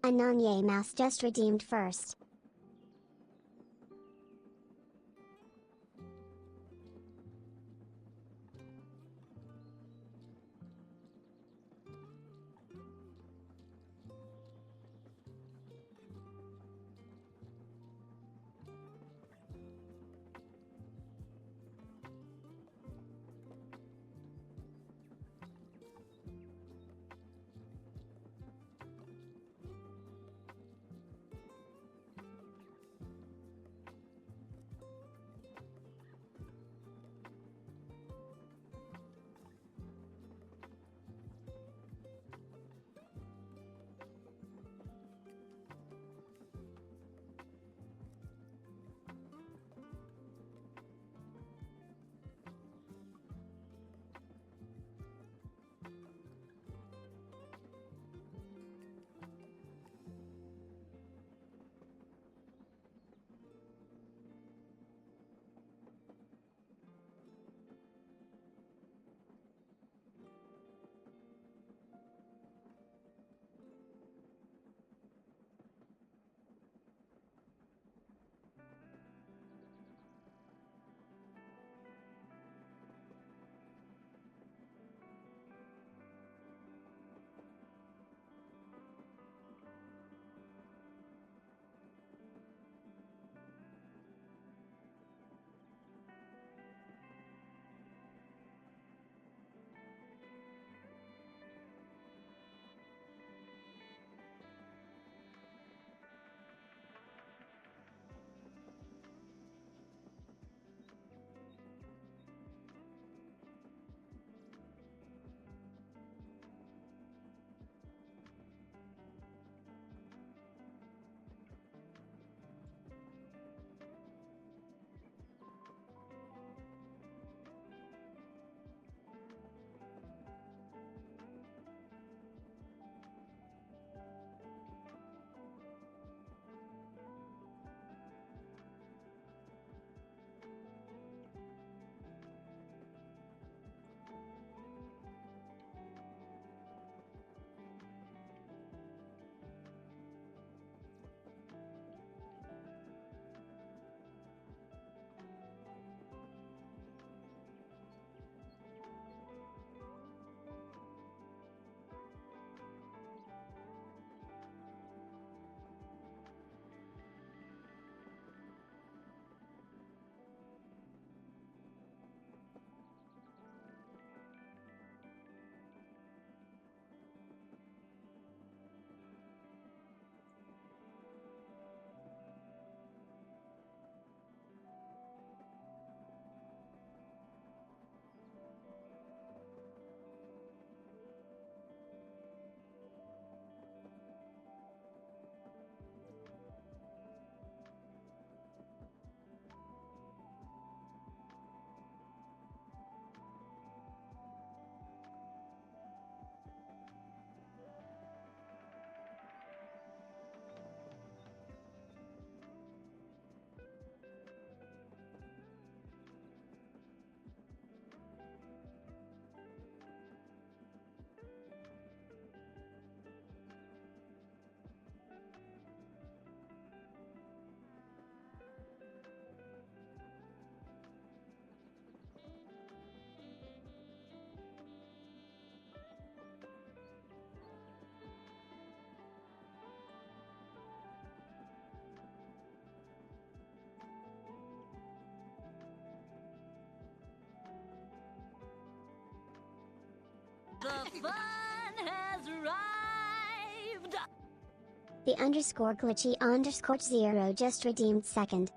Anonye Mouse just redeemed first. The fun has arrived! The underscore glitchy underscore 0 just redeemed second.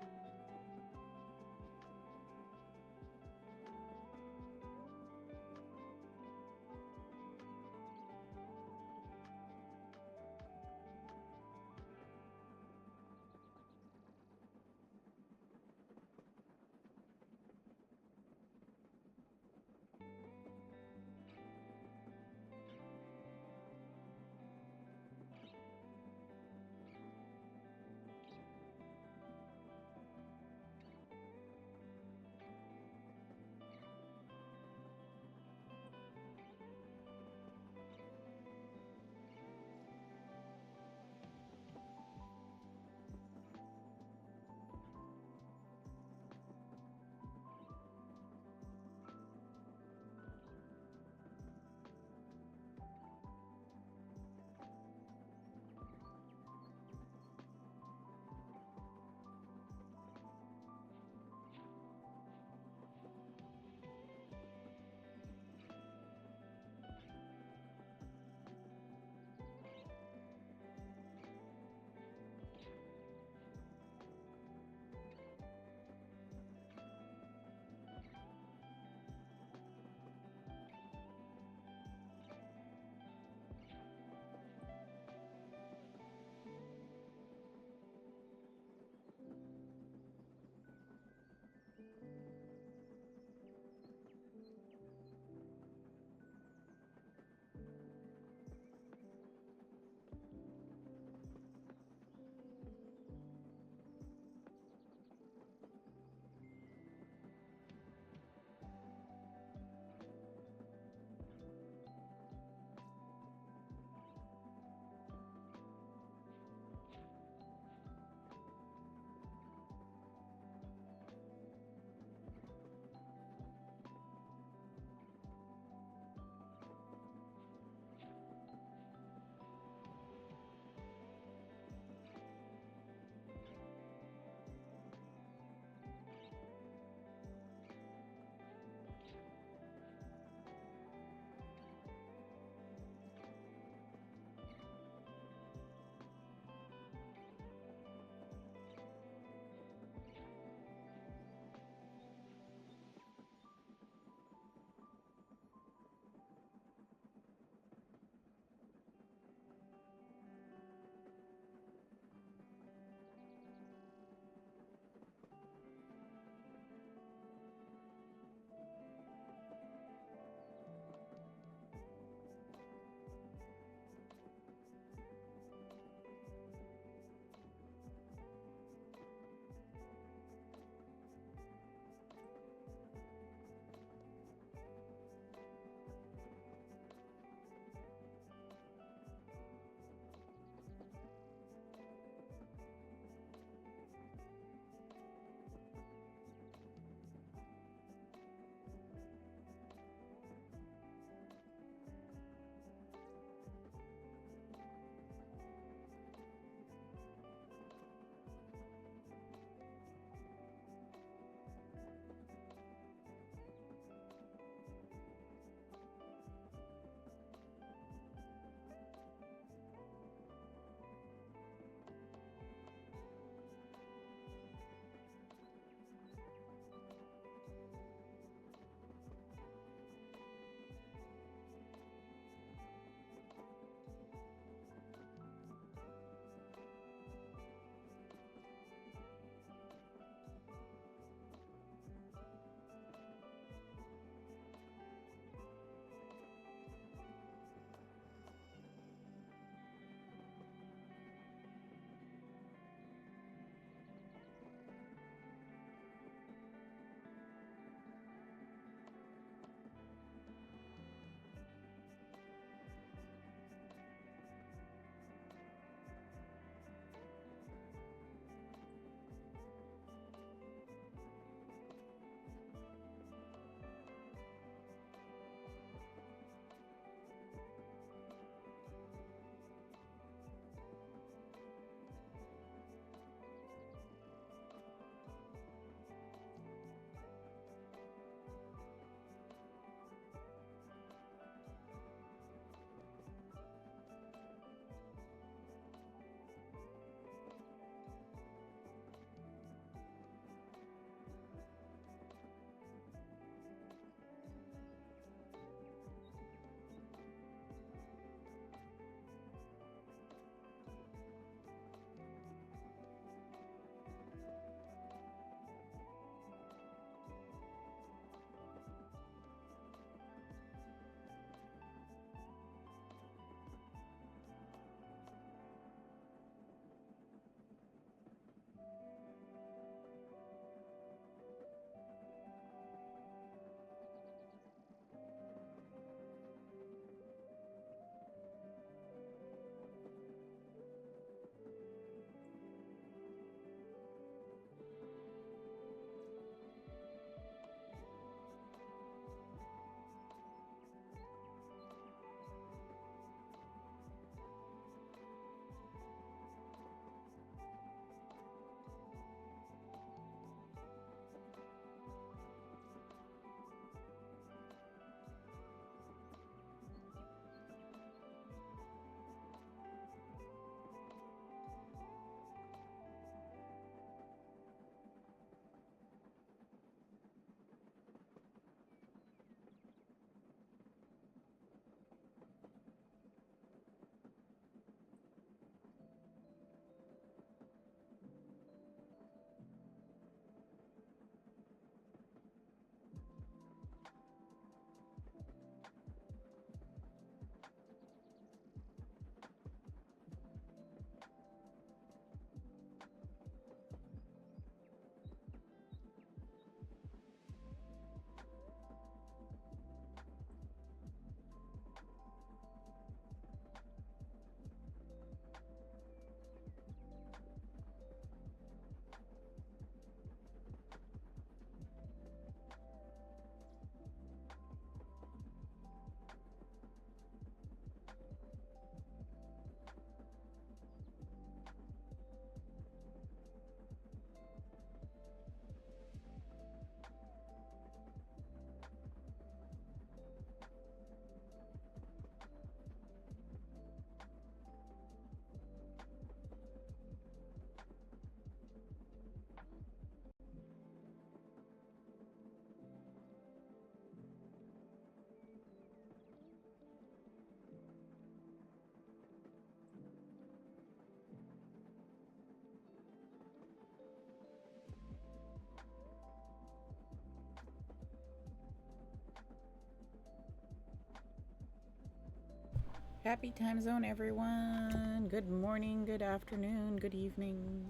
Happy time zone, everyone. Good morning, good afternoon, good evening.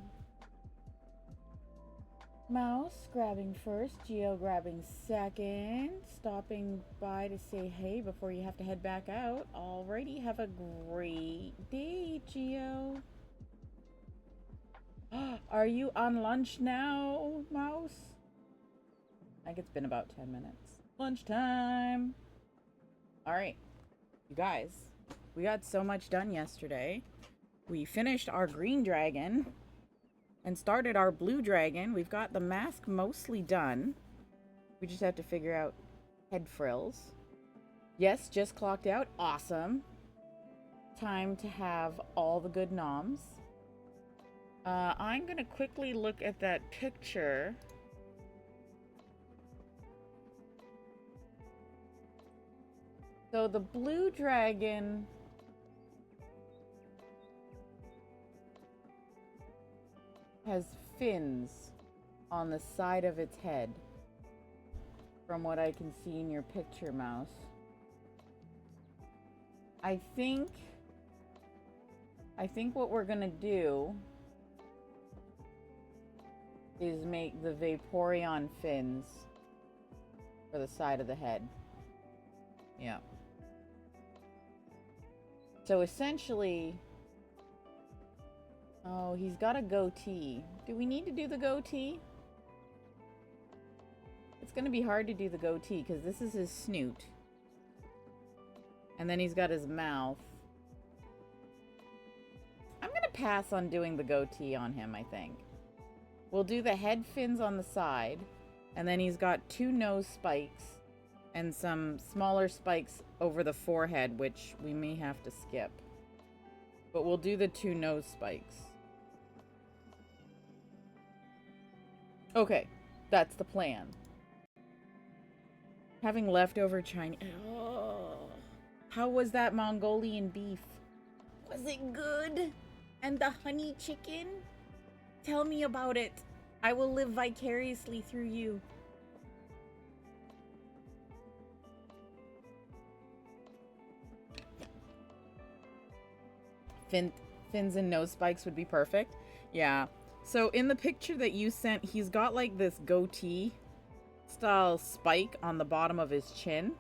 Mouse grabbing first, Geo grabbing second. Stopping by to say hey before you have to head back out. Alrighty, have a great day, Geo. Are you on lunch now, Mouse? I think it's been about 10 minutes. Lunchtime. Alright, you guys. We got so much done yesterday. We finished our green dragon and started our blue dragon. We've got the mask mostly done. We just have to figure out head frills. Yes, just clocked out. Awesome. Time to have all the good noms. I'm gonna quickly look at that picture. So the blue dragon has fins on the side of its head, from what I can see in your picture, Mouse. I think what we're gonna do is make the Vaporeon fins for the side of the head. Yeah. So essentially... Oh, he's got a goatee. Do we need to do the goatee? It's gonna be hard to do the goatee because this is his snoot. And then he's got his mouth. I'm gonna pass on doing the goatee on him, I think. We'll do the head fins on the side. And then he's got 2 nose spikes and some smaller spikes over the forehead, which we may have to skip. But we'll do the 2 nose spikes. Okay, that's the plan. Having leftover Chinese... Oh, how was that Mongolian beef? Was it good? And the honey chicken? Tell me about it. I will live vicariously through you. Fins and nose spikes would be perfect. Yeah. So in the picture that you sent, he's got like this goatee style spike on the bottom of his chin.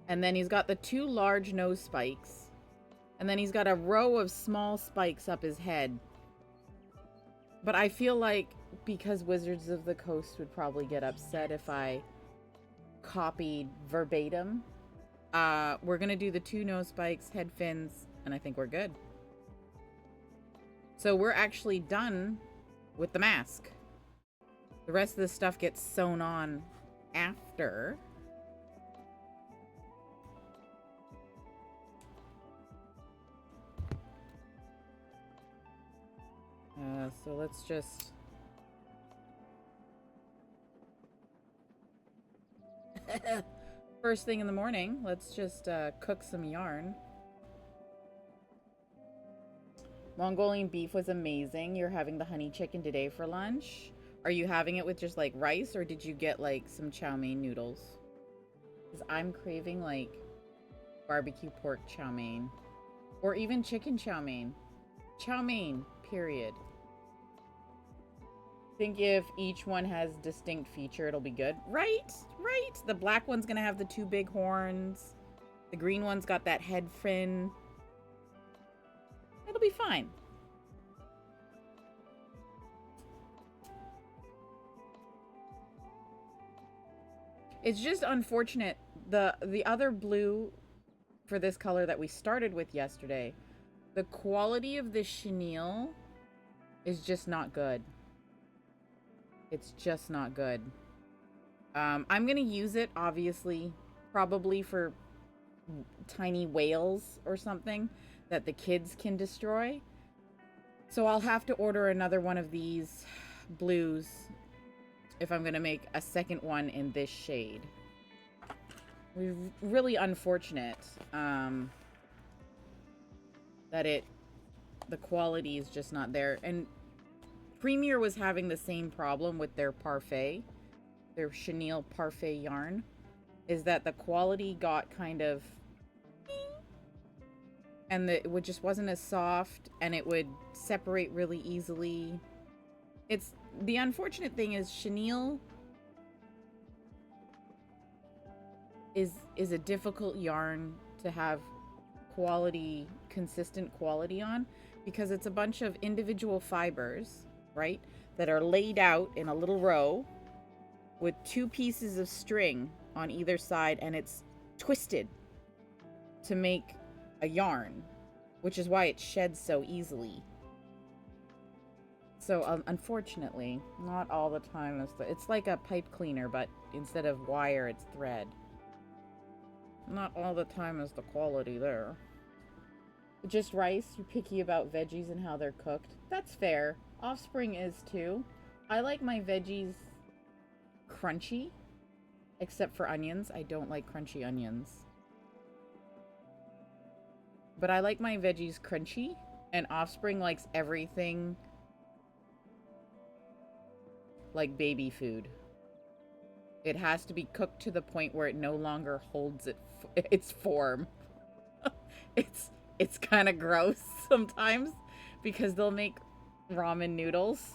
And then he's got the 2 large nose spikes. And then he's got a row of small spikes up his head. But I feel like because Wizards of the Coast would probably get upset if I copied verbatim, we're going to do the 2 nose spikes, head fins, and I think we're good. So we're actually done with the mask. The rest of the stuff gets sewn on after. So let's just... First thing in the morning, let's just cook some yarn. Mongolian beef was amazing. You're having the honey chicken today for lunch. Are you having it with just like rice, or did you get like some chow mein noodles? Because I'm craving like barbecue pork chow mein, or even chicken chow mein. Chow mein, period. I think if each one has distinct feature, it'll be good. Right, right. The black one's gonna have the 2 big horns. The green one's got that head fin. It'll be fine. It's just unfortunate. The other blue for this color that we started with yesterday, the quality of the chenille is just not good. It's just not good. I'm going to use it, obviously, probably for tiny whales or something that the kids can destroy. So I'll have to order another one of these blues if I'm going to make a second one in this shade. Really unfortunate that the quality is just not there. And Premier was having the same problem with their parfait, their chenille parfait yarn, is that the quality got kind of And it just wasn't as soft, and it would separate really easily. It's the unfortunate thing is chenille is a difficult yarn to have quality, consistent quality on, because it's a bunch of individual fibers, right, that are laid out in a little row with 2 pieces of string on either side, and it's twisted to make a yarn, which is why it sheds so easily. So unfortunately, not all the time is it's like a pipe cleaner, but instead of wire, it's thread. Not all the time is the quality there. Just rice, you're picky about veggies and how they're cooked. That's fair. Offspring is too. I like my veggies crunchy, except for onions. I don't like crunchy onions. But I like my veggies crunchy, and Offspring likes everything like baby food. It has to be cooked to the point where it no longer holds its form. It's kind of gross sometimes, because they'll make ramen noodles,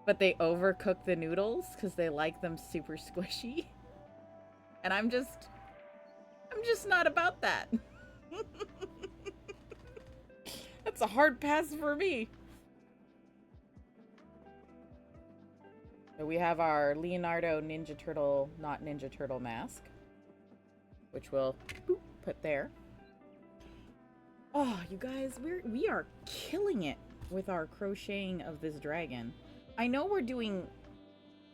but they overcook the noodles because they like them super squishy. And I'm just not about that. That's a hard pass for me. So we have our Leonardo Ninja Turtle, not Ninja Turtle mask, which we'll put there. Oh, you guys, we are killing it with our crocheting of this dragon. I know we're doing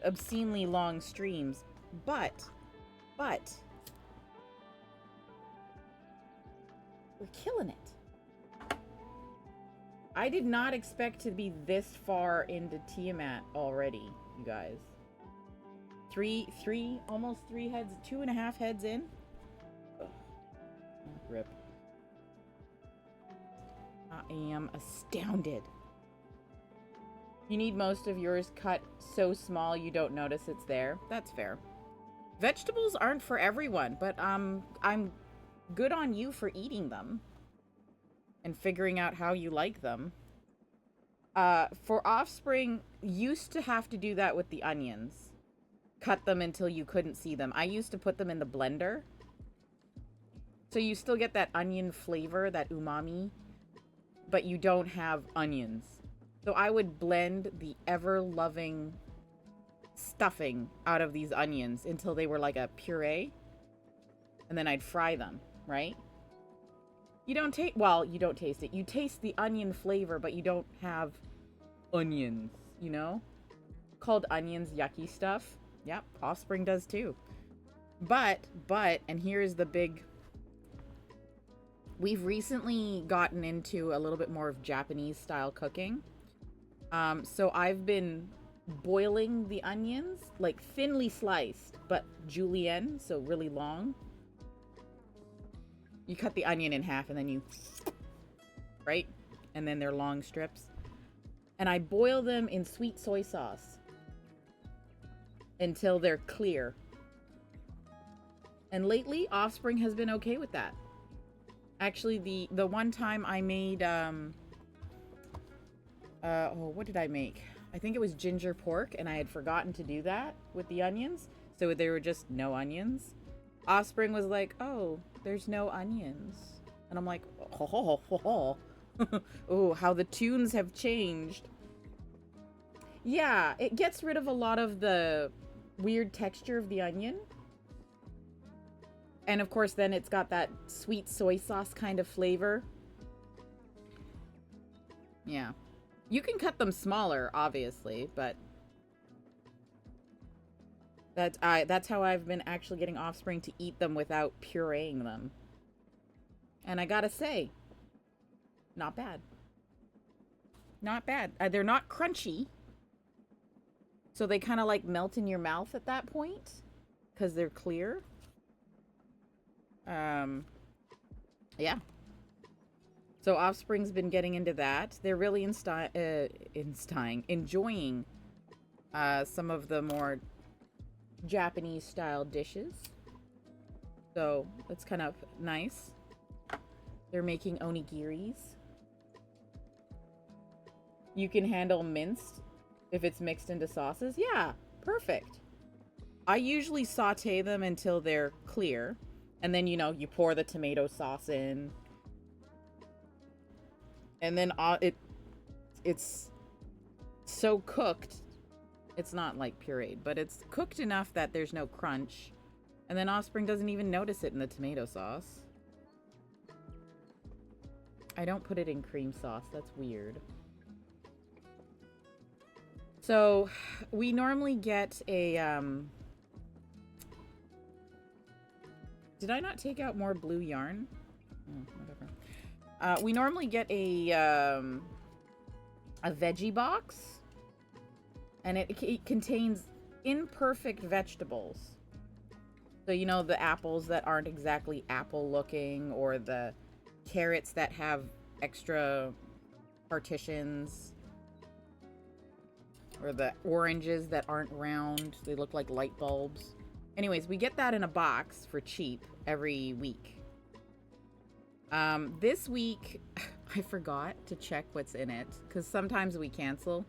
obscenely long streams, but we're killing it. I did not expect to be this far into Tiamat already, you guys. Almost 3 heads, 2.5 heads in. Ugh. Rip. I am astounded. You need most of yours cut so small you don't notice it's there. That's fair. Vegetables aren't for everyone, but I'm good on you for eating them and figuring out how you like them. For Offspring, used to have to do that with the onions. Cut them until you couldn't see them. I used to put them in the blender. So you still get that onion flavor, that umami, but you don't have onions. So I would blend the ever-loving stuffing out of these onions until they were like a puree. And then I'd fry them, right? You don't taste... Well, you don't taste it. You taste the onion flavor, but you don't have onions, you know? Called onions yucky stuff. Yep, Offspring does too. But, and here's the big... We've recently gotten into a little bit more of Japanese style cooking. So I've been boiling the onions, like thinly sliced, but julienne, so really long. You cut the onion in half and then you, right? And then they're long strips. And I boil them in sweet soy sauce until they're clear. And lately, Offspring has been okay with that. Actually, the one time I made, what did I make? I think it was ginger pork, and I had forgotten to do that with the onions. So they were just no onions. Offspring was like, oh, there's no onions. And I'm like, oh, how the tunes have changed. Yeah, it gets rid of a lot of the weird texture of the onion. And of course, then it's got that sweet soy sauce kind of flavor. Yeah. You can cut them smaller, obviously, but that's how I've been actually getting Offspring to eat them without pureeing them. And I gotta say, not bad. Not bad. They're not crunchy. So they kind of like melt in your mouth at that point because they're clear. Yeah. So Offspring's been getting into that. They're really enjoying some of the more Japanese style dishes. So it's kind of nice. They're making onigiris. You can handle minced if it's mixed into sauces. Yeah, perfect. I usually saute them until they're clear. And then, you know, you pour the tomato sauce in. And then it's so cooked. It's not like pureed, but it's cooked enough that there's no crunch. And then Offspring doesn't even notice it in the tomato sauce. I don't put it in cream sauce. That's weird. So we normally get a, did I not take out more blue yarn? Oh, whatever. We normally get a veggie box, and it contains imperfect vegetables. So, you know, the apples that aren't exactly apple looking, or the carrots that have extra partitions, or the oranges that aren't round. They look like light bulbs. Anyways, we get that in a box for cheap every week. This week, I forgot to check what's in it, because sometimes we cancel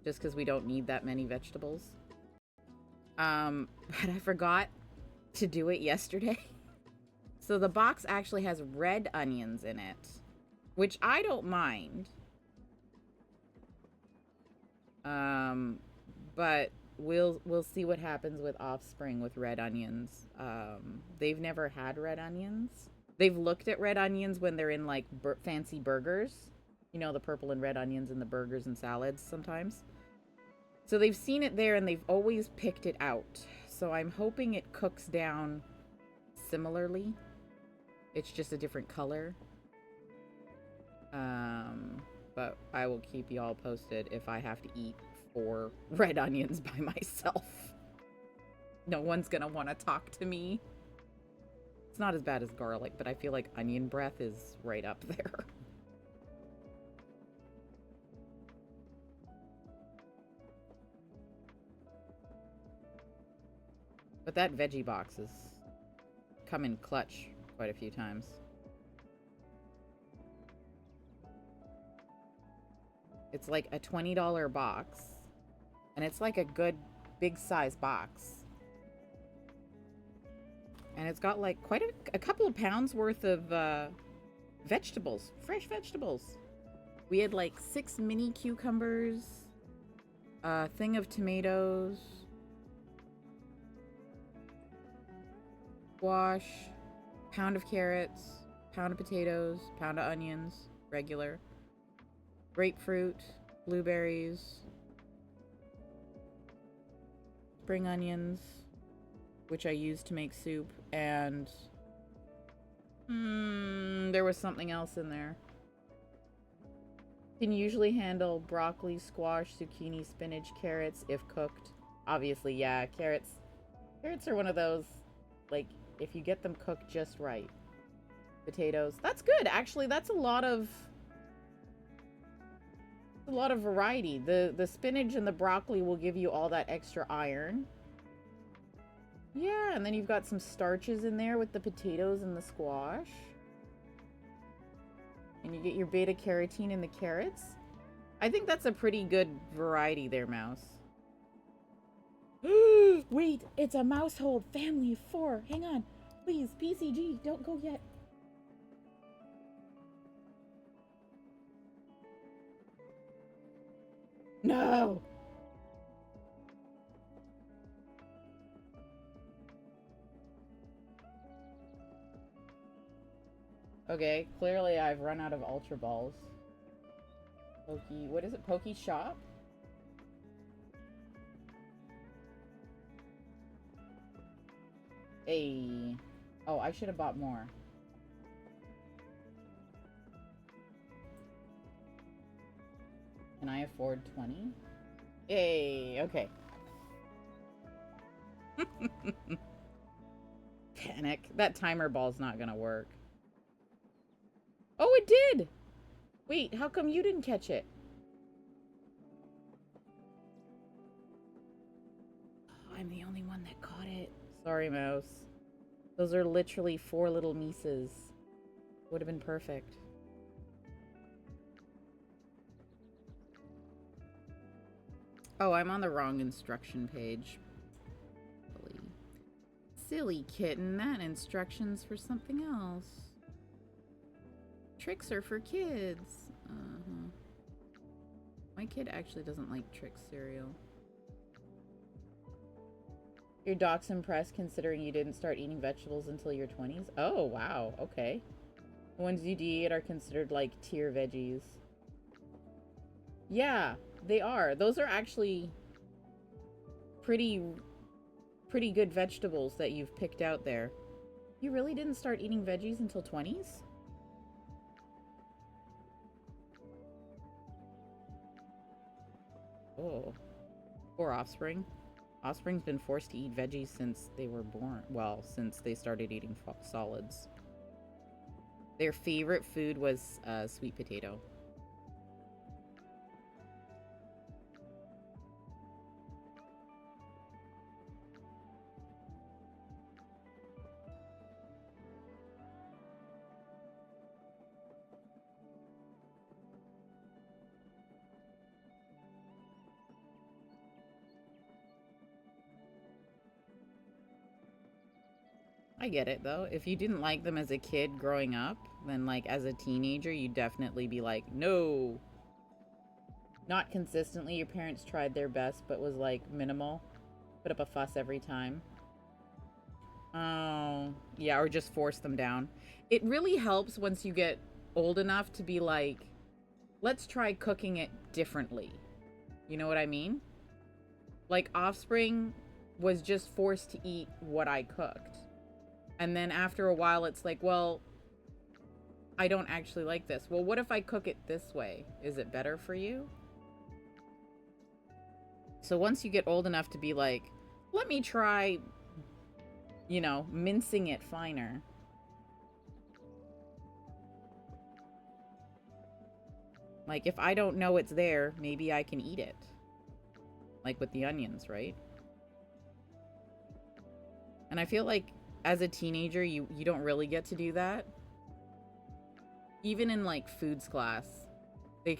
just because we don't need that many vegetables. But I forgot to do it yesterday. So the box actually has red onions in it, which I don't mind. But we'll see what happens with Offspring with red onions. They've never had red onions. They've looked at red onions when they're in like fancy burgers. You know, the purple and red onions in the burgers and salads sometimes. So they've seen it there and they've always picked it out. So I'm hoping it cooks down similarly. It's just a different color. But I will keep y'all posted if I have to eat 4 red onions by myself. No one's gonna want to talk to me. It's not as bad as garlic, but I feel like onion breath is right up there. But that veggie box has come in clutch quite a few times. It's like a $20 box. And it's like a good big size box. And it's got like quite a couple of pounds worth of vegetables. Fresh vegetables. We had like 6 mini cucumbers. A thing of tomatoes. Squash. Pound of carrots. Pound of potatoes. Pound of onions. Regular. Grapefruit. Blueberries. Spring onions, which I use to make soup, and there was something else in there. Can usually handle broccoli, squash, zucchini, spinach, carrots if cooked. Obviously, yeah, carrots are one of those, like, if you get them cooked just right. Potatoes, that's good. Actually, that's a lot of variety. The spinach and the broccoli will give you all that extra iron. Yeah, and then you've got some starches in there with the potatoes and the squash. And you get your beta carotene in the carrots. I think that's a pretty good variety there, Mouse. Wait, it's a mousehold family of 4. Hang on. Please, PCG, don't go yet. No! Okay, clearly I've run out of Ultra Balls. Pokey, what is it? Pokey Shop? Hey. Oh, I should have bought more. Can I afford 20? Yay, okay. Panic. That timer ball's not gonna work. Oh, it did! Wait, how come you didn't catch it? Oh, I'm the only one that caught it. Sorry, Mouse. Those are literally 4 little mices. Would have been perfect. Oh, I'm on the wrong instruction page. Silly kitten, that instruction's for something else. Tricks are for kids. My kid actually doesn't like Trix cereal. Your doc's impressed considering you didn't start eating vegetables until your 20s? Oh, wow. Okay. The ones you do eat are considered like tier veggies. Yeah, they are. Those are actually pretty good vegetables that you've picked out there. You really didn't start eating veggies until 20s? Oh. Poor Offspring. Offspring's been forced to eat veggies since they were born. Well, since they started eating solids. Their favorite food was sweet potato. I get it, though. If you didn't like them as a kid growing up, then, like, as a teenager, you'd definitely be like, no. Not consistently. Your parents tried their best, but was, like, minimal. Put up a fuss every time. Oh, yeah, or just force them down. It really helps once you get old enough to be like, let's try cooking it differently. You know what I mean? Like, Offspring was just forced to eat what I cooked. And then after a while, it's like, well, I don't actually like this. Well, what if I cook it this way? Is it better for you? So once you get old enough to be like, let me try, you know, mincing it finer. Like, if I don't know it's there, maybe I can eat it. Like with the onions, right? And I feel like as a teenager, you don't really get to do that. Even in, like, foods class, they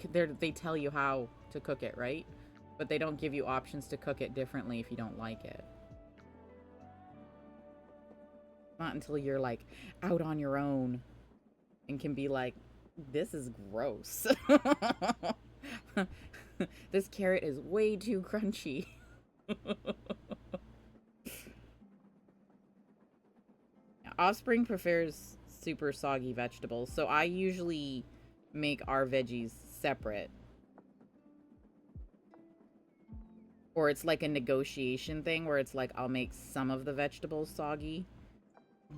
tell you how to cook it, right? But they don't give you options to cook it differently if you don't like it. Not until you're, like, out on your own and can be like, this is gross. This carrot is way too crunchy. Offspring prefers super soggy vegetables, so I usually make our veggies separate. Or it's like a negotiation thing where it's like I'll make some of the vegetables soggy,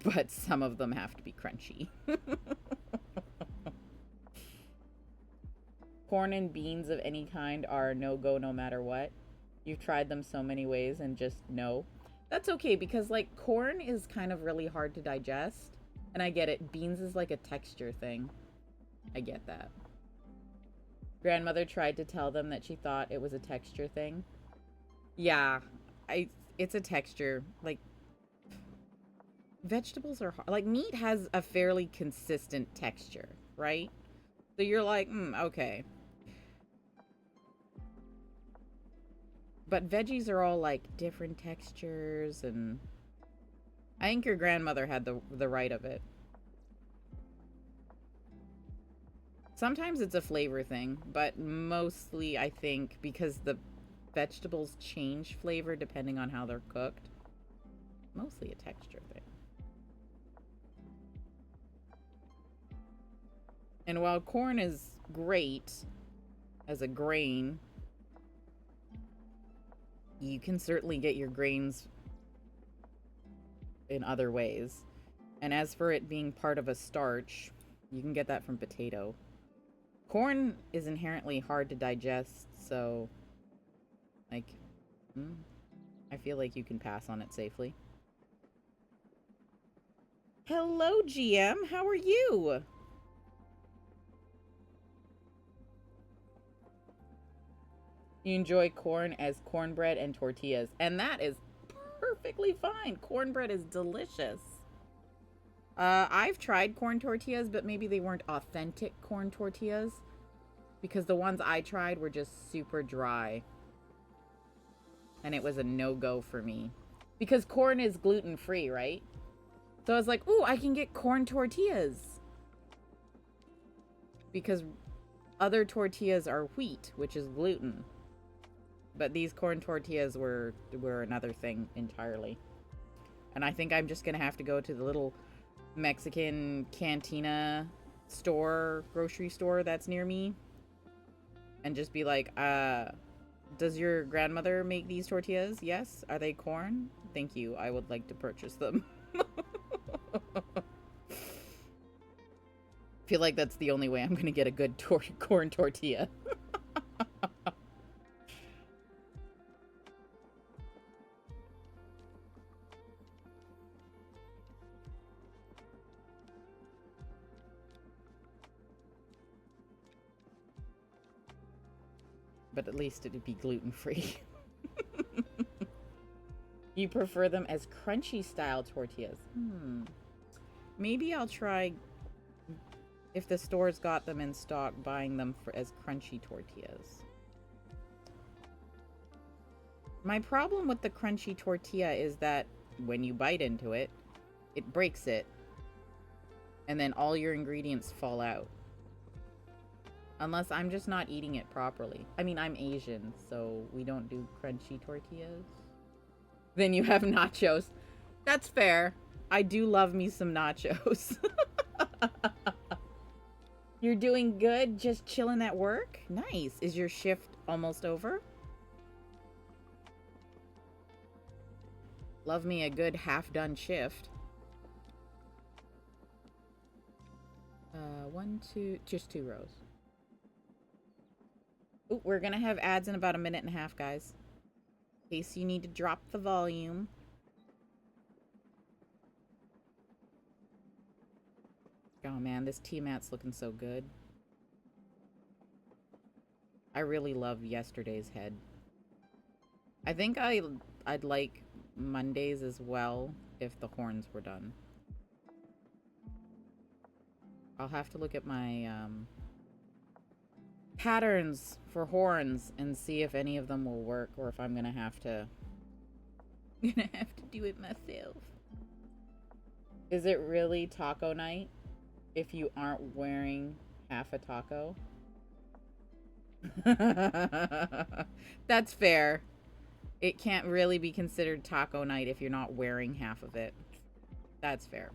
but some of them have to be crunchy. Corn and beans of any kind are no-go no matter what. You've tried them so many ways and just no. That's okay, because, like, corn is kind of really hard to digest. And I get it. Beans is like a texture thing. I get that. Grandmother tried to tell them that she thought it was a texture thing. Yeah, it's a texture. Like, vegetables are hard. Like, meat has a fairly consistent texture, right? So you're like, okay. But veggies are all, like, different textures, and I think your grandmother had the right of it. Sometimes it's a flavor thing, but mostly I think because the vegetables change flavor depending on how they're cooked. Mostly a texture thing. And while corn is great as a grain, you can certainly get your grains in other ways. And as for it being part of a starch, you can get that from potato. Corn is inherently hard to digest, so, like, I feel like you can pass on it safely. Hello, GM. How are you? You enjoy corn as cornbread and tortillas, and that is perfectly fine. Cornbread is delicious. I've tried corn tortillas, but maybe they weren't authentic corn tortillas. Because the ones I tried were just super dry. And it was a no-go for me. Because corn is gluten-free, right? So I was like, ooh, I can get corn tortillas. Because other tortillas are wheat, which is gluten. But these corn tortillas were another thing entirely. And I think I'm just going to have to go to the little Mexican cantina store, grocery store that's near me. And just be like, does your grandmother make these tortillas? Yes. Are they corn? Thank you. I would like to purchase them. Feel like that's the only way I'm going to get a good corn tortilla. But at least it'd be gluten-free. You prefer them as crunchy style tortillas? Maybe I'll try, if the store's got them in stock, buying them as crunchy tortillas. My problem with the crunchy tortilla is that when you bite into it, it breaks it. And then all your ingredients fall out. Unless I'm just not eating it properly. I mean, I'm Asian, so we don't do crunchy tortillas. Then you have nachos. That's fair. I do love me some nachos. You're doing good? Just chilling at work? Nice. Is your shift almost over? Love me a good half-done shift. Just 2 rows. Ooh, we're gonna have ads in about a minute and a half, guys. In case you need to drop the volume. Oh man, this Tiamat's looking so good. I really love yesterday's head. I think I'd like Mondays as well if the horns were done. I'll have to look at my patterns for horns and see if any of them will work or if I'm gonna have to do it myself. Is it really taco night if you aren't wearing half a taco? That's fair. It can't really be considered taco night if you're not wearing half of it. That's fair.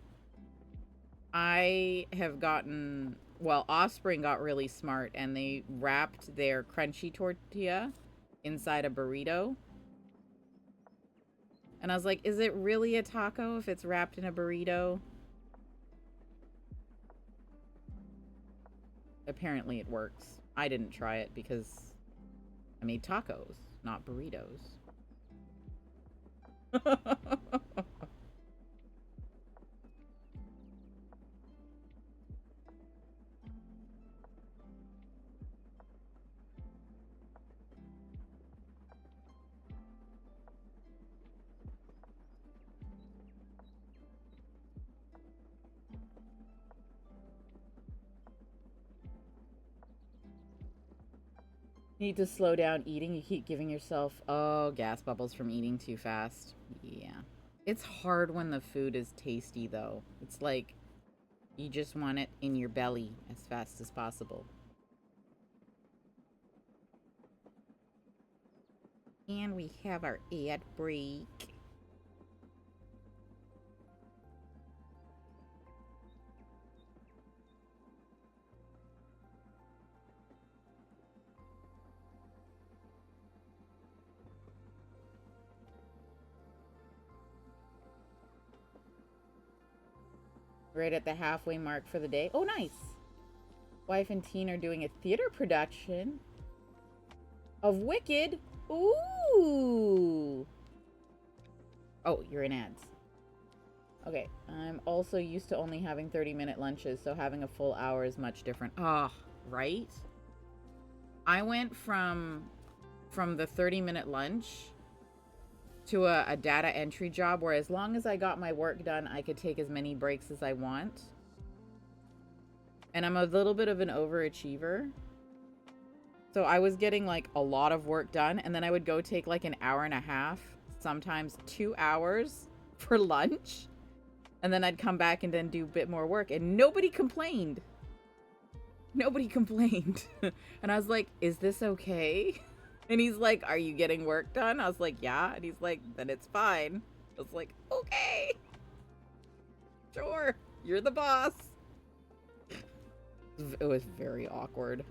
I have gotten... Well, Offspring got really smart, and they wrapped their crunchy tortilla inside a burrito. And I was like, is it really a taco if it's wrapped in a burrito? Apparently it works. I didn't try it because I made tacos, not burritos. Need to slow down eating. You keep giving yourself, gas bubbles from eating too fast. Yeah. It's hard when the food is tasty, though. It's like you just want it in your belly as fast as possible. And we have our ad break. Right at the halfway mark for the day. Oh, nice. Wife and teen are doing a theater production of Wicked. Ooh. Oh, you're in ads. Okay. I'm also used to only having 30-minute lunches, so having a full hour is much different. Ah, right? I went from the 30-minute lunch to a data entry job where as long as I got my work done, I could take as many breaks as I want. And I'm a little bit of an overachiever. So I was getting like a lot of work done, and then I would go take like an hour and a half, sometimes 2 hours for lunch. And then I'd come back and then do a bit more work, and nobody complained. Nobody complained. And I was like, is this okay? And he's like, are you getting work done? I was like, yeah. And he's like, then it's fine. I was like, okay. Sure. You're the boss. It was very awkward.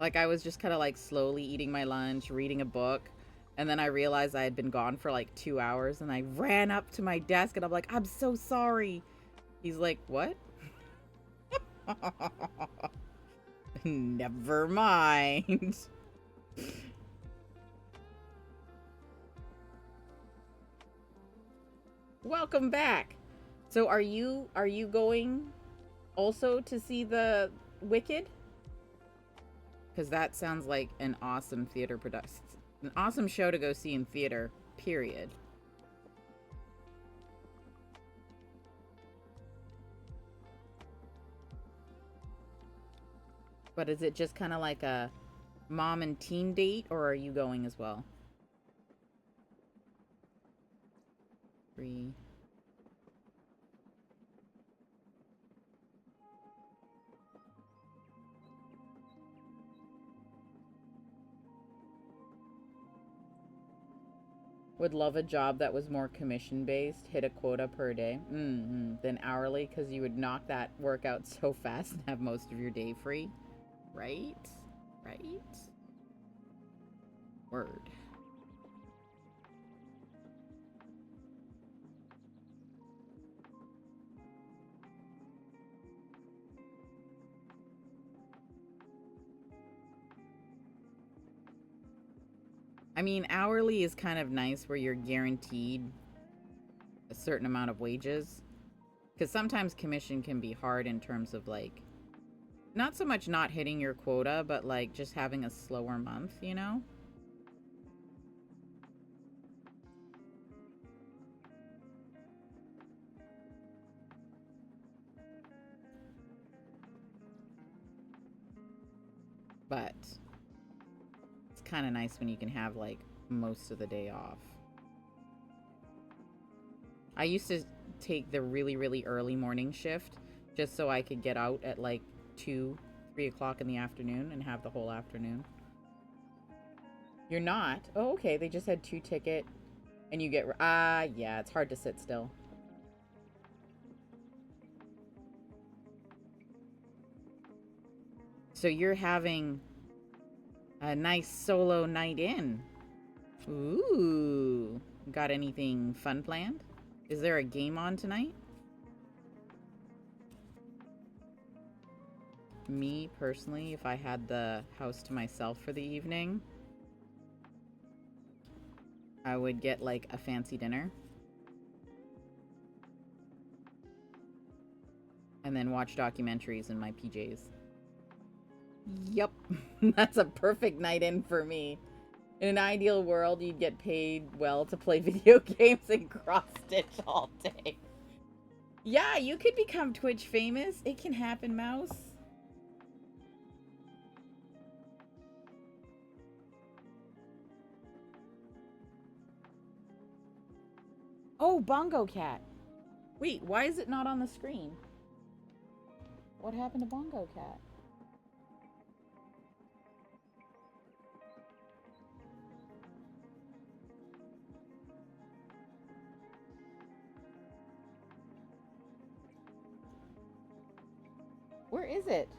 Like, I was just kind of like slowly eating my lunch, reading a book. And then I realized I had been gone for like 2 hours, and I ran up to my desk and I'm like, I'm so sorry. He's like, what? Never mind. Welcome back. So are you going also to see the Wicked? Because that sounds like an awesome theater production. An awesome show to go see in theater, period. But is it just kind of like a mom and teen date, or are you going as well? 3. Would love a job that was more commission-based, hit a quota per day, than hourly, because you would knock that work out so fast and have most of your day free. Right? Right? Word. I mean, hourly is kind of nice where you're guaranteed a certain amount of wages. Because sometimes commission can be hard in terms of, like, not so much not hitting your quota, but, like, just having a slower month, you know? But it's kind of nice when you can have, like, most of the day off. I used to take the really, really early morning shift just so I could get out at, like, 2, 3 o'clock in the afternoon and have the whole afternoon. You're not? Oh, okay. They just had 2 ticket and you get... yeah, it's hard to sit still. So you're having a nice solo night in. Ooh. Got anything fun planned? Is there a game on tonight? Me, personally, if I had the house to myself for the evening, I would get, like, a fancy dinner. And then watch documentaries in my PJs. Yep. That's a perfect night in for me. In an ideal world, you'd get paid well to play video games and cross-stitch all day. Yeah, you could become Twitch famous. It can happen, Mouse. Oh, Bongo Cat. Wait, why is it not on the screen? What happened to Bongo Cat? Where is it?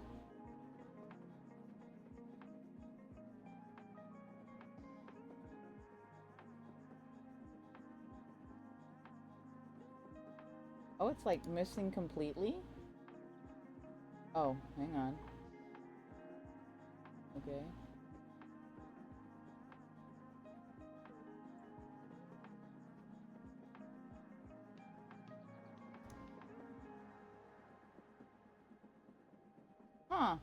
Oh, it's like missing completely? Oh, hang on. Okay. Huh.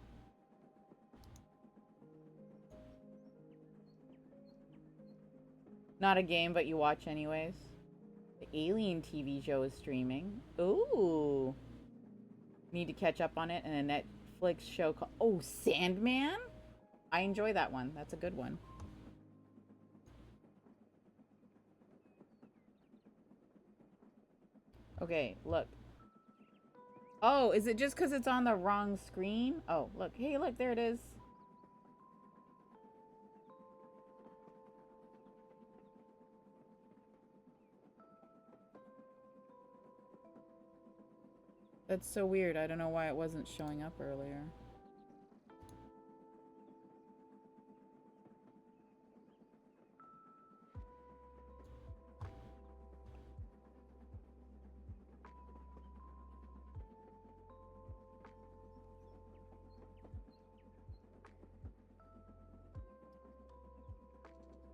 Not a game, but you watch anyways. The Alien TV show is streaming. Ooh. Need to catch up on it. And a Netflix show called... Oh, Sandman? I enjoy that one. That's a good one. Okay, look. Oh, is it just because it's on the wrong screen? Oh, look. Hey, look, there it is. That's so weird. I don't know why it wasn't showing up earlier.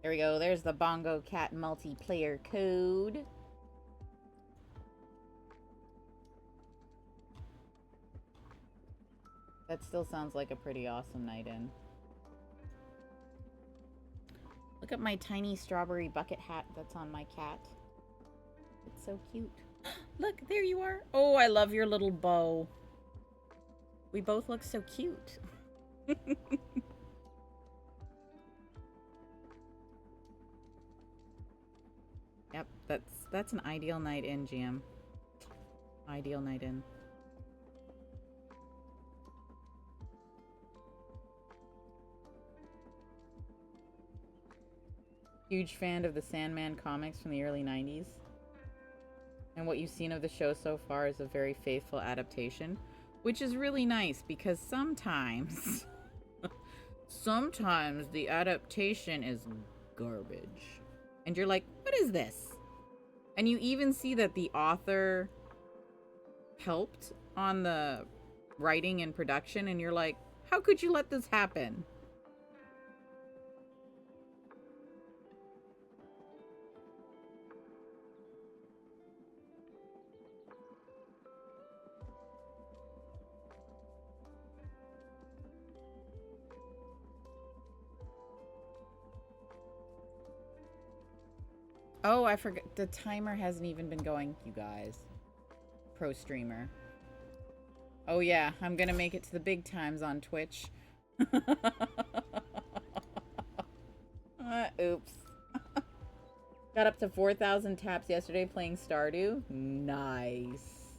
There we go. There's the Bongo Cat multiplayer code. That still sounds like a pretty awesome night in. Look at my tiny strawberry bucket hat that's on my cat. It's so cute. Look, there you are. Oh, I love your little bow. We both look so cute. Yep, that's an ideal night in, GM. Ideal night in. Huge fan of the Sandman comics from the early 90s. And what you've seen of the show so far is a very faithful adaptation, which is really nice because sometimes sometimes the adaptation is garbage. And you're like, what is this? And you even see that the author helped on the writing and production, and you're like, how could you let this happen? Oh, I forgot. The timer hasn't even been going, you guys. Pro streamer. Oh yeah, I'm gonna make it to the big times on Twitch. Oops. Got up to 4,000 taps yesterday playing Stardew. Nice.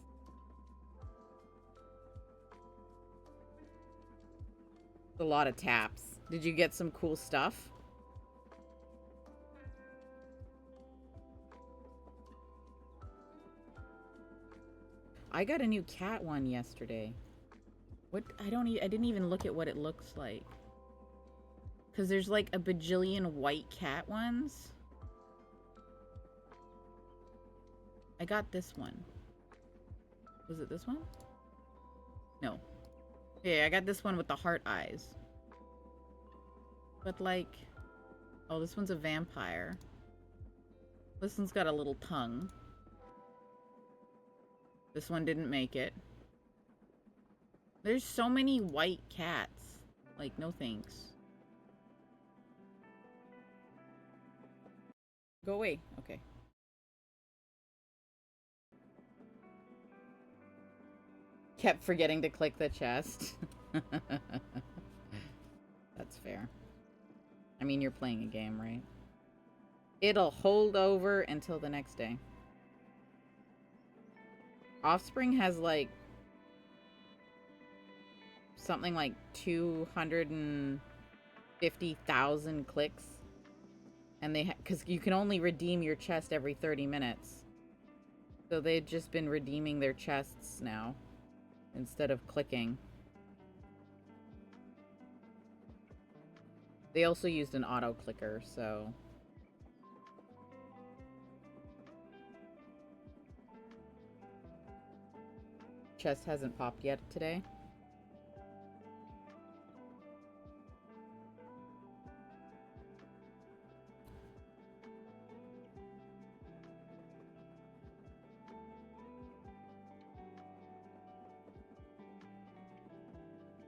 A lot of taps. Did you get some cool stuff? I got a new cat one yesterday. What? I didn't even look at what it looks like. Because there's like a bajillion white cat ones. I got this one. Was it this one? No. Yeah, I got this one with the heart eyes. But like... Oh, this one's a vampire. This one's got a little tongue. This one didn't make it. There's so many white cats. Like, no thanks. Go away. Okay. Kept forgetting to click the chest. That's fair. I mean, you're playing a game, right? It'll hold over until the next day. Offspring has like something like 250,000 clicks, and they because you can only redeem your chest every 30 minutes, so they've just been redeeming their chests now instead of clicking. They also used an auto clicker, so chest hasn't popped yet today.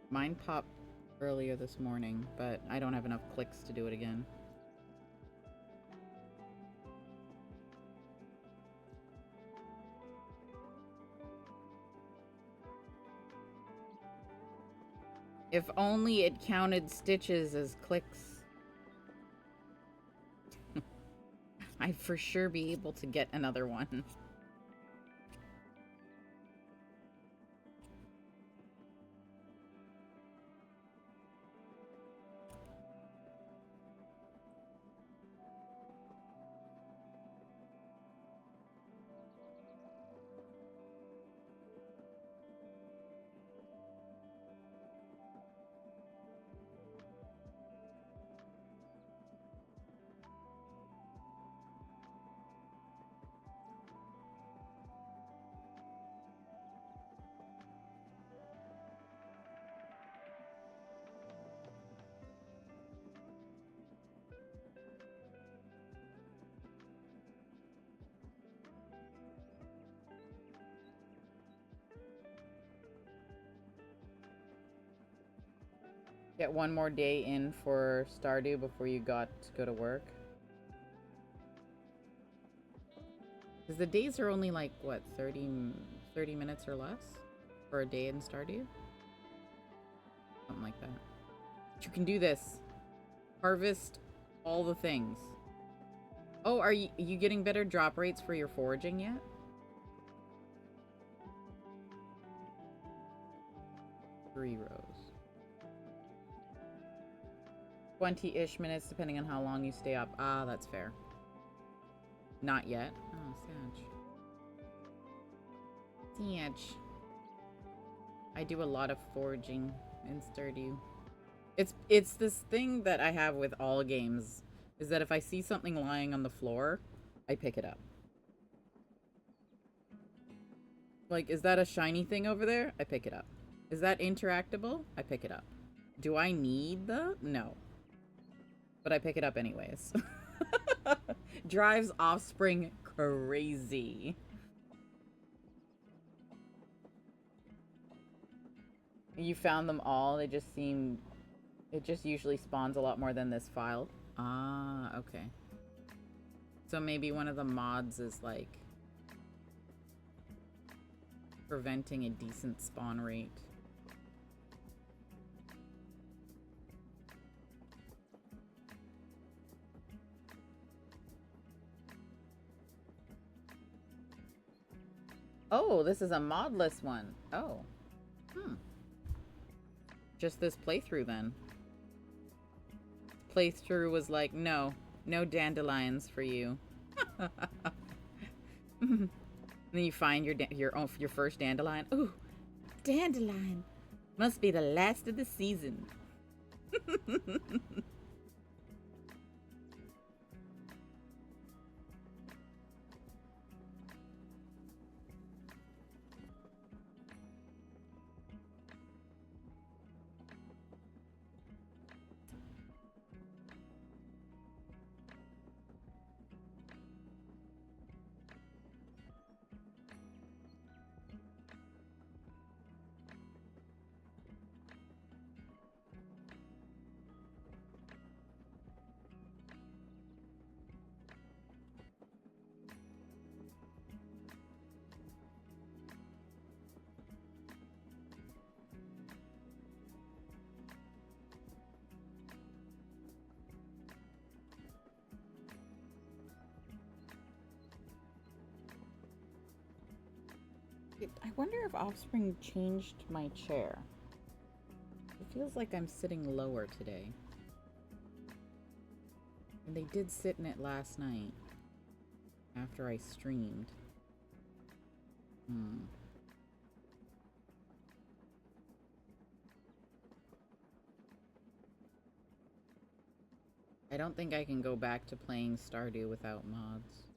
Mine popped earlier this morning, but I don't have enough clicks to do it again. If only it counted stitches as clicks. I'd for sure be able to get another one. Get one more day in for Stardew before you got to go to work. Because the days are only like, what, 30 minutes or less for a day in Stardew? Something like that. But you can do this. Harvest all the things. Oh, are you getting better drop rates for your foraging yet? Three rows. 20-ish minutes, depending on how long you stay up. Ah, that's fair. Not yet. Oh, Sag. I do a lot of foraging in Stardew. It's this thing that I have with all games, is that if I see something lying on the floor, I pick it up. Like, is that a shiny thing over there? I pick it up. Is that interactable? I pick it up. Do I need the? No. But I pick it up anyways. Drives Offspring crazy. You found them all? They just seem... It just usually spawns a lot more than this file. Ah, okay. So maybe one of the mods is like... preventing a decent spawn rate. Oh, this is a modless one. Oh. Just this playthrough, then. Playthrough was like, no dandelions for you. And then you find your first dandelion. Ooh, dandelion. Must be the last of the season. I wonder if Offspring changed my chair. It feels like I'm sitting lower today. And they did sit in it last night. After I streamed. I don't think I can go back to playing Stardew without mods.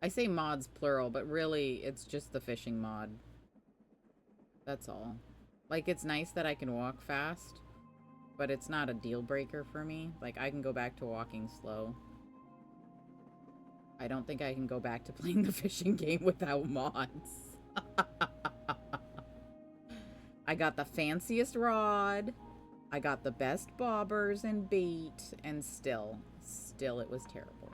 I say mods plural, but really it's just the fishing mod. That's all. Like, it's nice that I can walk fast, but it's not a deal breaker for me. Like, I can go back to walking slow. I don't think I can go back to playing the fishing game without mods. I got the fanciest rod. I got the best bobbers and bait, and still it was terrible.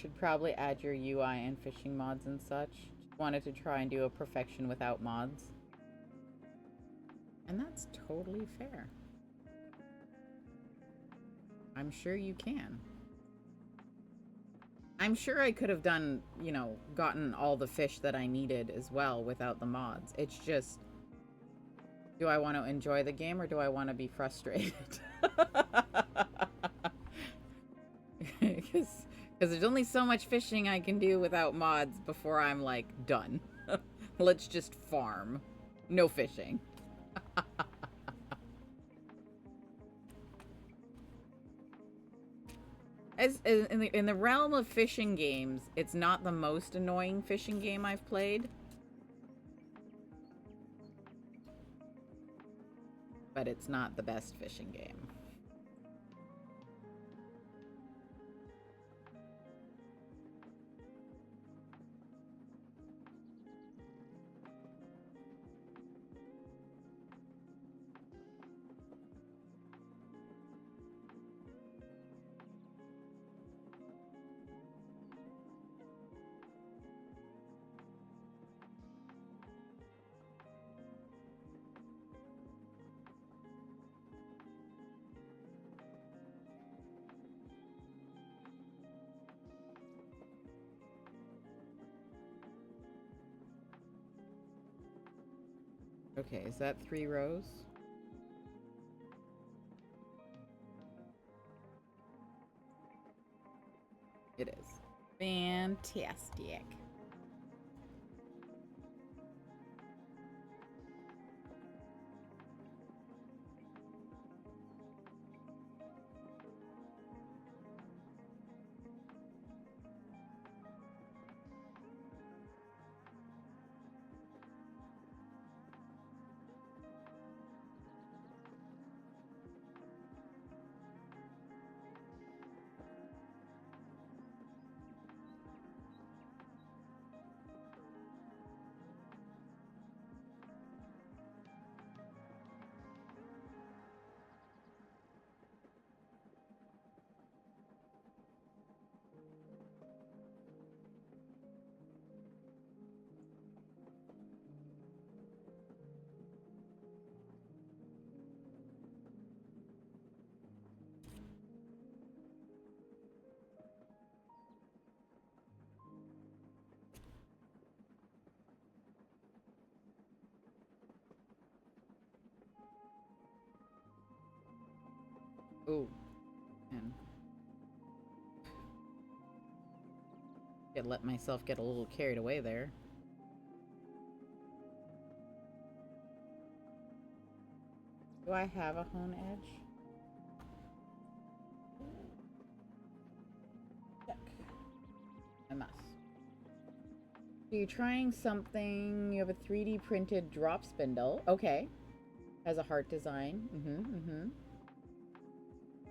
Should probably add your UI and fishing mods and such. Just wanted to try and do a perfection without mods. And that's totally fair. I'm sure you can. I'm sure I could have done, you know, gotten all the fish that I needed as well without the mods. It's just, do I want to enjoy the game or do I want to be frustrated? Because there's only so much fishing I can do without mods before I'm, like, done. Let's just farm. No fishing. In the realm of fishing games, it's not the most annoying fishing game I've played. But it's not the best fishing game. Okay, is that 3 rows? It is. Fantastic. Ooh. Man. Could let myself get a little carried away there. Do I have a hone edge? Check. I must. So you're trying something. You have a 3D printed drop spindle. Okay. Has a heart design.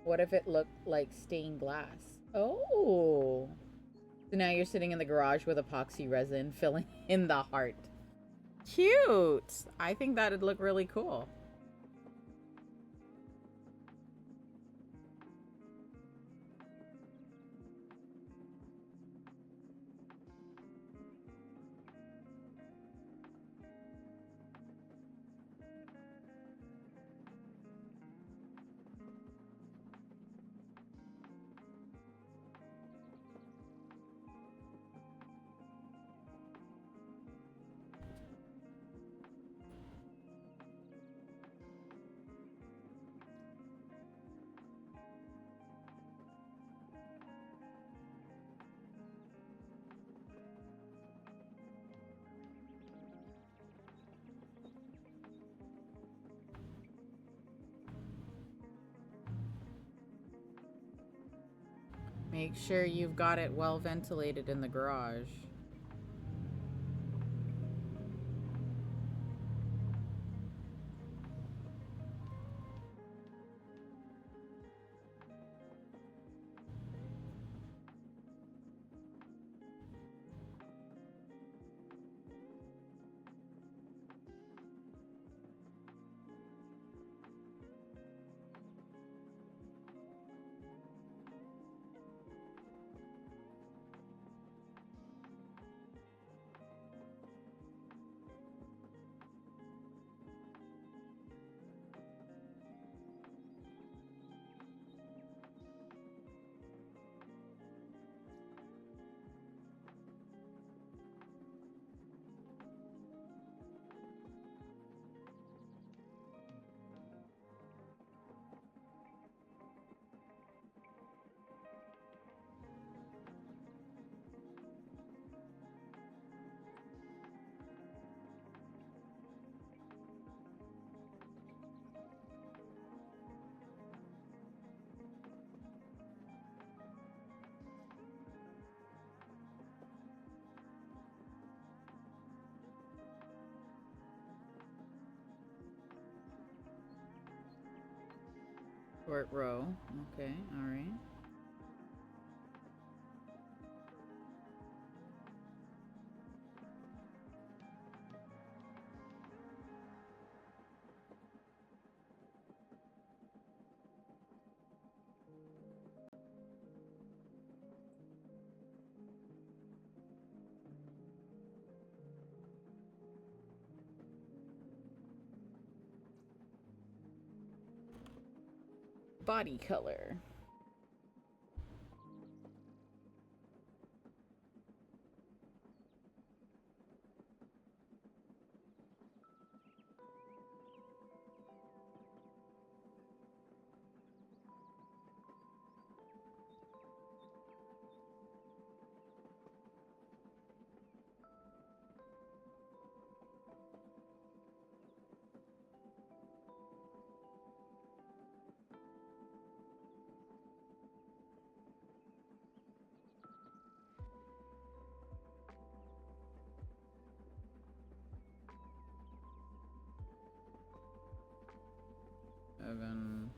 What if it looked like stained glass? Oh. So now you're sitting in the garage with epoxy resin filling in the heart. Cute. I think that'd look really cool. Make sure you've got it well ventilated in the garage. Short row. Okay, alright. Body color. Seven.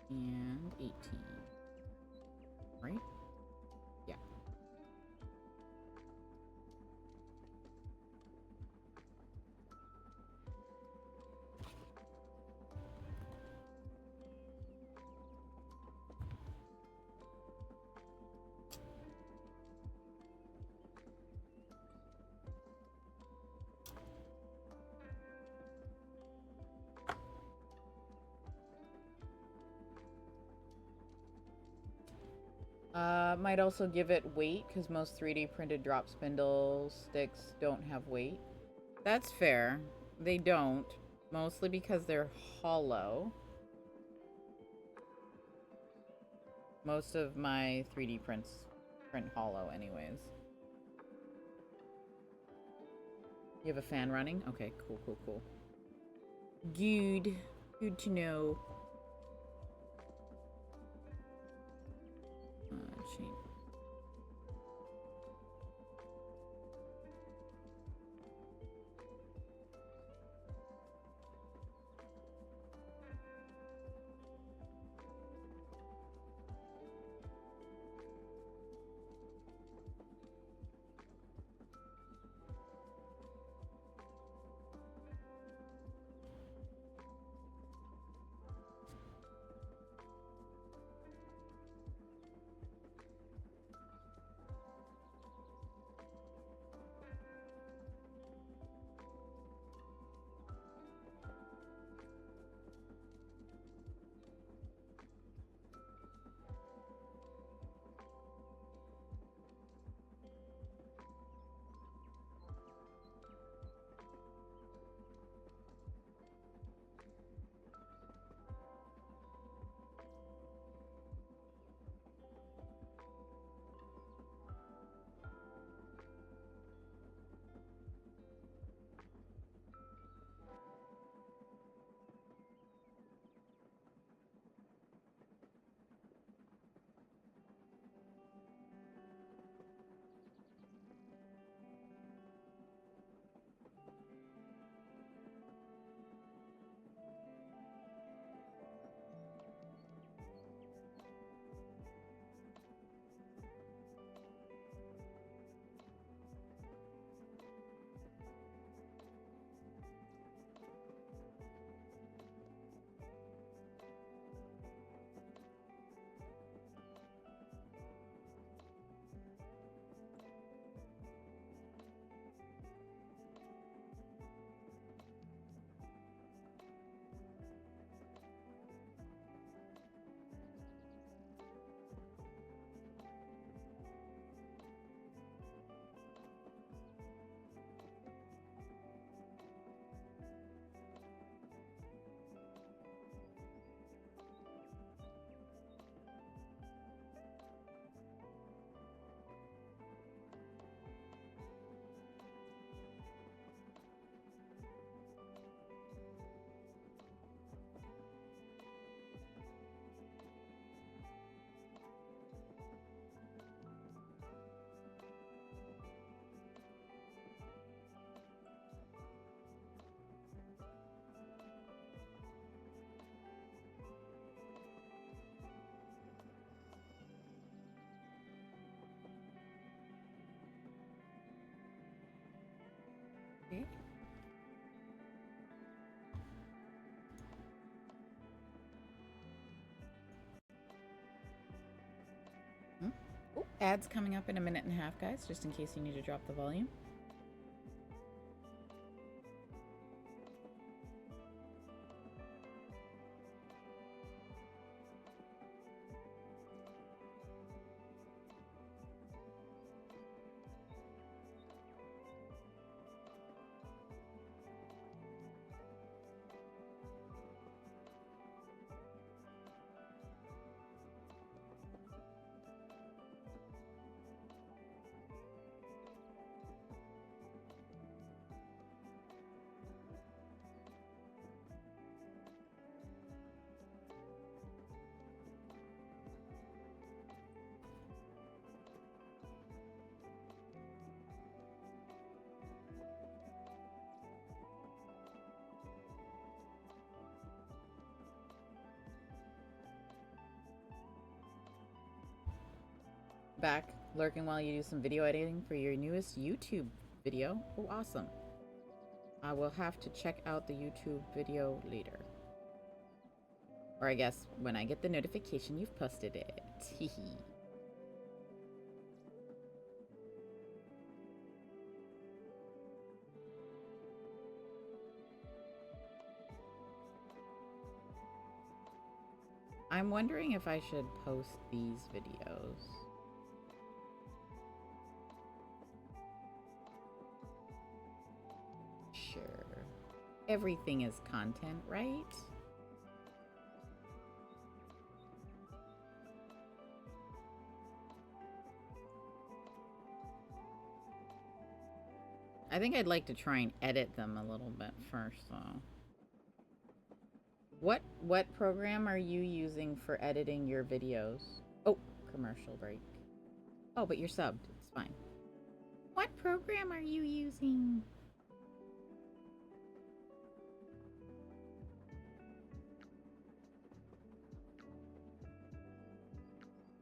And 18. Right? Yeah. Might also give it weight, because most 3D printed drop spindle sticks don't have weight. That's fair. They don't. Mostly because they're hollow. Most of my 3D prints print hollow anyways. You have a fan running? Okay, cool, cool, cool. Good. Good to know. Change. Ads coming up in a minute and a half, guys, just in case you need to drop the volume. Back lurking while you do some video editing for your newest YouTube video. Oh, awesome. I will have to check out the YouTube video later. Or I guess when I get the notification you've posted it. Hehe. I'm wondering if I should post these videos. Sure. Everything is content, right? I think I'd like to try and edit them a little bit first, though. What program are you using for editing your videos? Oh, commercial break. Oh, but you're subbed. It's fine. What program are you using?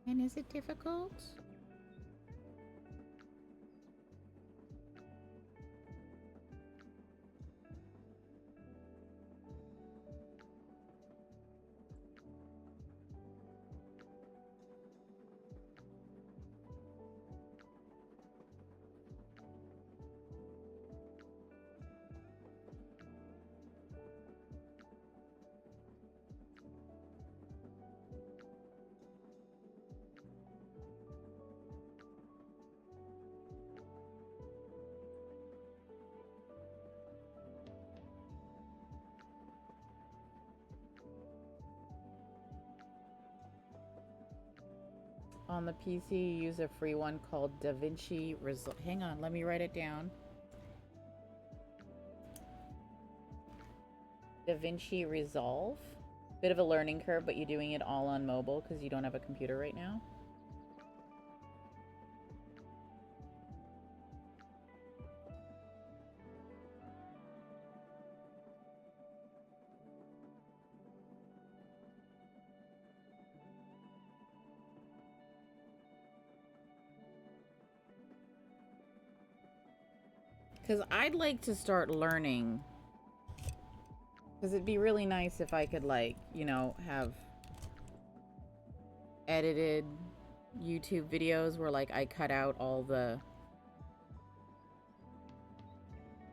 And is it difficult? On the PC, you use a free one called DaVinci Resolve. Hang on, let me write it down. DaVinci Resolve. Bit of a learning curve, but you're doing it all on mobile because you don't have a computer right now. Because I'd like to start learning. Because it'd be really nice if I could, like, you know, have edited YouTube videos where, like, I cut out all the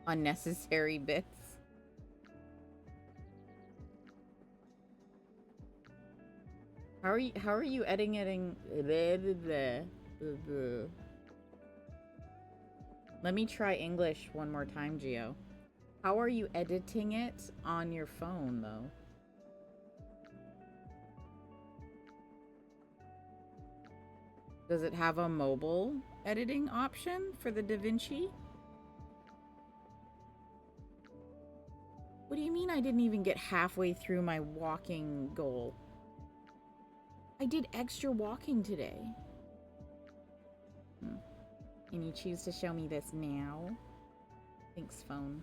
unnecessary bits. How are you editing? Let me try English one more time, Gio. How are you editing it on your phone, though? Does it have a mobile editing option for the DaVinci? What do you mean I didn't even get halfway through my walking goal? I did extra walking today. And you choose to show me this now? Thanks, phone.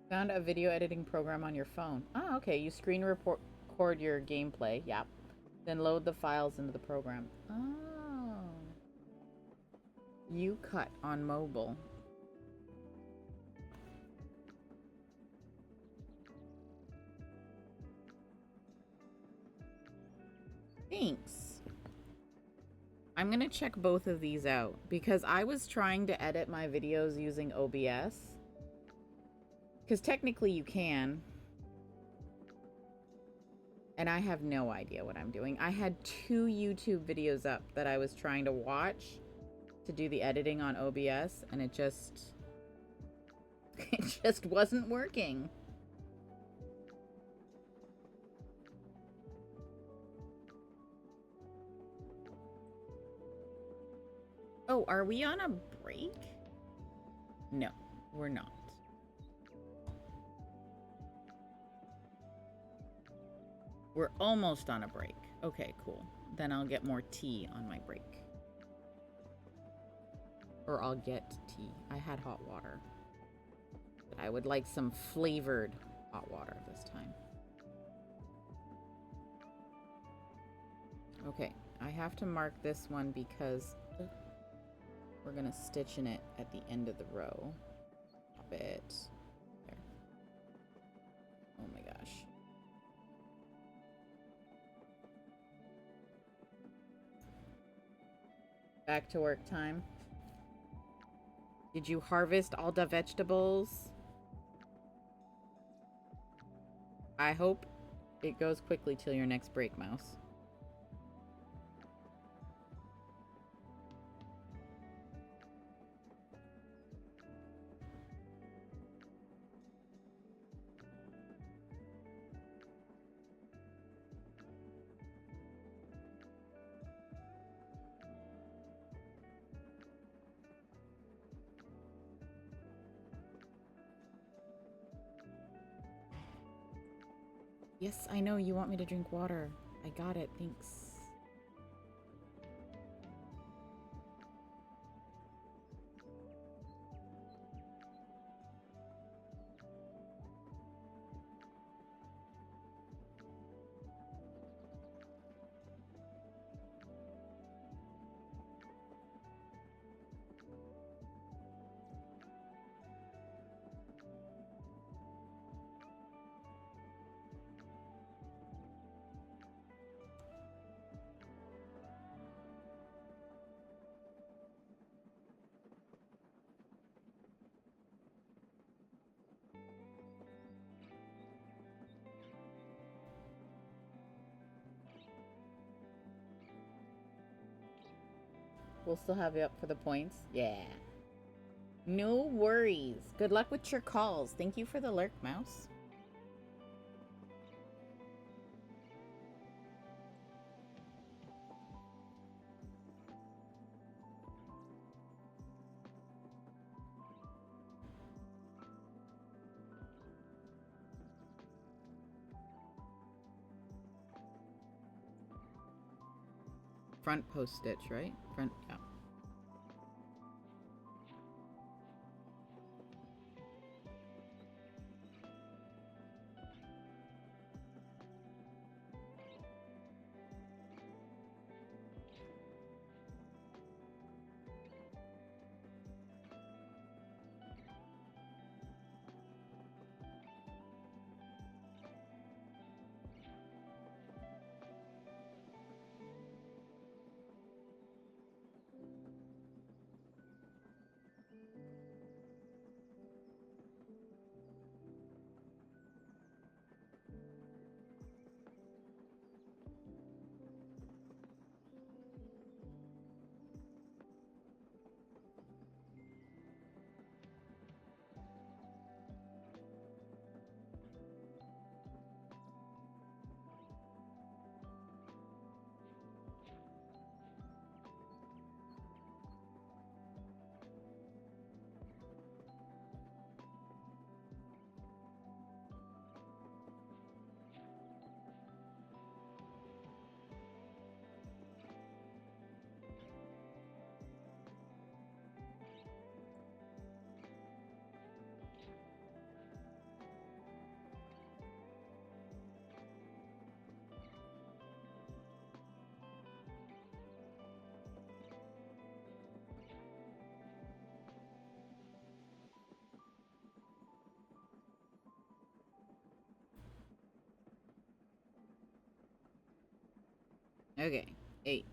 Found a video editing program on your phone. Ah, okay. You screen record your gameplay. Yep. Then load the files into the program. Oh. You cut on mobile. Thanks. I'm gonna check both of these out because I was trying to edit my videos using OBS. Because technically you can. And I have no idea what I'm doing. I had 2 YouTube videos up that I was trying to watch to do the editing on OBS, and it just wasn't working. Oh, are we on a break? No, we're not. We're almost on a break. Okay, cool. Then I'll get more tea on my break. Or I'll get tea. I had hot water. But I would like some flavored hot water this time. Okay, I have to mark this one because we're gonna stitch in it at the end of the row. Pop it. There. Oh my gosh. Back to work time. Did you harvest all the vegetables? I hope it goes quickly till your next break, Mouse. Yes, I know you want me to drink water. I got it, thanks. We'll still have you up for the points. Yeah. No worries. Good luck with your calls. Thank you for the lurk, Mouse. Front post stitch, right? Front, yeah. Okay, 8.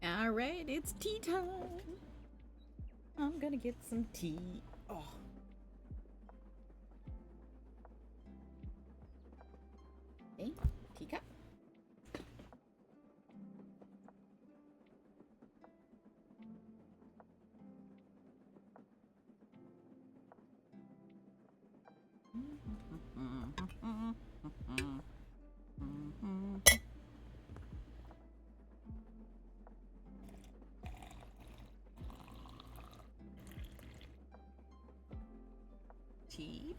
Alright, it's tea time. I'm gonna get some tea. Oh. Okay, teacup. Tea.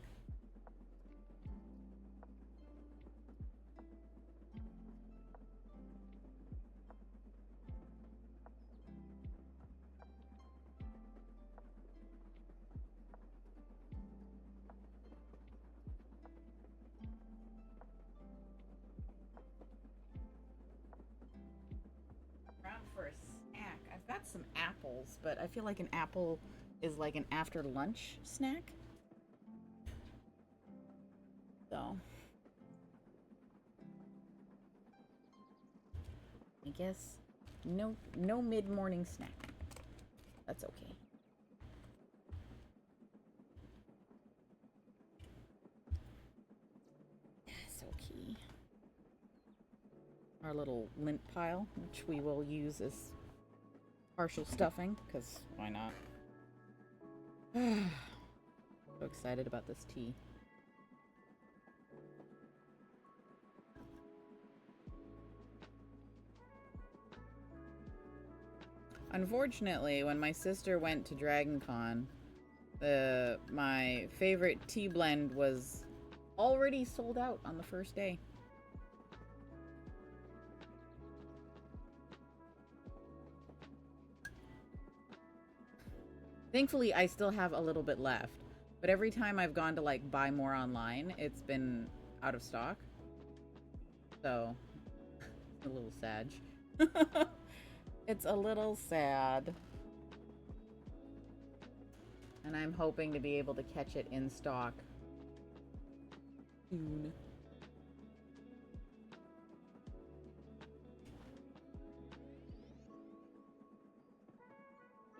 Round for a snack. I've got some apples, but I feel like an apple is like an after lunch snack. So I guess no mid-morning snack. That's okay. That's okay. Our little lint pile, which we will use as partial stuffing, because why not? So excited about this tea. Unfortunately, when my sister went to DragonCon, my favorite tea blend was already sold out on the first day. Thankfully, I still have a little bit left, but every time I've gone to like buy more online, it's been out of stock. So, a little sad. It's a little sad. And I'm hoping to be able to catch it in stock soon.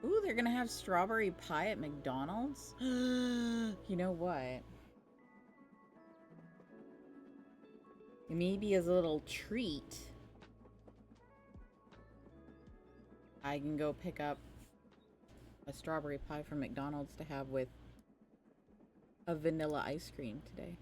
Ooh, they're gonna have strawberry pie at McDonald's? You know what? Maybe as a little treat, I can go pick up a strawberry pie from McDonald's to have with a vanilla ice cream today.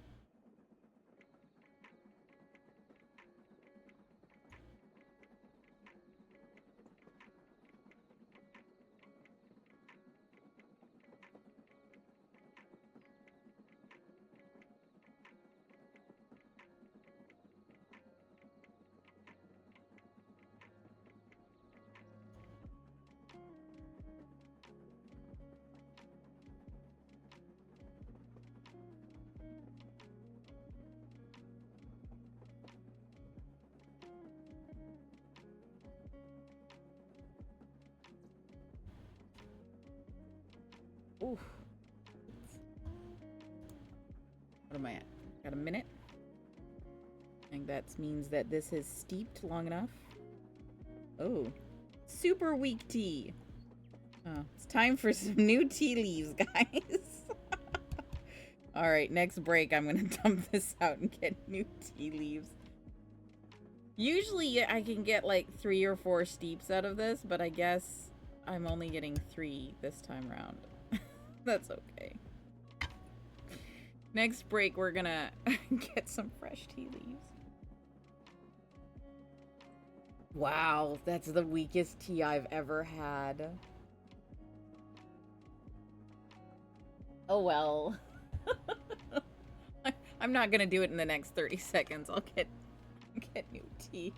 Oof. What am I at? Got a minute? I think that means that this has steeped long enough. Oh. Super weak tea. Oh, it's time for some new tea leaves, guys. Alright, next break I'm gonna dump this out and get new tea leaves. Usually I can get like 3 or 4 steeps out of this, but I guess I'm only getting 3 this time around. That's okay. Next break, we're gonna get some fresh tea leaves. Wow, that's the weakest tea I've ever had. Oh well. I'm not gonna do it in the next 30 seconds. I'll get new tea.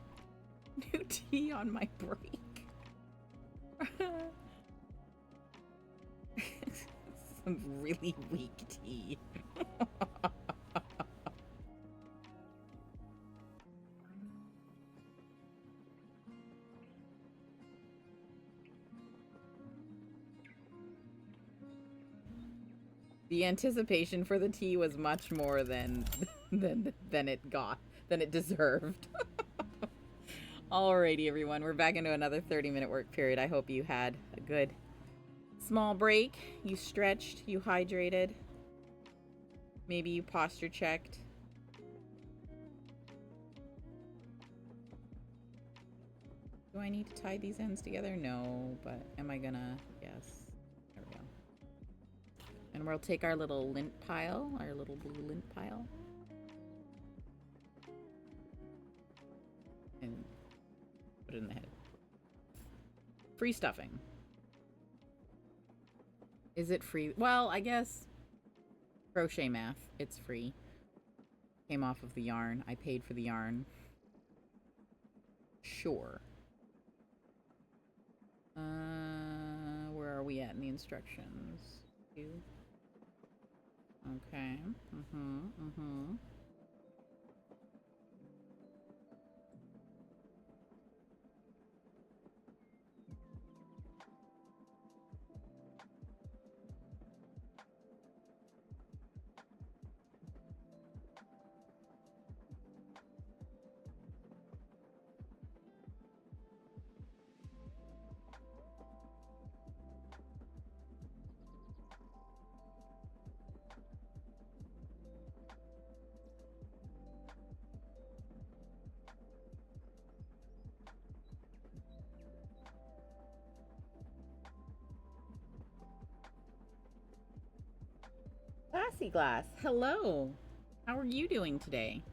New tea on my break. Some really weak tea. The anticipation for the tea was much more than it deserved. Alrighty, everyone, we're back into another 30-minute work period. I hope you had a good small break. You stretched, you hydrated, maybe you posture checked. Do I need to tie these ends together? No, but am I gonna? Yes. There we go. And we'll take our little lint pile, our little blue lint pile, and put it in the head. Free stuffing. Is it free? Well, I guess crochet math. It's free. Came off of the yarn. I paid for the yarn. Sure. Where are we at in the instructions? Okay. Glassy Glass, hello. How are you doing today?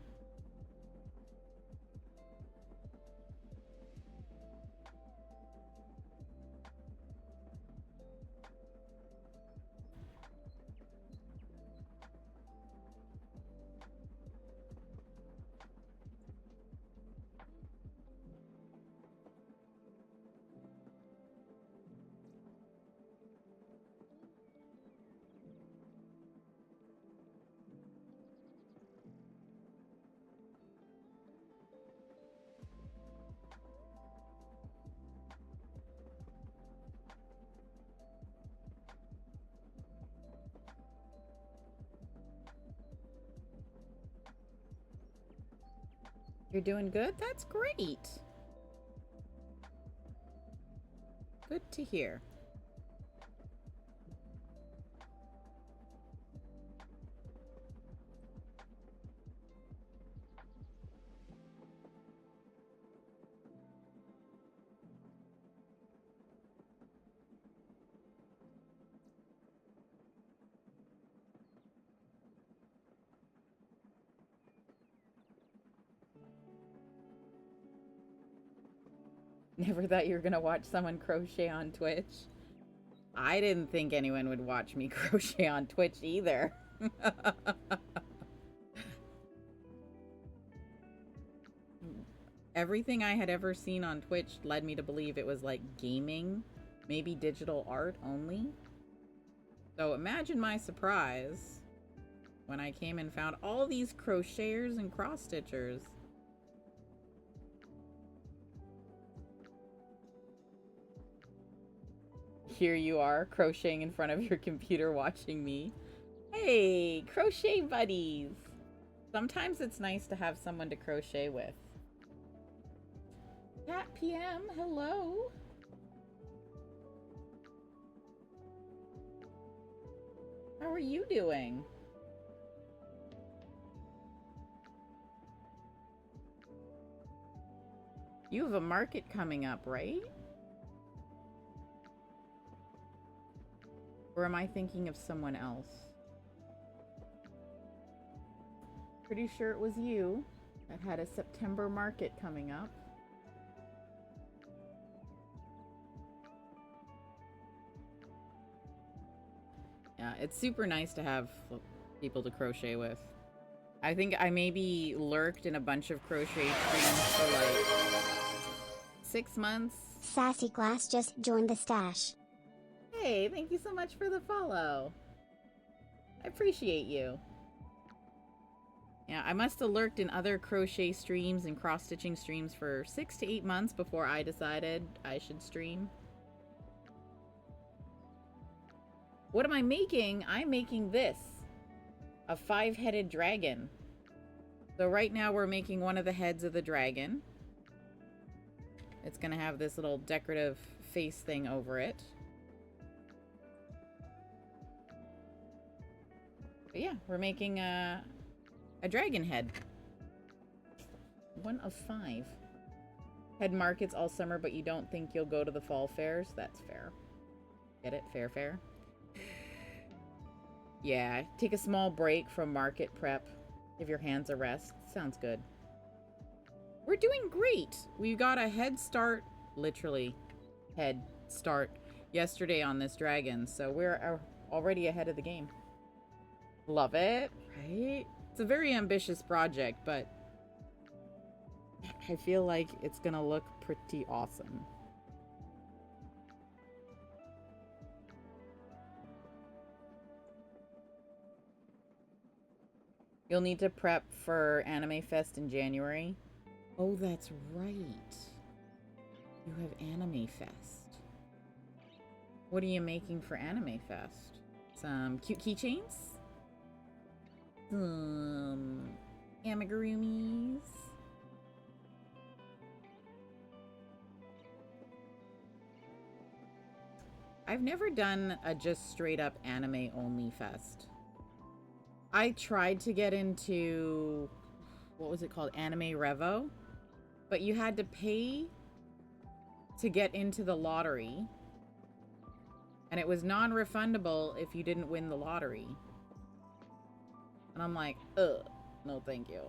You're doing good? That's great. Good to hear. Never thought you were gonna watch someone crochet on Twitch. I didn't think anyone would watch me crochet on Twitch either. Everything I had ever seen on Twitch led me to believe it was like gaming, maybe digital art only. So imagine my surprise when I came and found all these crocheters and cross-stitchers. Here you are, crocheting in front of your computer watching me. Hey, crochet buddies! Sometimes it's nice to have someone to crochet with. Cat PM, hello! How are you doing? You have a market coming up, right? Or am I thinking of someone else? Pretty sure it was you that had a September market coming up. Yeah, it's super nice to have people to crochet with. I think I maybe lurked in a bunch of crochet streams for like 6 months. Sassy Glass just joined the stash. Hey, thank you so much for the follow. I appreciate you. Yeah, I must have lurked in other crochet streams and cross-stitching streams for 6 to 8 months before I decided I should stream. What am I making? I'm making this. A 5-headed dragon. So right now we're making one of the heads of the dragon. It's gonna have this little decorative face thing over it. But yeah, we're making a dragon head. 1 of 5. Head markets all summer, but you don't think you'll go to the fall fairs? That's fair. Get it? Fair, fair. Yeah, take a small break from market prep. Give your hands a rest. Sounds good. We're doing great. We got a head start, literally head start, yesterday on this dragon. So we're already ahead of the game. Love it, right? It's a very ambitious project, but I feel like it's gonna look pretty awesome. You'll need to prep for Anime Fest in January. Oh, that's right. You have Anime Fest. What are you making for Anime Fest? Some cute keychains? Some amigurumis? I've never done a just straight up anime only fest. I tried to get into, what was it called? Anime Revo. But you had to pay to get into the lottery. And it was non-refundable if you didn't win the lottery. And I'm like, ugh, no thank you.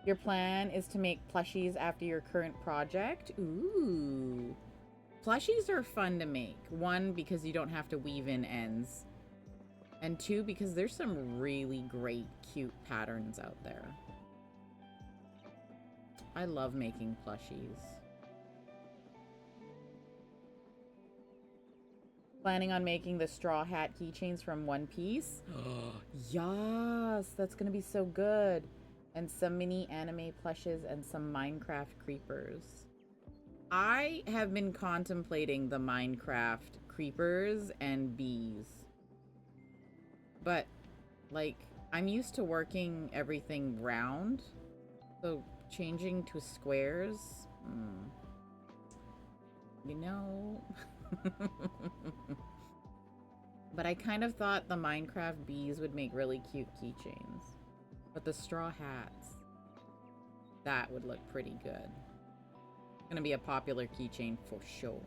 Your plan is to make plushies after your current project? Ooh. Plushies are fun to make. 1, because you don't have to weave in ends. And 2, because there's some really great, cute patterns out there. I love making plushies. Planning on making the straw hat keychains from One Piece? Yes, that's gonna be so good. And some mini anime plushes and some Minecraft creepers. I have been contemplating the Minecraft creepers and bees. But, like, I'm used to working everything round. So changing to squares, you know. But I kind of thought the Minecraft bees would make really cute keychains. But the straw hats, that would look pretty good. Gonna be a popular keychain for sure.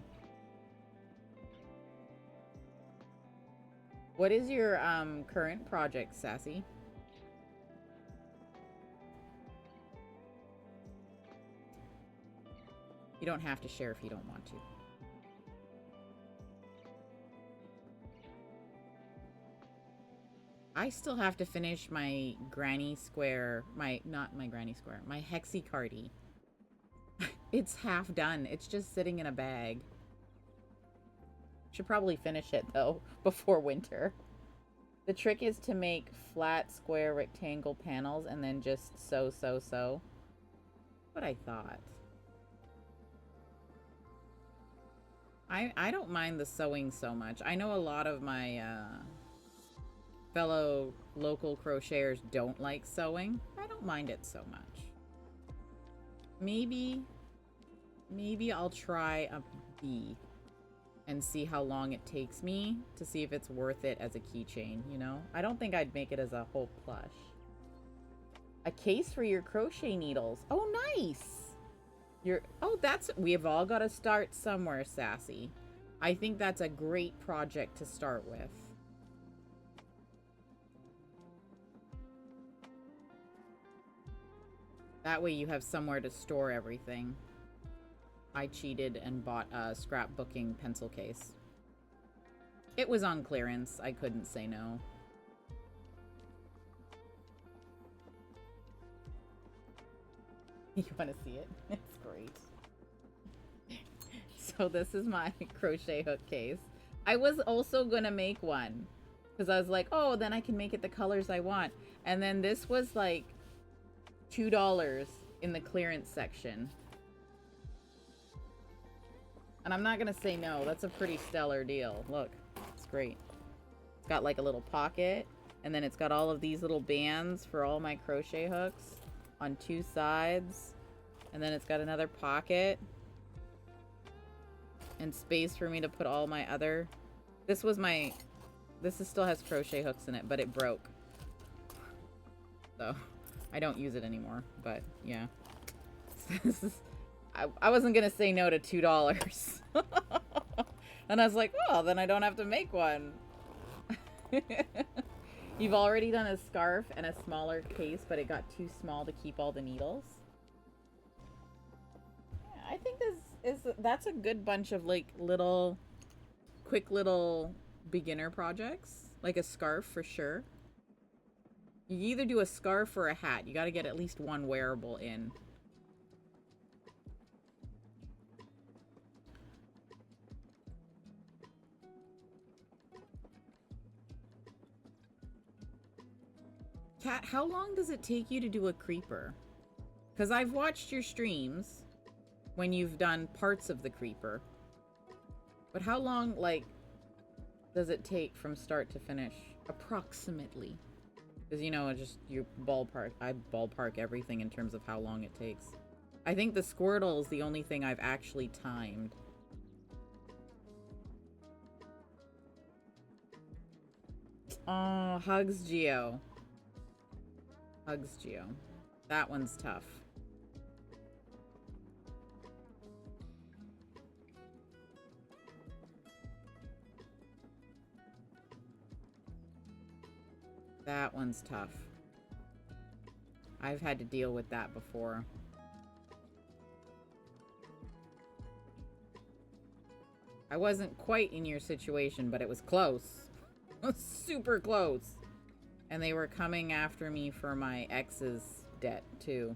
What is your current project, Sassy? You don't have to share if you don't want to. I still have to finish my granny square, not my granny square, my hexicardy. It's half done. It's just sitting in a bag. Should probably finish it though before winter. The trick is to make flat square rectangle panels and then just sew. What I thought. I don't mind the sewing so much. I know a lot of my fellow local crocheters don't like sewing. I don't mind it so much. Maybe I'll try a bee and see how long it takes me to see if it's worth it as a keychain, you know? I don't think I'd make it as a whole plush. A case for your crochet needles. Oh, nice! We've all got to start somewhere, Sassy. I think that's a great project to start with. That way you have somewhere to store everything. I cheated and bought a scrapbooking pencil case. It was on clearance. I couldn't say no. You want to see it? It's great. So this is my crochet hook case. I was also gonna make one because I was like, oh, then I can make it the colors I want. And then this was like $2 in the clearance section. And I'm not gonna say no. That's a pretty stellar deal. Look, it's great. It's got like a little pocket, and then it's got all of these little bands for all my crochet hooks on 2 sides. And then it's got another pocket and space for me to put all my other... This still has crochet hooks in it, but it broke. So, I don't use it anymore, but yeah. This is... I wasn't gonna say no to $2. And I was like, oh, then I don't have to make one. You've already done a scarf and a smaller case, but it got too small to keep all the needles. Yeah, I think that's a good bunch of like quick little beginner projects. Like a scarf for sure. You either do a scarf or a hat. You gotta get at least one wearable in. Kat, how long does it take you to do a creeper? Because I've watched your streams when you've done parts of the creeper. But how long, like, does it take from start to finish? Approximately. Because, you know, just you I ballpark everything in terms of how long it takes. I think the Squirtle is the only thing I've actually timed. Oh, hugs, Geo. Hugs, Geo. That one's tough. That one's tough. I've had to deal with that before. I wasn't quite in your situation, but it was close. It was super close. And they were coming after me for my ex's debt, too.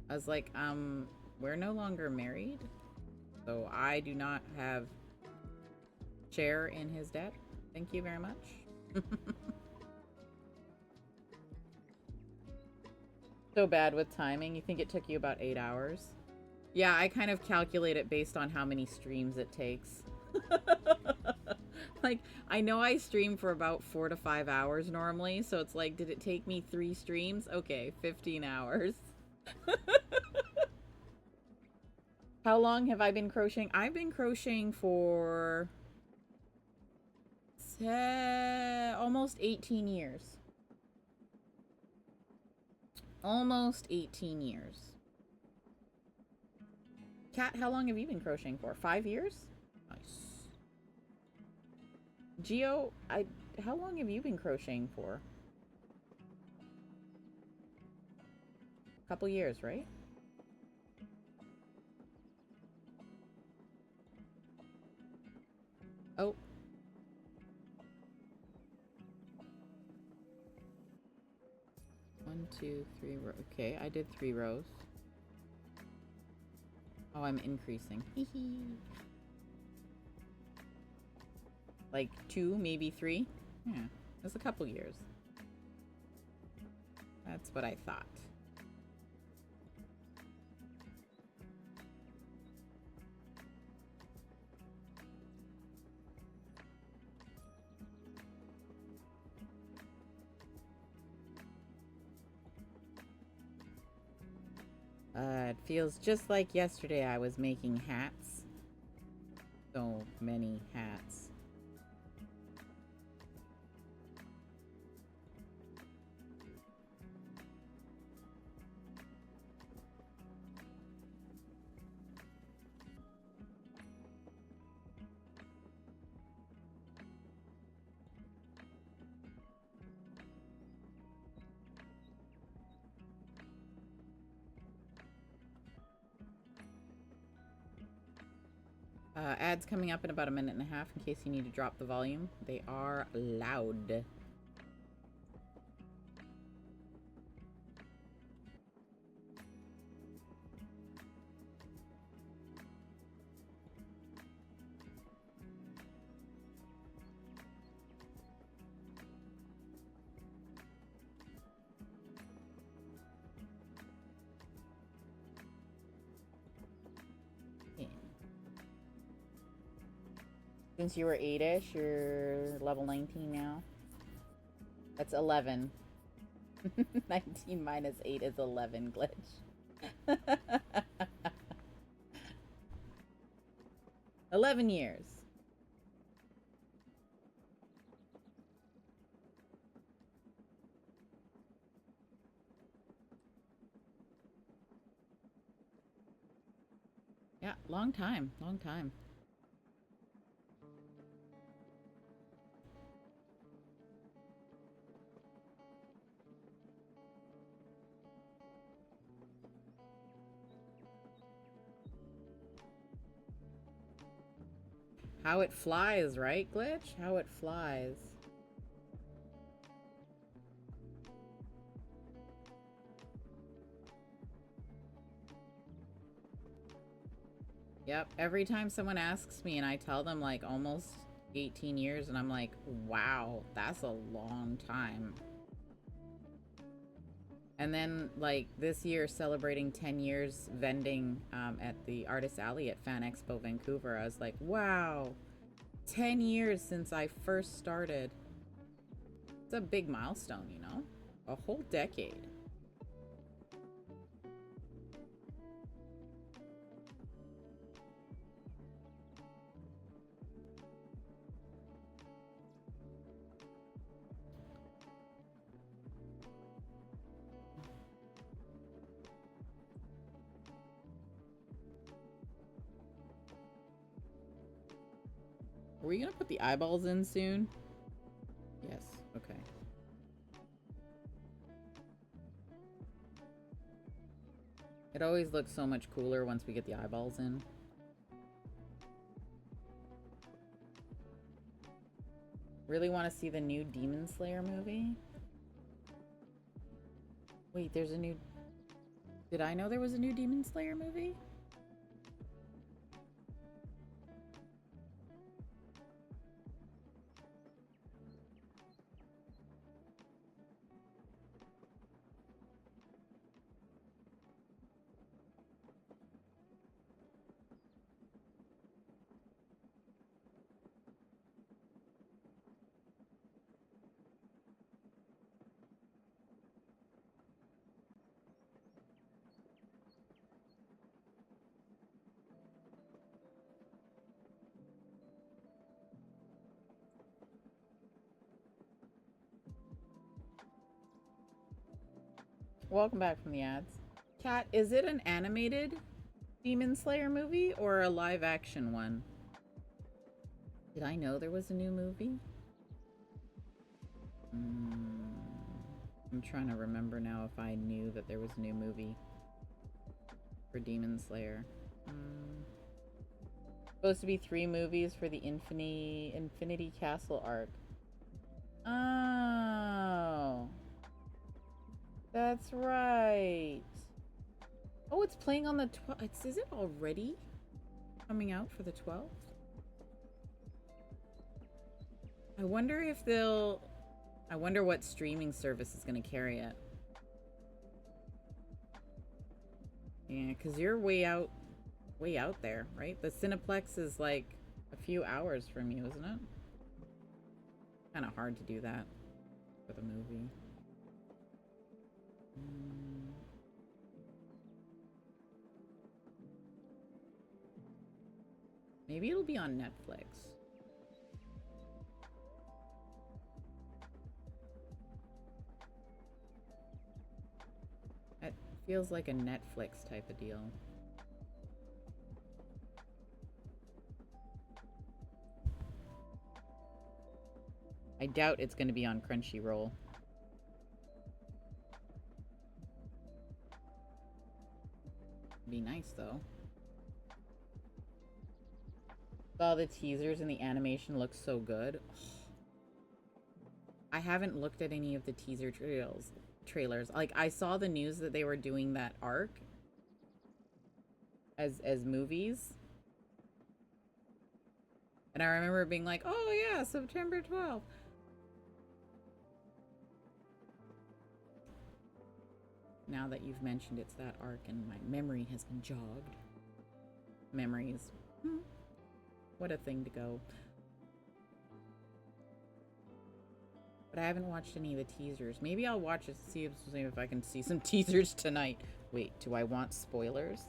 I was like, we're no longer married, so I do not have share in his debt. Thank you very much. So bad with timing. You think it took you about 8 hours? Yeah, I kind of calculate it based on how many streams it takes. Like, I know I stream for about 4 to 5 hours normally, so it's like, did it take me 3 streams? Okay, 15 hours. How long have I been crocheting? I've been crocheting for almost 18 years. Almost 18 years. Kat, how long have you been crocheting for? 5 years? Nice. Geo, how long have you been crocheting for? A couple years, right? Oh. One, two, 3 rows. Okay, I did 3 rows. Oh, I'm increasing. Like 2, maybe 3? Yeah, that's a couple years. That's what I thought. It feels just like yesterday I was making hats. So many hats. Ads coming up in about 1.5 minutes in case you need to drop the volume. They are loud. Since you were 8-ish, you're level 19 now. That's 11. 19 minus 8 is 11, Glitch. 11 years. Yeah, long time, long time. How it flies, right, Glitch? How it flies. Yep, every time someone asks me and I tell them like almost 18 years and I'm like, wow, that's a long time. And then like this year celebrating 10 years vending at the Artist Alley at Fan Expo Vancouver, I was like, wow, 10 years since I first started. It's a big milestone, you know? A whole decade. Are we gonna put the eyeballs in soon? Yes, okay. It always looks so much cooler once we get the eyeballs in. Really want to see the new Demon Slayer movie? Wait, there's a new... Did I know there was a new Demon Slayer movie? Welcome back from the ads. Cat, is it an animated Demon Slayer movie or a live action one? Did I know there was a new movie? I'm trying to remember now if I knew that there was a new movie for Demon Slayer. Supposed to be 3 movies for the Infinity Castle arc. Oh. That's right. Oh, it's playing on the 12th. Is it already coming out for the 12th? I wonder if they'll... I wonder what streaming service is going to carry it. Yeah, because you're way out there, right? The Cineplex is like a few hours from you, isn't it? Kind of hard to do that for the movie. Maybe it'll be on Netflix. It feels like a Netflix type of deal. I doubt it's going to be on Crunchyroll. Be nice though. All the teasers and the animation looks so good. I haven't looked at any of the teaser trailers. Like I saw the news that they were doing that arc as movies. And I remember being like, "Oh yeah, September 12th." Now that you've mentioned it's that arc and my memory has been jogged. Memories. What a thing to go. But I haven't watched any of the teasers. Maybe I'll watch it to see if I can see some teasers tonight. Wait, do I want spoilers?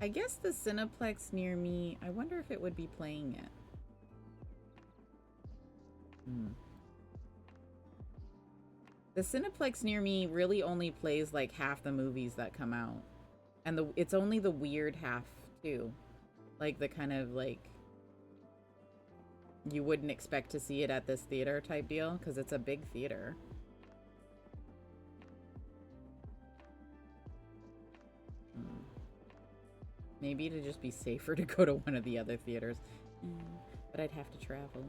I guess the Cineplex near me, I wonder if it would be playing it. The Cineplex near me really only plays like half the movies that come out. And it's only the weird half too. Like the kind of like you wouldn't expect to see it at this theater type deal because it's a big theater. Maybe it'd just be safer to go to one of the other theaters. But I'd have to travel.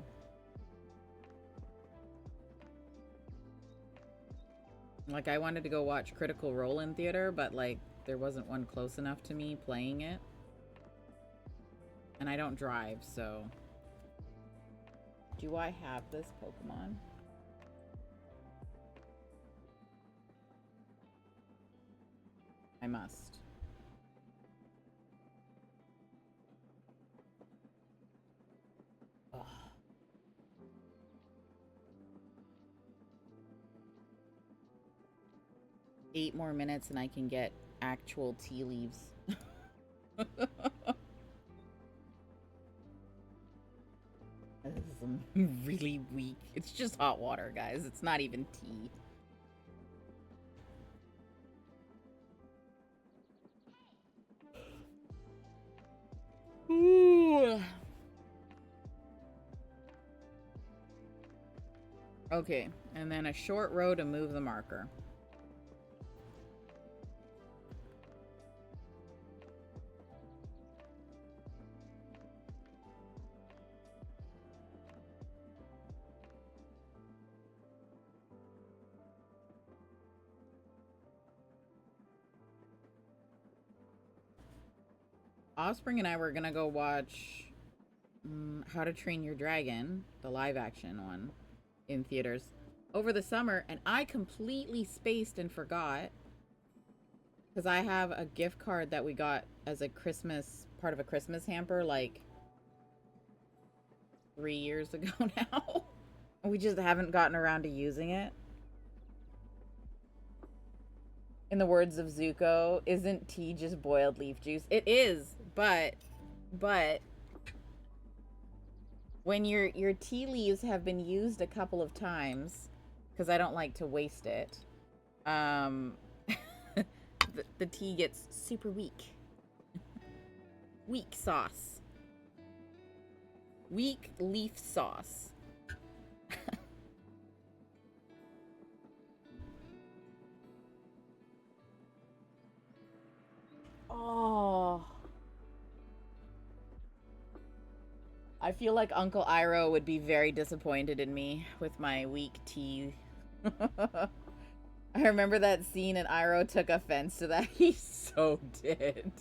Like, I wanted to go watch Critical Role in theater, but, like, there wasn't one close enough to me playing it. And I don't drive, so... Do I have this Pokemon? I must. Ugh. 8 more minutes and I can get actual tea leaves. This is really weak. It's just hot water, guys. It's not even tea. Ooh. Okay, and then a short row to move the marker. Offspring and I were gonna go watch How to Train Your Dragon, the live action one, in theaters over the summer, and I completely spaced and forgot because I have a gift card that we got as a Christmas, part of a Christmas hamper like 3 years ago now. We just haven't gotten around to using it. In the words of Zuko, isn't tea just boiled leaf juice? It is, but when your tea leaves have been used a couple of times, because I don't like to waste it, the tea gets super weak. Weak sauce. Weak leaf sauce. Oh. I feel like Uncle Iroh would be very disappointed in me with my weak tea. I remember that scene and Iroh took offense to that. He so did.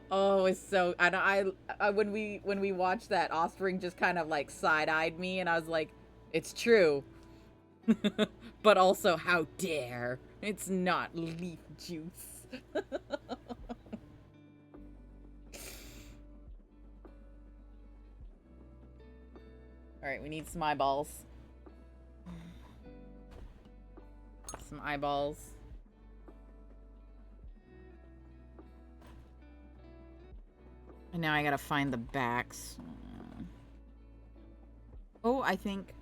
Oh, it's so... And I when we watched that, Offspring just kind of like side-eyed me and I was like, it's true. But also, how dare. It's not leaf juice. Alright, we need some eyeballs. Some eyeballs. And now I gotta find the backs. Oh, I think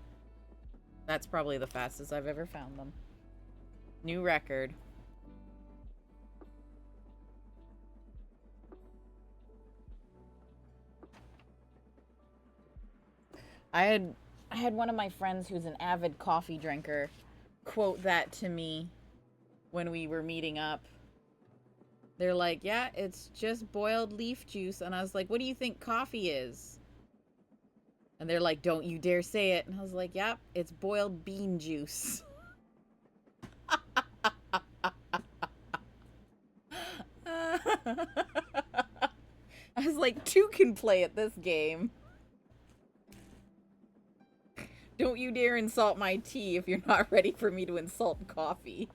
that's probably the fastest I've ever found them. New record. I had one of my friends who's an avid coffee drinker quote that to me when we were meeting up. They're like, yeah, it's just boiled leaf juice. And I was like, what do you think coffee is? And they're like, don't you dare say it. And I was like, yep, it's boiled bean juice. I was like, two can play at this game. Don't you dare insult my tea if you're not ready for me to insult coffee.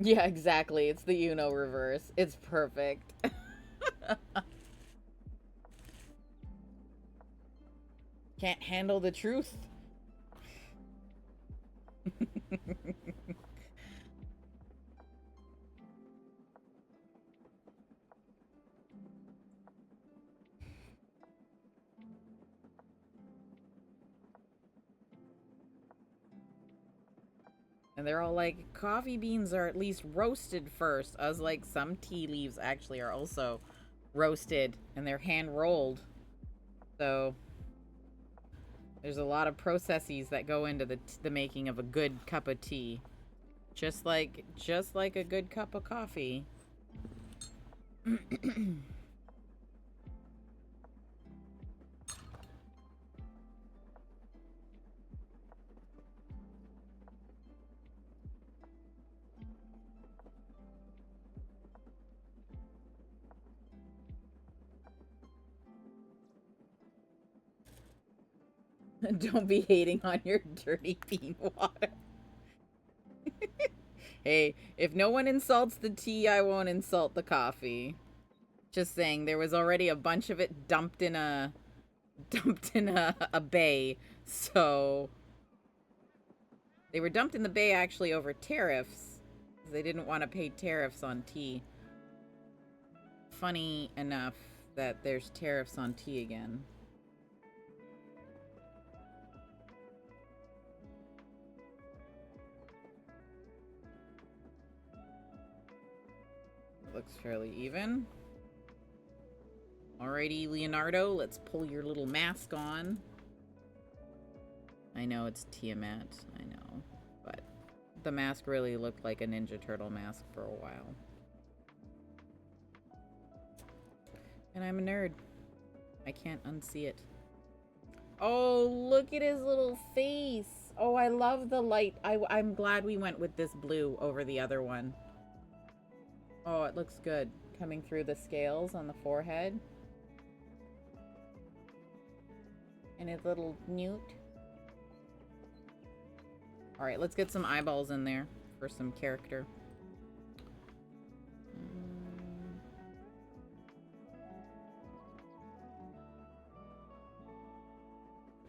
Yeah, exactly. It's the Uno reverse. It's perfect. Can't handle the truth. And they're all like, coffee beans are at least roasted first. I was like, some tea leaves actually are also roasted and they're hand rolled. So there's a lot of processes that go into the making of a good cup of tea. Just like a good cup of coffee. Don't be hating on your dirty bean water. Hey, if no one insults the tea, I won't insult the coffee. Just saying, there was already a bunch of it dumped in a bay, so they were dumped in the bay actually over tariffs. They didn't want to pay tariffs on tea. Funny enough that there's tariffs on tea again. Looks fairly even. Alrighty, Leonardo, let's pull your little mask on. I know it's Tiamat, I know, but the mask really looked like a Ninja Turtle mask for a while. And I'm a nerd. I can't unsee it. Oh, look at his little face. Oh, I love the light. I'm glad we went with this blue over the other one. Oh, it looks good. Coming through the scales on the forehead. And his little newt. Alright, let's get some eyeballs in there for some character.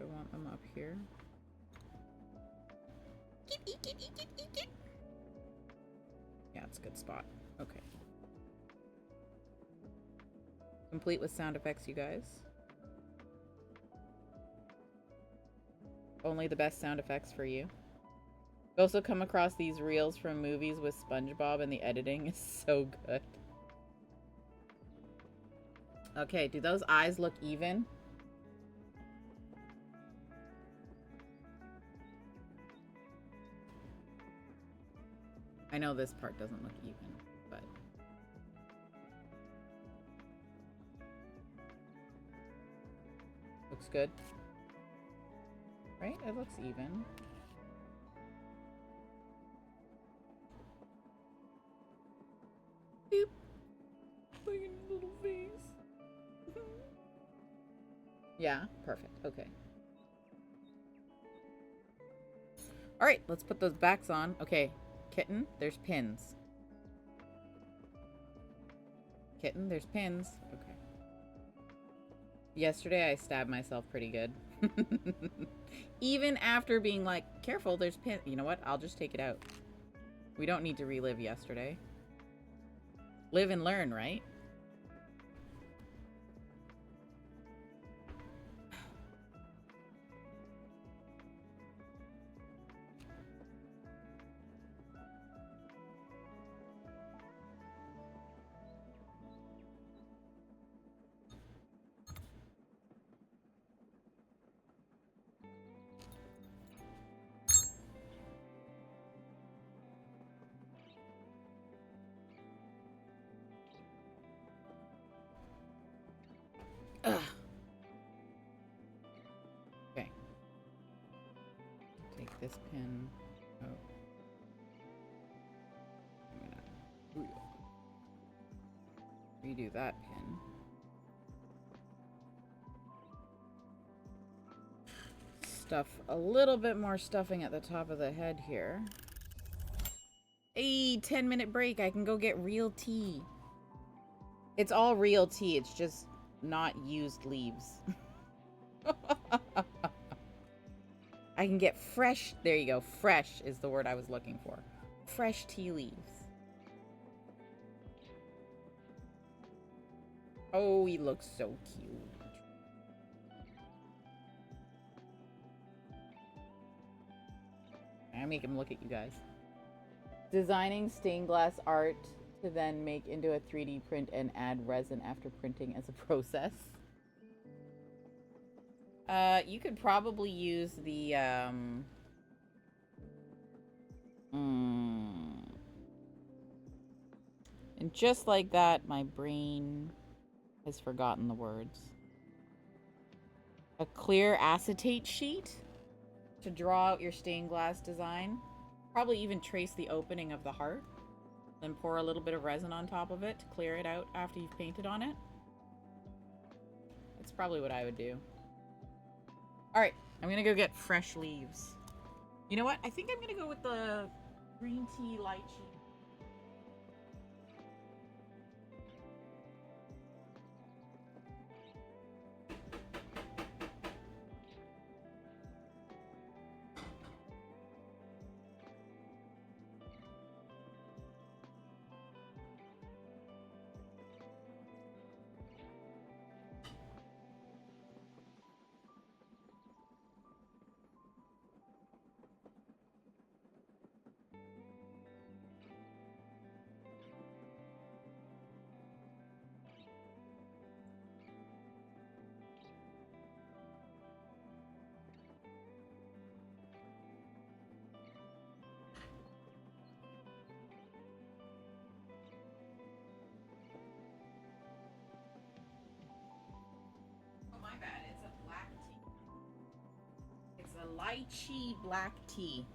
I want them up here. Yeah, it's a good spot. Okay. Complete with sound effects, you guys. Only the best sound effects for you. I've also come across these reels from movies with SpongeBob, and the editing is so good. Okay, do those eyes look even? I know this part doesn't look even, but... looks good. Right? It looks even. Boop. Look at his little face. Yeah, perfect. Okay. Alright, let's put those backs on. Okay. Kitten, there's pins. Kitten, there's pins. Okay. Yesterday I stabbed myself pretty good. Even after being like, careful, there's pin. You know what? I'll just take it out. We don't need to relive yesterday. Live and learn, right? Ugh. Okay. Take this pin out. I'm gonna redo that pin. Stuff a little bit more stuffing at the top of the head here. Hey, 10-minute break. I can go get real tea. It's all real tea. It's just not used leaves. I can get fresh. There you go. Fresh is the word I was looking for. Fresh tea leaves. Oh, he looks so cute. I make him look at you guys. Designing stained glass art to then make into a 3D print and add resin after printing as a process. You could probably use the, and just like that, my brain has forgotten the words. A clear acetate sheet to draw out your stained glass design. Probably even trace the opening of the heart. Then pour a little bit of resin on top of it to clear it out after you've painted on it. That's probably what I would do. Alright, I'm gonna go get fresh leaves. You know what? I think I'm gonna go with the green tea lychee. Lychee black tea.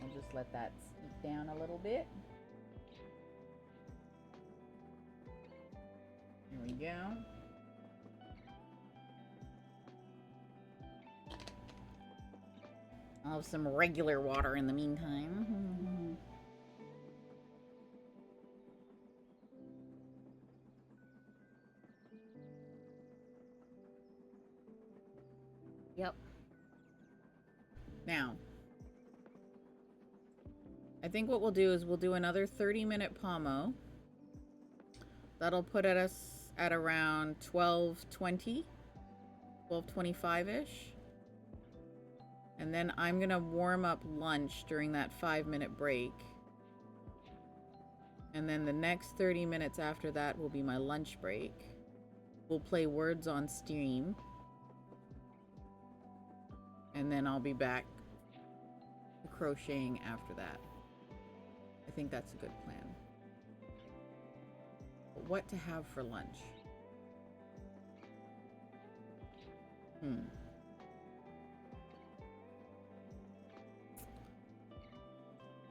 I'll just let that steep down a little bit. There we go. I'll have some regular water in the meantime. Yep. Now, I think what we'll do is we'll do another 30-minute pommo. That'll put us at around 12:20, 12:25-ish. And then I'm gonna warm up lunch during that 5-minute break. And then the next 30 minutes after that will be my lunch break. We'll play Words on Stream. And then I'll be back crocheting after that. I think that's a good plan. What to have for lunch?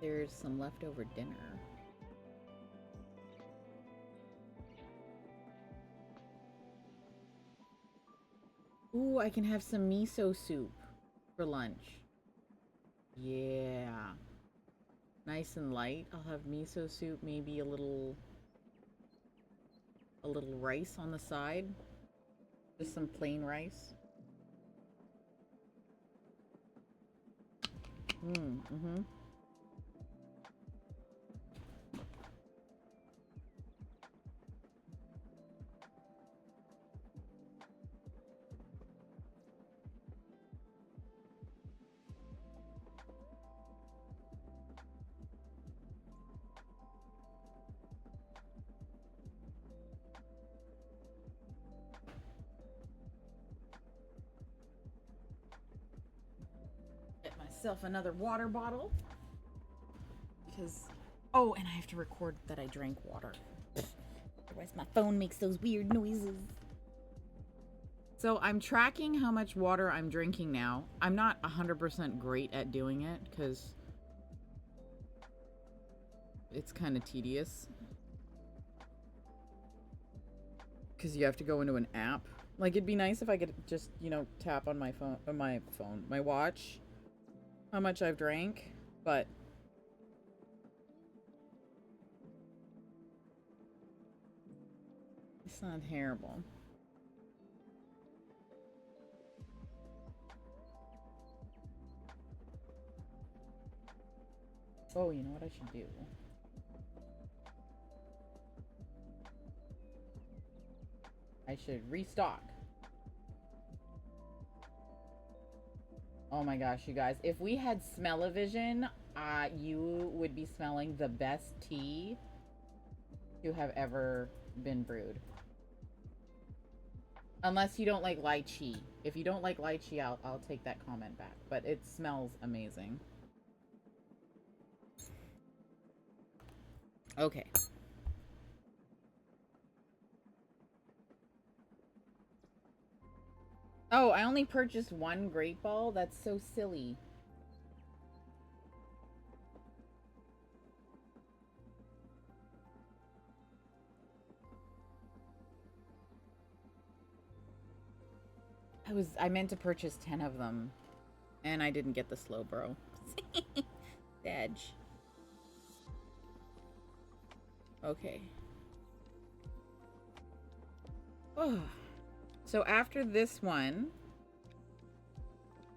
There's some leftover dinner. Ooh, I can have some miso soup for lunch. Yeah. Nice and light. I'll have miso soup, maybe a little rice on the side. Just some plain rice. Myself another water bottle because oh, and I have to record that I drank water. Otherwise my phone makes those weird noises. So I'm tracking how much water I'm drinking now. I'm not 100% great at doing it because it's kind of tedious. Because you have to go into an app. Like, it'd be nice if I could just, you know, tap on my phone, my watch, how much I've drank, but it's not terrible. Oh, you know what I should do? I should restock. Oh my gosh, you guys. If we had smell-o-vision, you would be smelling the best tea to have ever been brewed. Unless you don't like lychee. If you don't like lychee, I'll take that comment back. But it smells amazing. Okay. Oh, I only purchased one great ball? That's so silly. I meant to purchase 10 of them. And I didn't get the slow bro. Edge. Okay. Oh. So after this one,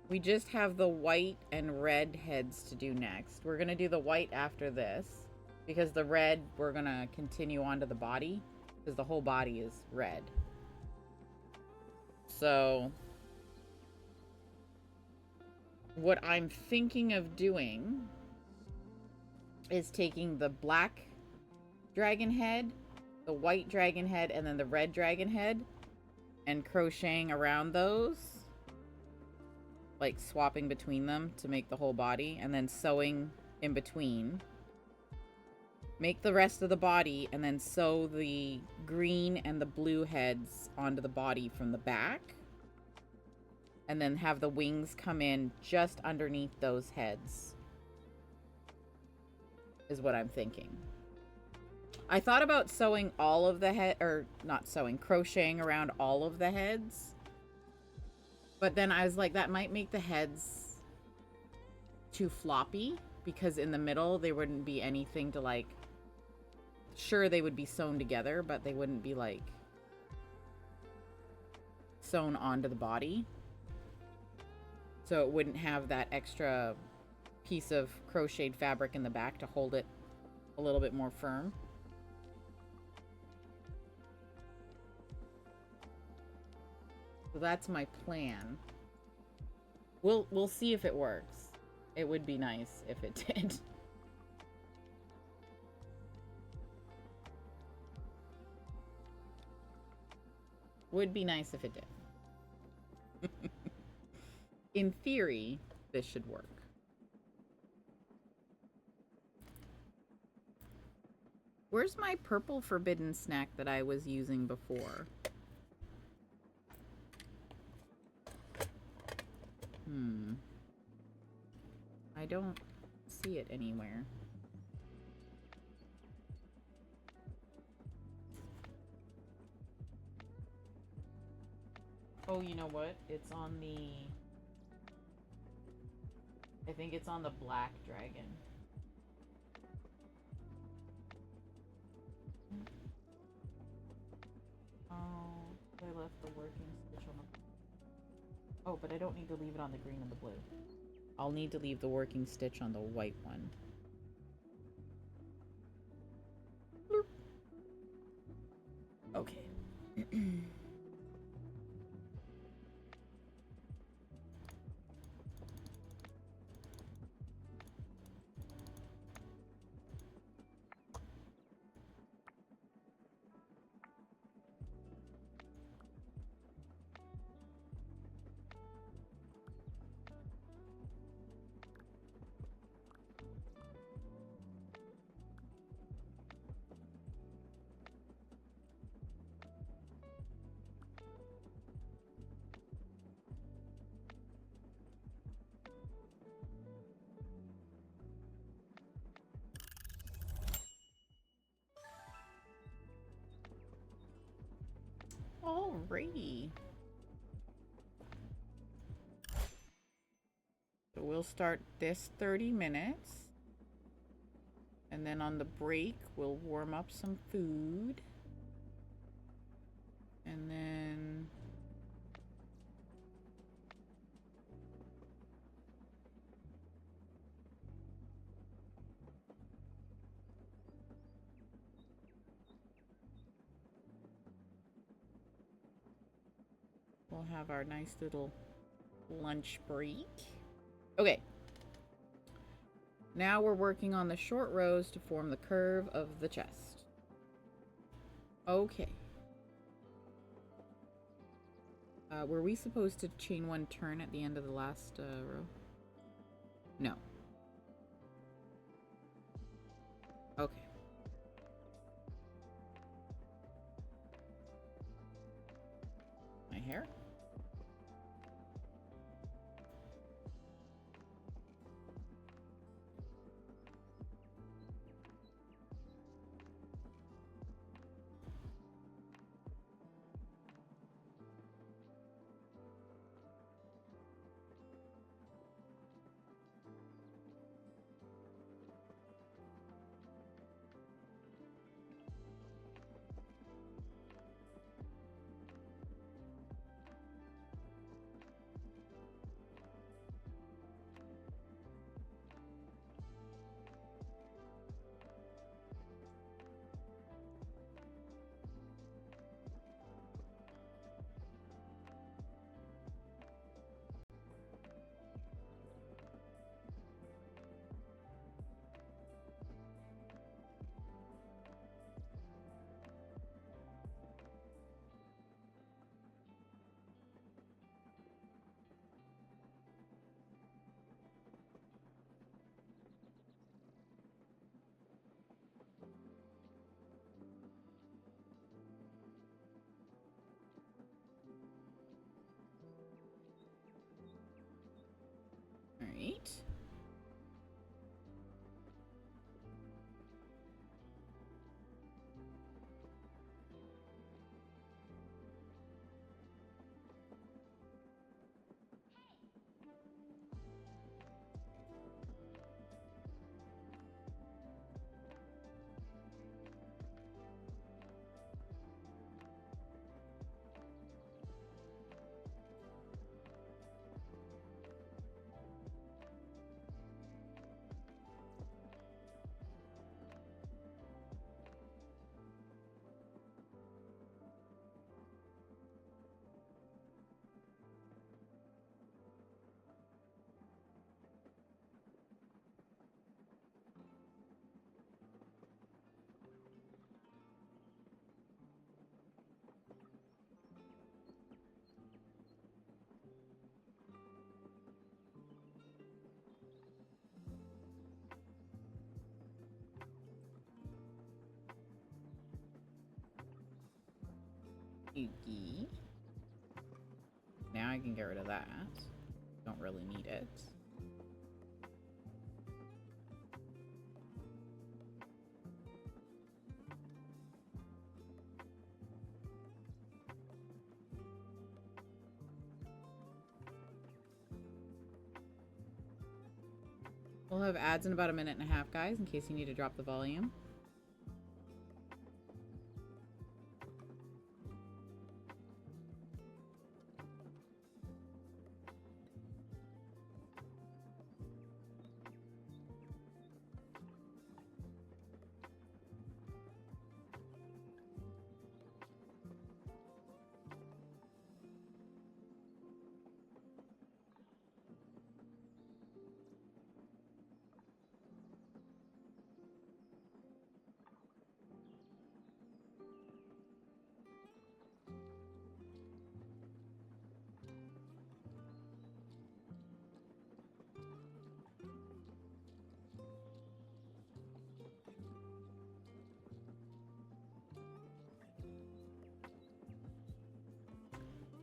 we just have the white and red heads to do next. We're going to do the white after this, because the red, we're going to continue on to the body, because the whole body is red. So what I'm thinking of doing is taking the black dragon head, the white dragon head, and then the red dragon head, and crocheting around those, like swapping between them to make the whole body, and then sewing in between. Make the rest of the body, and then sew the green and the blue heads onto the body from the back. And then have the wings come in just underneath those heads. Is what I'm thinking. I thought about sewing all of the head, or not sewing, crocheting around all of the heads. But then I was like, that might make the heads too floppy, because in the middle there wouldn't be anything to like, sure they would be sewn together, but they wouldn't be like sewn onto the body. So it wouldn't have that extra piece of crocheted fabric in the back to hold it a little bit more firm. So that's my plan. We'll see if it works. It would be nice if it did. Would be nice if it did. In theory, this should work. Where's my purple forbidden snack that I was using before? I don't see it anywhere. Oh, you know what? It's on the... I think it's on the black dragon. Oh, I left the working stitch on the... Oh, but I don't need to leave it on the green and the blue. I'll need to leave the working stitch on the white one. Bloop. Okay. Alrighty. So we'll start this 30 minutes. And then on the break, we'll warm up some food. And then... we'll have our nice little lunch break. Okay. Now we're working on the short rows to form the curve of the chest. Okay. Were we supposed to chain one turn at the end of the last row? No. Okay. My hair? Alright. Yuki. Now I can get rid of that. Don't really need it. We'll have ads in about 1.5 minutes, guys, in case you need to drop the volume.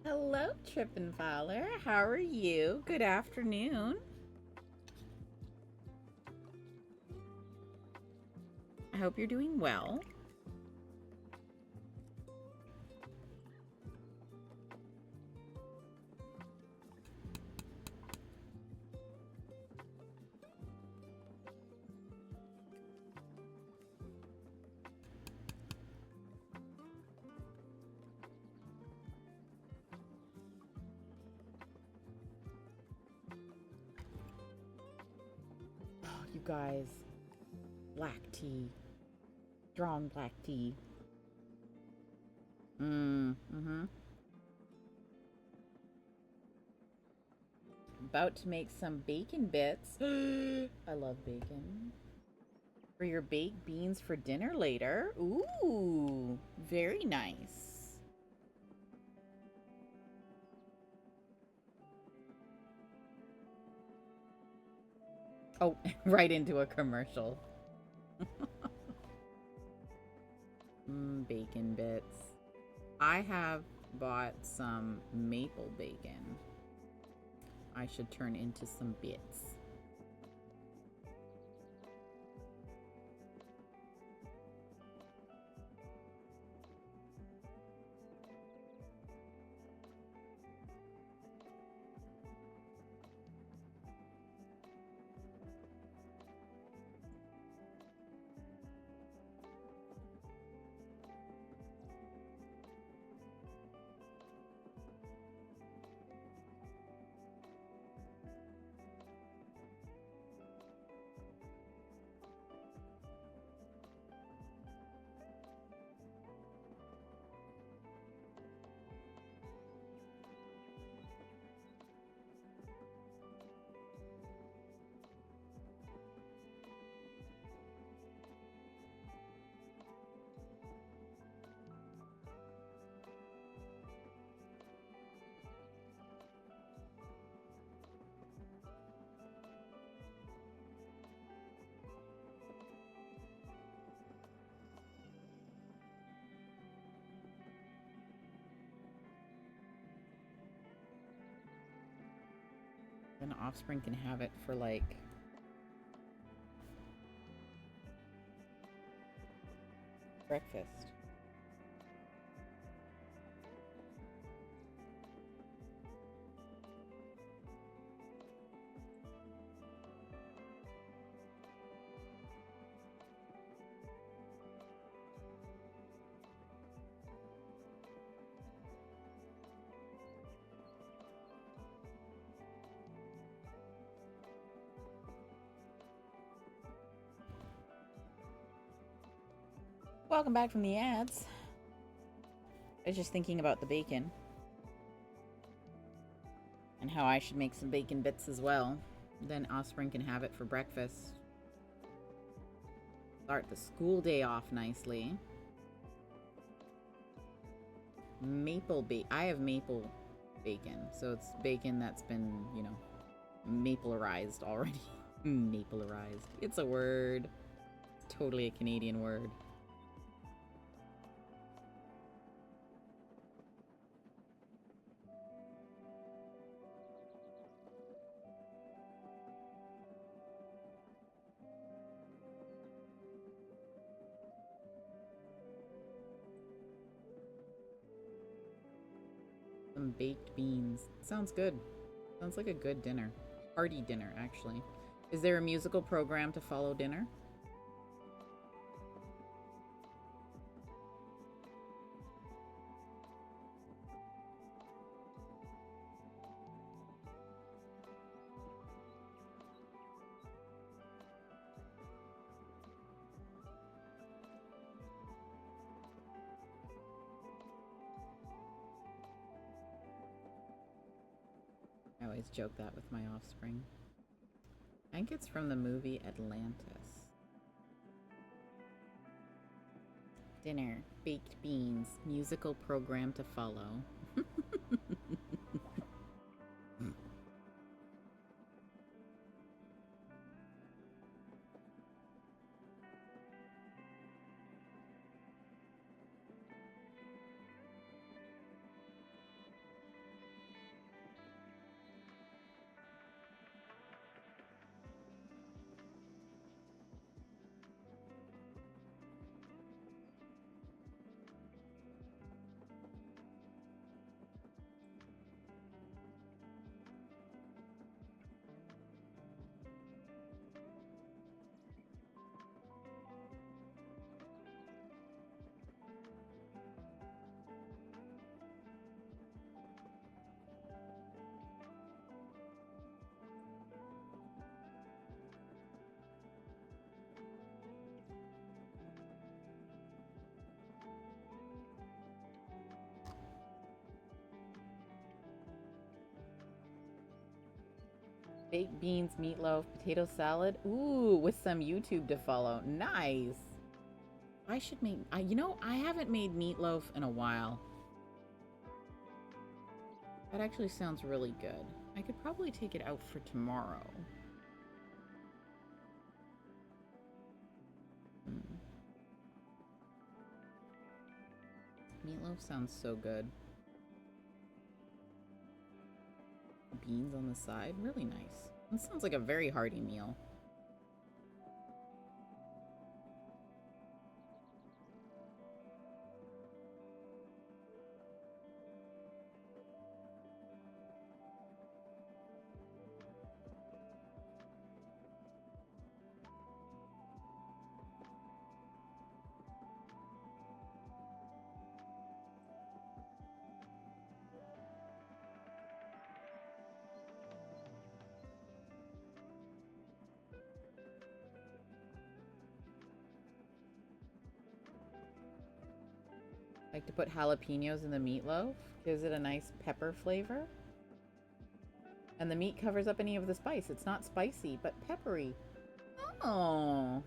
Hello, Trippin'Faller. How are you? Good afternoon. I hope you're doing well. guys. Black tea. Strong black tea. Mm-hmm. About to make some bacon bits. I love bacon. For your baked beans for dinner later. Ooh, very nice. Oh, right into a commercial. Bacon bits. I have bought some maple bacon. I should turn into some bits. Then Offspring can have it for like breakfast. Welcome back from the ads. I was just thinking about the bacon. And how I should make some bacon bits as well. Then Offspring can have it for breakfast. Start the school day off nicely. I have maple bacon. So it's bacon that's been, you know, maplerized already. Maplerized. It's a word. It's totally a Canadian word. Some baked beans. Sounds good. Sounds like a good dinner. Hearty dinner, actually. Is there a musical program to follow dinner? I always joke that with my Offspring. I think it's from the movie Atlantis. Dinner, baked beans, musical program to follow. Baked beans, meatloaf, potato salad. Ooh, with some YouTube to follow. Nice. I should make... you know, I haven't made meatloaf in a while. That actually sounds really good. I could probably take it out for tomorrow. Meatloaf sounds so good. Beans on the side, really nice. This sounds like a very hearty meal. Like to put jalapenos in the meatloaf. Gives it a nice pepper flavor. And the meat covers up any of the spice. It's not spicy, but peppery. Oh.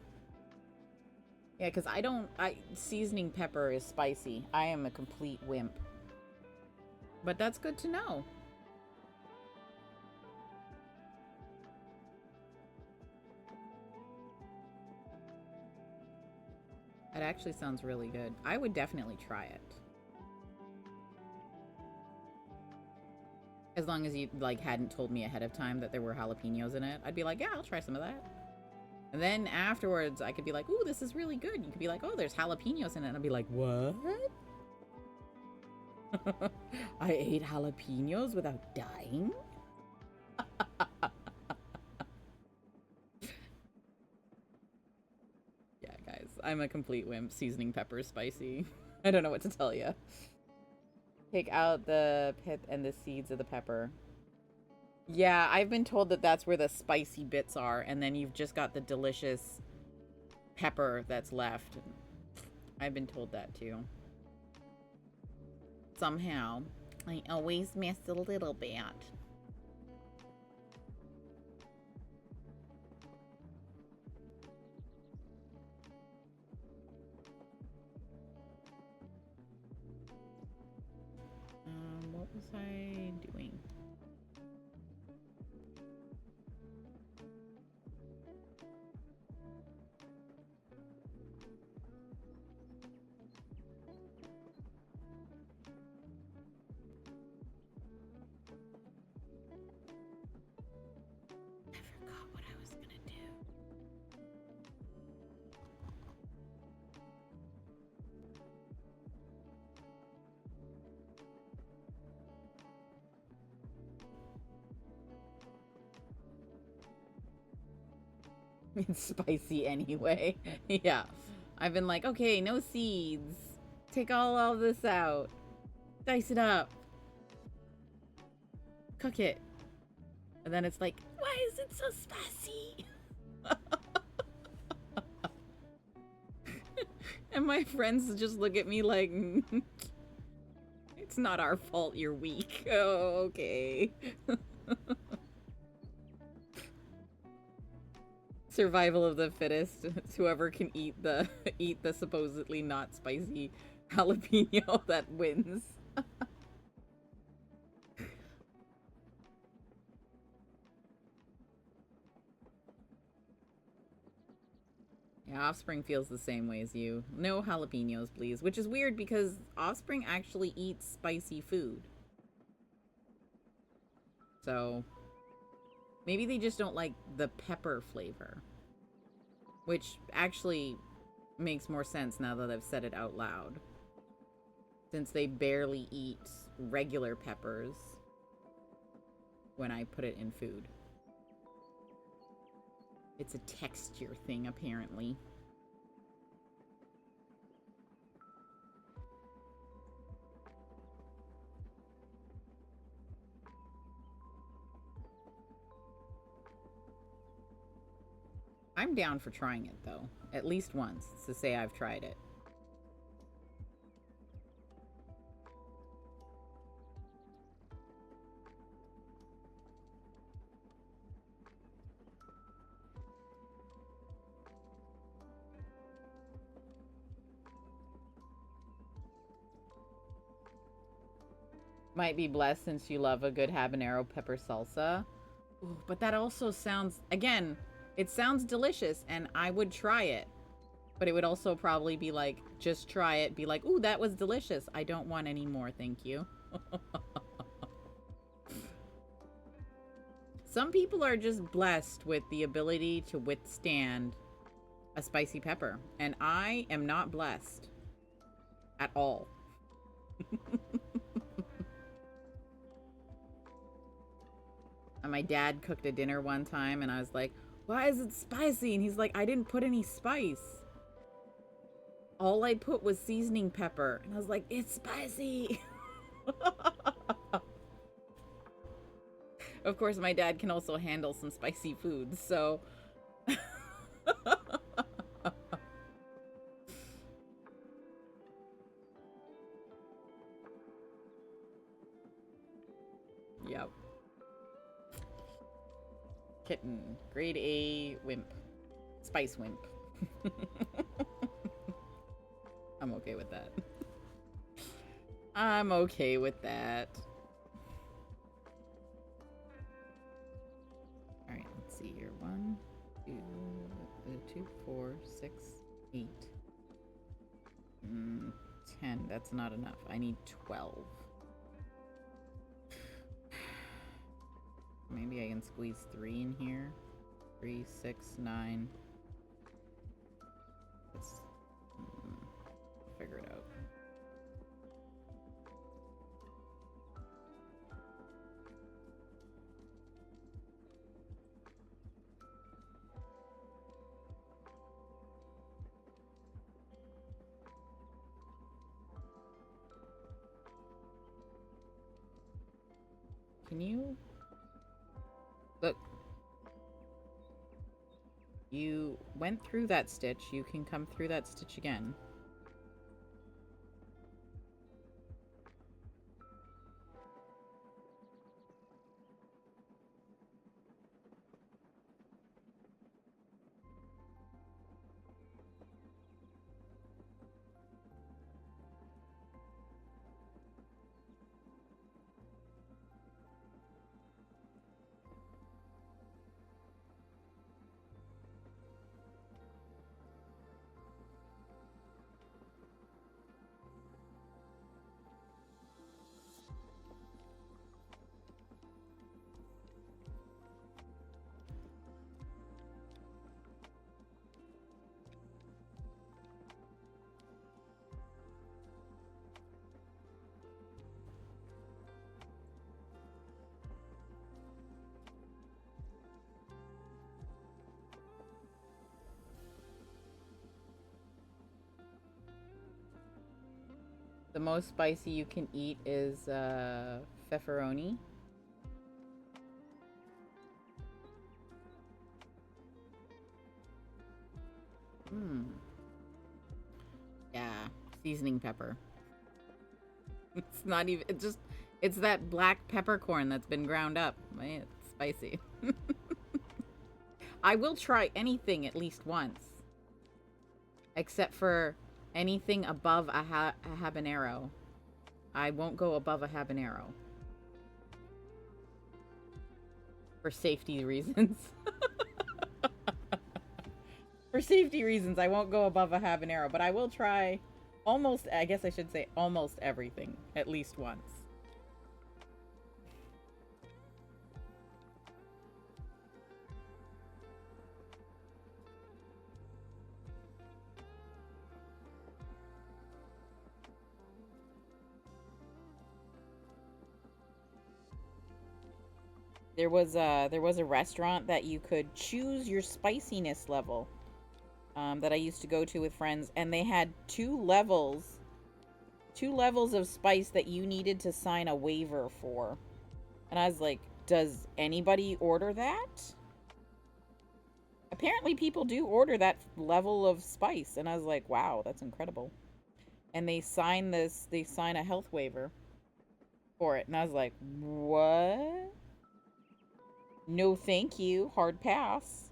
Yeah, because seasoning pepper is spicy. I am a complete wimp. But that's good to know. That actually sounds really good. I would definitely try it. As long as you, like, hadn't told me ahead of time that there were jalapenos in it. I'd be like, yeah, I'll try some of that. And then afterwards, I could be like, ooh, this is really good. You could be like, oh, there's jalapenos in it. And I'd be like, what? I ate jalapenos without dying? I'm a complete wimp. Seasoning pepper is spicy. I don't know what to tell you. Take out the pit and the seeds of the pepper. Yeah, I've been told that that's where the spicy bits are, and then you've just got the delicious pepper that's left. I've been told that too. Somehow, I always miss a little bit. What was I doing? I forgot what I was gonna do. It's spicy anyway. Yeah. I've been like, okay, no seeds. Take all this out. Dice it up. Cook it. And then it's like, why is it so spicy? And my friends just look at me like, it's not our fault you're weak. Oh, okay. Survival of the fittest. It's whoever can eat the supposedly not spicy jalapeno that wins. Yeah, Offspring feels the same way as you. No jalapenos, please. Which is weird because Offspring actually eats spicy food. So maybe they just don't like the pepper flavor. Which actually makes more sense now that I've said it out loud. Since they barely eat regular peppers when I put it in food. It's a texture thing, apparently. I'm down for trying it, though. At least once, to say I've tried it. Might be blessed since you love a good habanero pepper salsa. Ooh, but that also sounds, again, it sounds delicious, and I would try it. But it would also probably be like, just try it, be like, ooh, that was delicious. I don't want any more, thank you. Some people are just blessed with the ability to withstand a spicy pepper, and I am not blessed at all. And my dad cooked a dinner one time, and I was like, why is it spicy? And he's like, I didn't put any spice. All I put was seasoning pepper. And I was like, it's spicy. Of course, my dad can also handle some spicy foods, so... Yep. Kitten. Grade A wimp. Spice wimp. I'm okay with that. I'm okay with that. Alright, let's see here. 1, 2, 4, 6, 8. 10. That's not enough. I need 12. Maybe I can squeeze 3 in here. 3, 6, 9. Let's figure it out. Can you... Look. You went through that stitch. You can come through that stitch again. The most spicy you can eat is pepperoni. Yeah, seasoning pepper. It's not even, it's that black peppercorn that's been ground up. Man, it's spicy. I will try anything at least once. Except for anything above a habanero. I won't go above a habanero. For safety reasons. For safety reasons, I won't go above a habanero. But I will try almost, I guess I should say almost everything. At least once. There was a restaurant that you could choose your spiciness level that I used to go to with friends, and they had two levels of spice that you needed to sign a waiver for. And I was like, does anybody order that? Apparently people do order that level of spice, and I was like, wow, that's incredible. And they sign a health waiver for it, and I was like, what? No thank you, hard pass.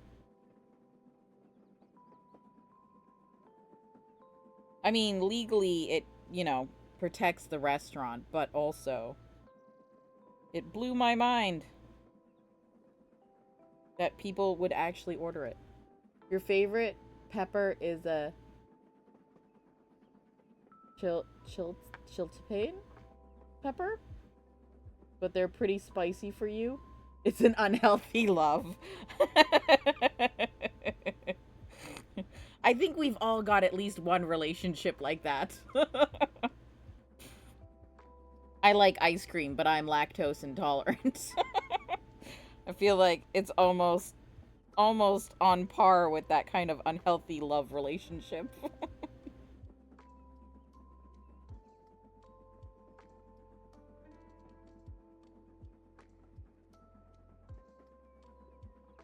I mean, legally it, you know, protects the restaurant, but also It blew my mind that people would actually order it. Your favorite pepper is a chiltepin pepper? But they're pretty spicy for you? It's an unhealthy love. I think we've all got at least one relationship like that. I like ice cream, but I'm lactose intolerant. I feel like it's almost on par with that kind of unhealthy love relationship.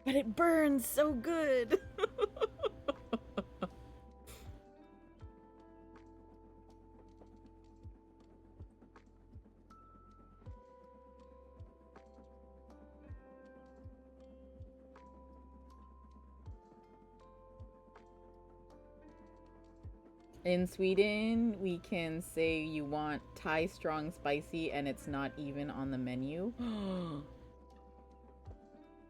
But it burns so good. In Sweden, we can say you want Thai strong spicy and it's not even on the menu.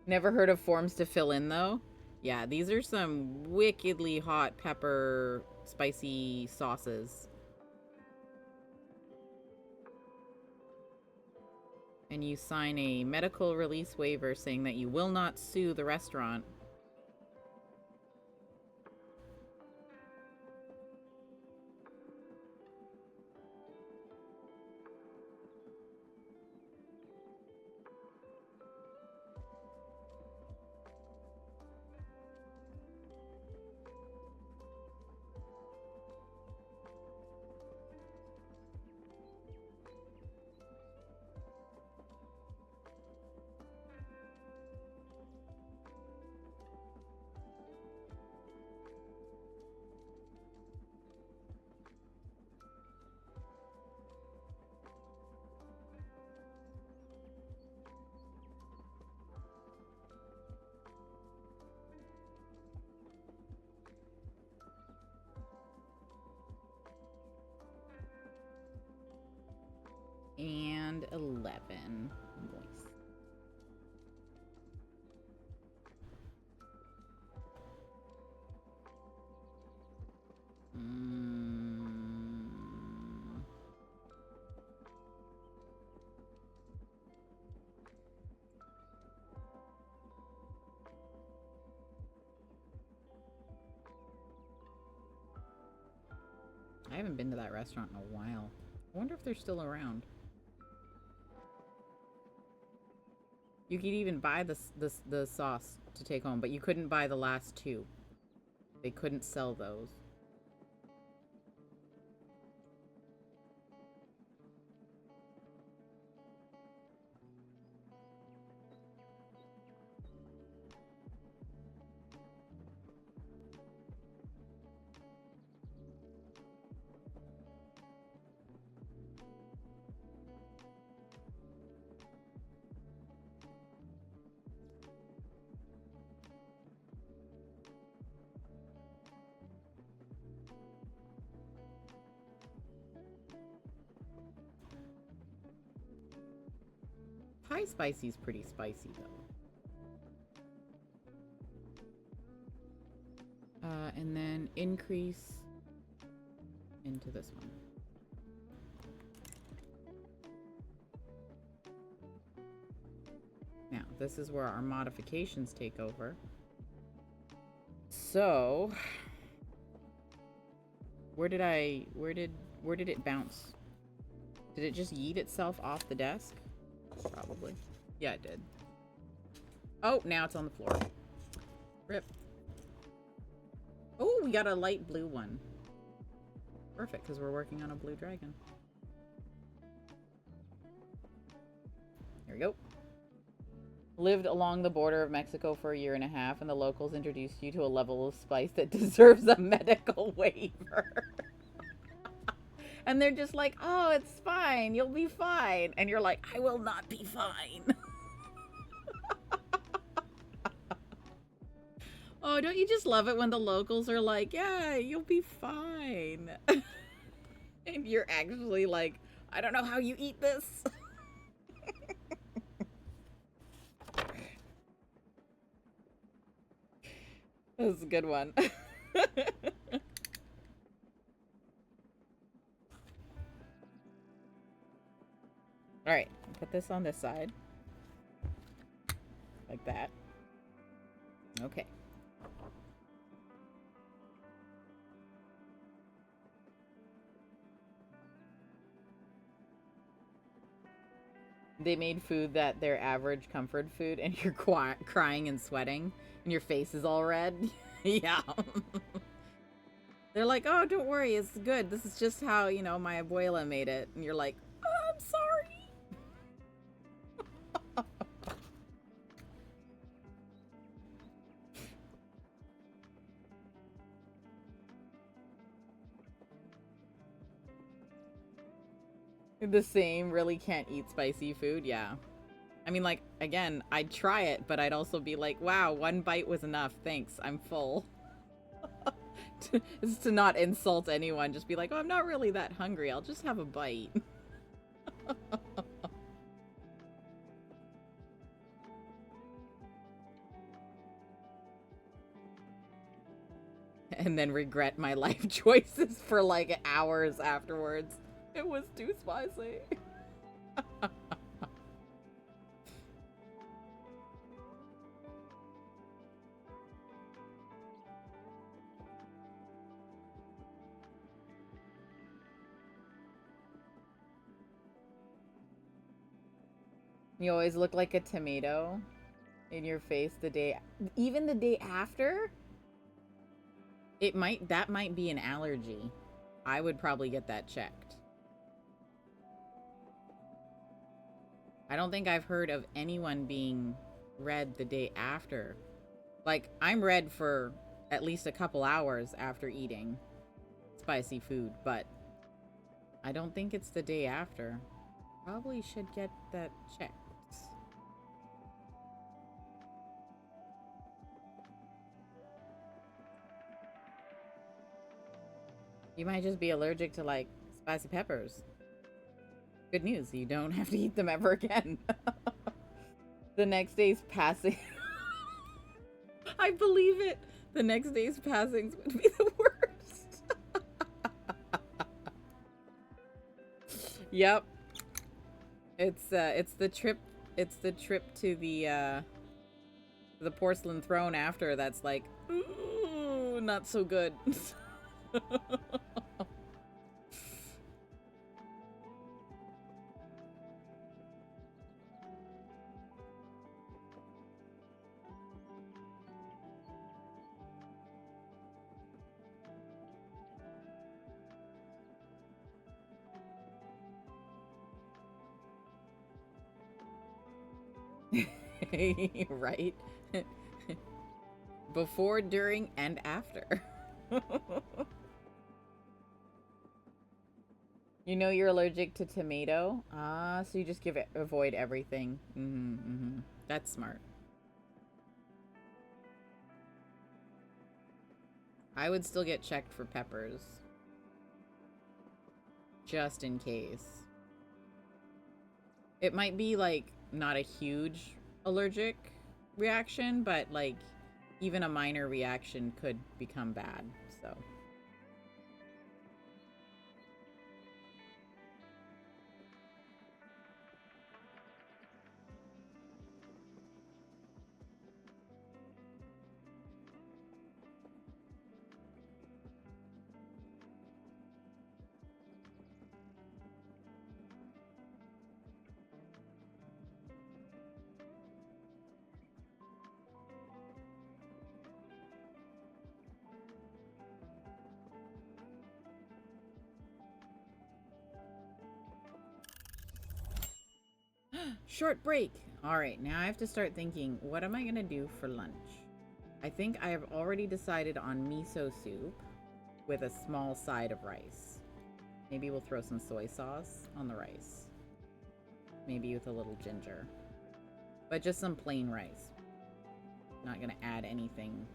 Never heard of forms to fill in, though? Yeah, these are some wickedly hot pepper spicy sauces. And you sign a medical release waiver saying that you will not sue the restaurant. And 11. Nice. I haven't been to that restaurant in a while. I wonder if they're still around. You could even buy the sauce to take home, but you couldn't buy the last two. They couldn't sell those. Thai spicy's pretty spicy, though. And then increase into this one. Now, this is where our modifications take over. So, where did it bounce? Did it just yeet itself off the desk? Probably. Yeah, it did. Oh, now it's on the floor. Rip. Oh, we got a light blue one. Perfect, because we're working on a blue dragon. Here we go. Lived along the border of Mexico for 1.5 years, and the locals introduced you to a level of spice that deserves a medical waiver. And they're just like, oh, it's fine. You'll be fine. And you're like, I will not be fine. Oh, don't you just love it when the locals are like, yeah, you'll be fine. And you're actually like, I don't know how you eat this. was a good one. Alright, put this on this side. Like that. Okay. They made food that their average comfort food, and you're crying and sweating, and your face is all red. Yeah. They're like, oh, don't worry, it's good. This is just how, you know, my abuela made it. And you're like, oh, I'm sorry. The same, really can't eat spicy food, yeah. I mean, like, again, I'd try it, but I'd also be like, wow, one bite was enough, thanks, I'm full. Just to not insult anyone, just be like, oh, I'm not really that hungry, I'll just have a bite. And then regret my life choices for, like, hours afterwards. It was too spicy. You always look like a tomato in your face even the day after? That might be an allergy. I would probably get that checked. I don't think I've heard of anyone being red the day after. Like, I'm red for at least a couple hours after eating spicy food, but I don't think it's the day after. Probably should get that checked. You might just be allergic to, like, spicy peppers. Good news, you don't have to eat them ever again. The next day's passing. I believe it. The next day's passings would be the worst. Yep. It's the trip to the porcelain throne after that's like, ooh, not so good. Right? Before, during, and after. You know you're allergic to tomato? Ah, so you just avoid everything. That's smart. I would still get checked for peppers. Just in case. It might be, like, not a huge allergic reaction, but, like, even a minor reaction could become bad, so... Short break. All right, now I have to start thinking, what am I gonna do for lunch? I think I have already decided on miso soup with a small side of rice. Maybe we'll throw some soy sauce on the rice. Maybe with a little ginger. But just some plain rice. Not gonna add anything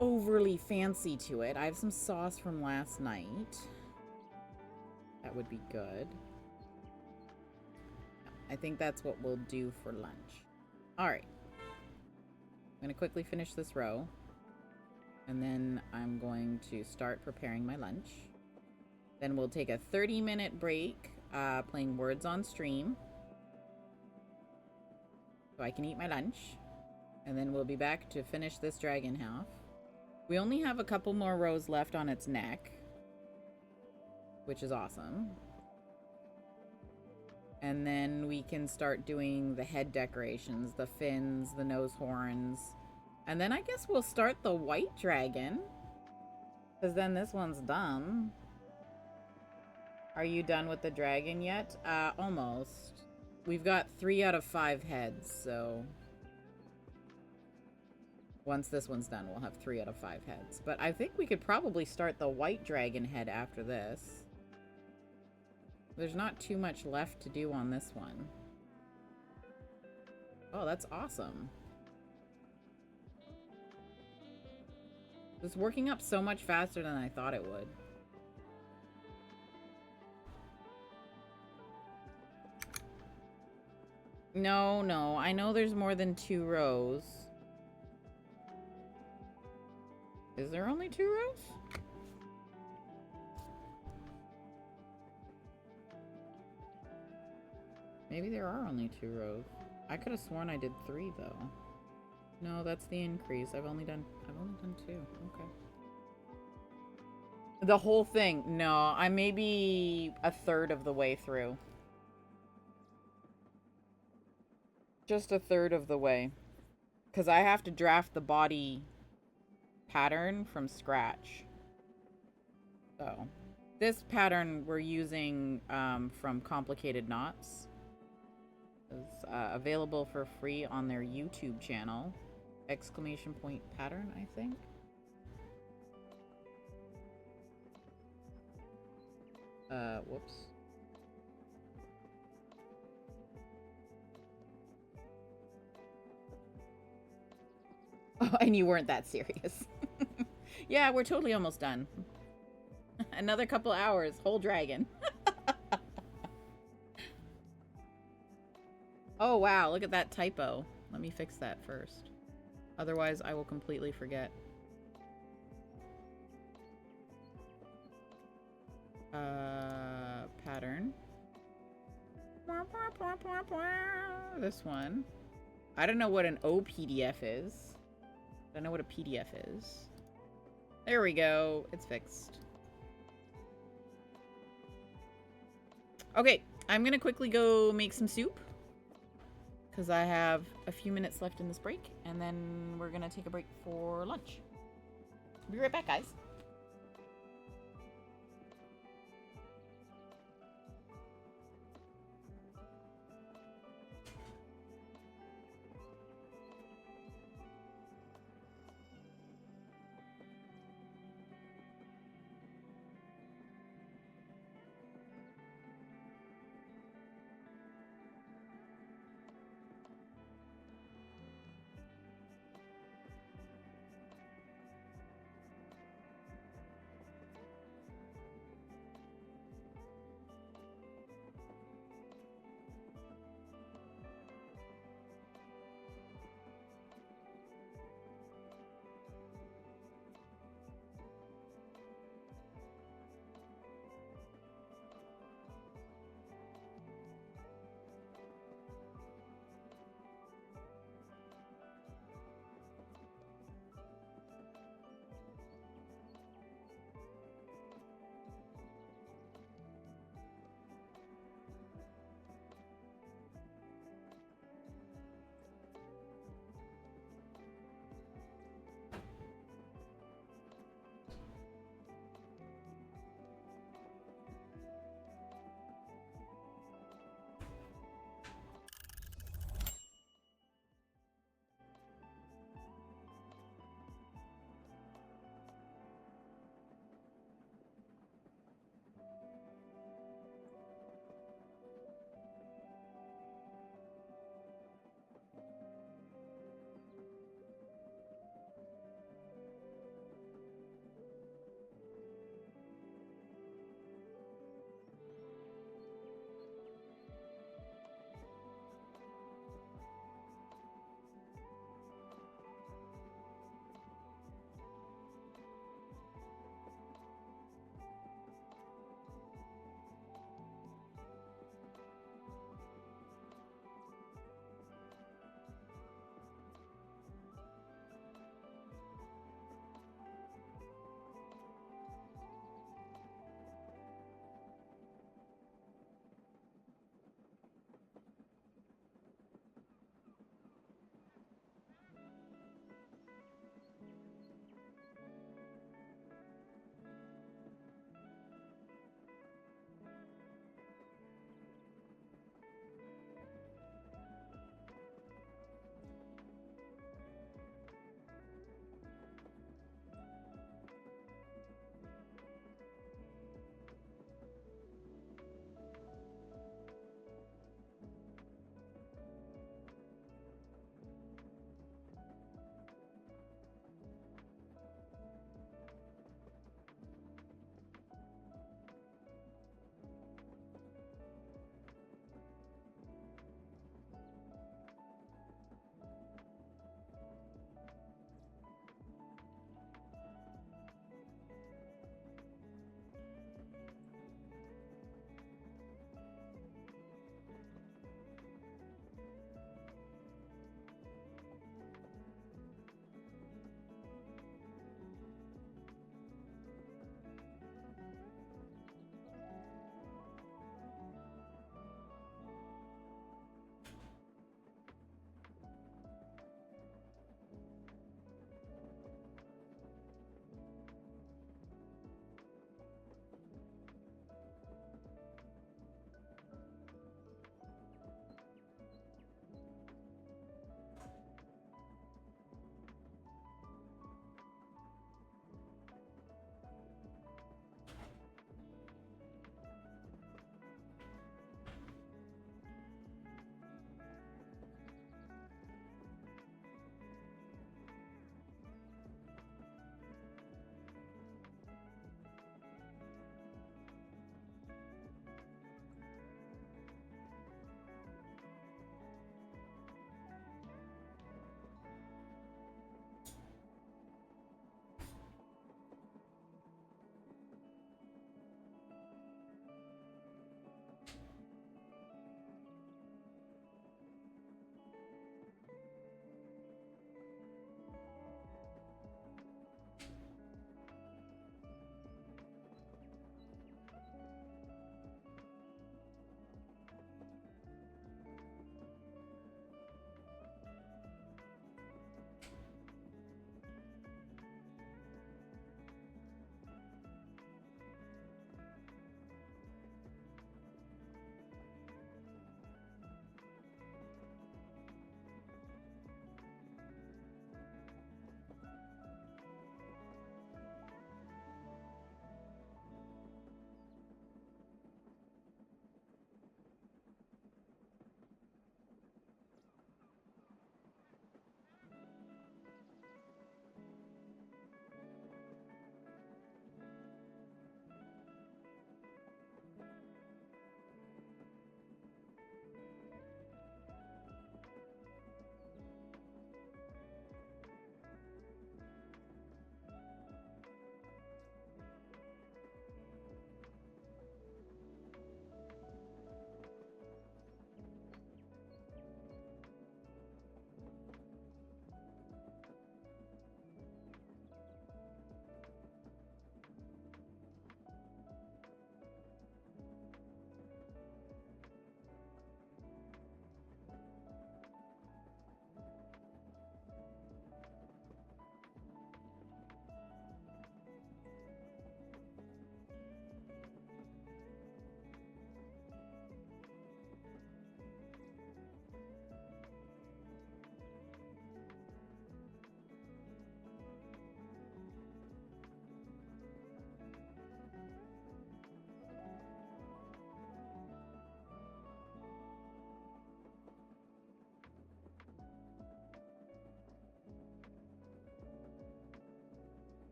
overly fancy to it. I have some sauce from last night. That would be good. I think that's what we'll do for lunch. Alright. I'm gonna quickly finish this row. And then I'm going to start preparing my lunch. Then we'll take a 30-minute break playing Words on Stream. So I can eat my lunch. And then we'll be back to finish this dragon half. We only have a couple more rows left on its neck, which is awesome. And then we can start doing the head decorations, the fins, the nose horns. And then I guess we'll start the white dragon, because then this one's done. Are you done with the dragon yet? Almost. We've got 3 out of 5 heads, so... Once this one's done, we'll have 3 out of 5 heads. But I think we could probably start the white dragon head after this. There's not too much left to do on this one. Oh, that's awesome. It's working up so much faster than I thought it would. No, I know there's more than 2 rows. Is there only 2 rows? Maybe there are only 2 rows. I could have sworn I did 3 though. No, that's the increase. I've only done 2. Okay. The whole thing. No, I may be a third of the way through. Just a third of the way. Because I have to draft the body pattern from scratch. So, this pattern we're using from Complicated Knots. Is available for free on their YouTube channel. Exclamation point pattern, I think. Whoops. Oh, and you weren't that serious. Yeah, we're totally almost done. Another couple hours. Whole dragon. Oh, wow. Look at that typo. Let me fix that first. Otherwise, I will completely forget. Pattern. This one. I don't know what an OPDF is. I don't know what a PDF is. There we go. It's fixed. Okay, I'm gonna quickly go make some soup, because I have a few minutes left in this break, and then we're gonna take a break for lunch. Be right back, guys.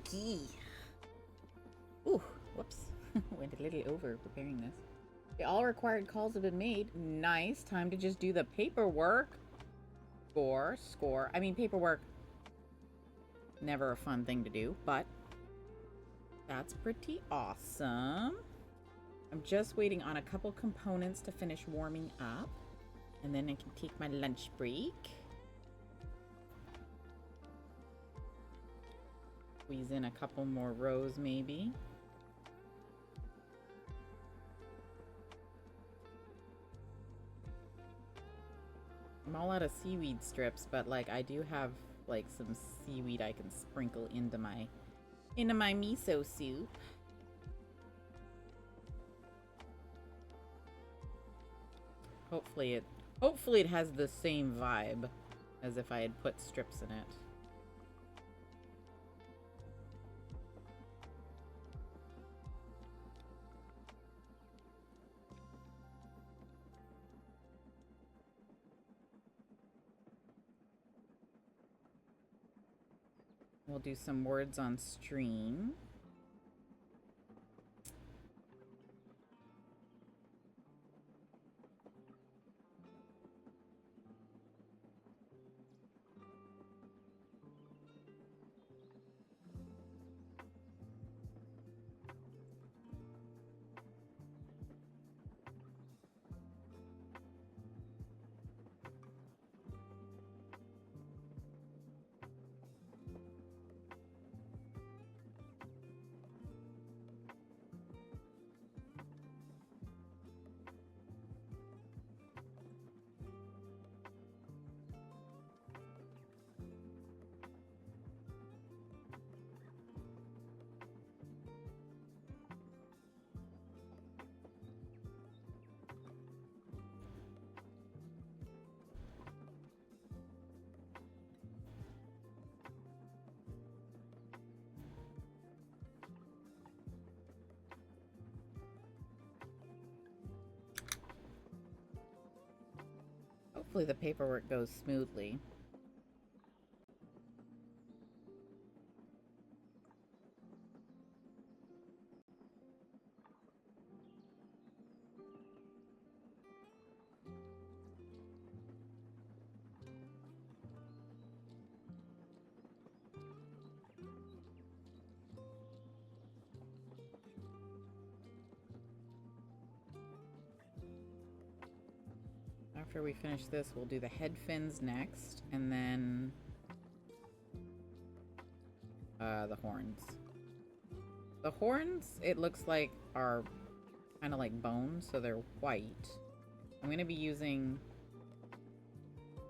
Okay. Ooh, whoops. Went a little over preparing this. Okay, all required calls have been made. Nice. Time to just do the paperwork. Score. I mean, paperwork, never a fun thing to do, but that's pretty awesome. I'm just waiting on a couple components to finish warming up, and then I can take my lunch break. Squeeze in a couple more rows, maybe. I'm all out of seaweed strips, but like I do have like some seaweed I can sprinkle into my miso soup. Hopefully it has the same vibe as if I had put strips in it. We'll do some words on stream. Hopefully the paperwork goes smoothly. After we finish this, we'll do the head fins next, and then the horns. The horns, it looks like, are kind of like bone, so they're white. I'm going to be using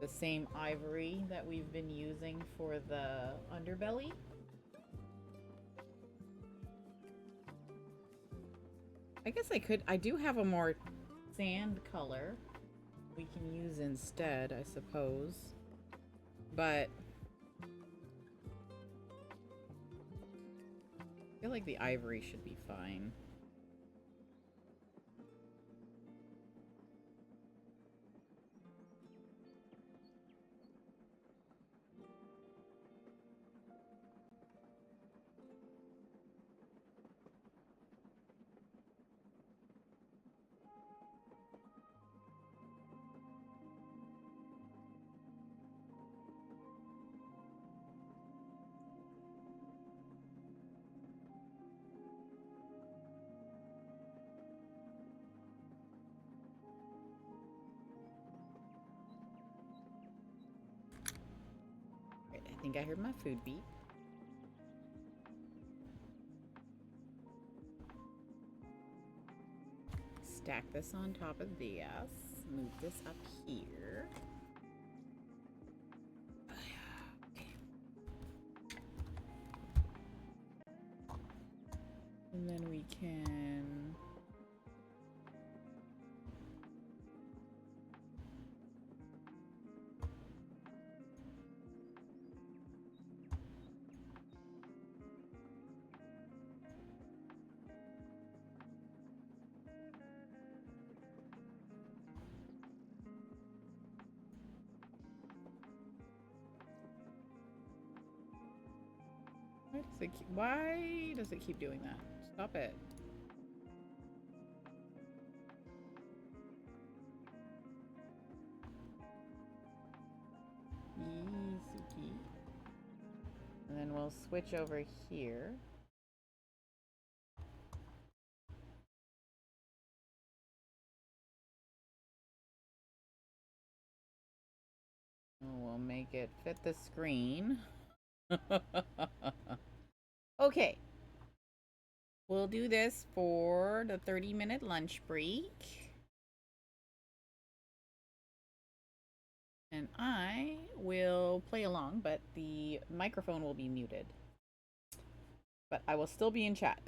the same ivory that we've been using for the underbelly. I guess I do have a more sand color we can use instead, I suppose. But I feel like the ivory should be fine. I think I heard my food beep. Stack this on top of this. Move this up here. Okay. And then we can... Why does it keep doing that? Stop it. Easy. And then we'll switch over here. We'll make it fit the screen. Okay. We'll do this for the 30-minute lunch break. And I will play along, but the microphone will be muted. But I will still be in chat.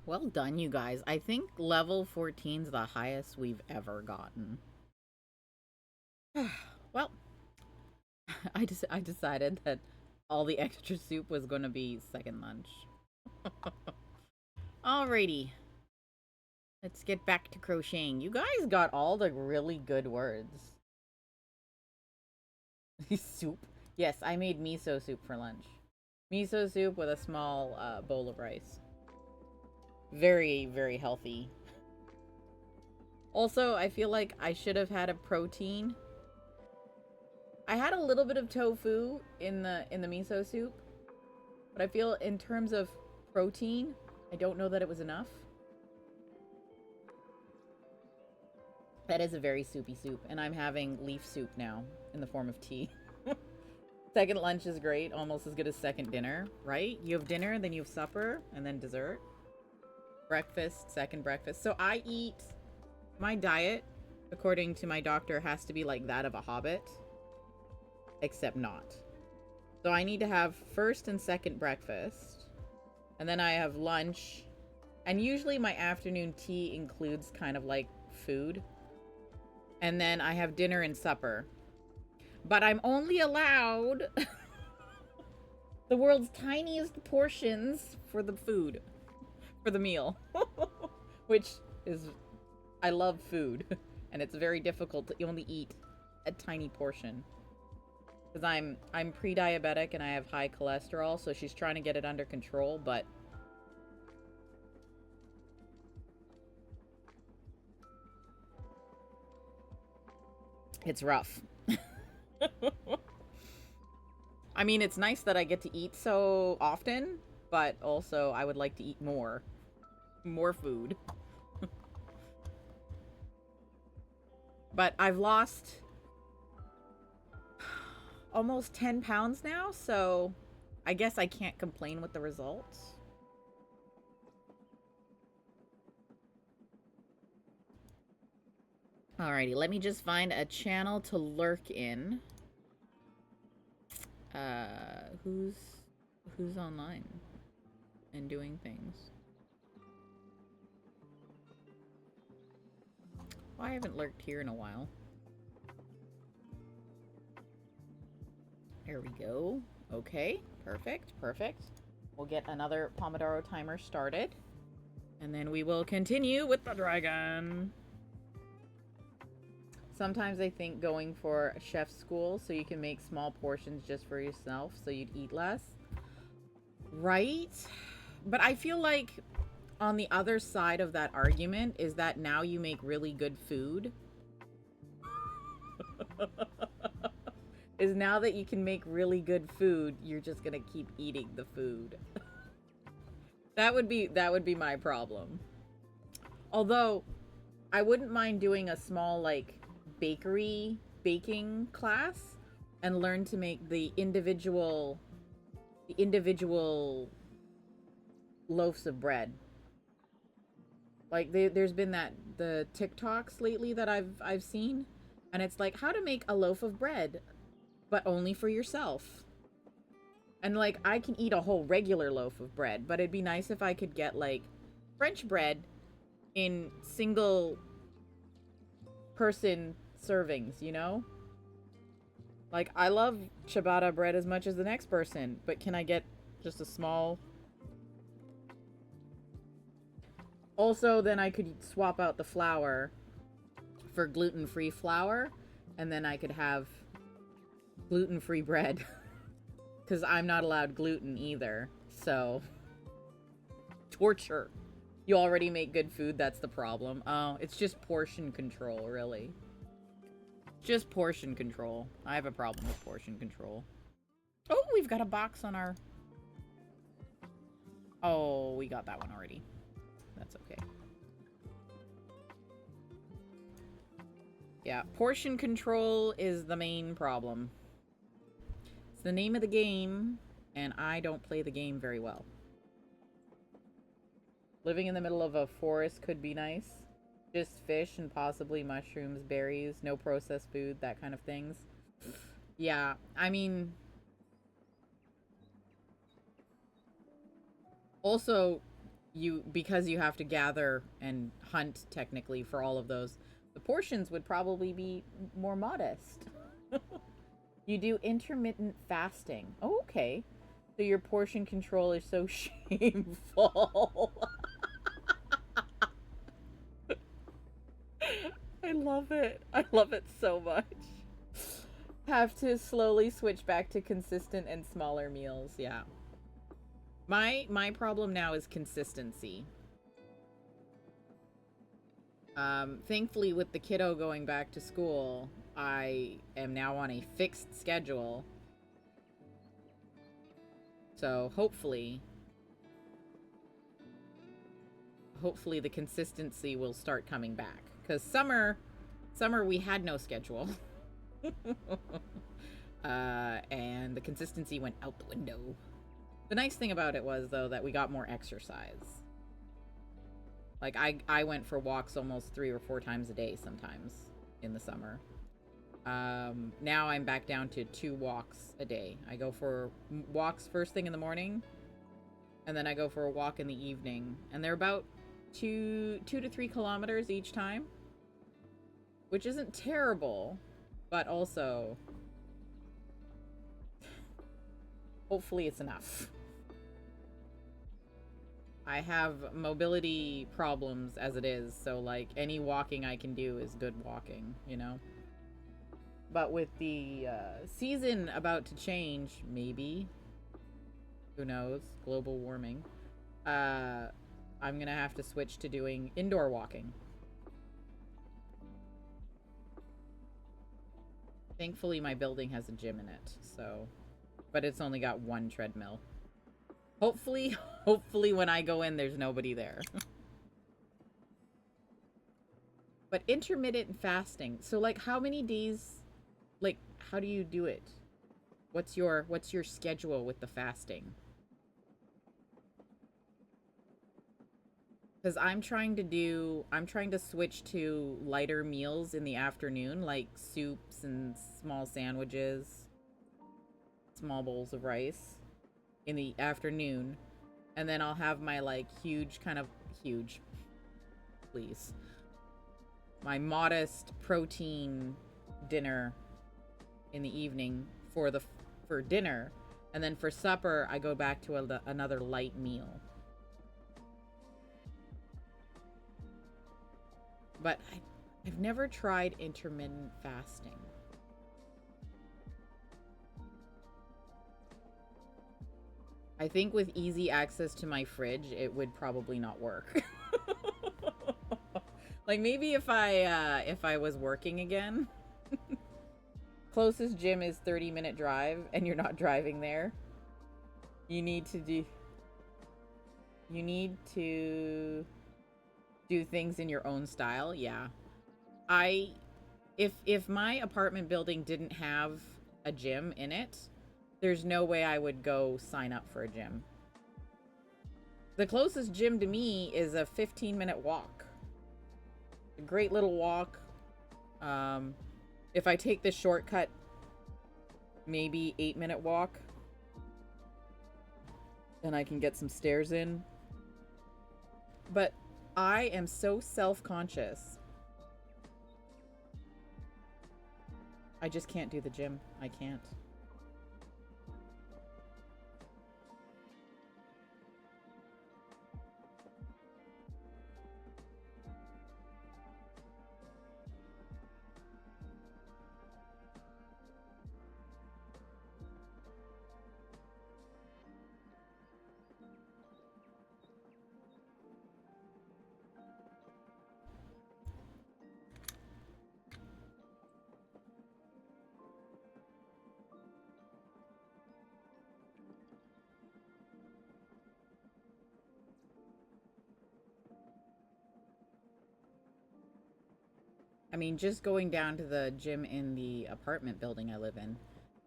Well done, you guys. I think level 14's the highest we've ever gotten. Well, I decided that all the extra soup was going to be second lunch. Alrighty. Let's get back to crocheting. You guys got all the really good words. Soup. Yes, I made miso soup for lunch. Miso soup with a small bowl of rice. Very, very healthy. Also, I feel like I should have had a protein. I had a little bit of tofu in the miso soup, but I feel in terms of protein, I don't know that it was enough. That is a very soupy soup, and I'm having leaf soup now in the form of tea. Second lunch is great, almost as good as second dinner, right? You have dinner, then you have supper, and then dessert. Breakfast, second breakfast. So I eat, my diet, according to my doctor, has to be like that of a hobbit, except not. So I need to have first and second breakfast, and then I have lunch, and usually my afternoon tea includes kind of like food. And then I have dinner and supper. But I'm only allowed the world's tiniest portions for the food. For the meal. Which is... I love food. And it's very difficult to only eat a tiny portion. Because I'm pre-diabetic and I have high cholesterol. So she's trying to get it under control. But... it's rough. I mean, it's nice that I get to eat so often, but also I would like to eat more. More food. But I've lost almost 10 pounds now, so I guess I can't complain with the results. Alrighty, let me just find a channel to lurk in. Who's online and doing things? Well, I haven't lurked here in a while. There we go. Okay, perfect, perfect. We'll get another Pomodoro timer started. And then we will continue with the dragon. Sometimes I think going for a chef school so you can make small portions just for yourself so you'd eat less. Right? But I feel like on the other side of that argument is that now you make really good food. Is now that you can make really good food, you're just gonna keep eating the food. That would be my problem. Although, I wouldn't mind doing a small, like, baking class and learn to make the individual loaves of bread. Like there's been the TikToks lately that I've seen, and it's like how to make a loaf of bread but only for yourself. And like I can eat a whole regular loaf of bread, but it'd be nice if I could get like French bread in single person servings, you know? Like, I love ciabatta bread as much as the next person, but can I get just a small... Also, then I could swap out the flour for gluten-free flour, and then I could have gluten-free bread. Because I'm not allowed gluten either, so... Torture. You already make good food, that's the problem. Oh, it's just portion control, really. Just portion control. I have a problem with portion control. Oh, we've got a box on our... Oh, we got that one already. That's okay. Yeah, portion control is the main problem. It's the name of the game, and I don't play the game very well. Living in the middle of a forest could be nice. Just fish and possibly mushrooms, berries, no processed food, that kind of things. Yeah, I mean... Also, because you have to gather and hunt technically for all of those, the portions would probably be more modest. You do intermittent fasting. Oh, okay. So your portion control is so shameful. I love it. I love it so much. Have to slowly switch back to consistent and smaller meals. Yeah. My problem now is consistency. Thankfully, with the kiddo going back to school, I am now on a fixed schedule. So hopefully the consistency will start coming back. Because summer we had no schedule. And the consistency went out the window. The nice thing about it was, though, that we got more exercise. Like, I went for walks almost 3 or 4 times a day sometimes in the summer. Now I'm back down to 2 walks a day. I go for walks first thing in the morning, and then I go for a walk in the evening. And they're about 2 to 3 kilometers each time, which isn't terrible, but also hopefully it's enough. I have mobility problems as it is, so like any walking I can do is good walking, you know? But with the season about to change, maybe, who knows, global warming, I'm gonna have to switch to doing indoor walking. Thankfully my building has a gym in it, so, but it's only got 1 treadmill. Hopefully when I go in, there's nobody there. But intermittent fasting. So, like, how many days, like, how do you do it? What's your schedule with the fasting? Because I'm trying to switch to lighter meals in the afternoon, like soups and small sandwiches, small bowls of rice in the afternoon, and then I'll have my like huge, please, my modest protein dinner in the evening for dinner, and then for supper I go back to another light meal. But I've never tried intermittent fasting. I think with easy access to my fridge, it would probably not work. Like maybe if I was working again. Closest gym is 30-minute drive and you're not driving there. You need to do things in your own style. Yeah. If my apartment building didn't have a gym in it, there's no way I would go sign up for a gym. The closest gym to me is a 15-minute walk. A great little walk. If I take the shortcut, maybe 8-minute walk. Then I can get some stairs in. But I am so self-conscious. I just can't do the gym. I can't. I mean, just going down to the gym in the apartment building I live in,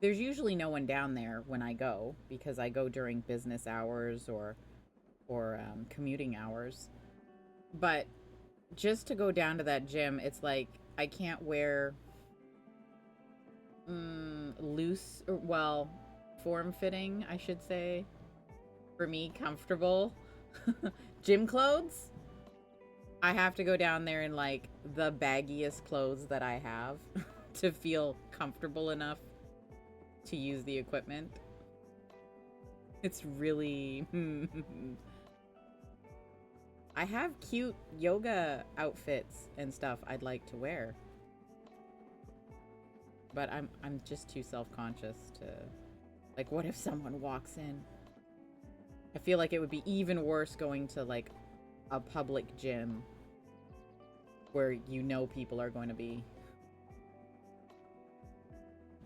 there's usually no one down there when I go, because I go during business hours or commuting hours. But just to go down to that gym, it's like I can't wear loose, or, well, form-fitting, I should say, for me, comfortable Gym clothes? I have to go down there in like the baggiest clothes that I have to feel comfortable enough to use the equipment. It's really... I have cute yoga outfits and stuff I'd like to wear. But I'm just too self-conscious to... Like, what if someone walks in? I feel like it would be even worse going to, like, a public gym where you know people are going to be.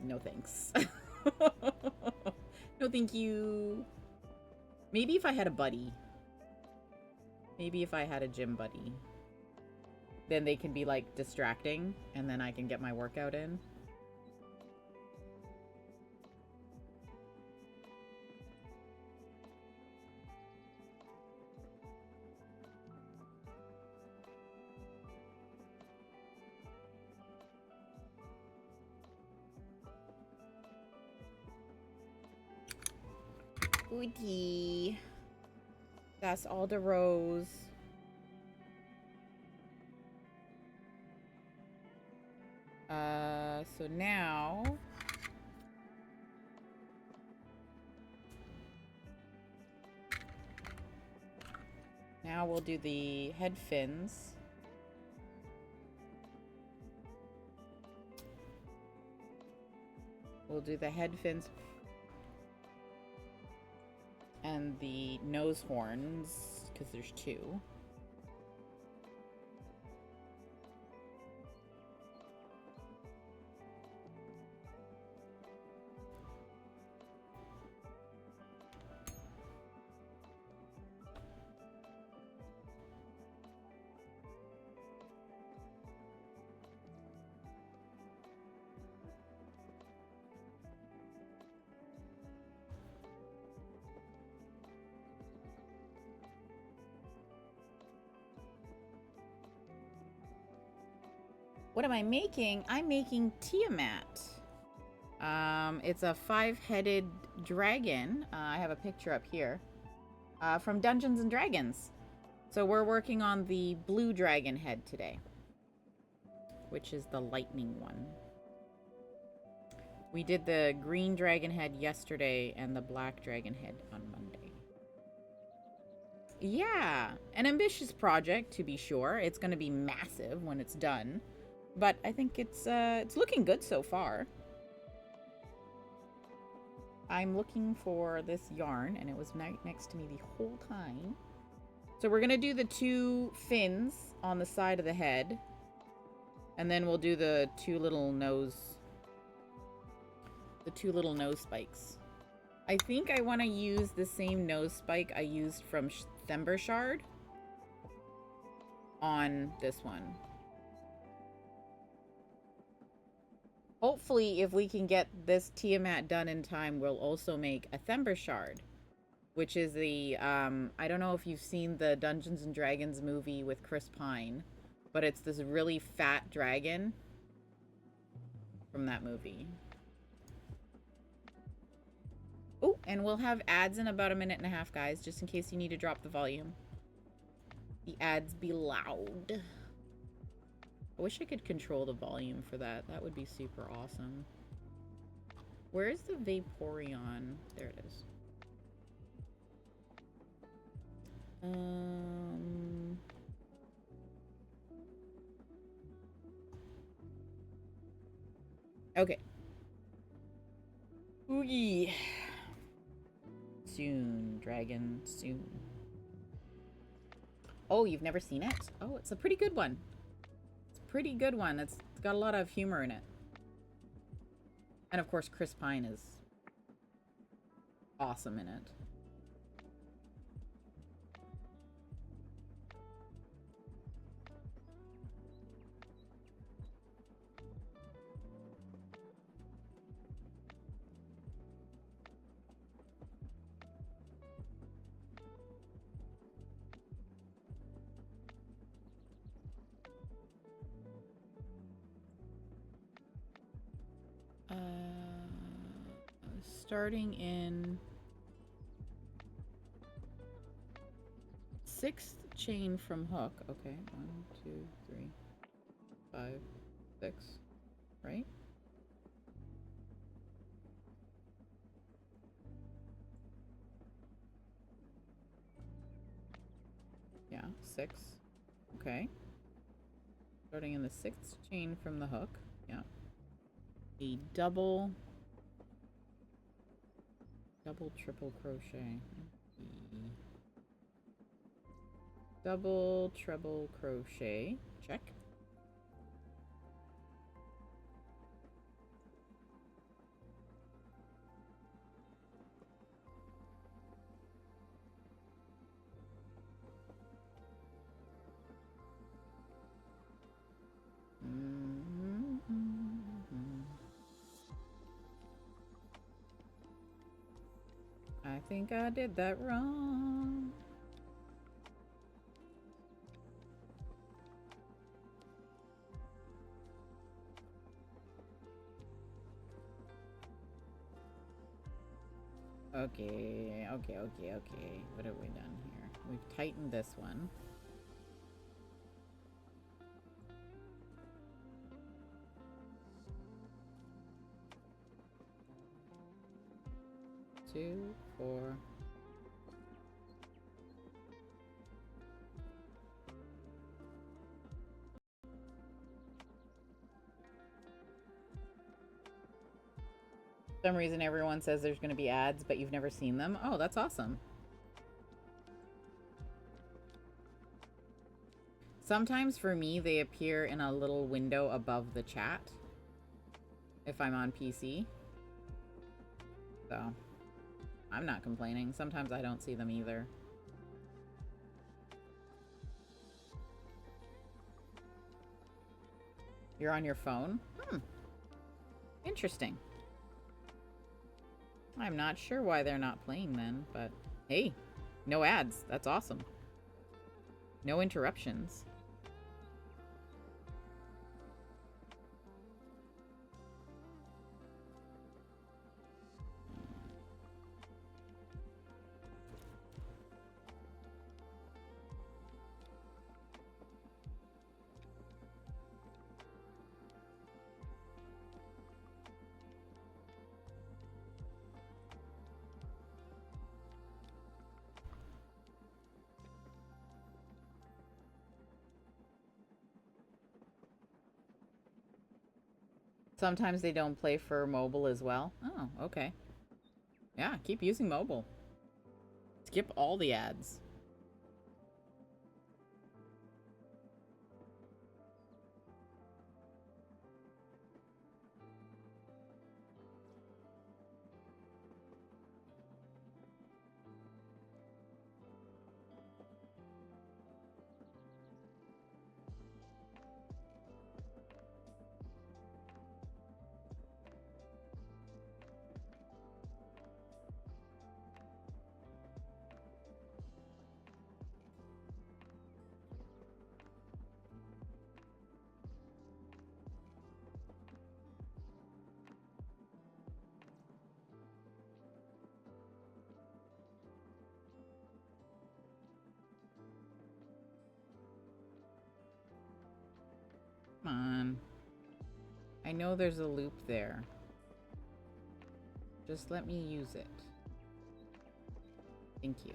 No thanks. No thank you. Maybe if I had a buddy. Maybe if I had a gym buddy. Then they can be, like, distracting, and then I can get my workout in. Goody. That's all the rows. So now... Now we'll do the head fins. We'll do the head fins and the nose horns, because there's two. What am I making? I'm making Tiamat. It's a 5-headed dragon. I have a picture up here. From Dungeons and Dragons. So we're working on the blue dragon head today. Which is the lightning one. We did the green dragon head yesterday and the black dragon head on Monday. Yeah, an ambitious project to be sure. It's going to be massive when it's done. But I think it's looking good so far. I'm looking for this yarn, and it was next to me the whole time. So we're going to do the 2 fins on the side of the head. And then we'll do the 2 little nose... The 2 little nose spikes. I think I want to use the same nose spike I used from September Shard on this one. Hopefully, if we can get this Tiamat done in time, we'll also make a Thember Shard, which is the, I don't know if you've seen the Dungeons and Dragons movie with Chris Pine, but it's this really fat dragon from that movie. Oh, and we'll have ads in about 1.5 minutes, guys, just in case you need to drop the volume. The ads be loud. I wish I could control the volume for that. That would be super awesome. Where is the Vaporeon? There it is. Okay. Oogie. Soon, dragon, soon. Oh, you've never seen it? Oh, it's a pretty good one. Pretty good one. It's got a lot of humor in it. And of course, Chris Pine is awesome in it. Starting in 6th chain from hook. Okay, 1, 2, 3, 5, 6, right? Yeah, 6. Okay. Starting in the 6th chain from the hook. Yeah. A double, triple crochet. Double, treble crochet. Check. I think I did that wrong. Okay. What have we done here? We've tightened this one. Two, 4. For some reason everyone says there's going to be ads, but you've never seen them. Oh, that's awesome. Sometimes for me, they appear in a little window above the chat if I'm on PC. So, I'm not complaining. Sometimes I don't see them either. You're on your phone? Interesting. I'm not sure why they're not playing then, but hey, no ads. That's awesome. No interruptions. Sometimes they don't play for mobile as well. Oh, okay. Yeah, keep using mobile. Skip all the ads. Come on. I know there's a loop there. Just let me use it. Thank you.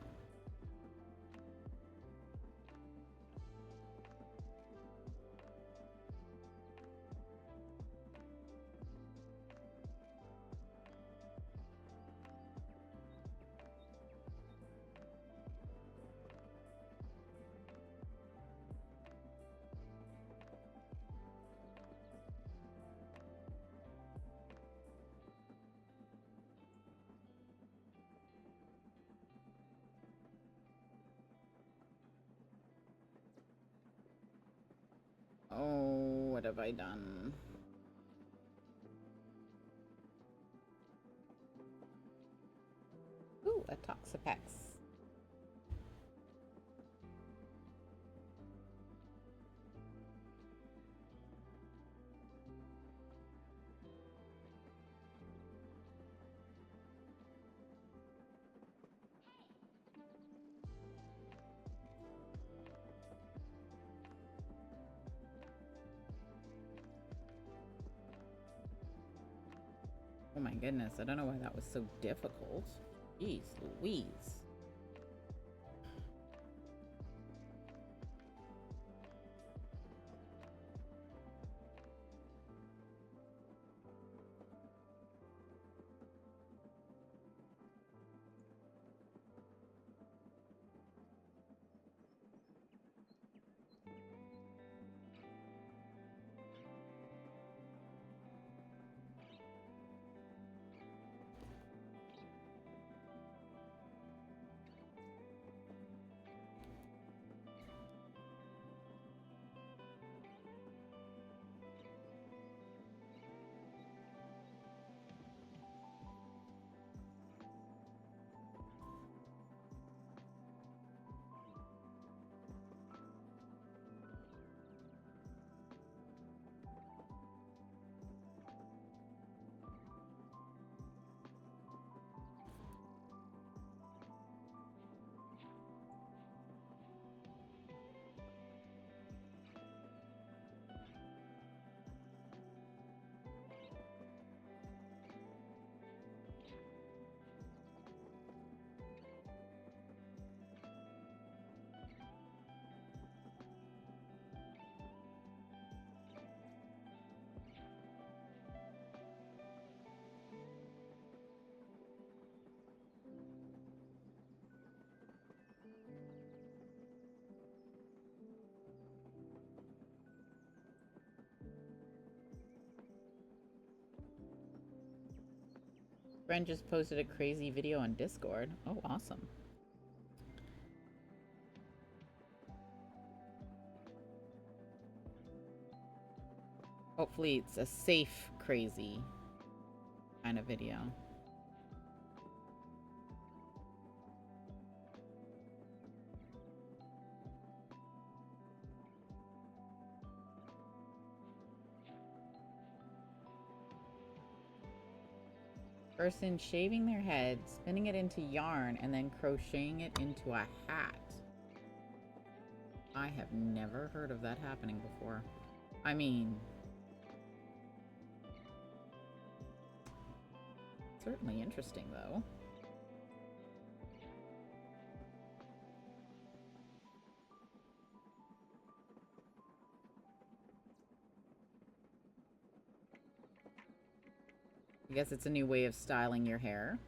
Oh, what have I done? Ooh, a Toxapex. Oh my goodness, I don't know why that was so difficult. Jeez Louise. Friend just posted a crazy video on Discord. Oh, awesome. Hopefully it's a safe, crazy kind of video. Person shaving their head, spinning it into yarn, and then crocheting it into a hat. I have never heard of that happening before. I mean, certainly interesting, though. I guess it's a new way of styling your hair.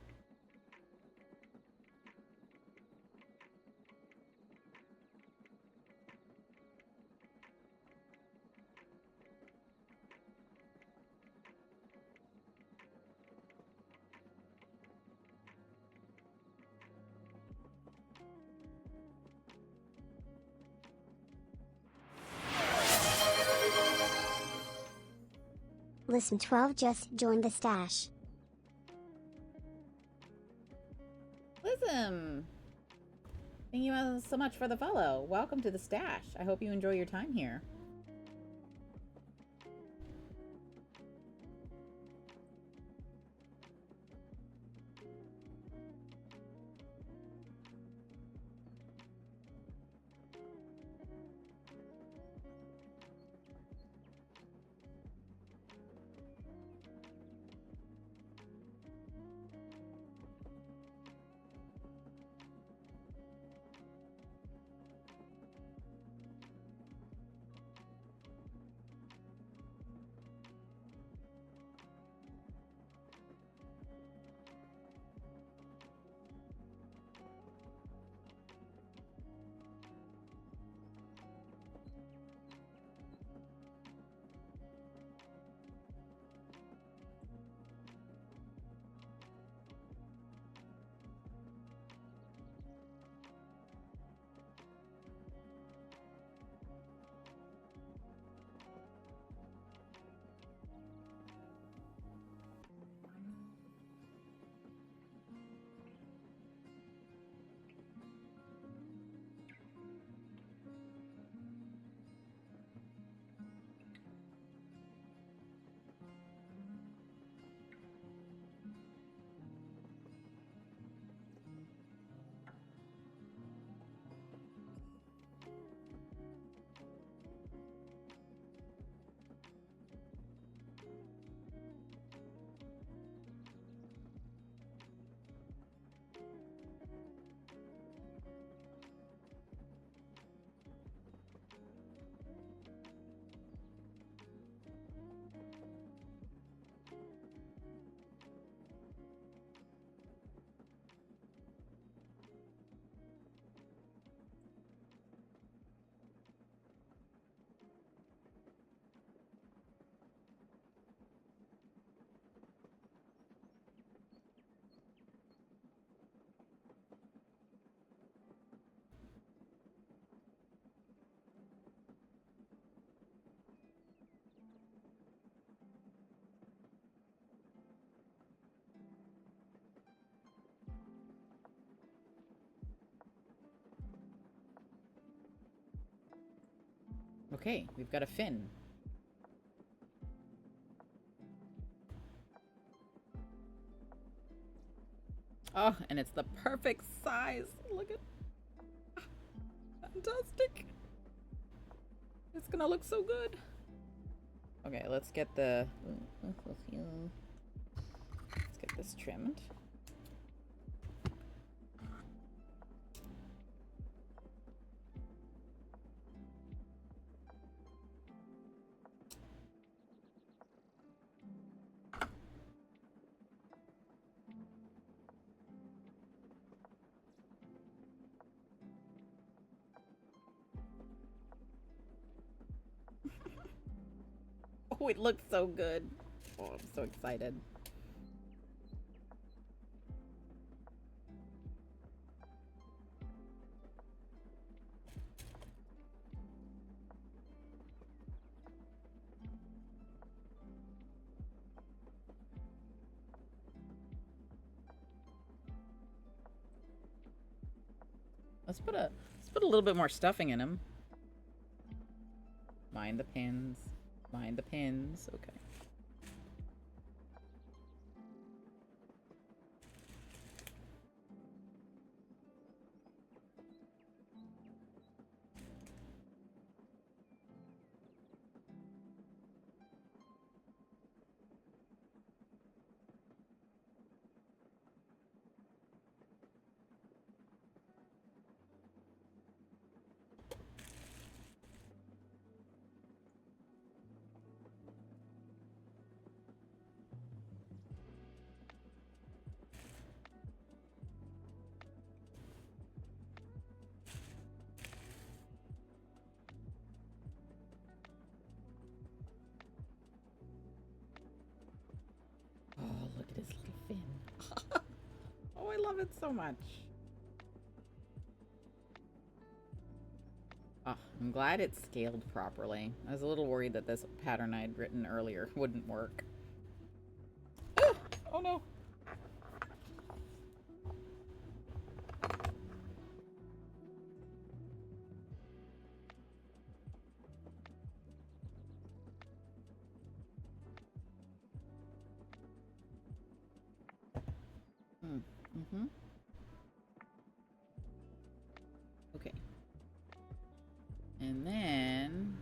Listen 12 just joined the stash. Listen! Thank you so much for the follow. Welcome to the stash. I hope you enjoy your time here. Okay, we've got a fin. Oh, and it's the perfect size. Look at... Fantastic. It's gonna look so good. Okay, let's get the... Let's get this trimmed. Oh, it looks so good. Oh, I'm so excited. Let's put a little bit more stuffing in him. Mind the pins. Mind the pins. Okay. Oh, look at his little fin. Oh, I love it so much. Oh, I'm glad it's scaled properly. I was a little worried that this pattern I'd written earlier wouldn't work. Ah! Oh no. Mm-hmm. Okay. And then...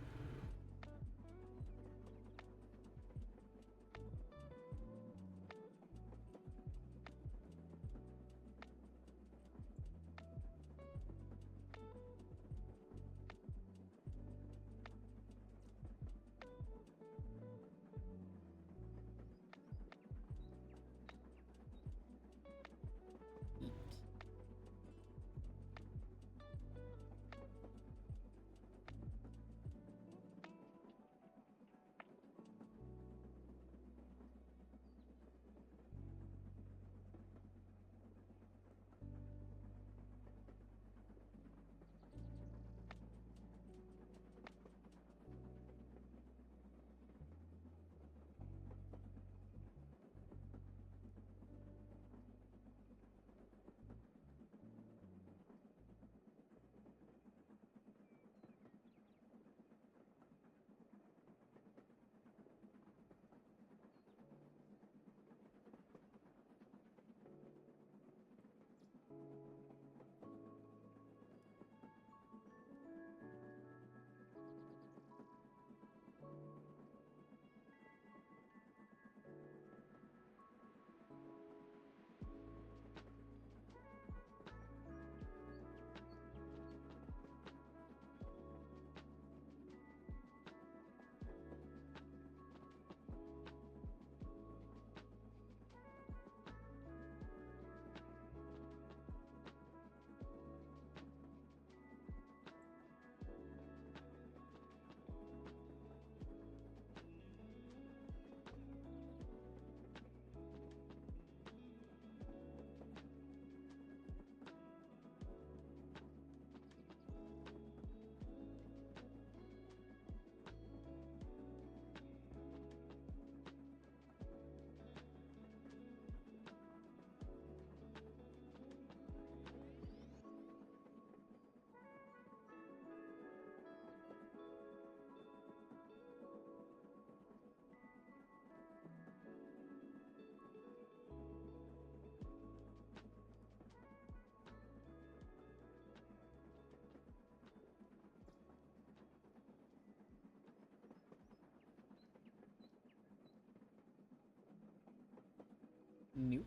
Nope.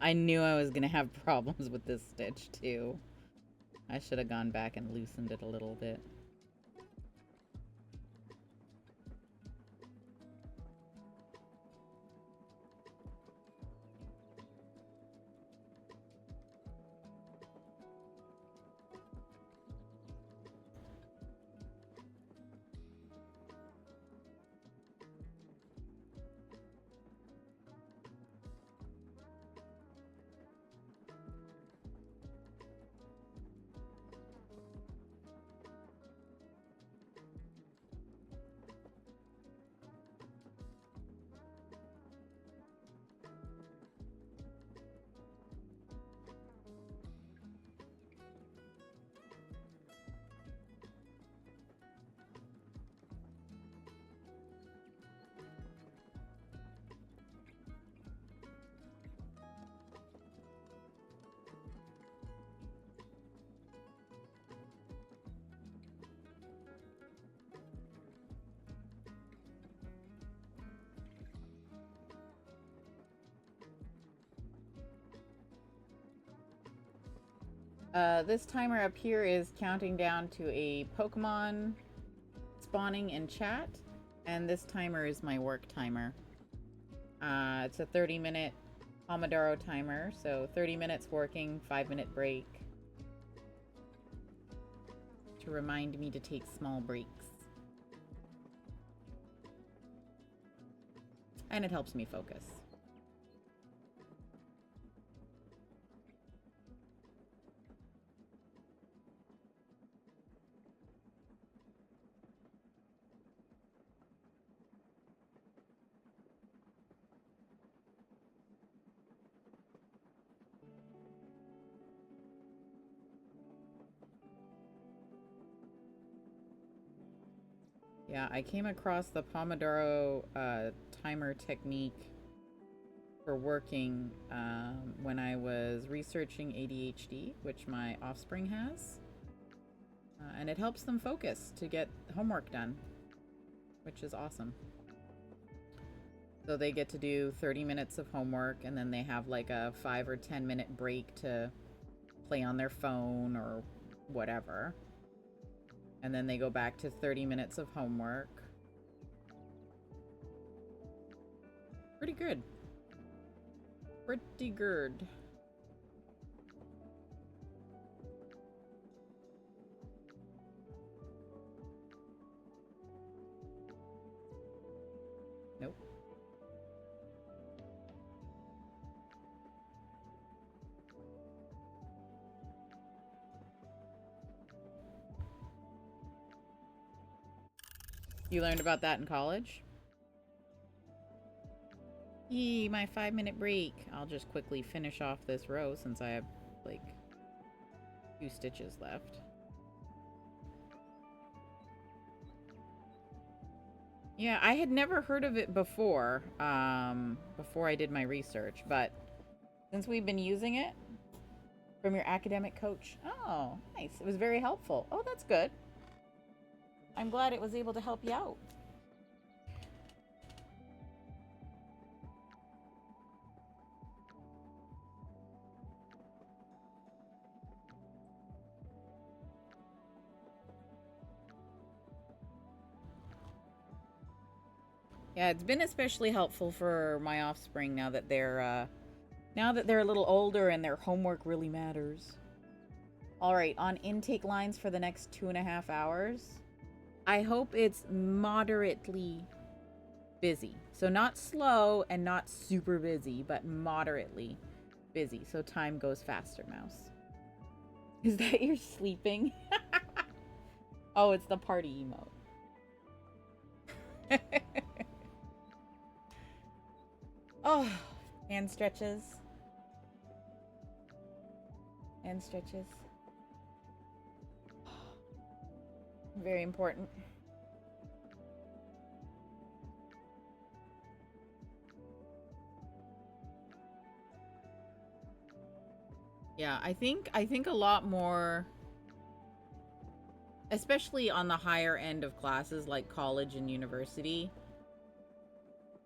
I knew I was gonna have problems with this stitch too. I should have gone back and loosened it a little bit. This timer up here is counting down to a Pokemon spawning in chat, and this timer is my work timer. It's a 30-minute Pomodoro timer, so 30 minutes working, 5-minute break, to remind me to take small breaks. And it helps me focus. Yeah, I came across the Pomodoro timer technique for working when I was researching ADHD, which my offspring has. And it helps them focus to get homework done, which is awesome. So they get to do 30 minutes of homework, and then they have like a 5 or 10 minute break to play on their phone or whatever. And then they go back to 30 minutes of homework. Pretty good. Pretty good. Nope. You learned about that in college? Yee, my 5-minute break. I'll just quickly finish off this row since I have, like, 2 stitches left. Yeah, I had never heard of it before, before I did my research, but since we've been using it from your academic coach. Oh, nice. It was very helpful. Oh, that's good. I'm glad it was able to help you out. Yeah, it's been especially helpful for my offspring now that they're a little older and their homework really matters. All right, on intake lines for the next 2.5 hours. I hope it's moderately busy. So not slow and not super busy, but moderately busy. So time goes faster, Mouse. Is that you're sleeping? Oh, it's the party emote. Oh, hand stretches. Hand stretches. Very important. Yeah, I think a lot more, especially on the higher end of classes like college and university,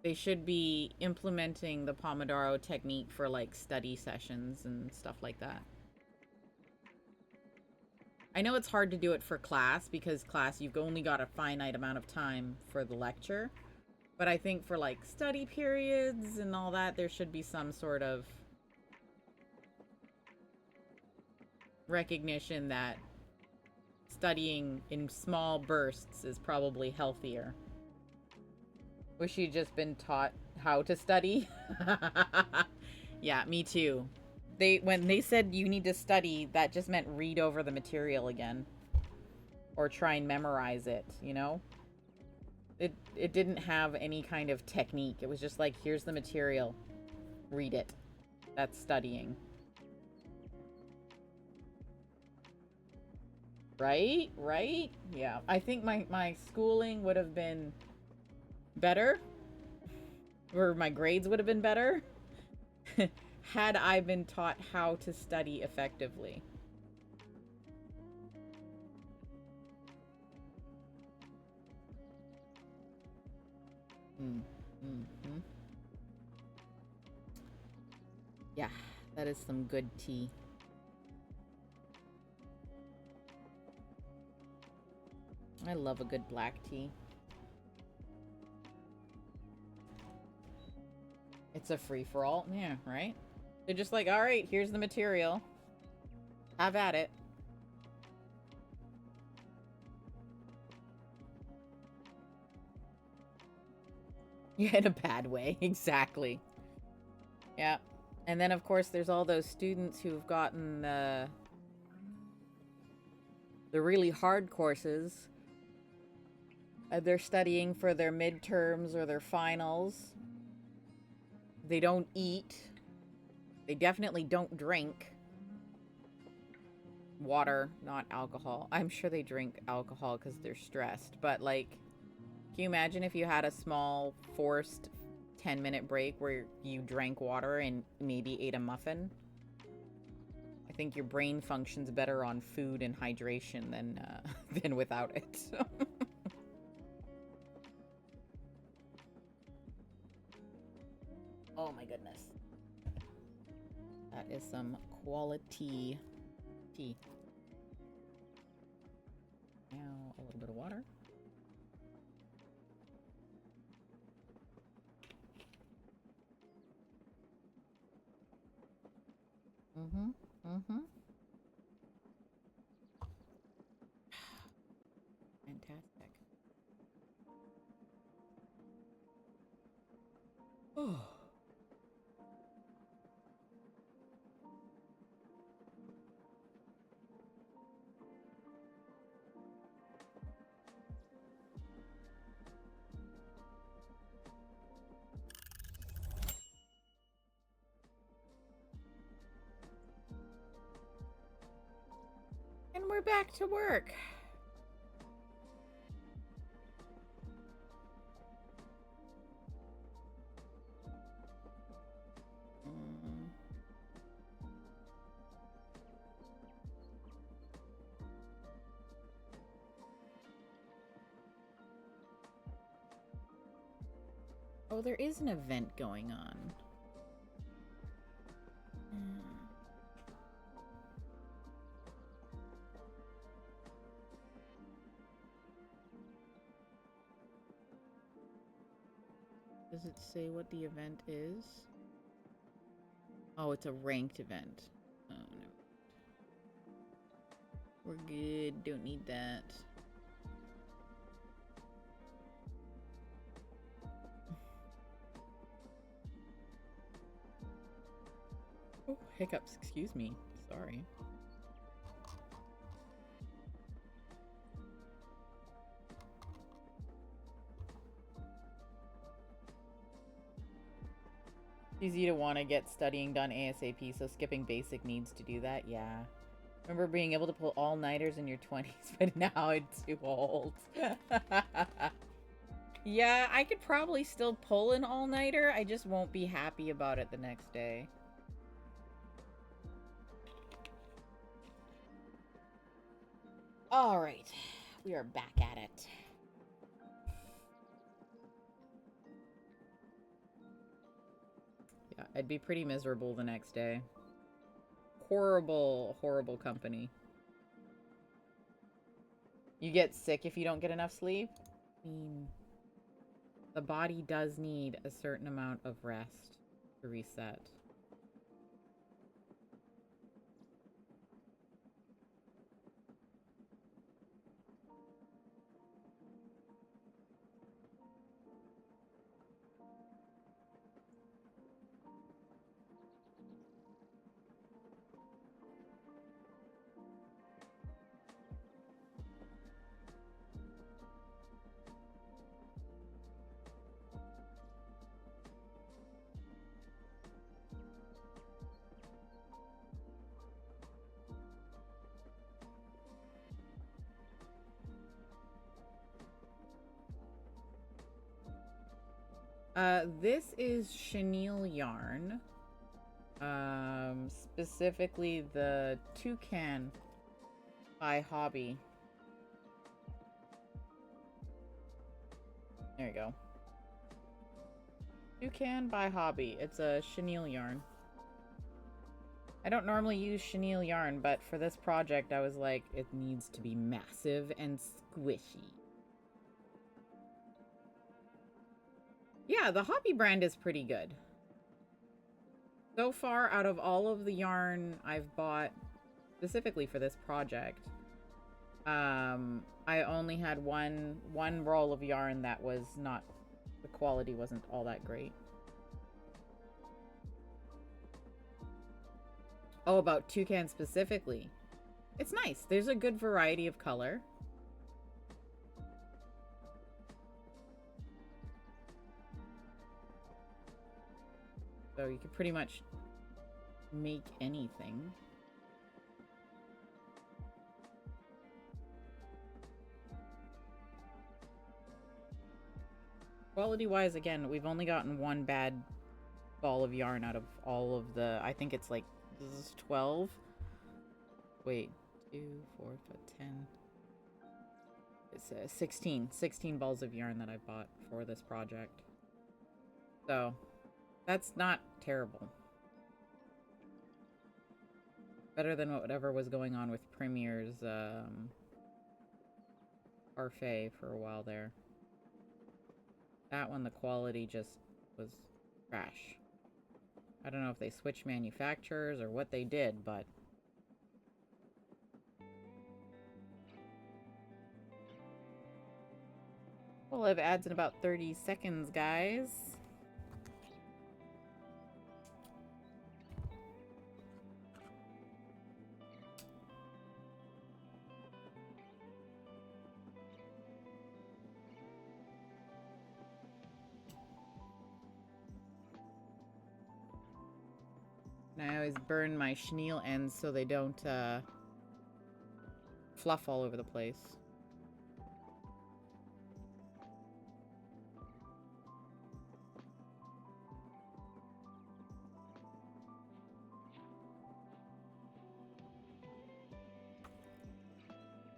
They should be implementing the Pomodoro technique for, like, study sessions and stuff like that. I know it's hard to do it for class, because class, you've only got a finite amount of time for the lecture. But I think for, like, study periods and all that, there should be some sort of recognition that studying in small bursts is probably healthier. Wish you'd just been taught how to study. Yeah, me too. When they said you need to study, that just meant read over the material again. Or try and memorize it, you know? It didn't have any kind of technique. It was just like, here's the material. Read it. That's studying. Right? Right? Yeah. I think my schooling would have been better. Or my grades would have been better. Had I been taught how to study effectively. Yeah, that is some good tea. I love a good black tea. It's a free-for-all. Yeah, right? They're just like, alright, here's the material. Have at it. Yeah, in a bad way. Exactly. Yeah. And then, of course, there's all those students who've gotten the really hard courses. They're studying for their midterms or their finals. They don't eat. They definitely don't drink. Water, not alcohol. I'm sure they drink alcohol because they're stressed. But, like, can you imagine if you had a small, forced 10-minute break where you drank water and maybe ate a muffin? I think your brain functions better on food and hydration than without it. Oh my goodness. That is some quality tea. Now a little bit of water. Fantastic. Oh. And we're back to work. Oh, there is an event going on. Does it say what the event is? Oh, it's a ranked event. Oh, no. We're good. Don't need that. Oh, hiccups. Excuse me. Sorry. Easy to want to get studying done ASAP, so skipping basic needs to do that. Yeah. Remember being able to pull all-nighters in your 20s, but now I'm too old. Yeah, I could probably still pull an all-nighter. I just won't be happy about it the next day. Alright. We are back at it. I'd be pretty miserable the next day. Horrible, horrible company. You get sick if you don't get enough sleep? I mean, the body does need a certain amount of rest to reset. This is chenille yarn. Specifically the Toucan by Hobbii. There you go. Toucan by Hobbii. It's a chenille yarn. I don't normally use chenille yarn, but for this project I was like, it needs to be massive and squishy. Yeah, the Hobbii brand is pretty good. So far, out of all of the yarn I've bought, specifically for this project, I only had one roll of yarn that was not, the quality wasn't all that great. Oh, about Toucan specifically. It's nice. There's a good variety of color. So you could pretty much make anything. Quality-wise, again, we've only gotten one bad ball of yarn out of all of the... I think it's like, this is 12? Wait, 2, 4, 5, 10... It's 16 balls of yarn that I bought for this project. So... that's not terrible. Better than whatever was going on with Premier's parfait for a while there. That one, the quality just was trash. I don't know if they switched manufacturers or what they did, but... we'll have ads in about 30 seconds, guys. I always burn my chenille ends so they don't fluff all over the place.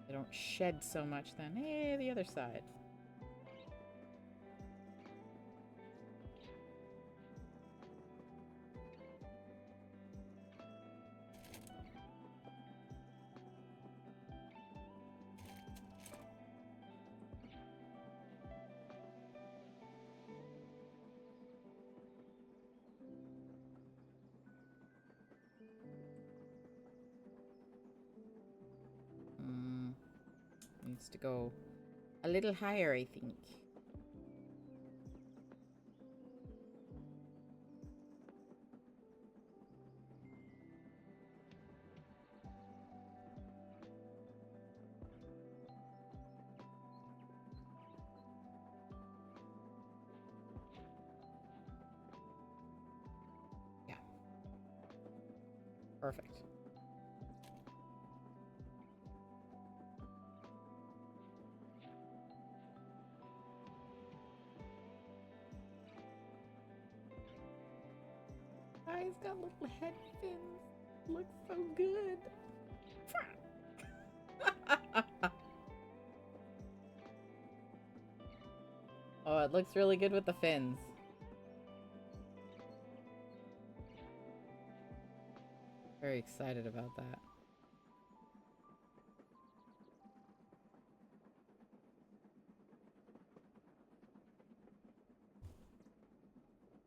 They don't shed so much then. Hey, the other side. Needs to go a little higher, I think. Yeah. Perfect. He's got little head fins. Looks so good. Oh, it looks really good with the fins. very excited about that.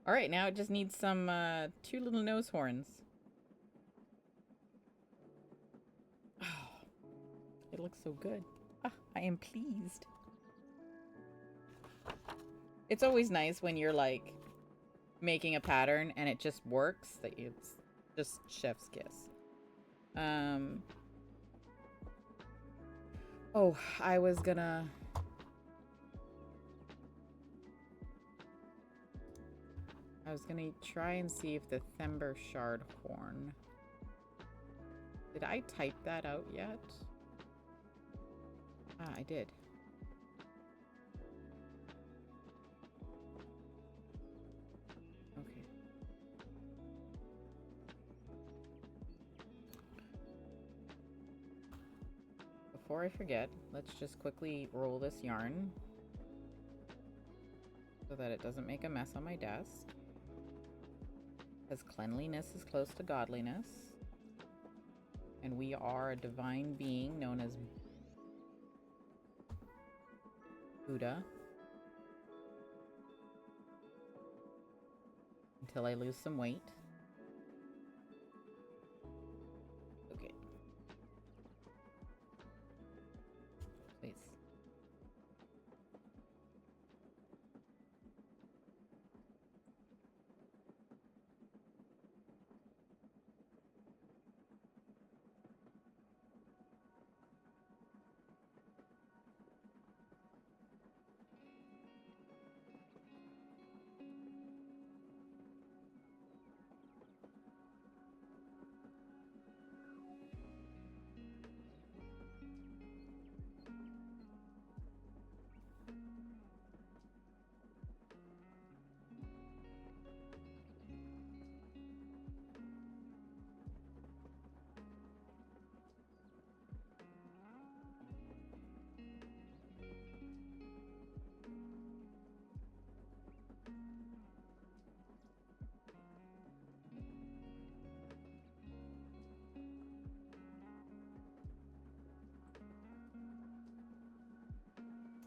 Alright, now it just needs some, 2 little nose horns. Oh, it looks so good. Ah, I am pleased. It's always nice when you're, like, making a pattern and it just works. That it's just chef's kiss. Oh, I was gonna... try and see if the Thember Shard horn... Did I type that out yet? Ah, I did. Okay. Before I forget, let's just quickly roll this yarn so that it doesn't make a mess on my desk. Because cleanliness is close to godliness. And we are a divine being known as Buddha. Until I lose some weight. Okay. Please.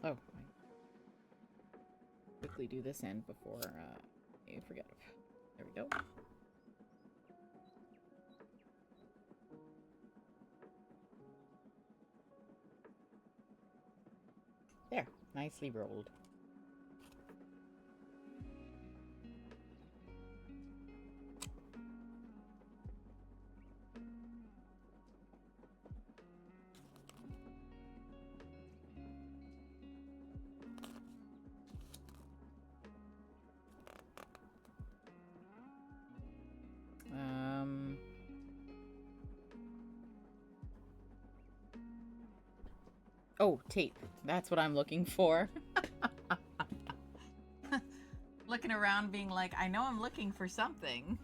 Oh, I quickly do this end before I forget. There we go. There, nicely rolled. Oh, tape. That's what I'm looking for. Looking around being like, I know I'm looking for something.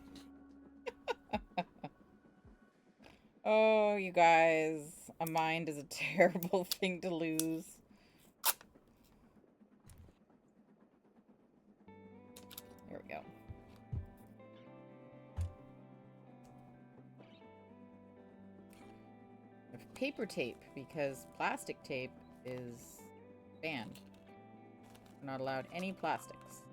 Oh, you guys. A mind is a terrible thing to lose. There we go. Paper tape, because plastic tape is banned. We're not allowed any plastics.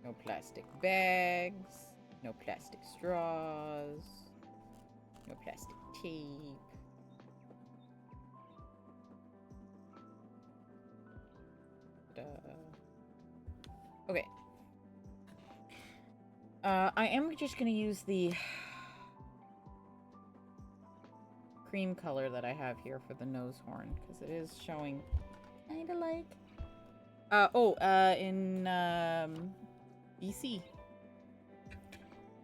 No plastic bags, no plastic straws, no plastic tape. Okay. I am just gonna use the cream color that I have here for the nose horn, because it is showing kind of like in BC,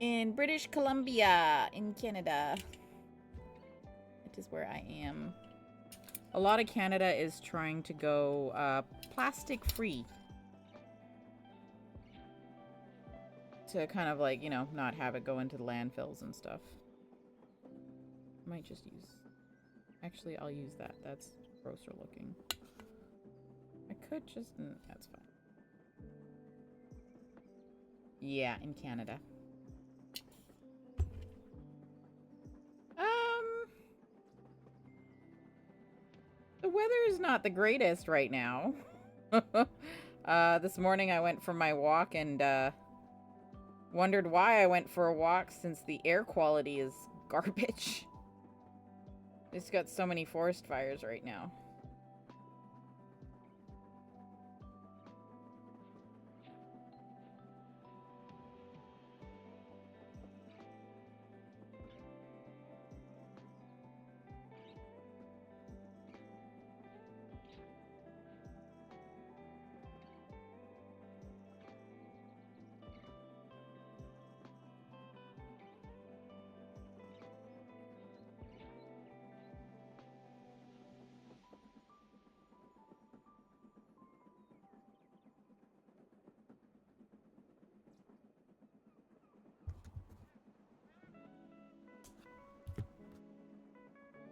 in British Columbia, in Canada. It is where I am. A lot of Canada is trying to go plastic free, to kind of like, you know, not have it go into the landfills and stuff. I might just use... Actually, I'll use that. That's grosser looking. I could just... that's fine. Yeah, in Canada. The weather is not the greatest right now. This morning I went for my walk and wondered why I went for a walk since the air quality is garbage. It's got so many forest fires right now.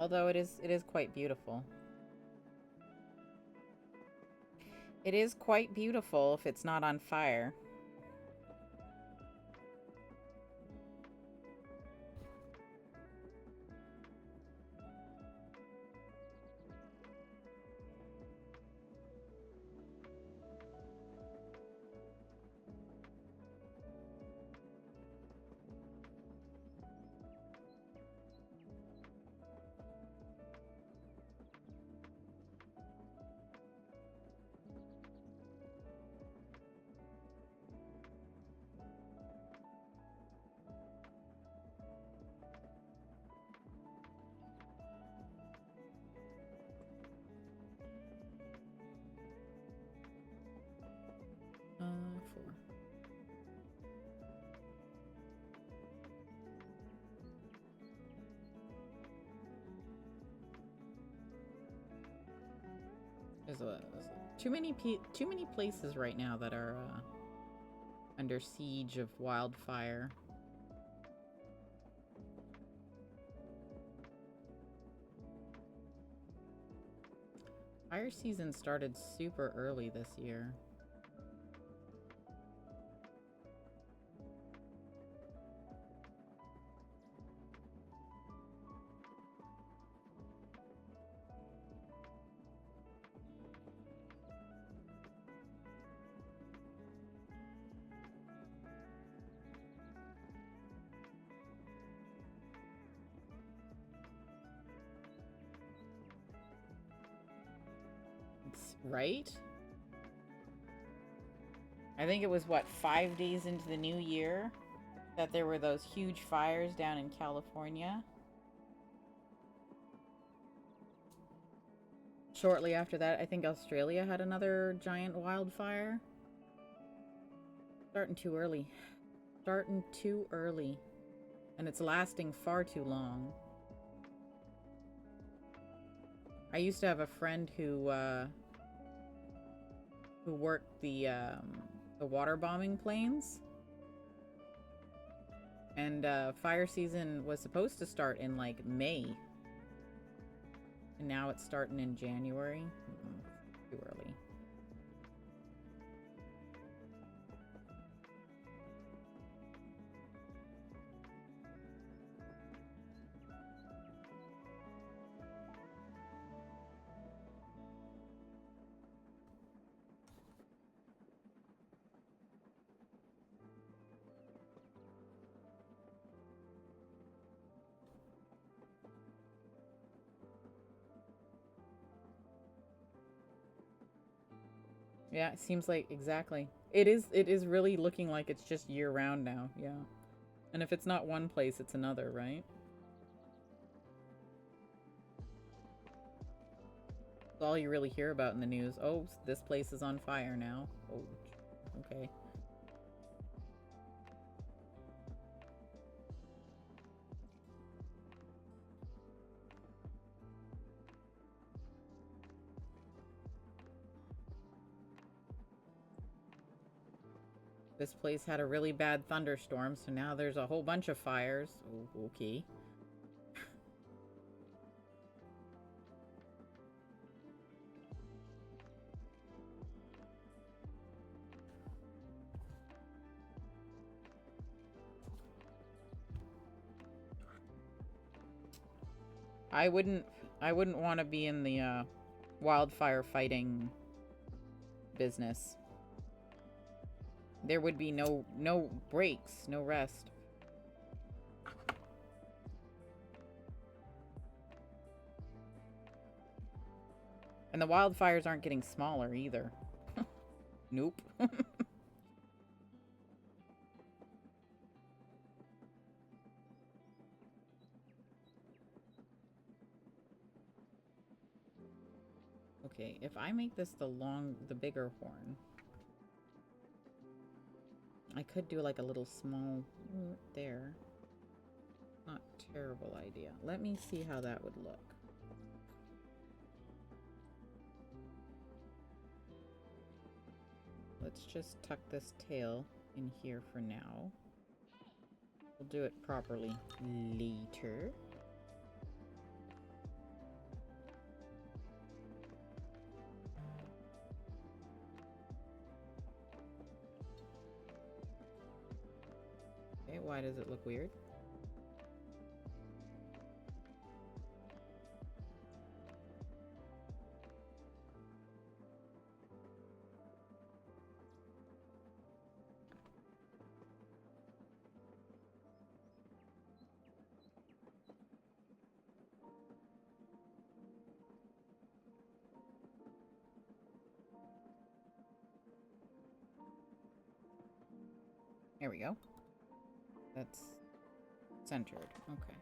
Although it is quite beautiful. It is quite beautiful if it's not on fire. Four. There's too many places right now that are under siege of wildfire. Fire season started super early this year. Right? I think it was, what, 5 days into the new year that there were those huge fires down in California. Shortly after that, I think Australia had another giant wildfire. Starting too early. Starting too early. And it's lasting far too long. I used to have a friend who worked the water bombing planes. And fire season was supposed to start in, like, May. And now it's starting in January. Too early. Yeah, it seems like exactly. It is really looking like it's just year round now, yeah. And if it's not one place, it's another, right? That's all you really hear about in the news. Oh, this place is on fire now. Oh, okay. This place had a really bad thunderstorm, so now there's a whole bunch of fires. Oh, okay. I wouldn't want to be in the wildfire fighting business. There would be no breaks, no rest. And the wildfires aren't getting smaller either. Nope. Okay, if I make this the bigger horn, I could do like a little small there. Not a terrible idea. Let me see how that would look. Let's just tuck this tail in here for now. We'll do it properly later. Okay, why does it look weird? There we go. That's centered. Okay.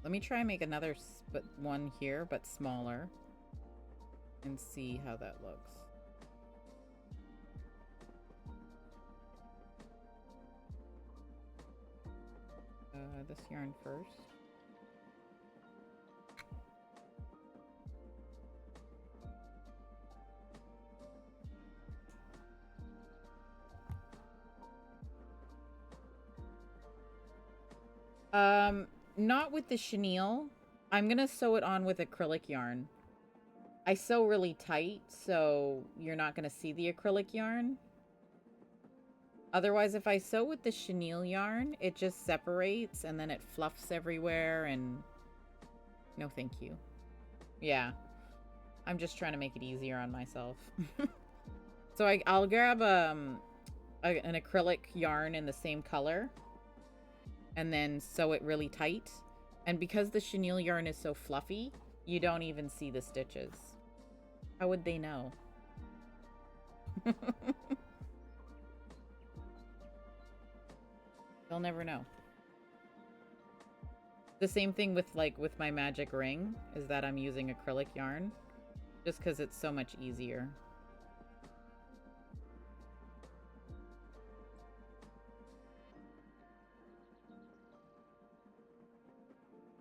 Let me try and make another one here, but smaller, and see how that looks. This yarn first. Not with the chenille. I'm gonna sew it on with acrylic yarn. I sew really tight, so you're not gonna see the acrylic yarn. Otherwise, if I sew with the chenille yarn, it just separates and then it fluffs everywhere and... No, thank you. Yeah. I'm just trying to make it easier on myself. So I'll grab an acrylic yarn in the same color and then sew it really tight. And because the chenille yarn is so fluffy, you don't even see the stitches. How would they know? They'll never know. The same thing with with my magic ring is that I'm using acrylic yarn just because it's so much easier.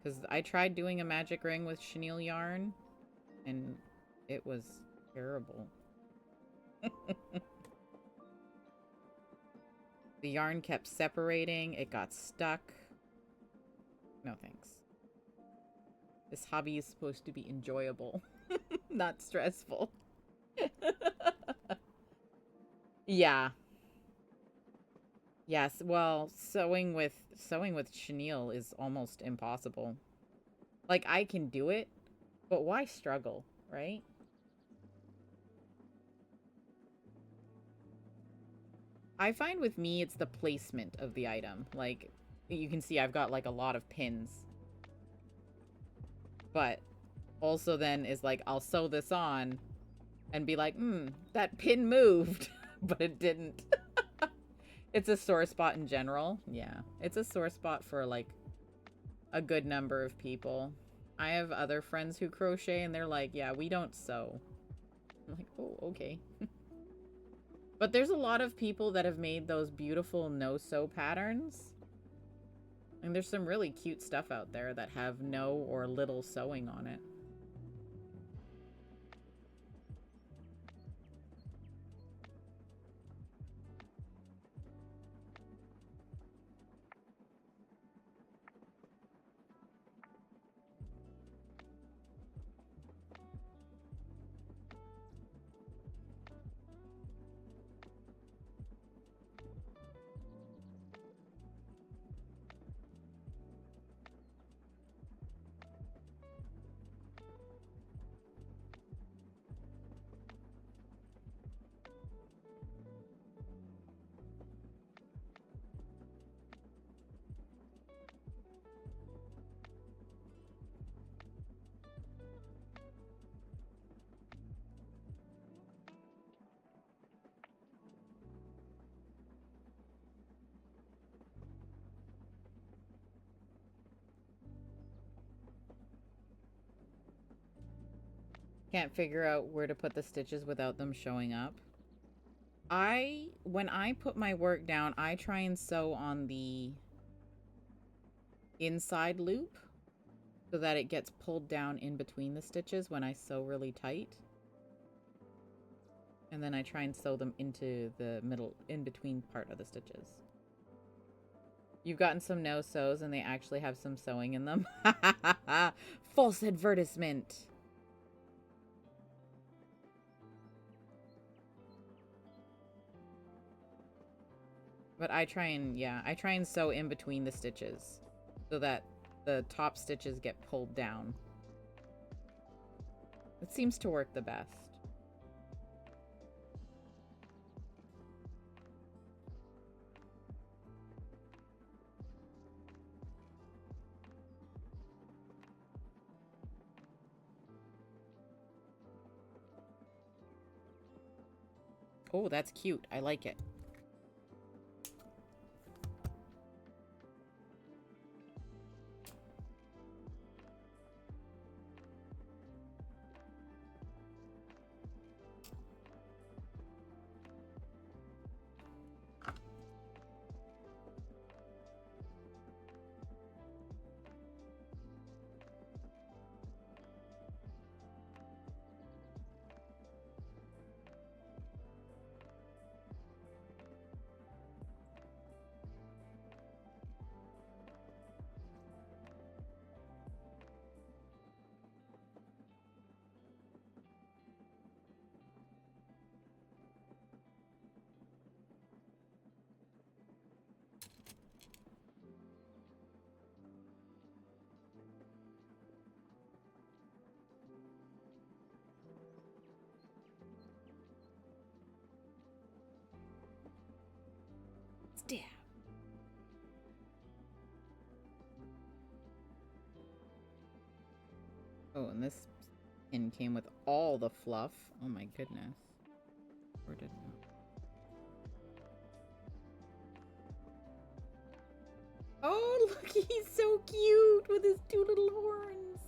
Because I tried doing a magic ring with chenille yarn and it was terrible. The yarn kept separating. It got stuck. No thanks. This hobby is supposed to be enjoyable, not stressful. Yeah. Yes, well, sewing with chenille is almost impossible. Like, I can do it, but why struggle, right? I find with me, it's the placement of the item. Like, you can see I've got, like, a lot of pins. But also then is, like, I'll sew this on and be like, that pin moved. But it didn't. It's a sore spot in general. Yeah, it's a sore spot for, like, a good number of people. I have other friends who crochet, and they're like, yeah, we don't sew. I'm like, oh, okay. But there's a lot of people that have made those beautiful no-sew patterns. And there's some really cute stuff out there that have no or little sewing on it. Can't figure out where to put the stitches without them showing up. When I put my work down, I try and sew on the inside loop so that it gets pulled down in between the stitches when I sew really tight. And then I try and sew them into the middle, in between part of the stitches. You've gotten some no-sews and they actually have some sewing in them. False advertisement. But I try and sew in between the stitches so that the top stitches get pulled down. It seems to work the best. Oh, that's cute. I like it. Stab. Oh, and this pin came with all the fluff. Oh my goodness. Or did not. Oh, look, he's so cute with his two little horns.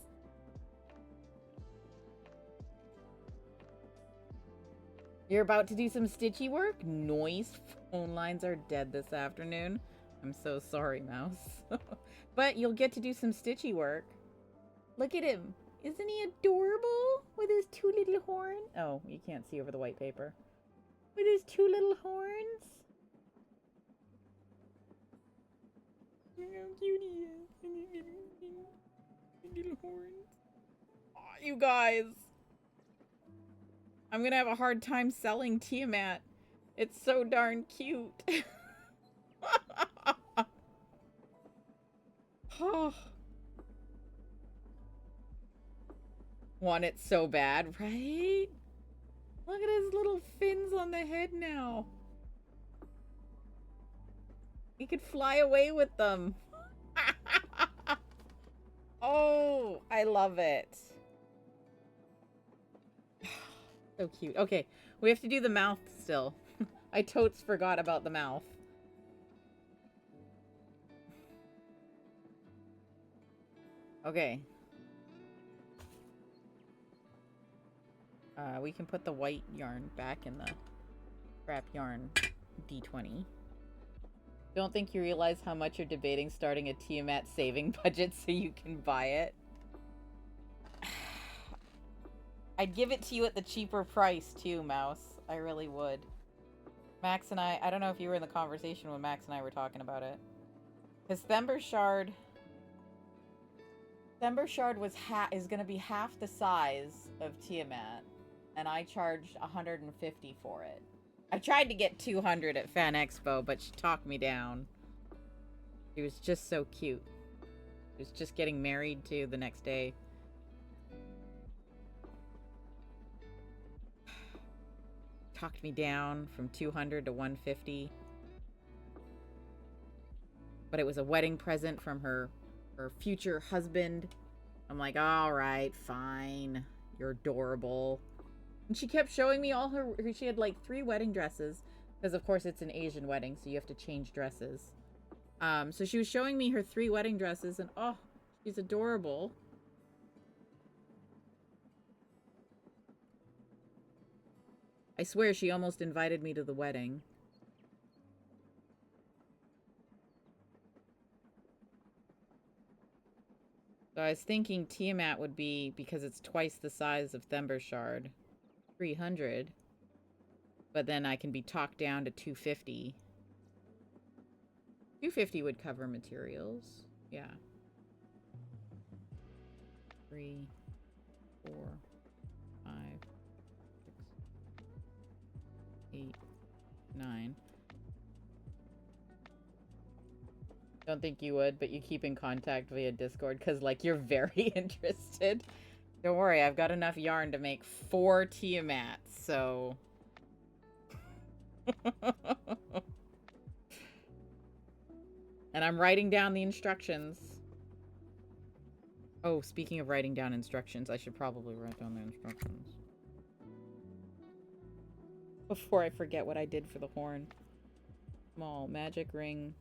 You're about to do some stitchy work? Noise. Phone lines are dead this afternoon. I'm so sorry, Mouse. But you'll get to do some stitchy work. Look at him. Isn't he adorable? With his two little horns. Oh, you can't see over the white paper. With his two little horns. Look how cute he is. Little horns. Aw, you guys. I'm gonna have a hard time selling Tiamat. It's so darn cute. Oh. Want it so bad, right? Look at his little fins on the head now. He could fly away with them. Oh, I love it. So cute. Okay, we have to do the mouth still. I totes forgot about the mouth. Okay. We can put the white yarn back in the scrap yarn D20. Don't think you realize how much you're debating starting a Tiamat saving budget so you can buy it. I'd give it to you at the cheaper price too, Mouse. I really would. Max and I don't know if you were in the conversation when Max and I were talking about it. Because Thember Shard is going to be half the size of Tiamat. And I charged $150 for it. I tried to get $200 at Fan Expo, but she talked me down. She was just so cute. She was just getting married too the next day. Talked me down from $200 to $150. But it was a wedding present from her future husband. I'm like, all right, fine. You're adorable. And she kept showing me all her... She had like 3 wedding dresses. Because, of course, it's an Asian wedding, so you have to change dresses. So she was showing me her 3 wedding dresses, and oh, she's adorable. I swear she almost invited me to the wedding. So I was thinking Tiamat would be, because it's twice the size of Thembershard, 300. But then I can be talked down to 250. 250 would cover materials. Yeah. 3, 4, 5, 6, 8, 9. Don't think you would, but you keep in contact via Discord because, like, you're very interested. Don't worry, I've got enough yarn to make 4 Tiamats, so... And I'm writing down the instructions. Oh, speaking of writing down instructions, I should probably write down the instructions. Before I forget what I did for the horn. Small magic ring.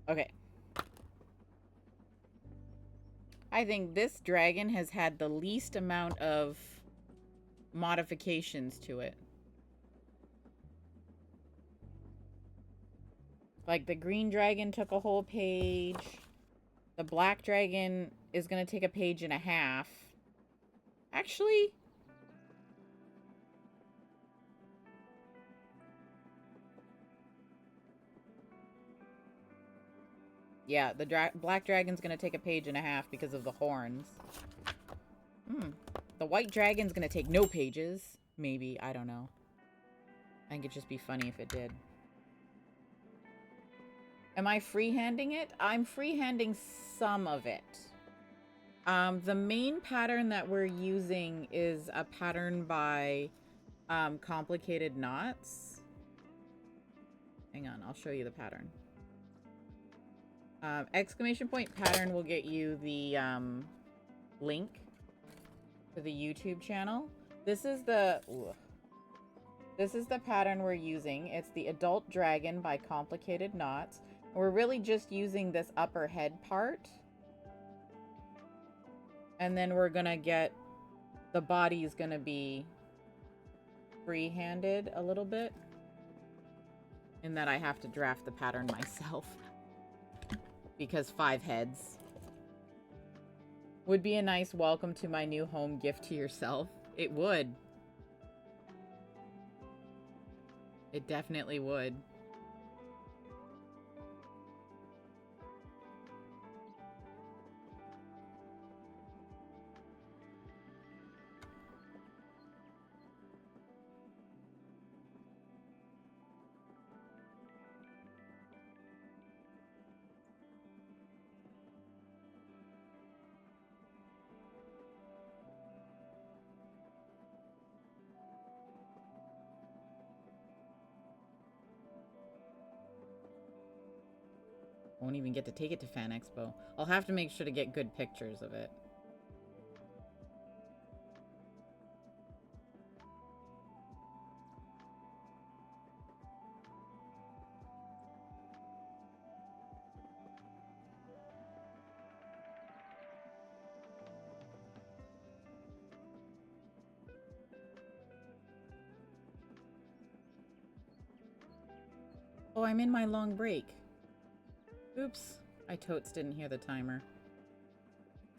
Okay. I think this dragon has had the least amount of modifications to it. Like, the green dragon took a whole page. The black dragon is going to take a page and a half. Actually... Yeah, the black dragon's gonna take a page and a half because of the horns. The white dragon's gonna take no pages. Maybe, I don't know. I think it'd just be funny if it did. Am I freehanding it? I'm freehanding some of it. The main pattern that we're using is a pattern by Complicated Knots. Hang on, I'll show you the pattern. Exclamation point pattern will get you the link to the YouTube channel. This is the pattern we're using. It's the Adult Dragon by Complicated Knots. We're really just using this upper head part. And then we're gonna get the body is gonna be free-handed a little bit. In that I have to draft the pattern myself. Because 5 heads would be a nice welcome to my new home gift to yourself. It would. It definitely would. Won't even get to take it to Fan Expo. I'll have to make sure to get good pictures of it. Oh, I'm in my long break. Oops. I totes didn't hear the timer.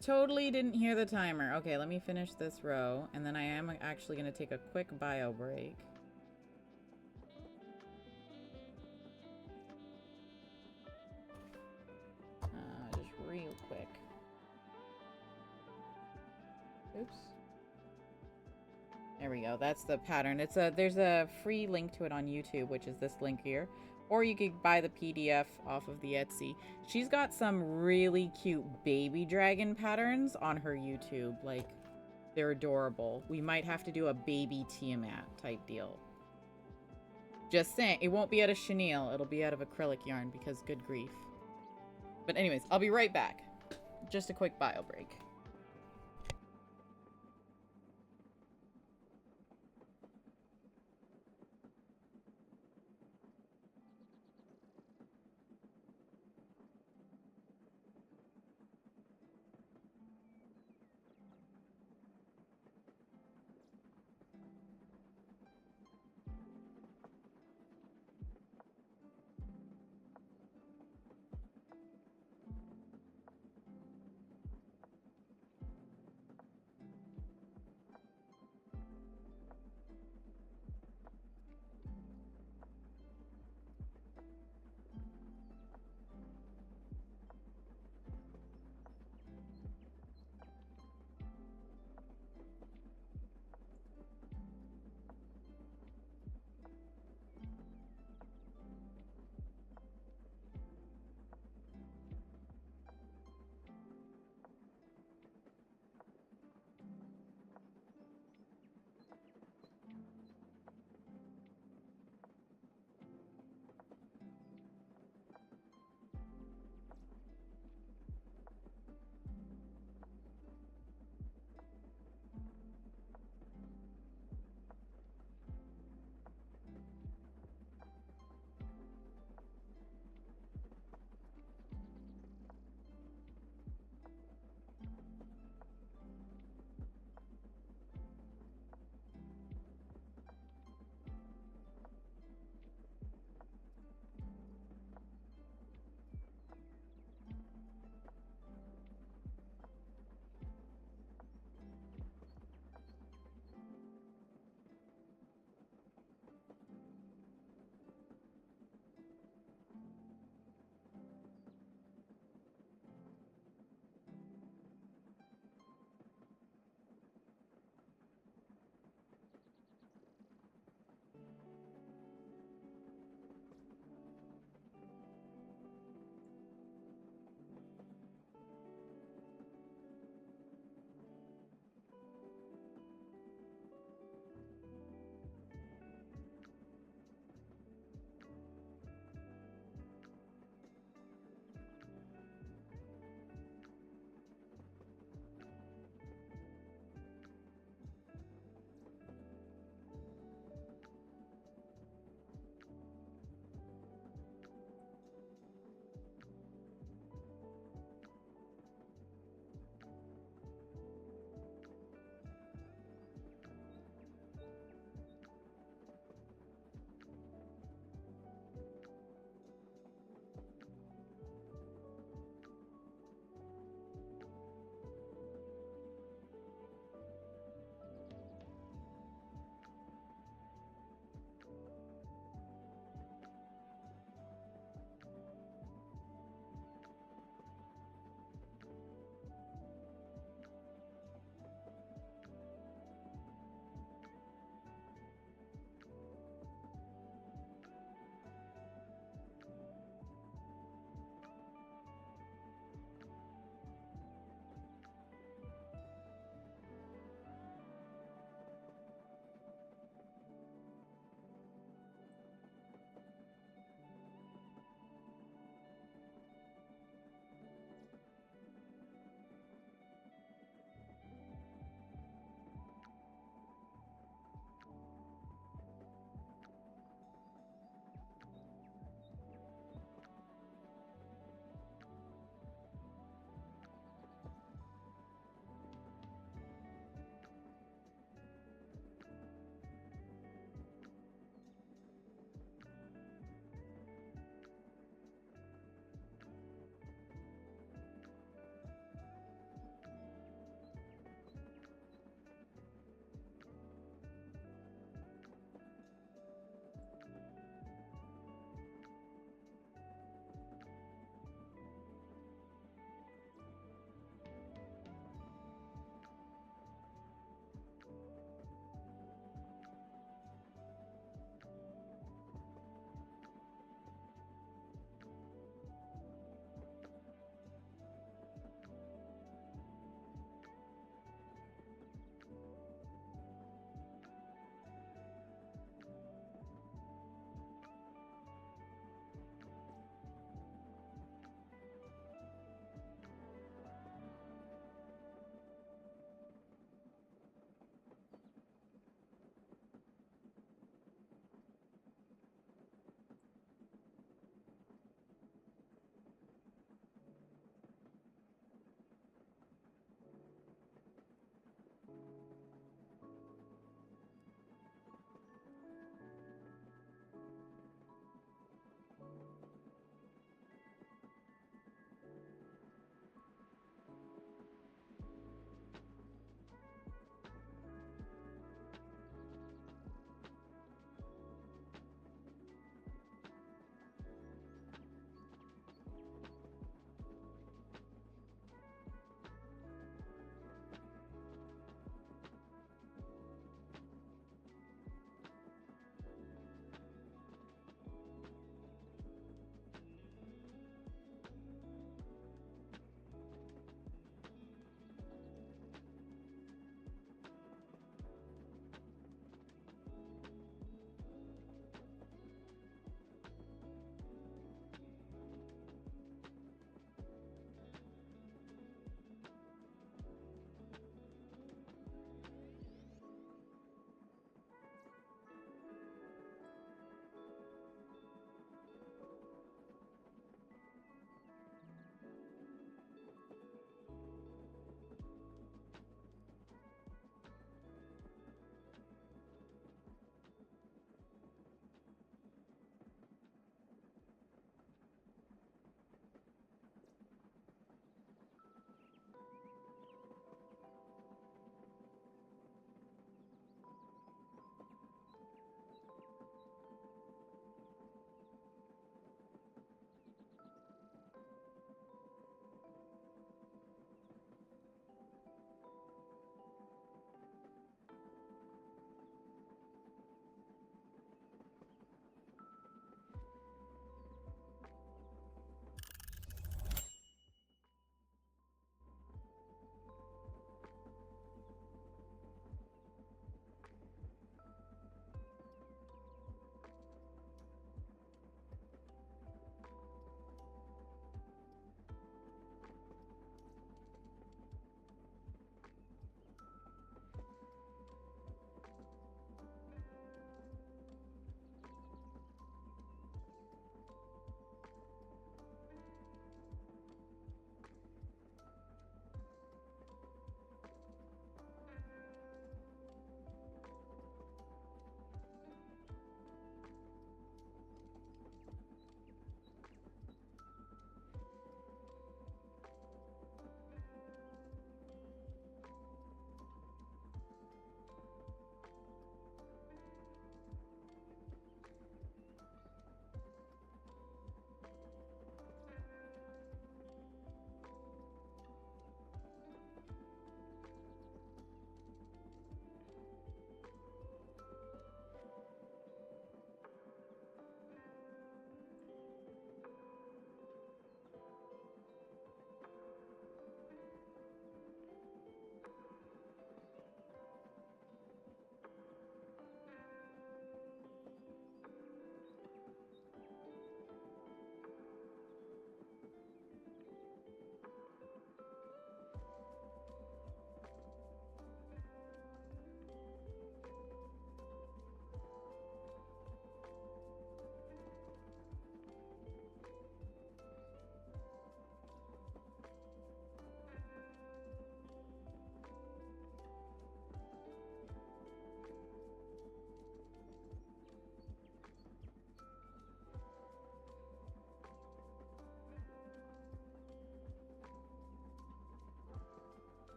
Totally didn't hear the timer. Okay, let me finish this row, and then I am actually going to take a quick bio break. Just real quick. Oops. There we go. That's the pattern. There's a free link to it on YouTube, which is this link here. Or you could buy the PDF off of the Etsy. She's got some really cute baby dragon patterns on her YouTube. Like, they're adorable. We might have to do a baby Tiamat type deal. Just saying, it won't be out of chenille. It'll be out of acrylic yarn because good grief. But anyways, I'll be right back. Just a quick bio break.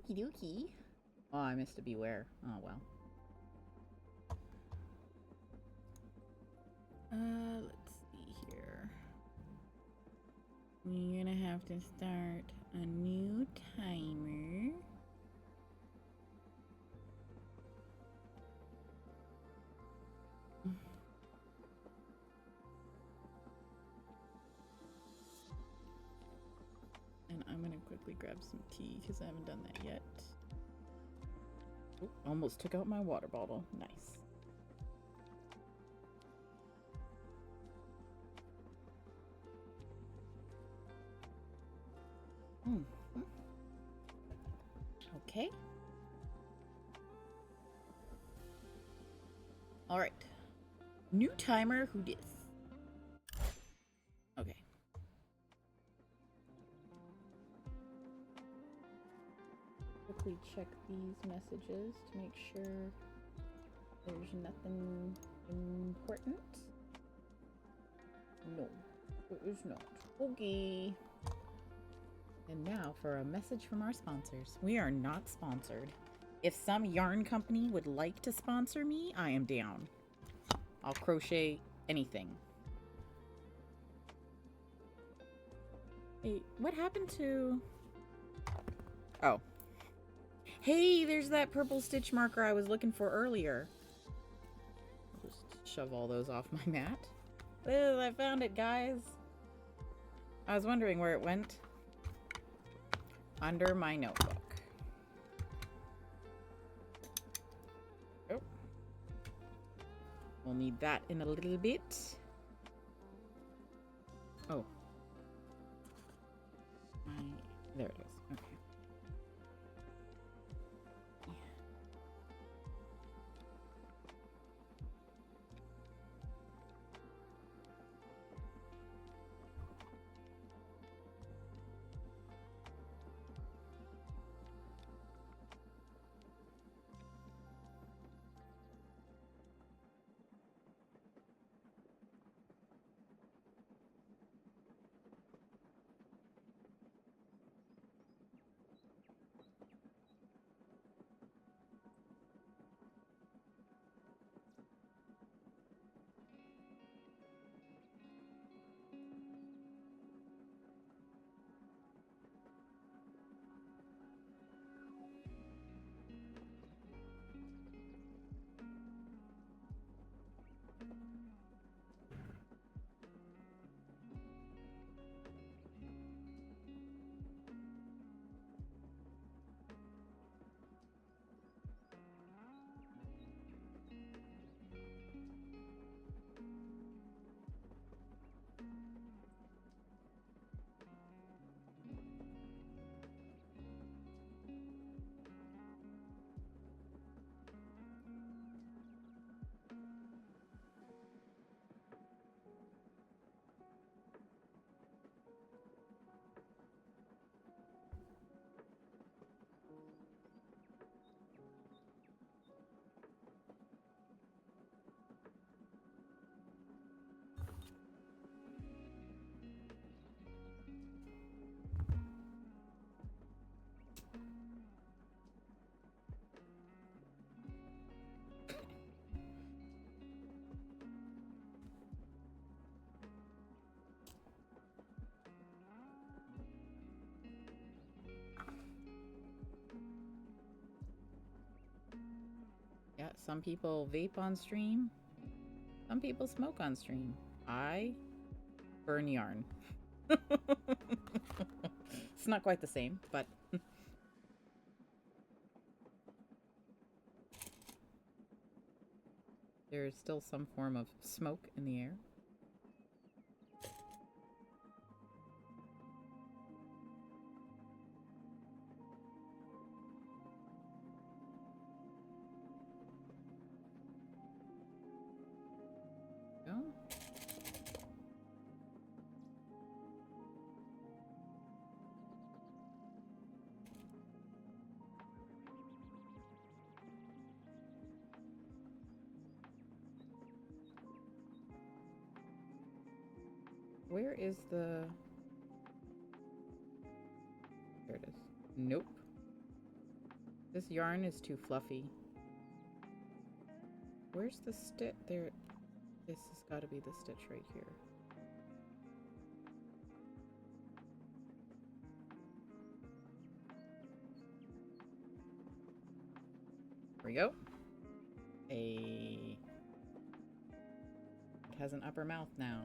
Okie dokie. Oh, I missed a beware. Oh, well. Let's see here. We're gonna have to start a new timer. And I'm gonna quickly grab some tea because I haven't done that yet. Oh, almost took out my water bottle. Nice. Okay. All right. New timer. Who dis? Okay. Quickly check these messages to make sure there's nothing important. No, there is not. Okay. And now for a message from our sponsors. We are not sponsored. If some yarn company would like to sponsor me, I am down. I'll crochet anything. Hey, what happened to... Oh. Hey, there's that purple stitch marker I was looking for earlier. I'll just shove all those off my mat. Oh, I found it, guys. I was wondering where it went. Under my notebook. Oh. We'll need that in a little bit. Oh. There it is. Okay. Yeah, some people vape on stream. Some people smoke on stream. I burn yarn. It's not quite the same, but... there is still some form of smoke in the air. Where is the... there it is. Nope. This yarn is too fluffy. Where's the stitch? There. This has got to be the stitch right here. There we go. It has an upper mouth now.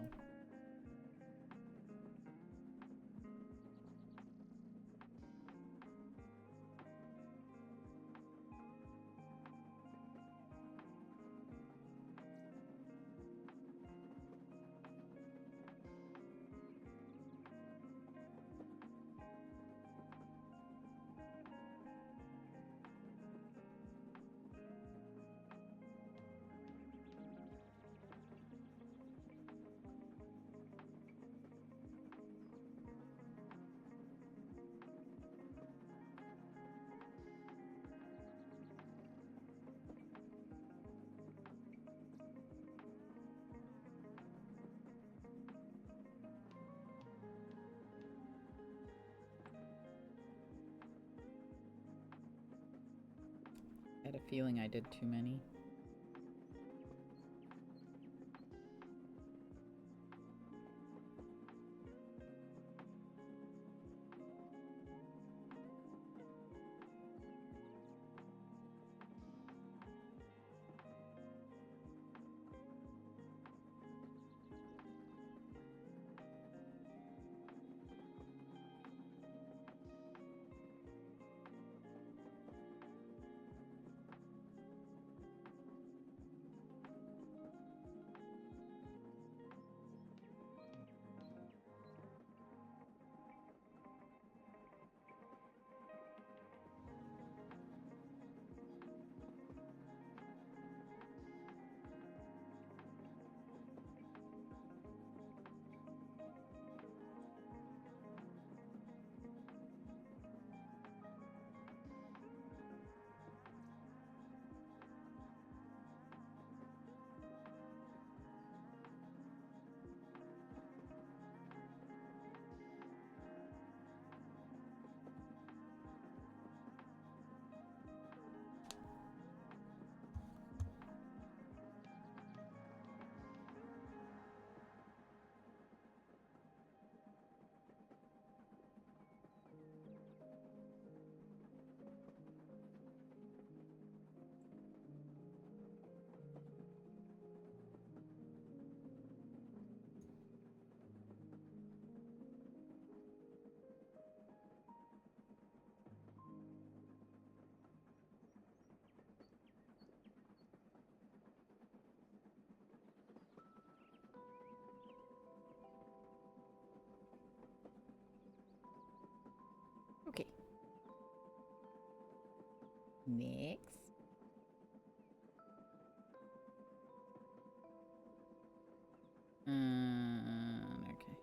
I had a feeling I did too many. Okay. Next. Okay.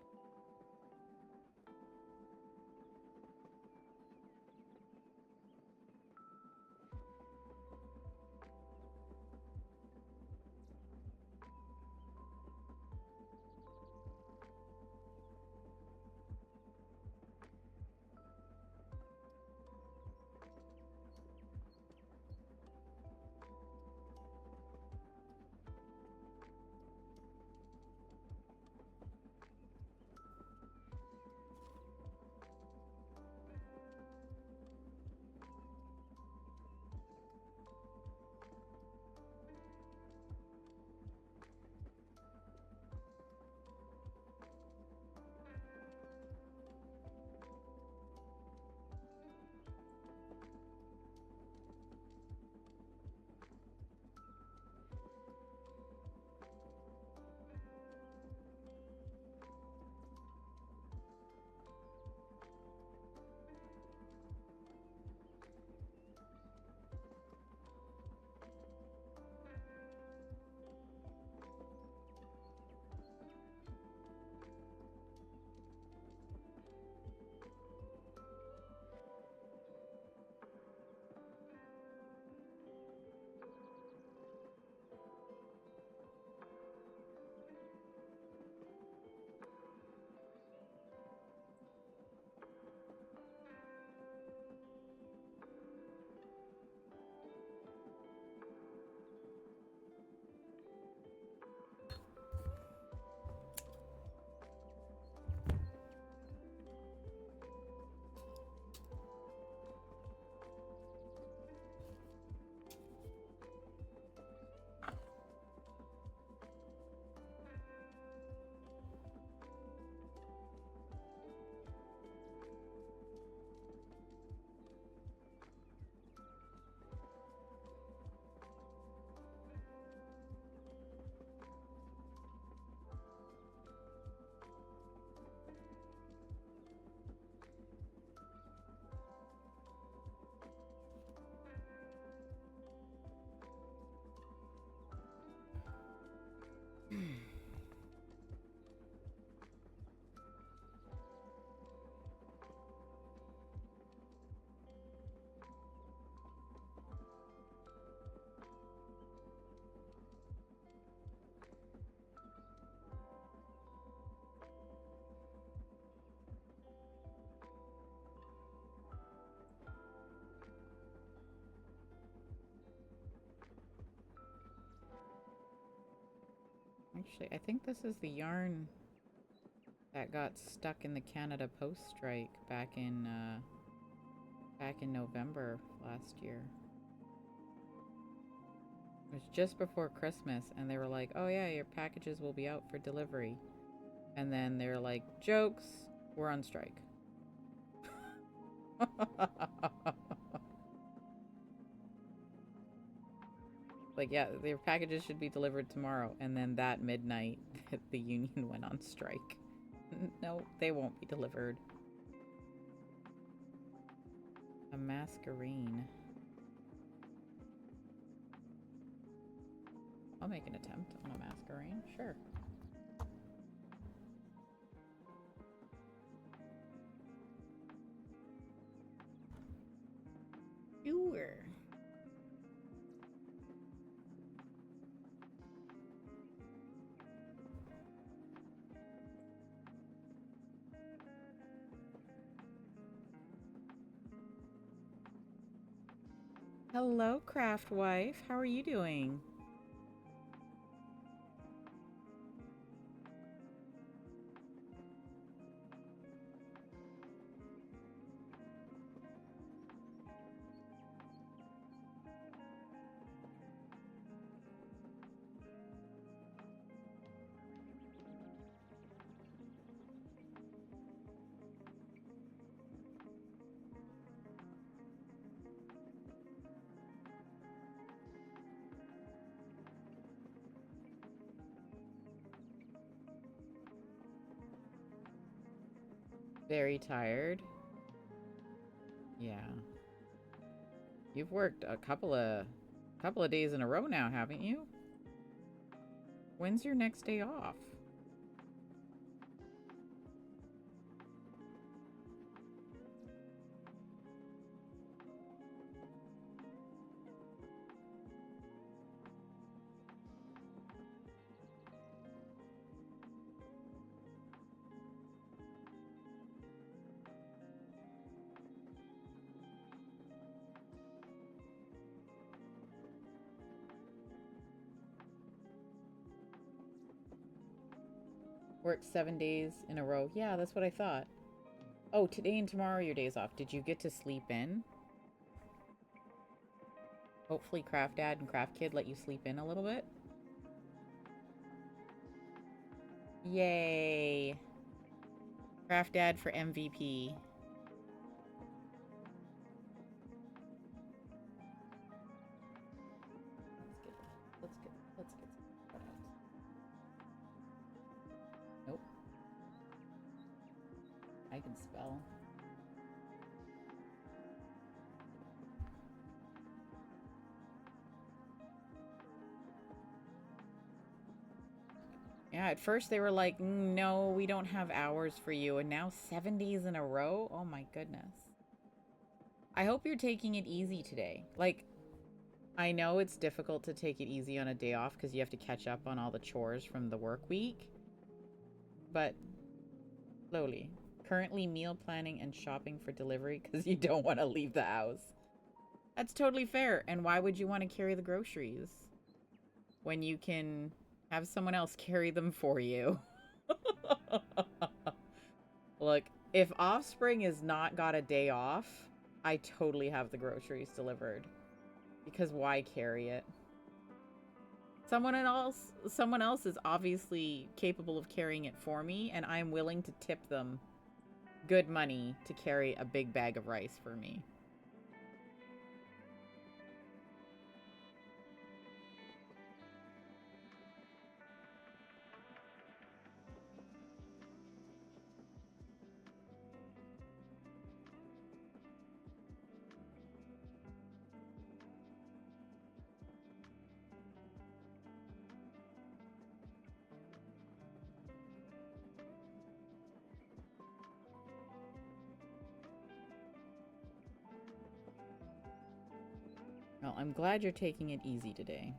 Actually, I think this is the yarn that got stuck in the Canada Post strike back in November last year. It was just before Christmas, and they were like, oh yeah, your packages will be out for delivery. And then they're like, jokes, we're on strike. Like, yeah, their packages should be delivered tomorrow. And then that midnight, the union went on strike. No, they won't be delivered. A masquerade. I'll make an attempt on a masquerade, sure. Sure. Hello, Craft Wife. How are you doing? Very tired. Yeah. You've worked a couple of days in a row now, haven't you? When's your next day off? Worked 7 days in a row. Yeah, that's what I thought. Oh, today and tomorrow are your days off. Did you get to sleep in? Hopefully Craft Dad and Craft Kid let you sleep in a little bit. Yay. Craft Dad for MVP. Let's get some out. Nope. I can spell. Yeah, at first they were like, no, we don't have hours for you. And now 7 days in a row? Oh my goodness. I hope you're taking it easy today. Like, I know it's difficult to take it easy on a day off because you have to catch up on all the chores from the work week. But slowly. Currently meal planning and shopping for delivery because you don't want to leave the house. That's totally fair. And why would you want to carry the groceries when you can have someone else carry them for you? Look, if Offspring has not got a day off, I totally have the groceries delivered. Because why carry it? Someone else is obviously capable of carrying it for me, and I'm willing to tip them good money to carry a big bag of rice for me. Well, I'm glad you're taking it easy today.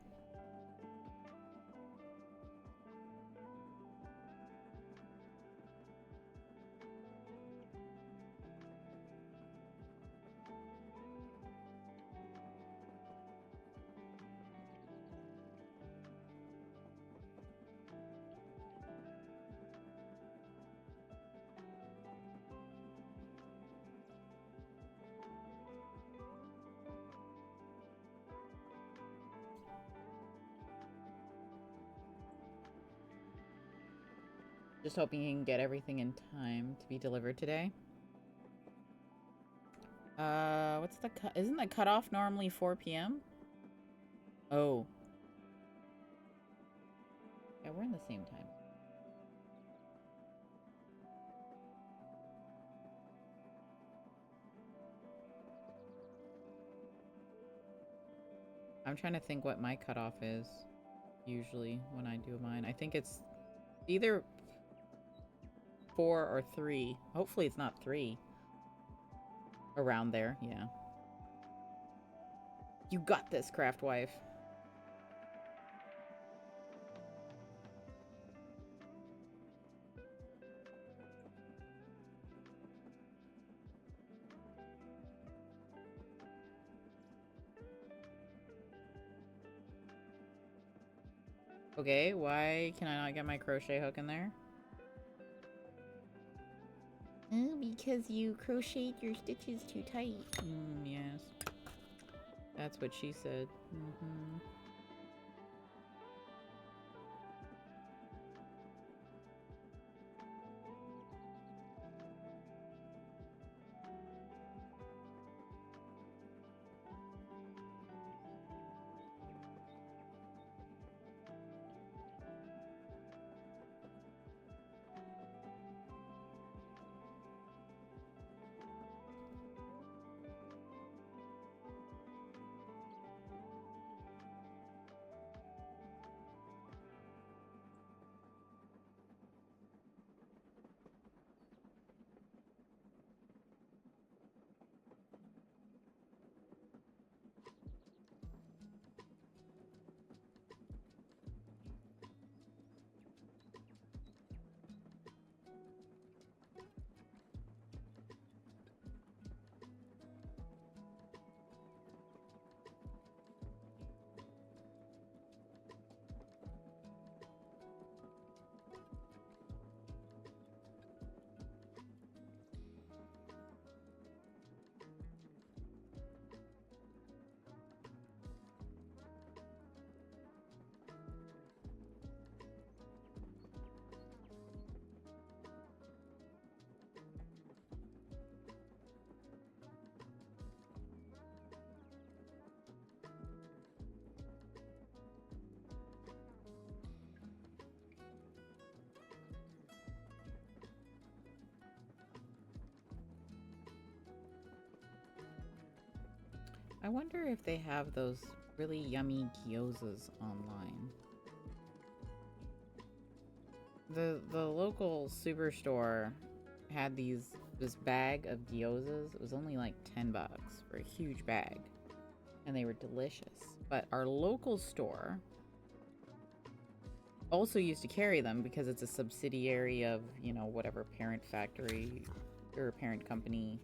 Just hoping he can get everything in time to be delivered today. What's the cut? Isn't the cutoff normally 4 p.m.? Oh. Yeah, we're in the same time. I'm trying to think what my cutoff is usually when I do mine. I think it's either 4 or 3. Hopefully it's not 3. Around there, yeah. You got this, craft wife. Okay, why can I not get my crochet hook in there? Because you crocheted your stitches too tight. Yes. That's what she said. I wonder if they have those really yummy gyozas online. The local superstore had this bag of gyozas. It was only like $10 for a huge bag. And they were delicious. But our local store also used to carry them because it's a subsidiary of, you know, whatever parent factory or parent company,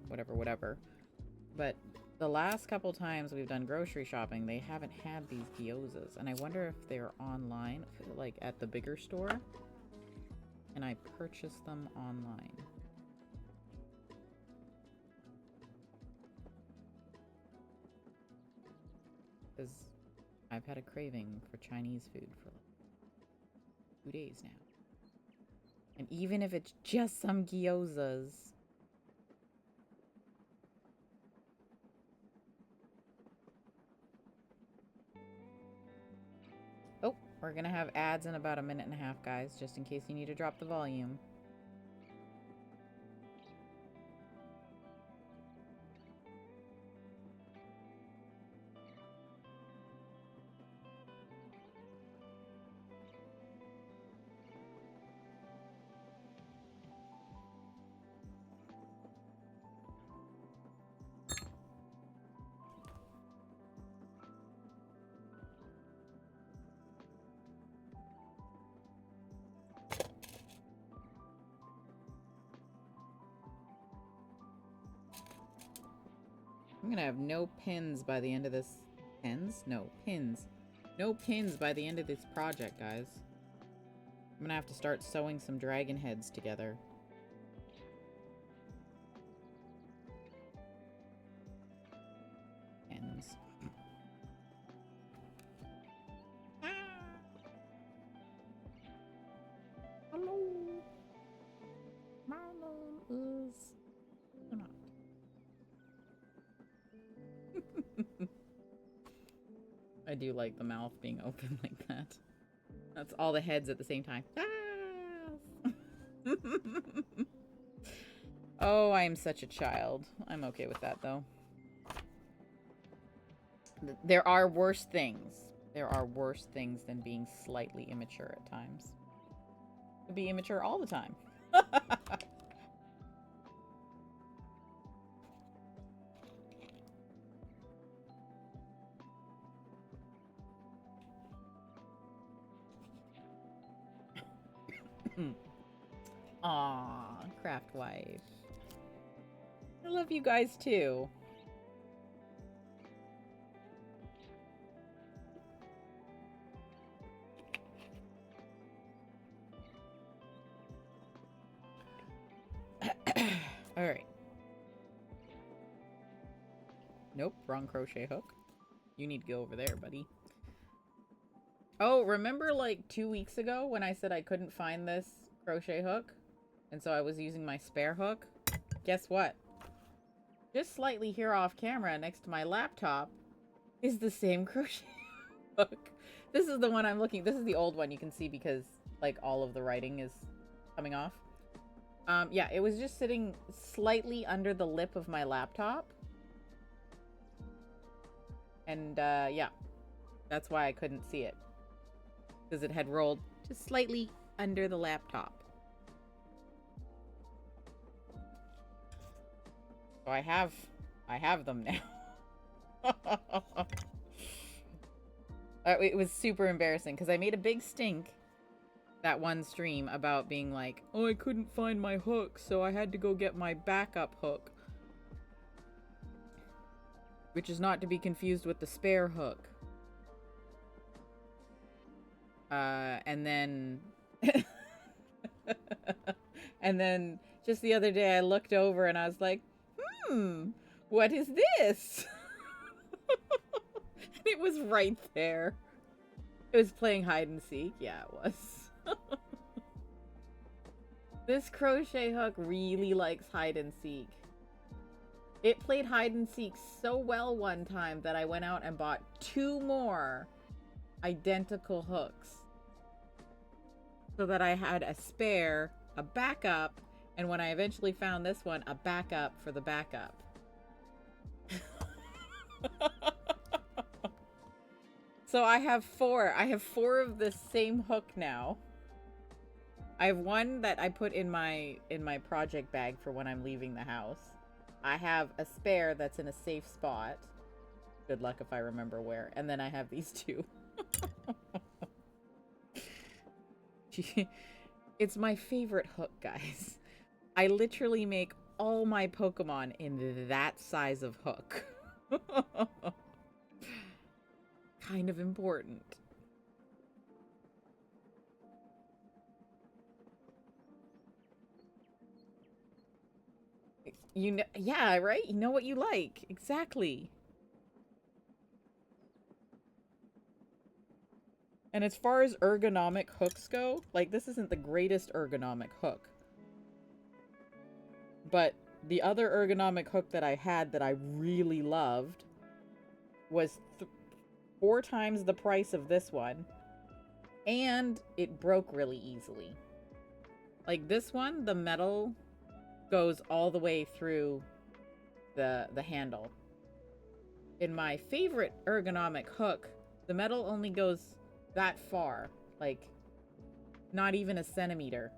whatever. But the last couple times we've done grocery shopping, they haven't had these gyozas. And I wonder if they're online, like at the bigger store. And I purchased them online. Because I've had a craving for Chinese food for like 2 days now. And even if it's just some gyozas. Oh, we're gonna have ads in about 1.5 minutes, guys, just in case you need to drop the volume. I'm gonna have no pins by the end of this. Pins? No, pins. No pins by the end of this project, guys. I'm gonna have to start sewing some dragon heads together. Pins. do like the mouth being open like that. That's all the heads at the same time. Ah! Oh, I am such a child. I'm okay with that, though. There are worse things. There are worse things than being slightly immature at times. To be immature all the time. Aw, craft wife. I love you guys too. Alright. Nope, wrong crochet hook. You need to go over there, buddy. Oh, remember like 2 weeks ago when I said I couldn't find this crochet hook? And so I was using my spare hook? Guess what? Just slightly here off camera next to my laptop is the same crochet hook. This is the one I'm looking. This is the old one you can see because like all of the writing is coming off. Yeah, it was just sitting slightly under the lip of my laptop. And, yeah. That's why I couldn't see it. Because it had rolled just slightly under the laptop. So I have them now. It was super embarrassing because I made a big stink that one stream about being like, oh, I couldn't find my hook, so I had to go get my backup hook. Which is not to be confused with the spare hook. And then... and then just the other day I looked over and I was like, what is this? And it was right there. It was playing hide and seek. Yeah, it was. This crochet hook really likes hide and seek. It played hide and seek so well one time that I went out and bought 2 more identical hooks. So that I had a spare, a backup, and when I eventually found this one, a backup for the backup. So I have 4. I have 4 of the same hook now. I have one that I put in my project bag for when I'm leaving the house. I have a spare that's in a safe spot. Good luck if I remember where. And then I have these 2. It's my favorite hook, guys. I literally make all my Pokemon in that size of hook. Kind of important. You know, yeah, right? You know what you like. Exactly. And as far as ergonomic hooks go, like, this isn't the greatest ergonomic hook. But the other ergonomic hook that I had that I really loved was 4 times the price of this one. And it broke really easily. Like, this one, the metal goes all the way through the handle. In my favorite ergonomic hook, the metal only goes that far, like not even a centimeter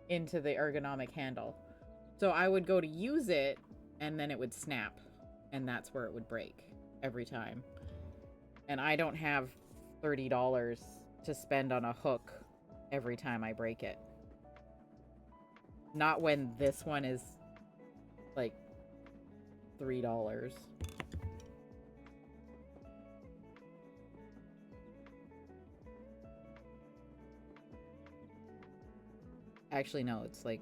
into the ergonomic handle. So I would go to use it and then it would snap, and that's where it would break every time. And I don't have $30 to spend on a hook every time I break it. Not when this one is like $3. Actually, no, it's like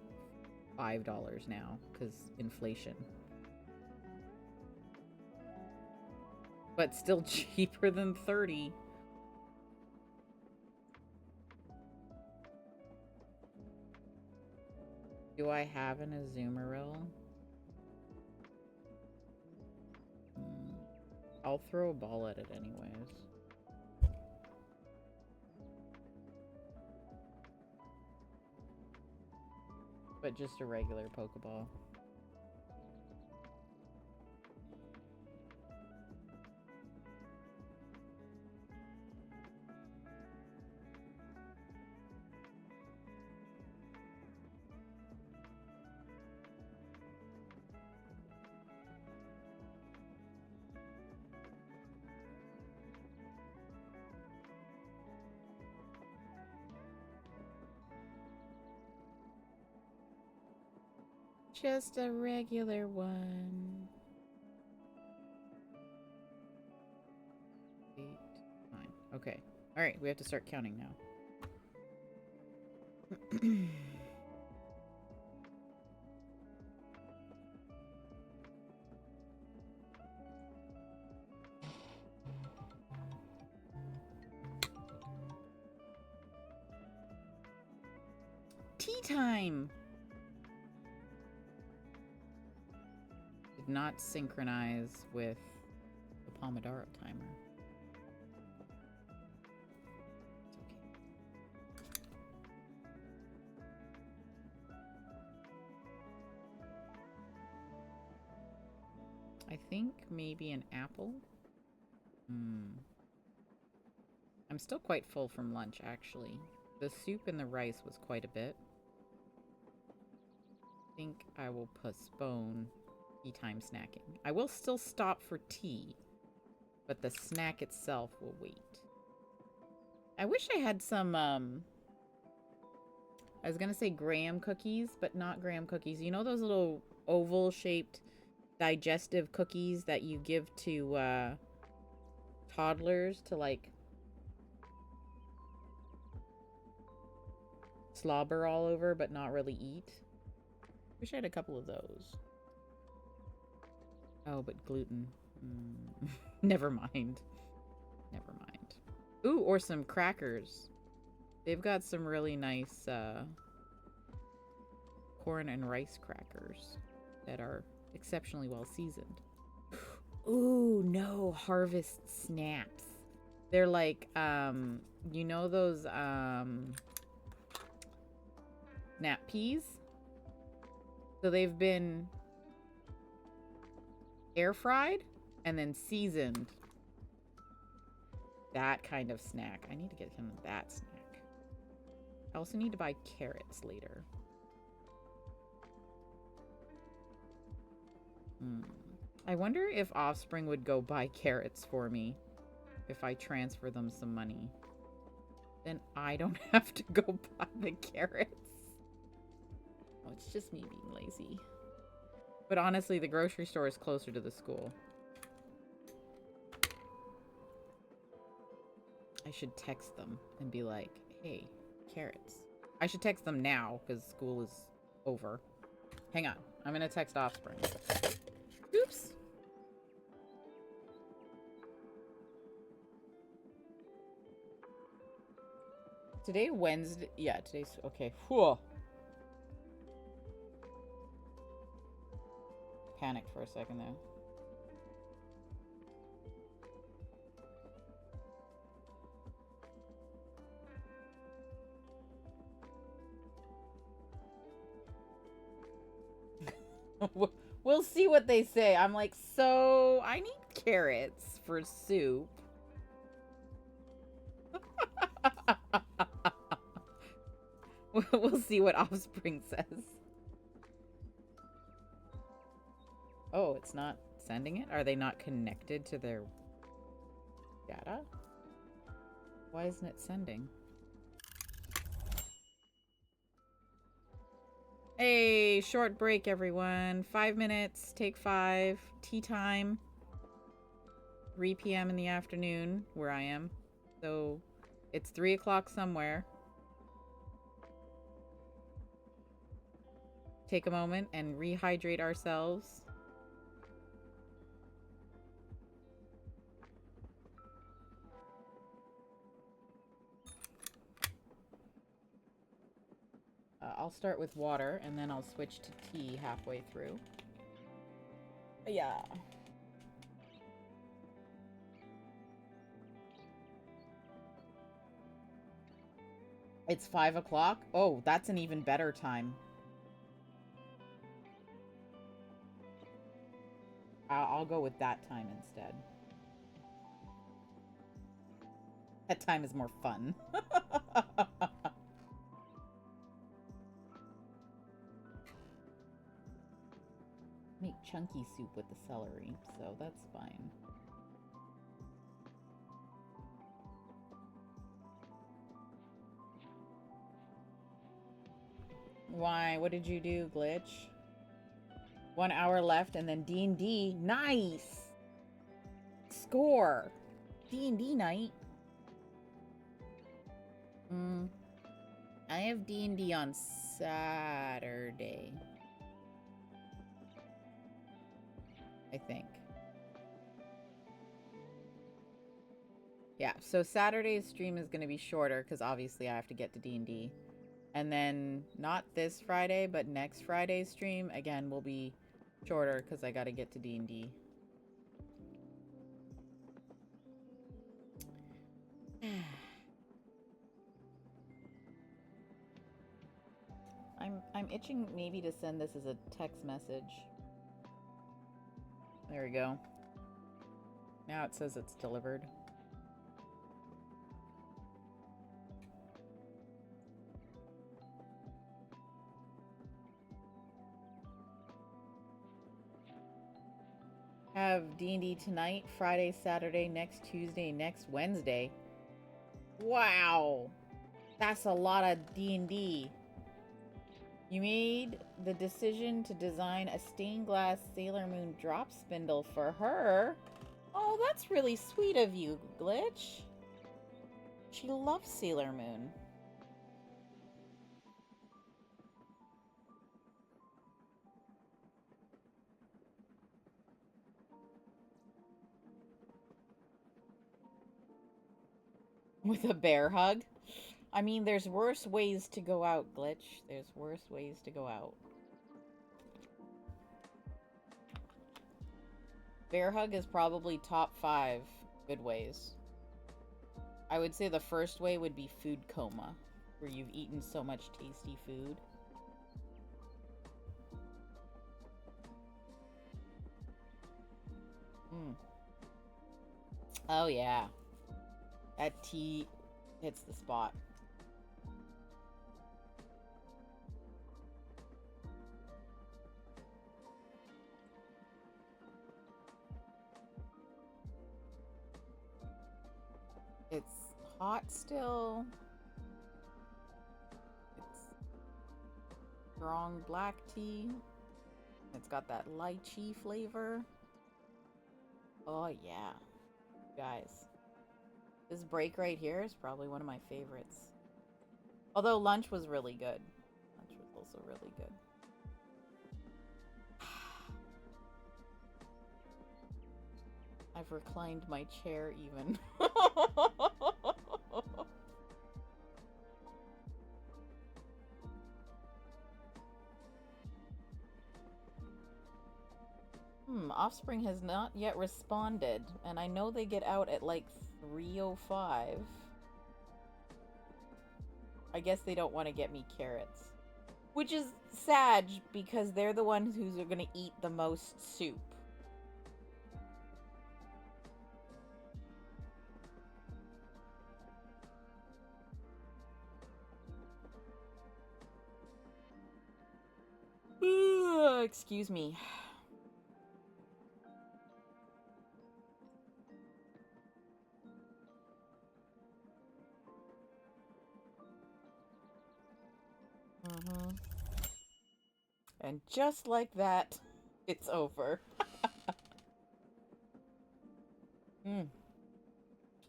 $5 now because inflation. But still cheaper than 30. Do I have an Azumarill? I'll throw a ball at it anyways. but just a regular Pokeball. Just a regular one. 8, 9. Okay. Alright, we have to start counting now. Tea time! Did not synchronize with the Pomodoro timer. It's okay. I think maybe an apple? I'm still quite full from lunch, actually. The soup and the rice was quite a bit. I think I will postpone tea time snacking. I will still stop for tea, but the snack itself will wait. I wish I had some, I was gonna say graham cookies, but not graham cookies. You know those little oval-shaped digestive cookies that you give to, toddlers to, like, slobber all over, but not really eat? Wish I had a couple of those. Oh, but gluten. Never mind. Never mind. Ooh, or some crackers. They've got some really nice corn and rice crackers that are exceptionally well seasoned. Ooh, no, Harvest Snaps. They're like, you know those snap peas? So they've been air fried and then seasoned. That kind of snack. I need to get him that snack. I also need to buy carrots later. I wonder if Offspring would go buy carrots for me if I transfer them some money. Then I don't have to go buy the carrots. Oh, it's just me being lazy. But honestly, the grocery store is closer to the school. I should text them and be like, hey, carrots. I should text them now because school is over. Hang on. I'm going to text Offspring. Oops. Today, Wednesday. Yeah, today's... Okay. Whew. Panicked for a second there. We'll see what they say. I'm like, so I need carrots for soup. We'll see what Offspring says. Oh, it's not sending it? Are they not connected to their data? Why isn't it sending? Hey, short break, everyone. 5 minutes. Take 5. Tea time. 3 p.m. in the afternoon, where I am. So, it's 3 o'clock somewhere. Take a moment and rehydrate ourselves. I'll start with water, and then I'll switch to tea halfway through. Yeah. It's 5 o'clock? Oh, that's an even better time. I'll go with that time instead. That time is more fun. Make chunky soup with the celery, so that's fine. Why? What did you do, Glitch? 1 hour left and then D&D. Nice! Score! D&D night. I have D&D on Saturday. I think. Yeah, so Saturday's stream is going to be shorter because obviously I have to get to D&D. And then not this Friday, but next Friday's stream, again, will be shorter because I got to get to D&D. I'm itching maybe to send this as a text message. There we go. Now it says it's delivered. Have D&D tonight, Friday, Saturday, next Tuesday, next Wednesday. Wow. That's a lot of D&D. You made the decision to design a stained glass Sailor Moon drop spindle for her. Oh, that's really sweet of you, Glitch. She loves Sailor Moon. With a bear hug? I mean, there's worse ways to go out, Glitch. There's worse ways to go out. Bear hug is probably top 5 good ways. I would say the first way would be food coma, where you've eaten so much tasty food. Oh yeah. That tea hits the spot. It's hot still. It's strong black tea. It's got that lychee flavor. Oh yeah. Guys. This break right here is probably one of my favorites. Although lunch was really good. Lunch was also really good. I've reclined my chair even. Offspring has not yet responded, and I know they get out at like 3:05. I guess they don't want to get me carrots. Which is sad, because they're the ones who are going to eat the most soup. Excuse me. And just like that, it's over.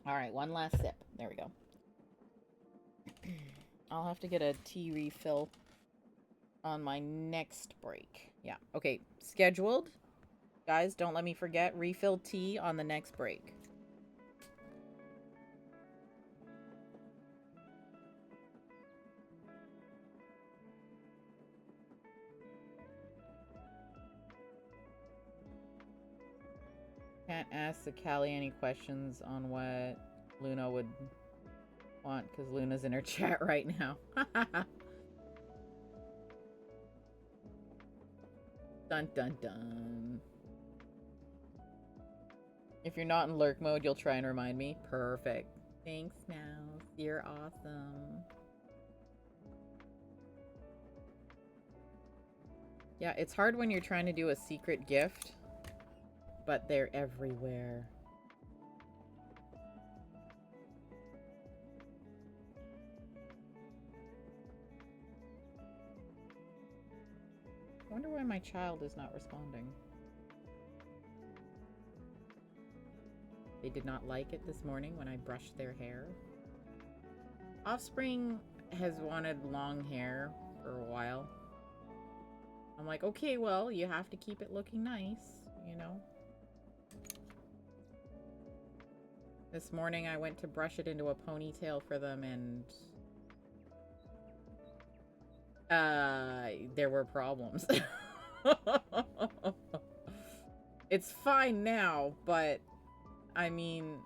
Alright, one last sip. There we go. I'll have to get a tea refill on my next break. Yeah, okay. Scheduled. Guys, don't let me forget. Refill tea on the next break. Can't ask the Callie any questions on what Luna would want, because Luna's in her chat right now. Dun dun dun. If you're not in lurk mode, you'll try and remind me. Perfect. Thanks, Mouse. You're awesome. Yeah, it's hard when you're trying to do a secret gift, but they're everywhere. I wonder why my child is not responding. They did not like it this morning when I brushed their hair. Offspring has wanted long hair for a while. I'm like, okay, well, you have to keep it looking nice, you know? This morning I went to brush it into a ponytail for them and there were problems. It's fine now, but I mean,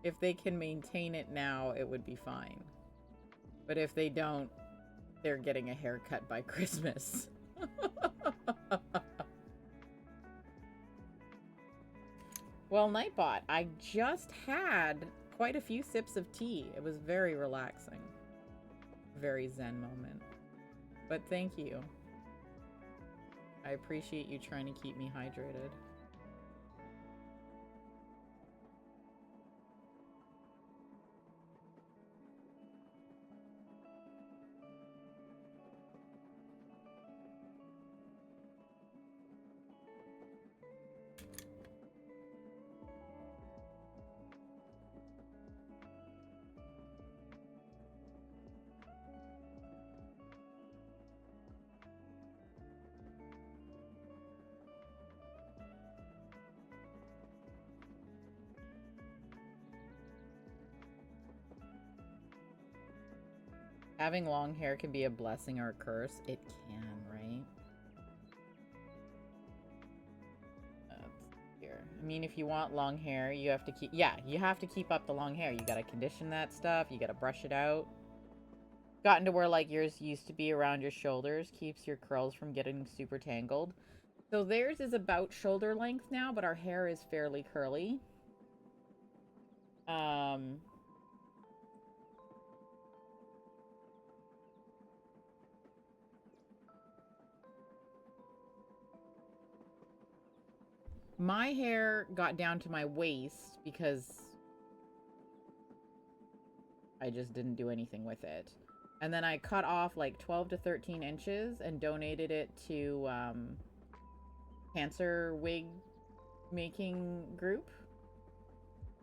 if they can maintain it now, it would be fine. But if they don't, they're getting a haircut by Christmas. Well, Nightbot, I just had quite a few sips of tea. It was very relaxing. Very zen moment. But thank you. I appreciate you trying to keep me hydrated. Having long hair can be a blessing or a curse. It can, right? Here. I mean, if you want long hair, you have to keep... Yeah, you have to keep up the long hair. You gotta condition that stuff. You gotta brush it out. Gotten to where, like, yours used to be around your shoulders. Keeps your curls from getting super tangled. So theirs is about shoulder length now, but our hair is fairly curly. My hair got down to my waist because I just didn't do anything with it. And then I cut off like 12 to 13 inches and donated it to cancer wig making group.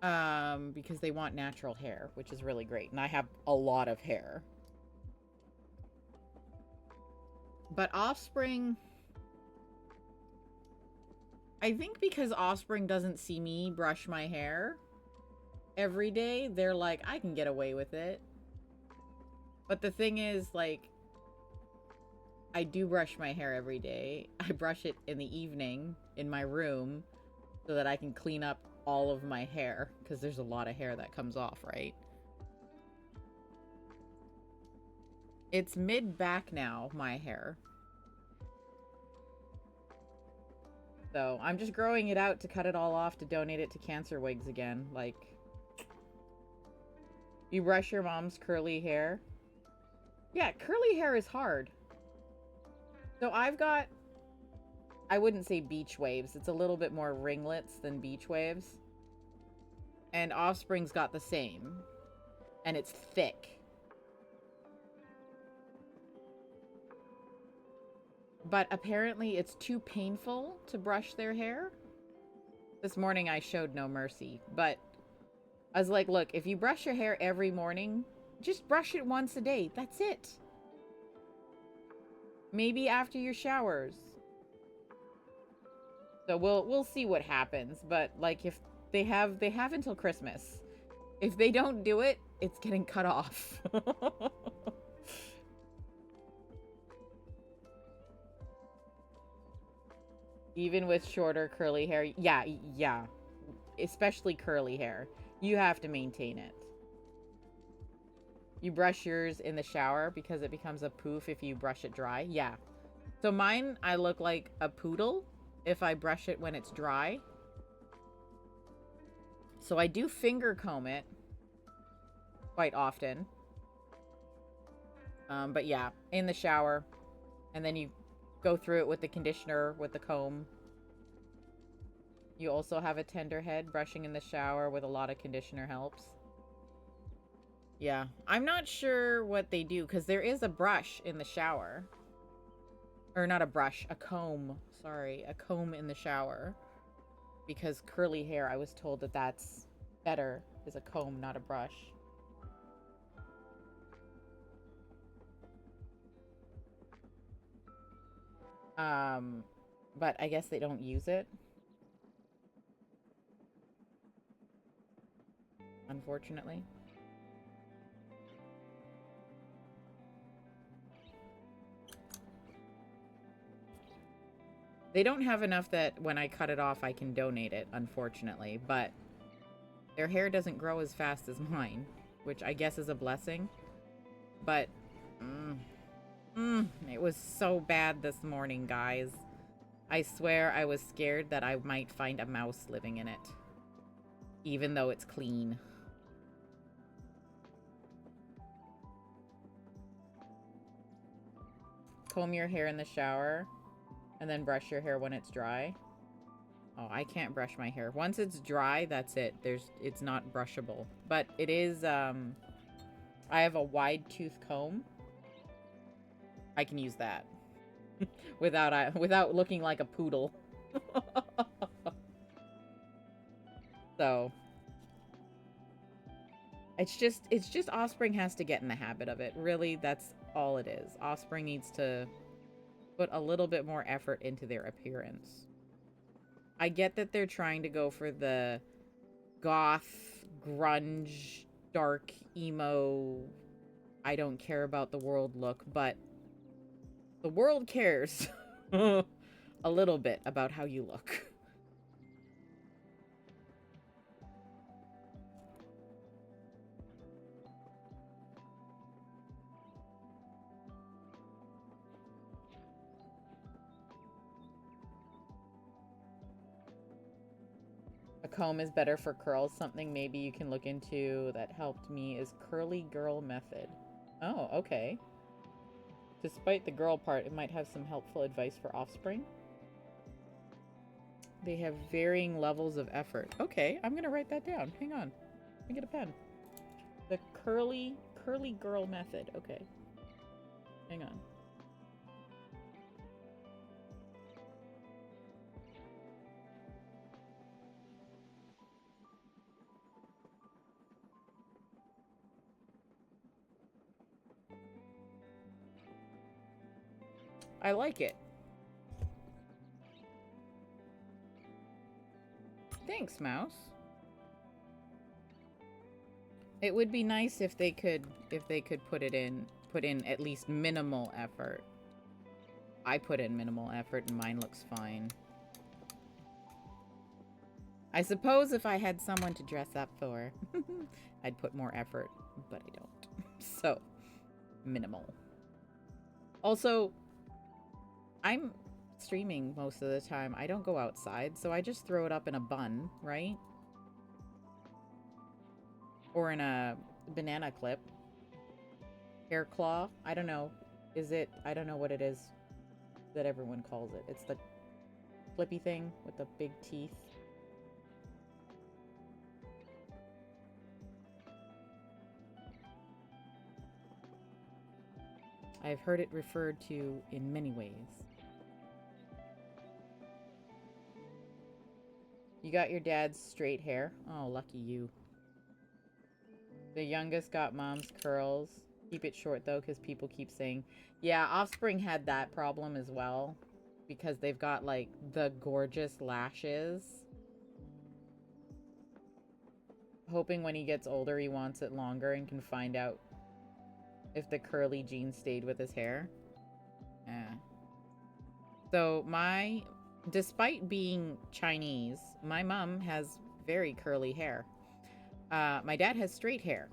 Because they want natural hair, which is really great. And I have a lot of hair. But Offspring... I think because Offspring doesn't see me brush my hair every day, they're like, I can get away with it. But the thing is, like, I do brush my hair every day. I brush it in the evening in my room so that I can clean up all of my hair, because there's a lot of hair that comes off, right? It's mid-back now, my hair. So I'm just growing it out to cut it all off to donate it to cancer wigs again. Like, you brush your mom's curly hair. Yeah, curly hair is hard. So I've got, I wouldn't say beach waves. It's a little bit more ringlets than beach waves. And Offspring's got the same. And it's thick. But apparently it's too painful to brush their hair. This morning I showed no mercy. But I was like, look, if you brush your hair every morning, just brush it once a day. That's it. Maybe after your showers. So we'll see what happens. But like, if they have until Christmas. If they don't do it, it's getting cut off. Even with shorter curly hair. Yeah. Especially curly hair. You have to maintain it. You brush yours in the shower because it becomes a poof if you brush it dry. Yeah. So mine, I look like a poodle if I brush it when it's dry. So I do finger comb it quite often. But yeah, in the shower. And then you go through it with the conditioner, with the comb. You also have a tender head. Brushing in the shower with a lot of conditioner helps. Yeah, I'm not sure what they do, because there is a brush in the shower. Or not a brush, a comb. Sorry, a comb in the shower. Because curly hair, I was told that that's better, is a comb, not a brush. But I guess they don't use it. Unfortunately. They don't have enough that when I cut it off, I can donate it, unfortunately. But their hair doesn't grow as fast as mine, which I guess is a blessing. But, it was so bad this morning, guys. I swear I was scared that I might find a mouse living in it. Even though it's clean. Comb your hair in the shower. And then brush your hair when it's dry. Oh, I can't brush my hair. Once it's dry, that's it. It's not brushable. But it is, I have a wide tooth comb. I can use that. without looking like a poodle. So. It's just Offspring has to get in the habit of it. Really, that's all it is. Offspring needs to put a little bit more effort into their appearance. I get that they're trying to go for the goth, grunge, dark, emo, I don't care about the world look, but the world cares a little bit about how you look. A comb is better for curls. Something maybe you can look into that helped me is curly girl method. Oh, okay. Despite the girl part, it might have some helpful advice for Offspring. They have varying levels of effort. Okay, I'm gonna write that down. Hang on. Let me get a pen. The curly girl method. Okay. Hang on. I like it. Thanks, Mouse. It would be nice if they could put in at least minimal effort. I put in minimal effort and mine looks fine. I suppose if I had someone to dress up for, I'd put more effort, but I don't. So, minimal. Also, I'm streaming most of the time. I don't go outside, so I just throw it up in a bun, right? Or in a banana clip. Hair claw. I don't know. Is it? I don't know what it is that everyone calls it. It's the flippy thing with the big teeth. I've heard it referred to in many ways. You got your dad's straight hair? Oh, lucky you. The youngest got mom's curls. Keep it short, though, because people keep saying... Yeah, Offspring had that problem as well. Because they've got, like, the gorgeous lashes. Hoping when he gets older, he wants it longer and can find out if the curly gene stayed with his hair. Yeah. So, despite being Chinese, my mom has very curly hair. My dad has straight hair.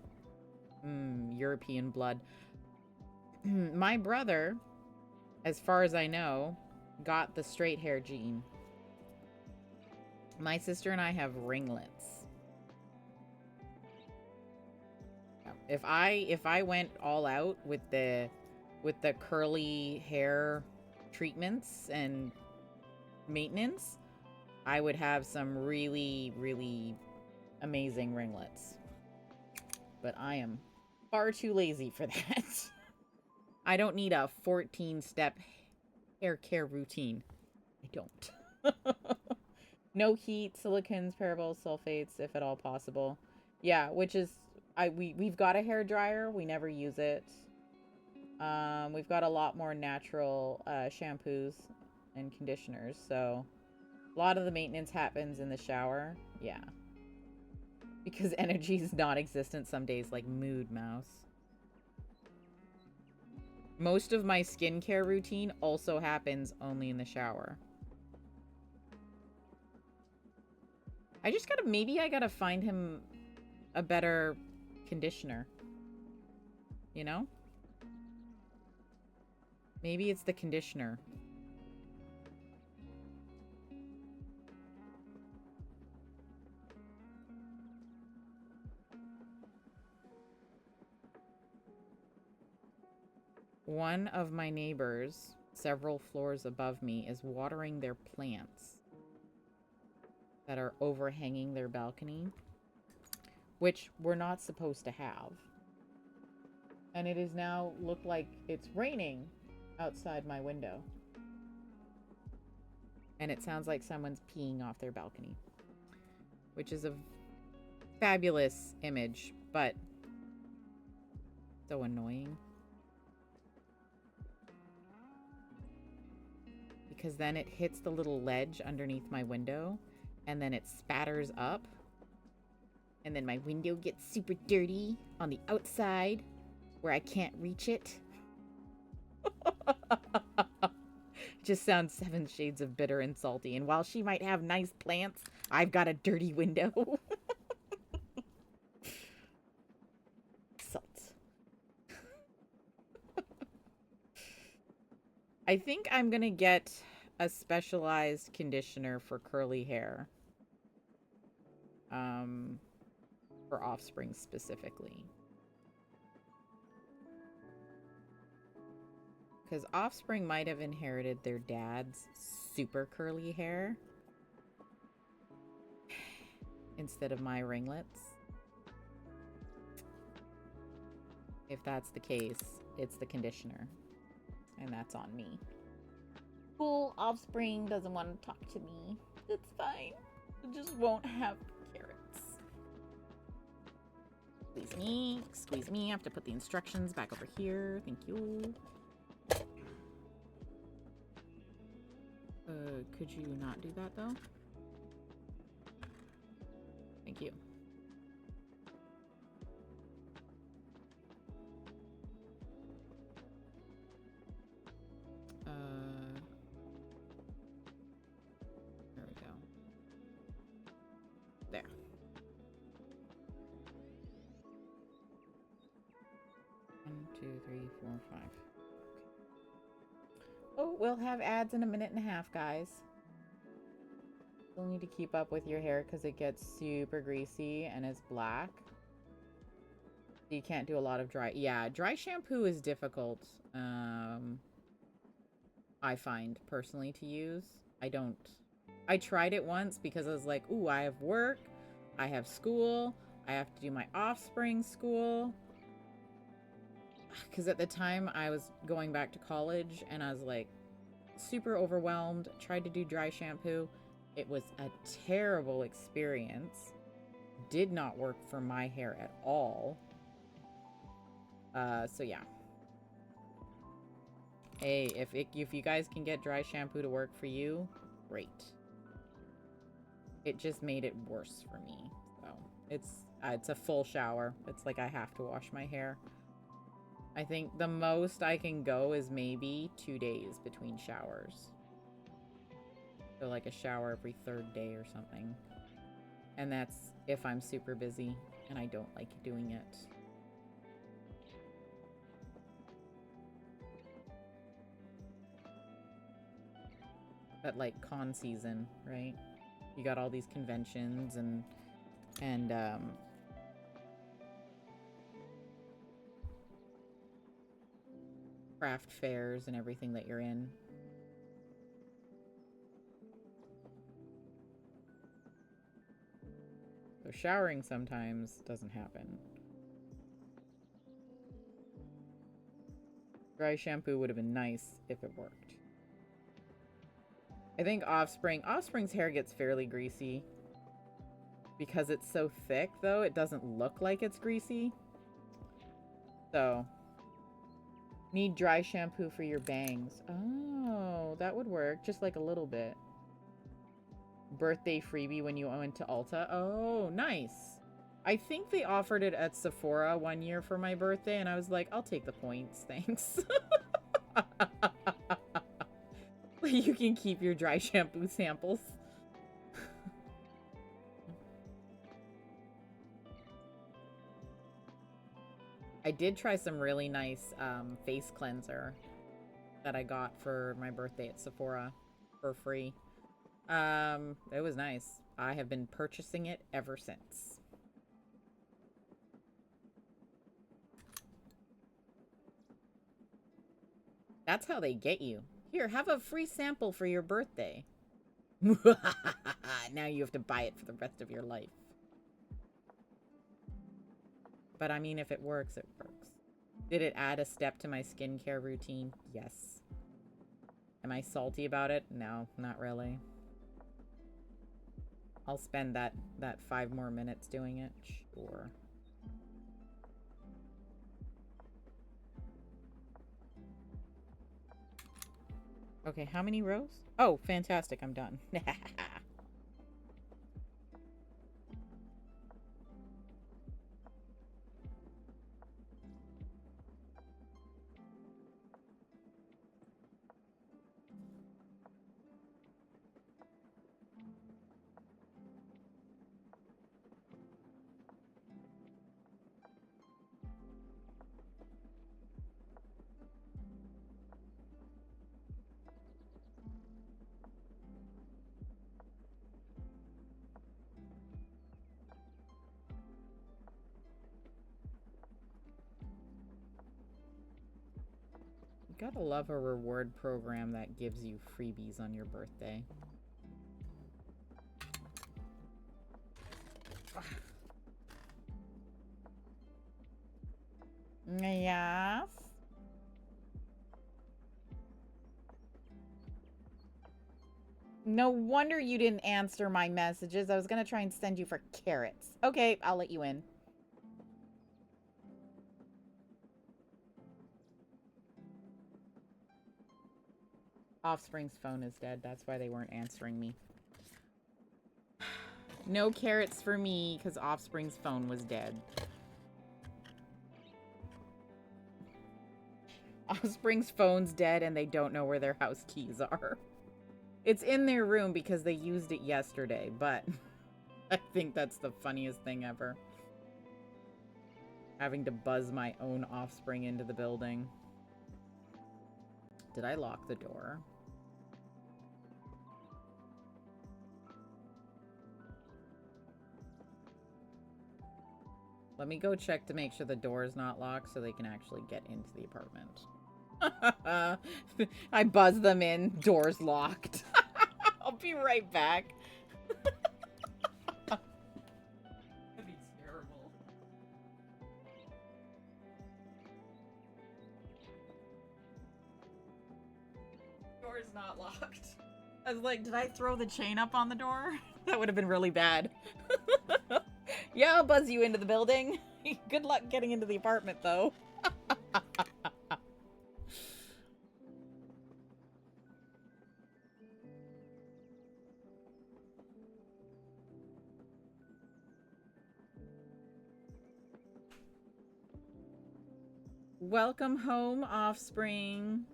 European blood. My brother, as far as I know, got the straight hair gene. My sister and I have ringlets. If I went all out with the curly hair treatments and maintenance, I would have some really, really amazing ringlets. But I am far too lazy for that. I don't need a 14-step hair care routine. I don't. No heat, silicons, parables, sulfates, if at all possible. Yeah, which is... we've got a hair dryer. We never use it. We've got a lot more natural shampoos and conditioners, so a lot of the maintenance happens in the shower. Yeah. Because energy is non-existent some days, like mood, mouse. Most of my skincare routine also happens only in the shower. Maybe I gotta find him a better conditioner. You know? Maybe it's the conditioner. One of my neighbors, several floors above me, is watering their plants that are overhanging their balcony, which we're not supposed to have. And it is now looked like it's raining outside my window. And it sounds like someone's peeing off their balcony, which is a fabulous image, but so annoying. Because then it hits the little ledge underneath my window, and then it spatters up, and then my window gets super dirty on the outside where I can't reach it. Just sounds 7 shades of bitter and salty, and while she might have nice plants, I've got a dirty window. Salt. I think I'm gonna get a specialized conditioner for curly hair. For offspring specifically. Because offspring might have inherited their dad's super curly hair instead of my ringlets. If that's the case, it's the conditioner. And that's on me. Cool, offspring doesn't want to talk to me. It's fine. It just won't have carrots. Squeeze me. Squeeze me. I have to put the instructions back over here. Thank you. Could you not do that, though? Thank you. There we go. There. One, two, three, four, five. Oh, we'll have ads in a minute and a half, guys. You'll need to keep up with your hair because it gets super greasy and it's black. You can't do a lot of dry. Yeah, dry shampoo is difficult. I find personally to use. I tried it once because I was like, ooh, I have work, I have school, I have to do my offspring school. Because at the time I was going back to college and I was like super overwhelmed, tried to do dry shampoo. It was a terrible experience. Did not work for my hair at all. So yeah. Hey, if you guys can get dry shampoo to work for you, great. It just made it worse for me. So it's a full shower. It's like I have to wash my hair. I think the most I can go is maybe 2 days between showers. So like a shower every 3rd day or something. And that's if I'm super busy and I don't like doing it. But like con season, right? You got all these conventions and craft fairs and everything that you're in. So showering sometimes doesn't happen. Dry shampoo would have been nice if it worked. I think Offspring's hair gets fairly greasy. Because it's so thick, though, it doesn't look like it's greasy. So, need dry shampoo for your bangs. Oh, that would work. Just like a little bit. Birthday freebie when you went to Ulta. Oh, nice. I think they offered it at Sephora one year for my birthday, and I was like, I'll take the points, thanks. You can keep your dry shampoo samples. I did try some really nice face cleanser that I got for my birthday at Sephora for free. It was nice. I have been purchasing it ever since. That's how they get you. Here, have a free sample for your birthday. Now you have to buy it for the rest of your life. But I mean, if it works, it works. Did it add a step to my skincare routine? Yes. Am I salty about it? No, not really. I'll spend that 5 more minutes doing it. Sure. Okay, how many rows? Oh, fantastic. I'm done. You gotta love a reward program that gives you freebies on your birthday. Yes. No wonder you didn't answer my messages. I was gonna try and send you for carrots. Okay, I'll let you in. Offspring's phone is dead. That's why they weren't answering me. No carrots for me, because Offspring's phone was dead. Offspring's phone's dead, and they don't know where their house keys are. It's in their room because they used it yesterday, but I think that's the funniest thing ever. Having to buzz my own Offspring into the building. Did I lock the door? Let me go check to make sure the door is not locked so they can actually get into the apartment. I buzz them in. Door's locked. I'll be right back. That'd be terrible. Door's not locked. I was like, did I throw the chain up on the door? That would have been really bad. Yeah, I'll buzz you into the building. Good luck getting into the apartment, though. Welcome home, Offspring.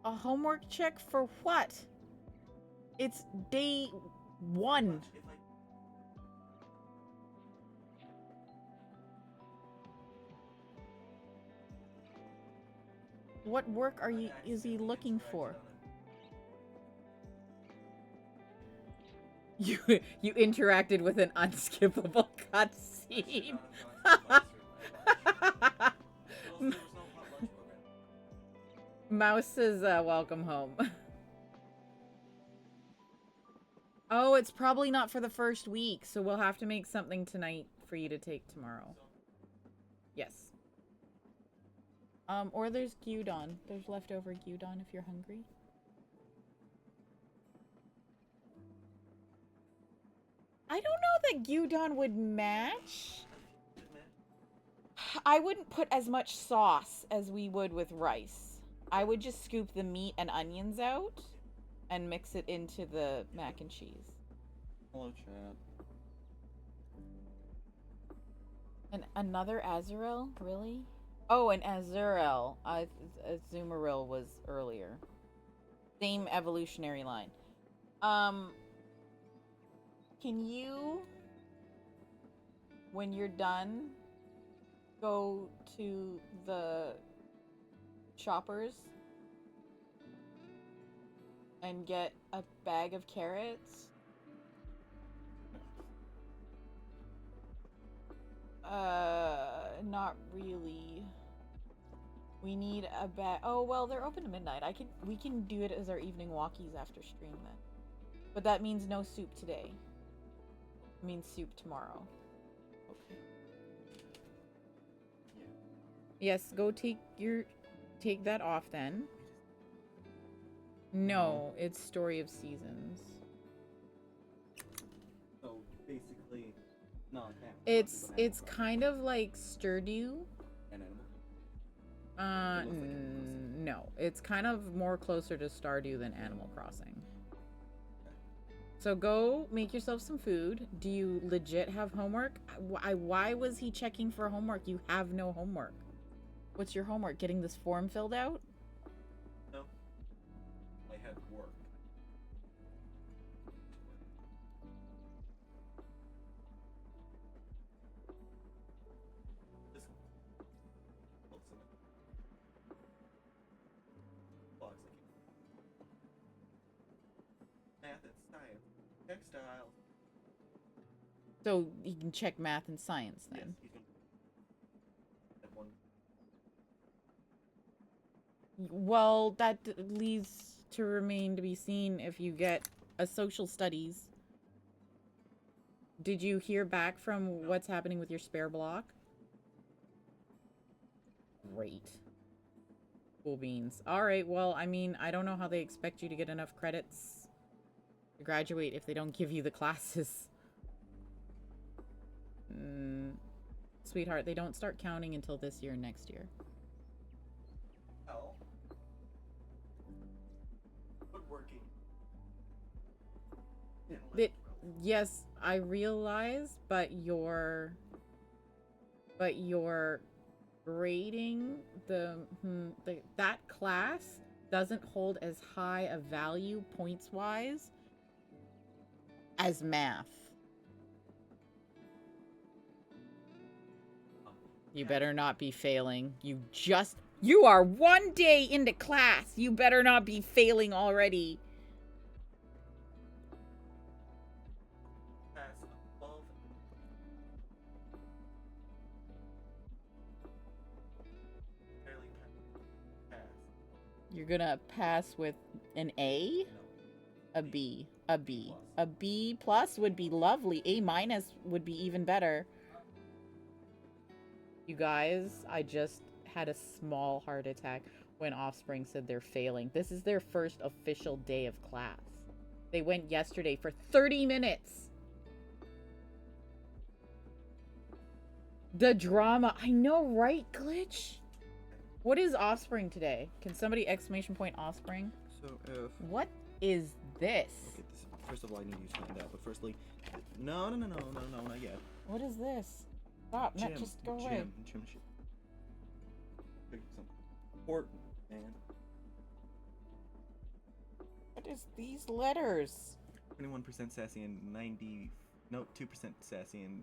A homework check for what? It's day 1. What work is he looking for? You interacted with an unskippable cutscene. Mouse says, welcome home. Oh, it's probably not for the first week, so we'll have to make something tonight for you to take tomorrow. Yes. Or there's gyudon. There's leftover gyudon if you're hungry. I don't know that gyudon would match. I wouldn't put as much sauce as we would with rice. I would just scoop the meat and onions out and mix it into the mac and cheese. Hello, chat. And another Azrael? Really? Oh, an Azrael. Azumarill was earlier. Same evolutionary line. Can you, when you're done, go to the shoppers and get a bag of carrots? Not really. We need a bag. Oh, well, they're open to midnight. We can do it as our evening walkies after stream then. But that means no soup today. It means soup tomorrow. Okay. Yeah. Yes, go take that off then. No, it's Story of Seasons. So basically, no. It's kind of like Stardew. An animal. No, it's kind of more closer to Stardew than Animal Crossing. So go make yourself some food. Do you legit have homework? Why was he checking for homework? You have no homework. What's your homework? Getting this form filled out? No. I had work. This looks in it. Blocks like math and science, textiles. So you can check math and science then. Yes, he's gonna that one. Well, that leaves to remain to be seen if you get a social studies. Did you hear back from what's happening with your spare block? Great. Cool beans. Alright, well, I mean, I don't know how they expect you to get enough credits to graduate if they don't give you the classes. Sweetheart, they don't start counting until this year and next year. Oh. Woodworking. Yes, I realize, but your grading that class doesn't hold as high a value points wise as math. You better not be failing. You are 1 day into class. You better not be failing already. Pass above. Barely pass. You're gonna pass with an A? No. A B. A B. A B plus would be lovely. A minus would be even better. You guys, I just had a small heart attack when Offspring said they're failing. This is their first official day of class. They went yesterday for 30 minutes. The drama. I know, right, Glitch? What is Offspring today? Can somebody exclamation point Offspring? So if What is this? okay, this, first of all, I need you to find out. But firstly, no, not yet. What is this? Stop, Matt, just go away. Jim shit. Some important, man. What is these letters? 21% sassy and 2% sassy and.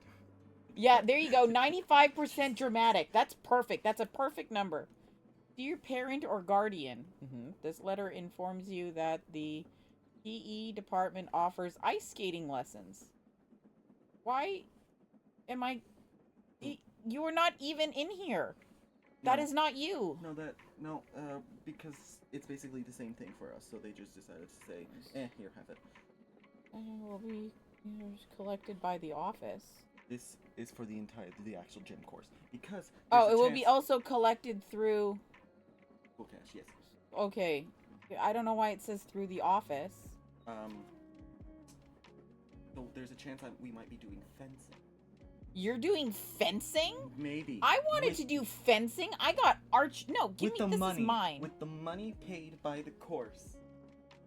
Yeah, there you go. 95% dramatic. That's perfect. That's a perfect number. Dear parent or guardian, this letter informs you that the PE department offers ice skating lessons. Why am I... You're not even in here. That is not you. No, because it's basically the same thing for us, so they just decided to say, here, have it. Will be collected by the office. This is for the actual gym course, because... Oh, it will be also collected through... Okay, yes. Okay. I don't know why it says through the office. So there's a chance we might be doing fencing. You're doing fencing? Maybe. I wanted to do fencing. I got No, give me this is mine. With the money paid by the course.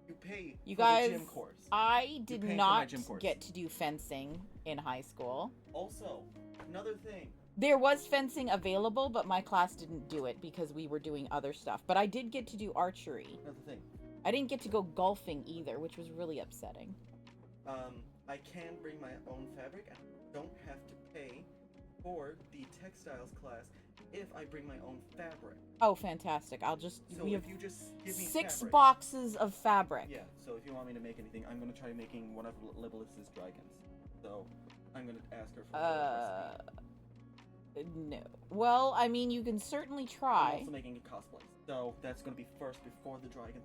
You pay you for guys, the gym course. I did not get to do fencing in high school. Also, another thing. There was fencing available, but my class didn't do it because we were doing other stuff. But I did get to do archery. Another thing. I didn't get to go golfing either, which was really upsetting. I can bring my own fabric. I don't have to pay for the textiles class if I bring my own fabric. Oh, fantastic. I'll just... So if you just give me 6 fabric, boxes of fabric. Yeah, so if you want me to make anything, I'm going to try making one of Libelis's dragons. So I'm going to ask her for a recipe. No. Well, I mean, you can certainly try. I'm also making a cosplay. So that's going to be first before the dragon.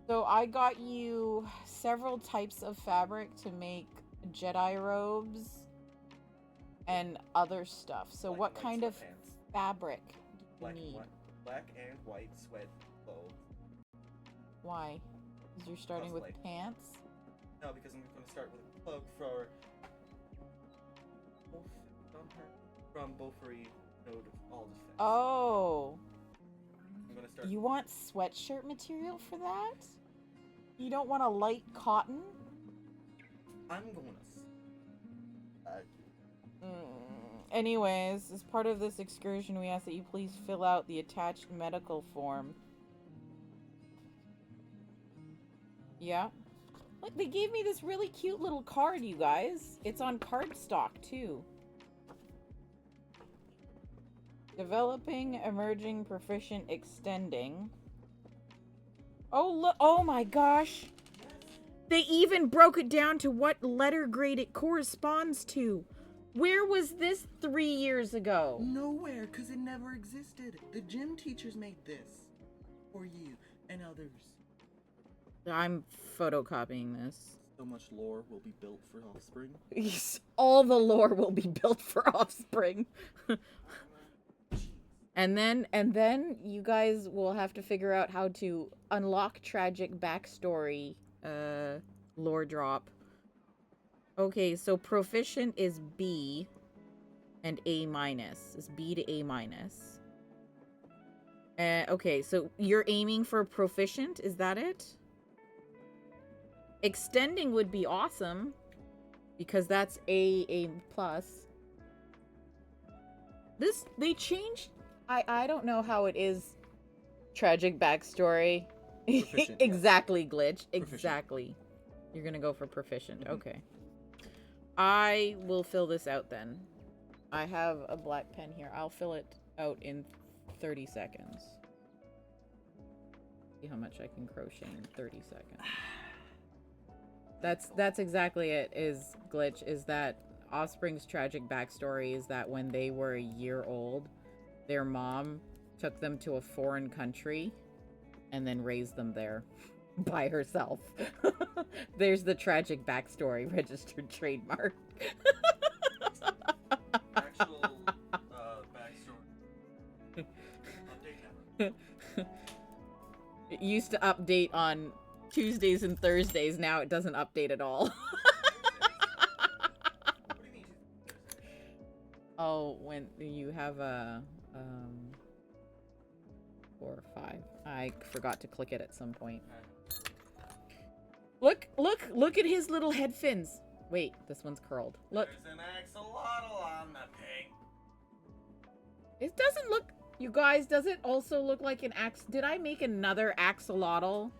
So I got you several types of fabric to make Jedi robes and other stuff. So Black what kind of fabric do you need? Black and white sweat clothes. Why? Because you're starting with pants? No, because I'm going to start with a cloak for... From Beaufry Node of all defense. Oh. I'm gonna start... You want sweatshirt material for that? You don't want a light cotton? I'm going to... Anyways, as part of this excursion, we ask that you please fill out the attached medical form. Yeah? Look, they gave me this really cute little card, you guys. It's on cardstock, too. Developing, emerging, proficient, extending. Oh, look. Oh, my gosh. They even broke it down to what letter grade it corresponds to. Where was this 3 years ago? Nowhere, because it never existed. The gym teachers made this. For you and others. I'm photocopying this. So much lore will be built for Offspring. All the lore will be built for Offspring. And then you guys will have to figure out how to unlock tragic backstory lore drop. Okay, so proficient is B and A minus. Is B to A minus. Okay, so you're aiming for proficient, is that it? Extending would be awesome because that's A plus. They changed. I don't know how it is. Tragic backstory. Exactly, yes. Glitch. Proficient. Exactly. You're gonna go for proficient. Okay. I will fill this out then. I have a black pen here. I'll fill it out in 30 seconds. See how much I can crochet in 30 seconds. That's exactly it, is Glitch, is that Offspring's tragic backstory is that when they were a year old, their mom took them to a foreign country and then raised them there by herself. There's the tragic backstory, registered trademark. Actual backstory. Update never. It used to update on Tuesdays and Thursdays. Now it doesn't update at all. What do you mean? Oh, when you have a 4 or 5. I forgot to click it at some point. Look at his little head fins. Wait, this one's curled. Look. There's an axolotl on the pig. It doesn't look, you guys, does it also look like an did I make another axolotl?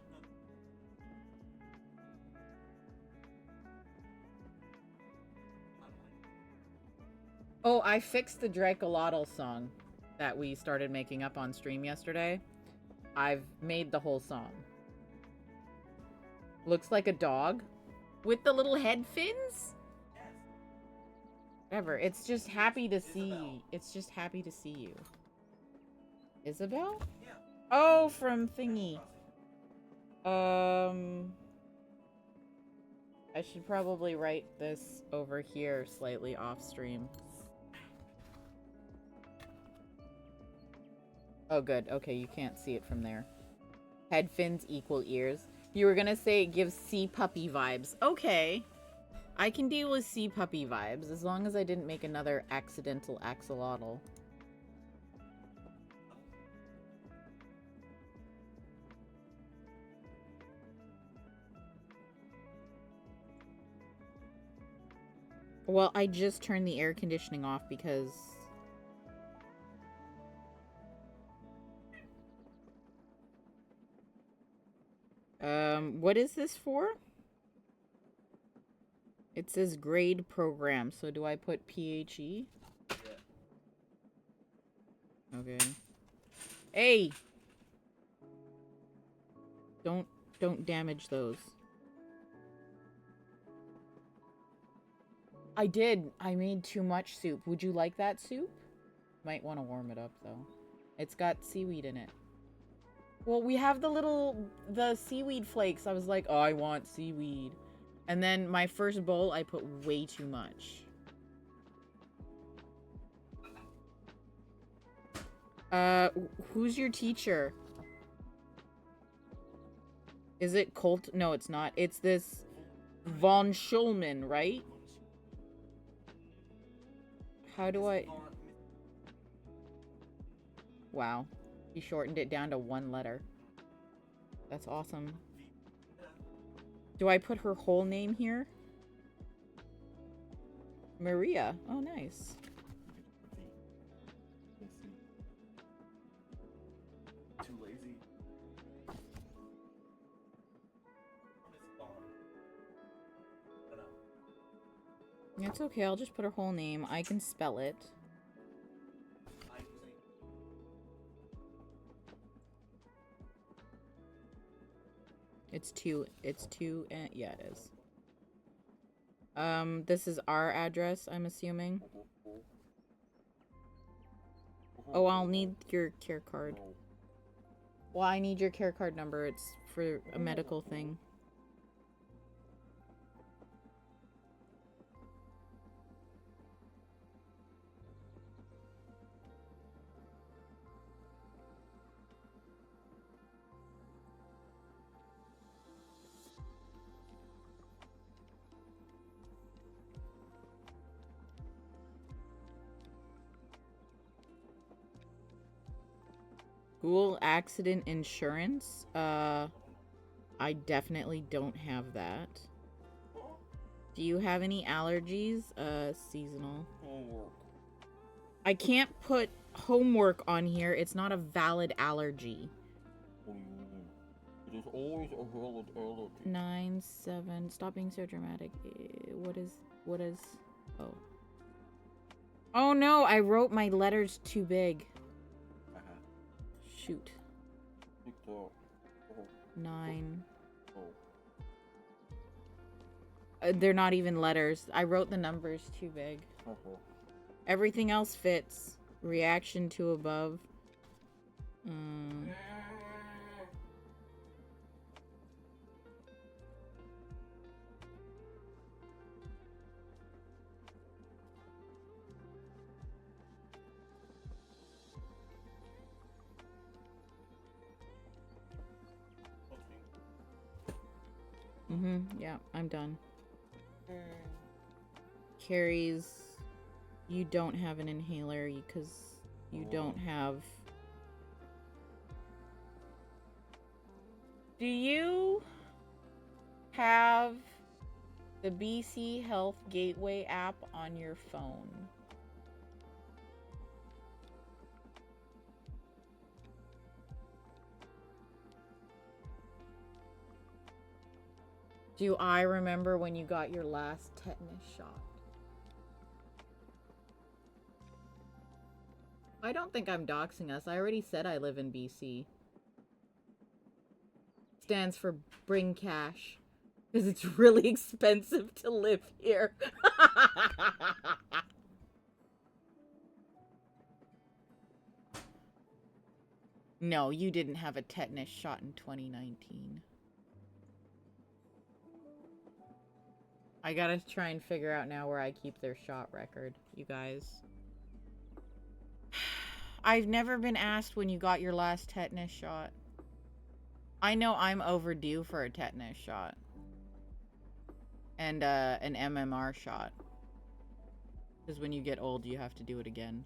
Oh, I fixed the Dracolotl song. that we started making up on stream yesterday. I've made the whole song. Looks like a dog with the little head fins? Whatever. It's just happy to see. It's just happy to see you. Isabel? Yeah. Oh, from Thingy. I should probably write this over here slightly off stream. Oh, good. Okay, you can't see it from there. Head fins equal ears. You were gonna say it gives sea puppy vibes. Okay. I can deal with sea puppy vibes as long as I didn't make another accidental axolotl. Well, I just turned the air conditioning off because... what is this for? It says grade program, so do I put PHE? Yeah. Okay. Hey! Don't damage those. I did. I made too much soup. Would you like that soup? Might want to warm it up, though. It's got seaweed in it. Well, we have the seaweed flakes. I was like, oh, I want seaweed. And then my first bowl, I put way too much. Who's your teacher? Is it Colt? No, it's not. It's this Von Schulman, right? How do I... Wow. He shortened it down to one letter. That's awesome. Do I put her whole name here? Maria. Oh, nice. Too lazy. It's okay. I'll just put her whole name. I can spell it. It's two, and yeah, it is. This is our address, I'm assuming. Oh, I'll need your care card. Well, I need your care card number. It's for a medical thing. School accident insurance? I definitely don't have that. Do you have any allergies? Seasonal. Homework. I can't put homework on here. It's not a valid allergy. What do you mean? It is always a valid allergy. 9-7. Stop being so dramatic. What is... Oh. Oh no, I wrote my letters too big. Shoot. 9. They're not even letters. I wrote the numbers too big. Everything else fits. Reaction to above. Yeah, I'm done. Carries, you don't have an inhaler because you don't have... Do you have the BC Health Gateway app on your phone? Do I remember when you got your last tetanus shot? I don't think I'm doxing us. I already said I live in BC. Stands for bring cash. Because it's really expensive to live here. No, you didn't have a tetanus shot in 2019. I gotta try and figure out now where I keep their shot record, you guys. I've never been asked when you got your last tetanus shot. I know I'm overdue for a tetanus shot. And an MMR shot. Because when you get old, you have to do it again.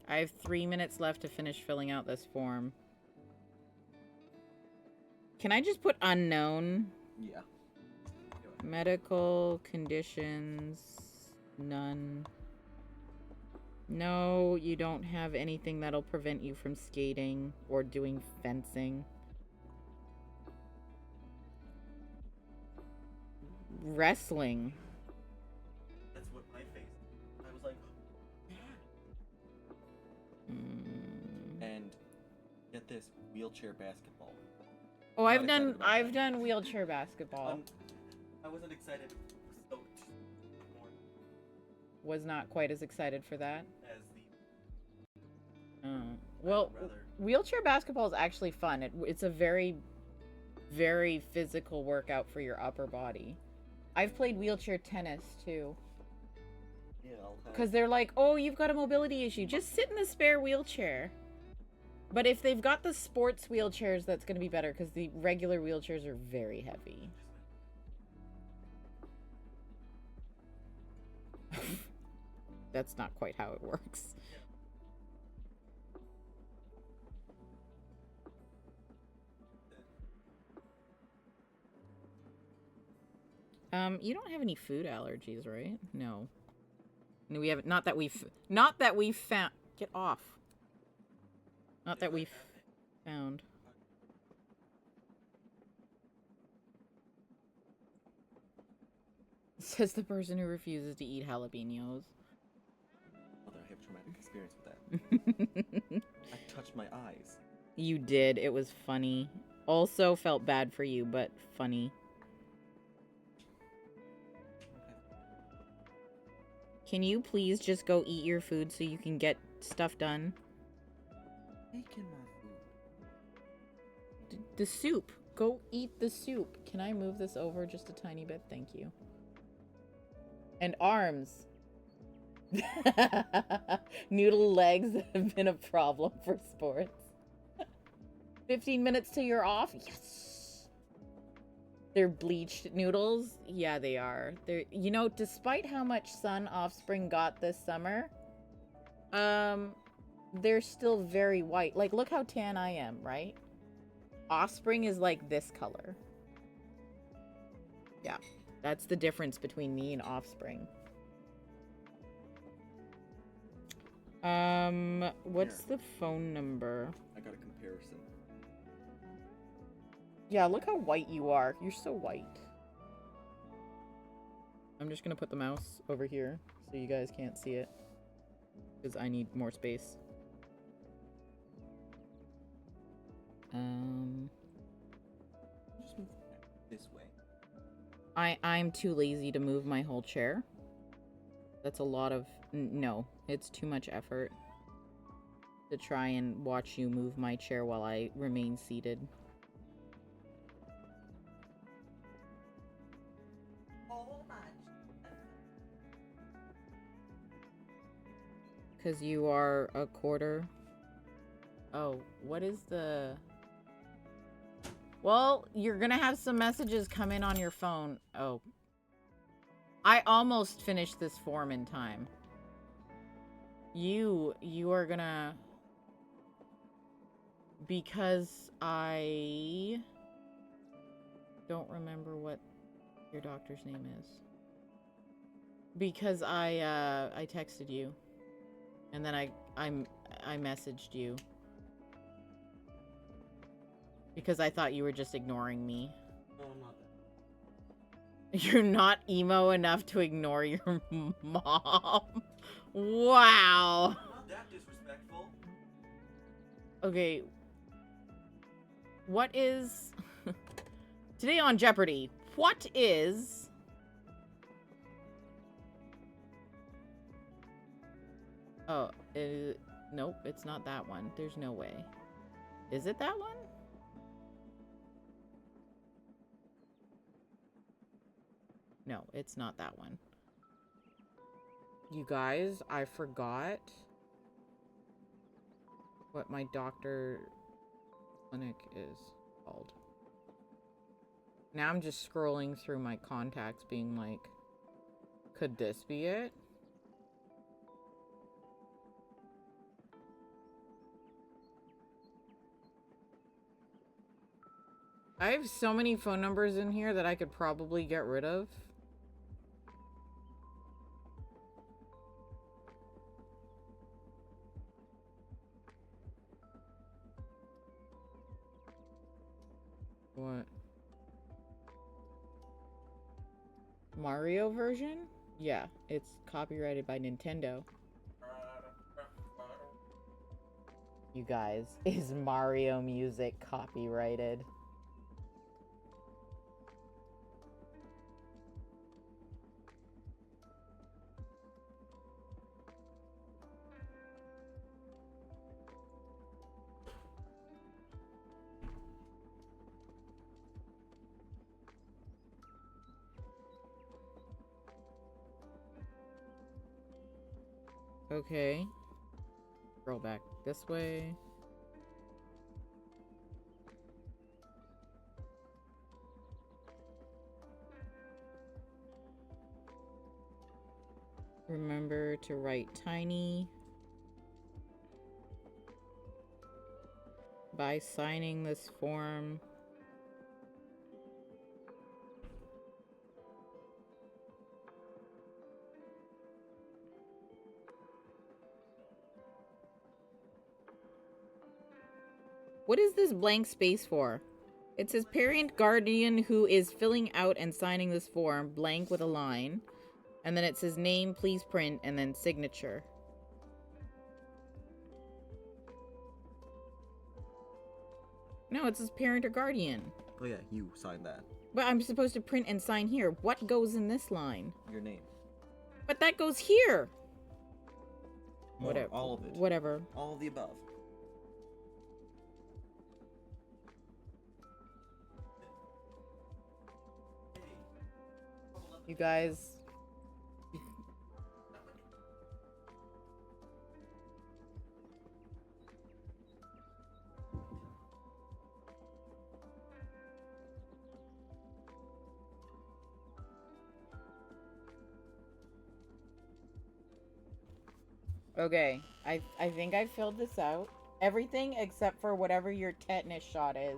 I have 3 minutes left to finish filling out this form. Can I just put unknown? Yeah. Medical conditions. None. No, you don't have anything that'll prevent you from skating or doing fencing. Wrestling. That's what my face. I was like, yeah. And get this, wheelchair basketball. Oh, I've done wheelchair basketball. I wasn't excited. Stoked more Was not quite as excited for that. as the. Well, wheelchair basketball is actually fun. It's a very, very physical workout for your upper body. I've played wheelchair tennis too. Yeah, Because they're like, oh, you've got a mobility issue. Just sit in the spare wheelchair. But if they've got the sports wheelchairs, that's going to be better because the regular wheelchairs are very heavy. That's not quite how it works. You don't have any food allergies, right? No. No, we haven't. Not that we've found. Get off. Not that we've found. Says the person who refuses to eat jalapenos. Mother, I have traumatic experience with that. I touched my eyes. You did. It was funny. Also felt bad for you, but funny. Can you please just go eat your food so you can get stuff done? Taking my food. The soup. Go eat the soup. Can I move this over just a tiny bit? Thank you. And arms. Noodle legs have been a problem for sports. 15 minutes till you're off? Yes! They're bleached noodles? Yeah, they are. They're, you know, despite how much sun Offspring got this summer, they're still very white. Like, look how tan I am, right? Offspring is like this color. Yeah, that's the difference between me and Offspring. What's the phone number? I got a comparison. Yeah, look how white you are. You're so white. I'm just gonna put the mouse over here so you guys can't see it. Because I need more space. Just move this way. I'm too lazy to move my whole chair. That's a lot of... No, it's too much effort to try and watch you move my chair while I remain seated. Because you are a quarter. Oh, what is the... Well, you're gonna have some messages come in on your phone. Oh. I almost finished this form in time. You are gonna... Because I... don't remember what your doctor's name is. Because I texted you. And then I messaged you. Because I thought you were just ignoring me. No, I'm not. You're not emo enough to ignore your mom. Wow. Not that disrespectful. Okay. What is... Today on Jeopardy, what is... Oh, nope, it's not that one. There's no way. Is it that one? No, it's not that one. You guys, I forgot what my doctor clinic is called. Now I'm just scrolling through my contacts being like, could this be it? I have so many phone numbers in here that I could probably get rid of. What? Mario version? Yeah, it's copyrighted by Nintendo. You guys, is Mario music copyrighted? Okay. Scroll back this way. Remember to write tiny by signing this form. What is this blank space for? It says parent guardian who is filling out and signing this form, blank with a line. And then it says name, please print, and then signature. No, it says parent or guardian. Oh yeah, you signed that. But I'm supposed to print and sign here. What goes in this line? Your name. But that goes here. More, Whatever. all of it. Whatever. All of the above. You guys. Okay, I think I filled this out. Everything except for whatever your tetanus shot is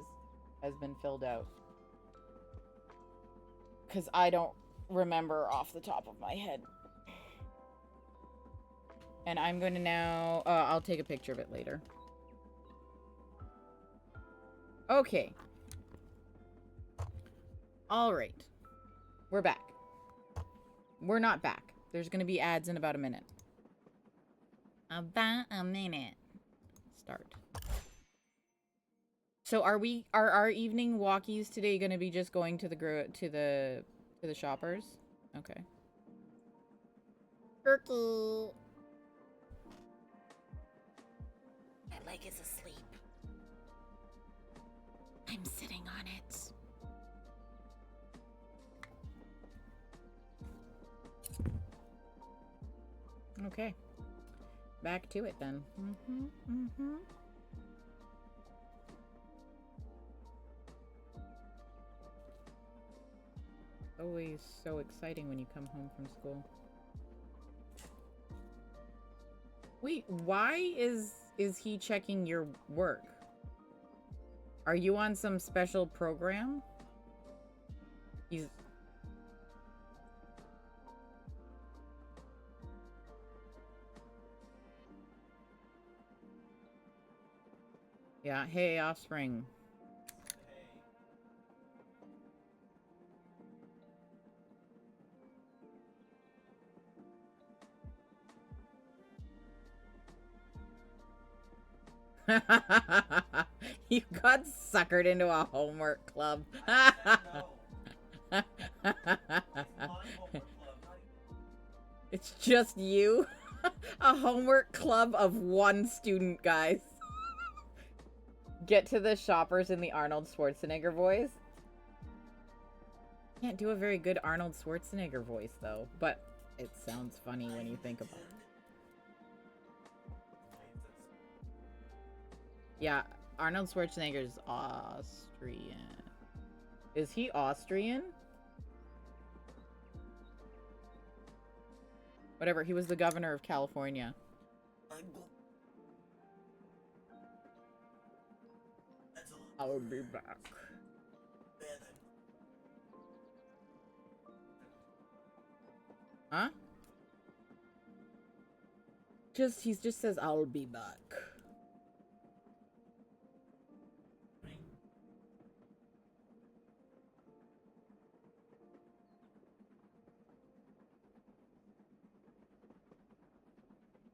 has been filled out. Because I don't remember off the top of my head. And I'm going to now... I'll take a picture of it later. Okay. Alright. We're back. We're not back. There's going to be ads in about a minute. About a minute. Start. So are our evening walkies today going to be just going to the shoppers? Okay. Cookie. My leg is asleep. I'm sitting on it. Okay. Back to it then. Always so exciting when you come home from school. Wait, why is he checking your work? Are you on some special program? He's... Yeah, hey, Offspring. You got suckered into a homework club. I said no. It's my homework club, not It's just you? A homework club of one student, guys. Get to the shoppers in the Arnold Schwarzenegger voice. Can't do a very good Arnold Schwarzenegger voice, though. But it sounds funny when you think about it. Yeah, Arnold Schwarzenegger's Austrian. Is he Austrian? Whatever, he was the governor of California. I'll be back. Huh? He just says, I'll be back.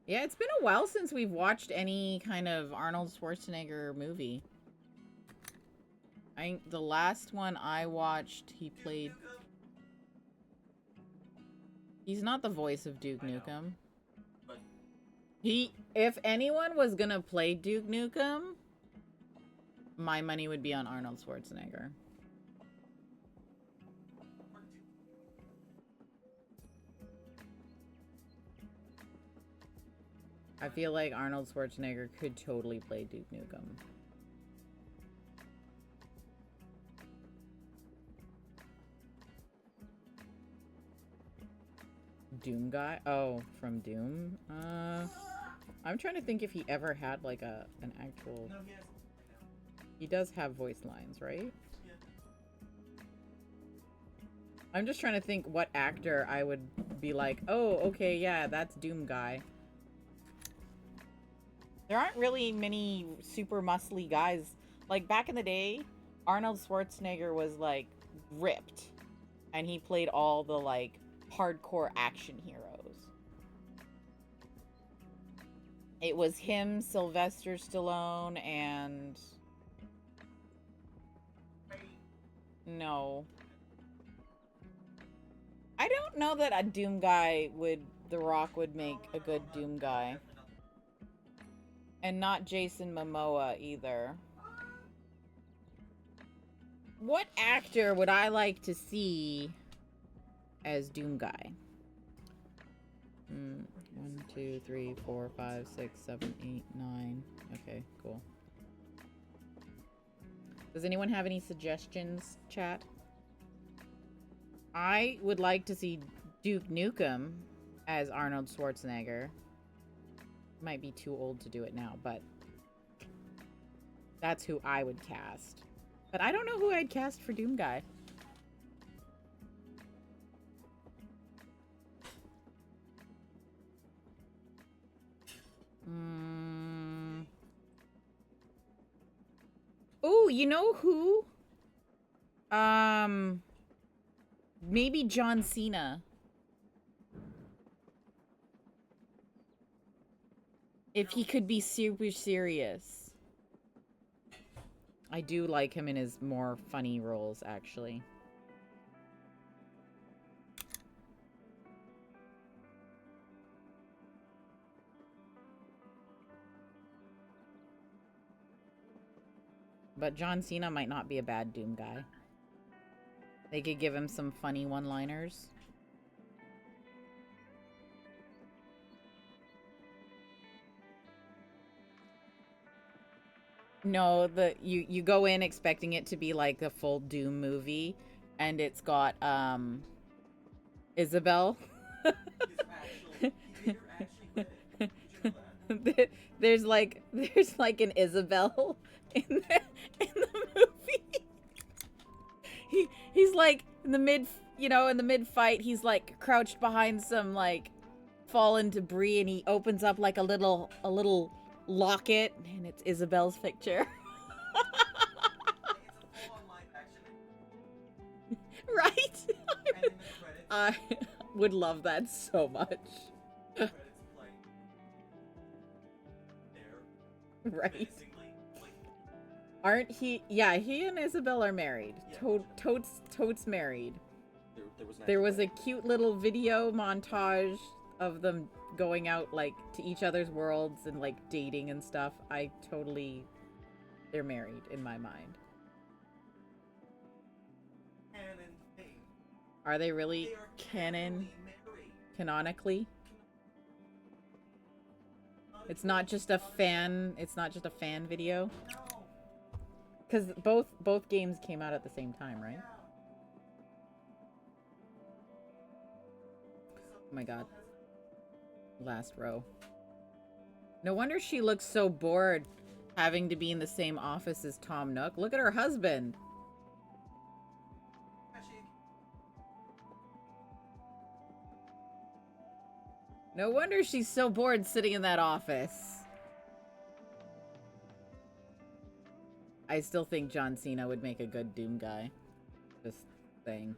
Yeah, it's been a while since we've watched any kind of Arnold Schwarzenegger movie. I think the last one I watched, he played... He's not the voice of Duke Nukem. If anyone was gonna play Duke Nukem, my money would be on Arnold Schwarzenegger. I feel like Arnold Schwarzenegger could totally play Duke Nukem. Doom guy? Oh, from Doom? I'm trying to think if he ever had like an actual... No, he hasn't right now. He does have voice lines, right? Yeah. I'm just trying to think what actor I would be like, oh, okay, yeah, that's Doom guy. There aren't really many super muscly guys. Like, back in the day, Arnold Schwarzenegger was, like, ripped. And he played all the, like, hardcore action heroes. It was him, Sylvester Stallone, and... No. I don't know that a Doom guy would... The Rock would make a good Doom guy. And not Jason Momoa either. What actor would I like to see as Doom guy? 1, 2, 3, 4, 5, 6, 7, 8, 9. Okay, cool. Does anyone have any suggestions, chat? I would like to see Duke Nukem as Arnold Schwarzenegger. Might be too old to do it now, but that's who I would cast. But I don't know who I'd cast for Doom Guy. Oh, you know who? Maybe John Cena. If he could be super serious. I do like him in his more funny roles, actually. But John Cena might not be a bad Doom guy. They could give him some funny one-liners. No, you go in expecting it to be like a full Doom movie, and it's got Isabel. There's like an Isabel in the movie. He's like in the mid fight, he's like crouched behind some like fallen debris, and he opens up like a little locket, and it's Isabel's picture. Right? I would love that so much. Right. Aren't he? Yeah, he and Isabel are married. Yeah. Totes married. There was an There actual was a wedding. cute little video montage of them going out like to each other's worlds and like dating and stuff. They're married in my mind. Canon thing. Are they really They are canon married. canonically? It's not just a fan video? No. Cuz both games came out at the same time, right? Oh my god. Last row. No wonder she looks so bored having to be in the same office as Tom Nook. Look at her husband. No wonder she's so bored sitting in that office. I still think John Cena would make a good Doom guy. Just saying.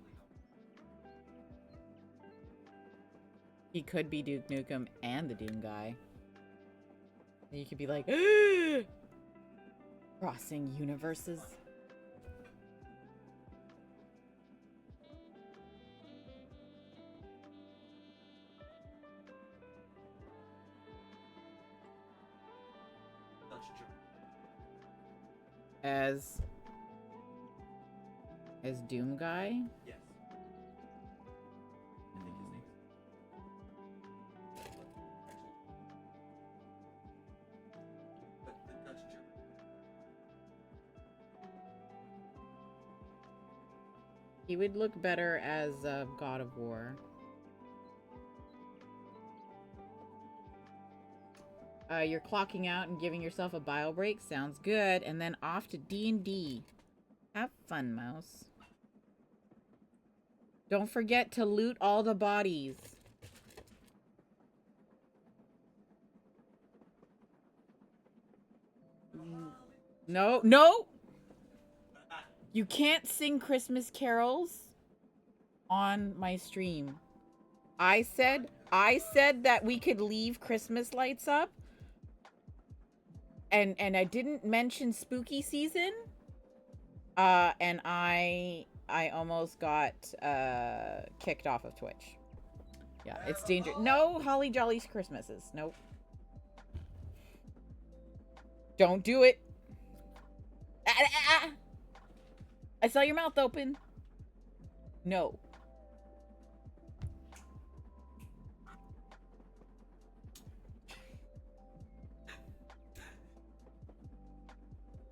He could be Duke Nukem and the Doom guy. And you could be like, crossing universes. As Doom guy? Yes. I think his name. But the Dutch German. He would look better as God of War. You're clocking out and giving yourself a bio break. Sounds good. And then off to D&D. Have fun, Mouse. Don't forget to loot all the bodies. No, no! You can't sing Christmas carols on my stream. I said that we could leave Christmas lights up. And I didn't mention spooky season. And I almost got kicked off of Twitch. Yeah, it's dangerous. No Holly Jolly's Christmases. Nope. Don't do it. I saw your mouth open. No.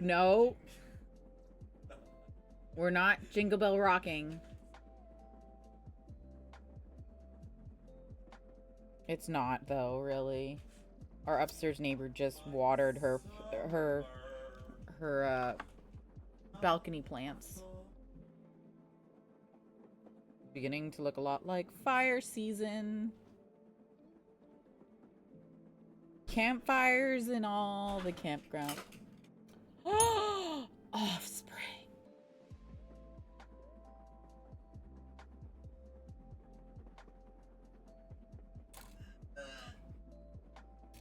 No. We're not Jingle Bell rocking. It's not, though, really. Our upstairs neighbor just watered her balcony plants. Beginning to look a lot like fire season. Campfires in all the campground. Offspring.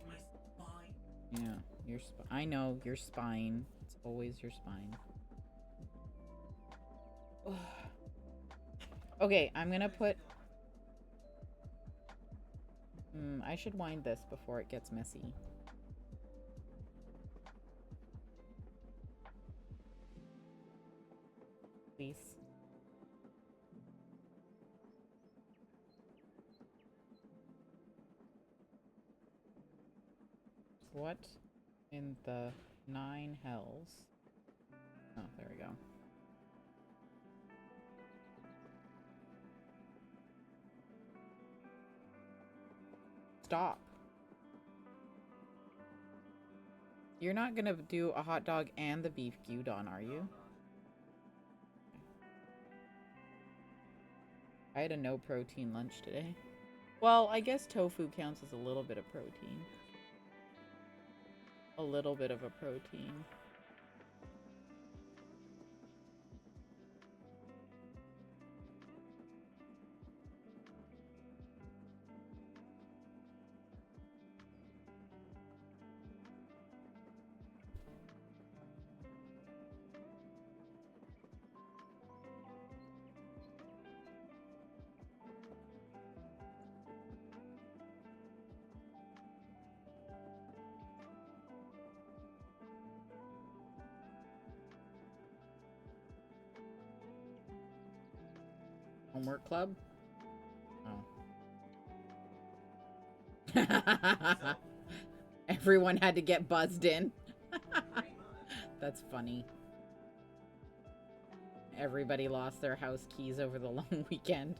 My spine. Yeah, your I know your spine. It's always your spine. Okay, I'm gonna put. I should wind this before it gets messy. Please. What in the nine hells? Oh, there we go. Stop. You're not gonna do a hot dog and the beef gyudon, are you? I had a no protein lunch today. Well, I guess tofu counts as a little bit of protein. A little bit of a protein. Homework club? Oh. So, Everyone had to get buzzed in. pretty much. That's funny. Everybody lost their house keys over the long weekend.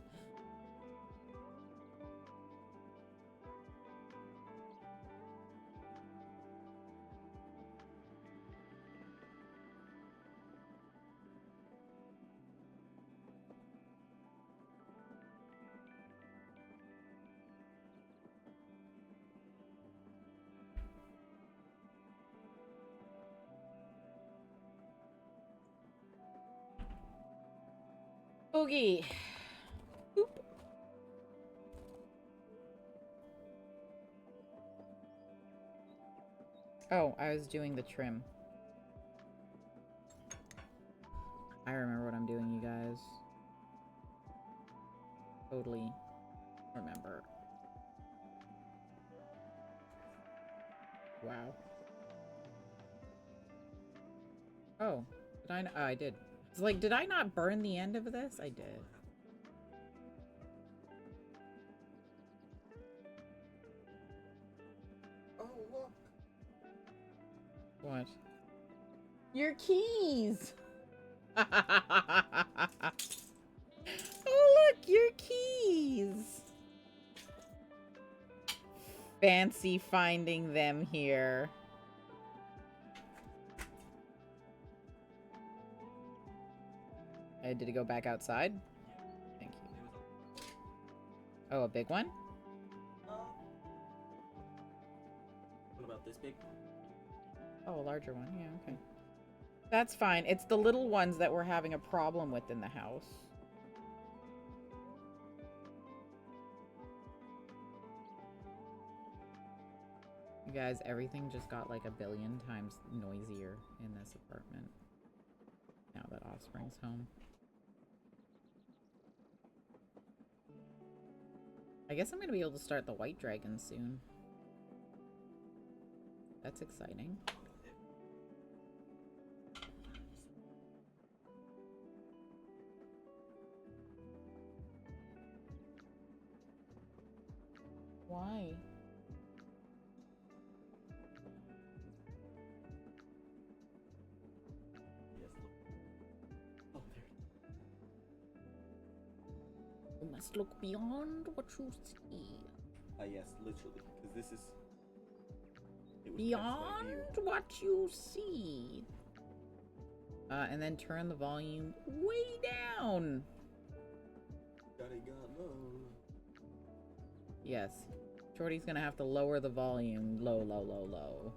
Boogie. Boop. Oh, I was doing the trim. I remember what I'm doing, you guys. Totally remember. Wow. Oh, did I? Oh, I did. It's like, did I not burn the end of this? I did. Oh, look. What? Your keys! Oh, look, your keys! Fancy finding them here. Did it go back outside? Thank you. Oh, a big one? What about this big? Oh, a larger one. Yeah, okay. That's fine. It's the little ones that we're having a problem with in the house. You guys, everything just got like a billion times noisier in this apartment. Now that Offspring's home. I guess I'm gonna be able to start the white dragon soon. That's exciting. Why? Yes, look. Oh, there. You must look beyond what you see. Yes, literally, because this is... it was Beyond past my view. what you see. And then turn the volume way down. Gotta go low. Yes. Shorty's gonna have to lower the volume. Low, low, low, low.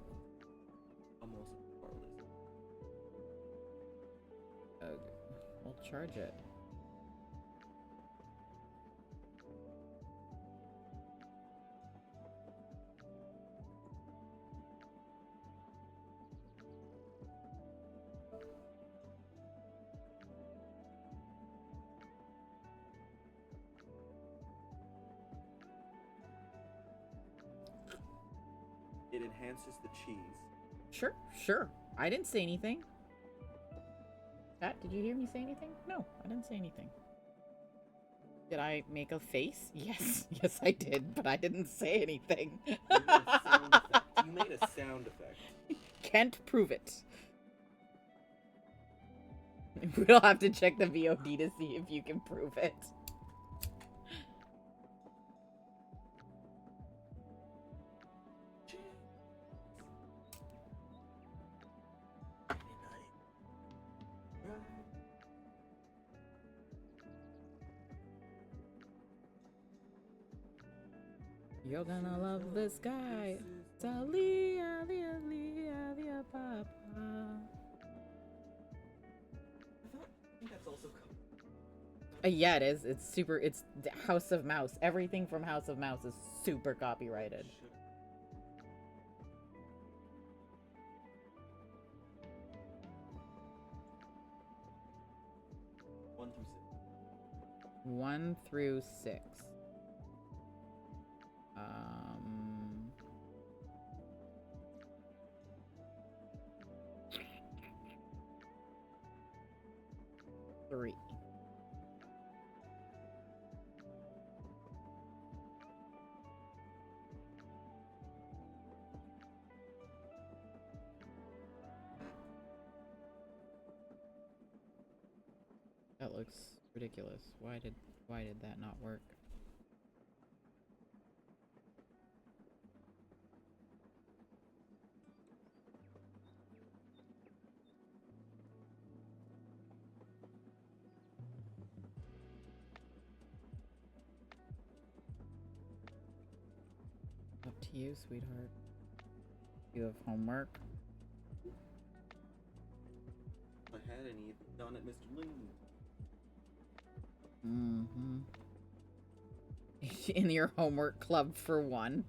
I'm also powerless. Okay. We'll charge it. It enhances the cheese. Sure, sure. I didn't say anything. Pat, did you hear me say anything? No, I didn't say anything. Did I make a face? Yes, yes I did, but I didn't say anything. You made a sound effect. You made a sound effect. Can't prove it. We'll have to check the VOD to see if you can prove it. You're gonna love this guy. Talia, lia, lia, lia, papa. I think that's also covered. Yeah, it is. It's super. It's House of Mouse. Everything from House of Mouse is super copyrighted. 1 through 6. Three. That looks ridiculous. Why did that not work? Up to you, sweetheart. You have homework? I had any done at Mr. Ling. Mm-hmm. In your homework club for one.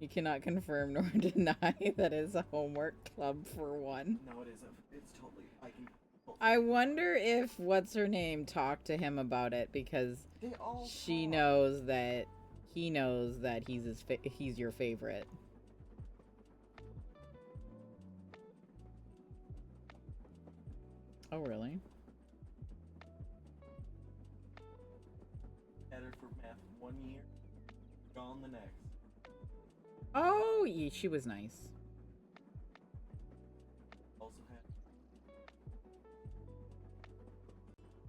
You cannot confirm nor deny that it's a homework club for one. No, it isn't. It's totally. I wonder if what's her name talked to him about it, because she talk. knows that he knows that he's your favorite. Oh, really? Headed for math 1 year, gone the next. Oh, yeah, she was nice. Also had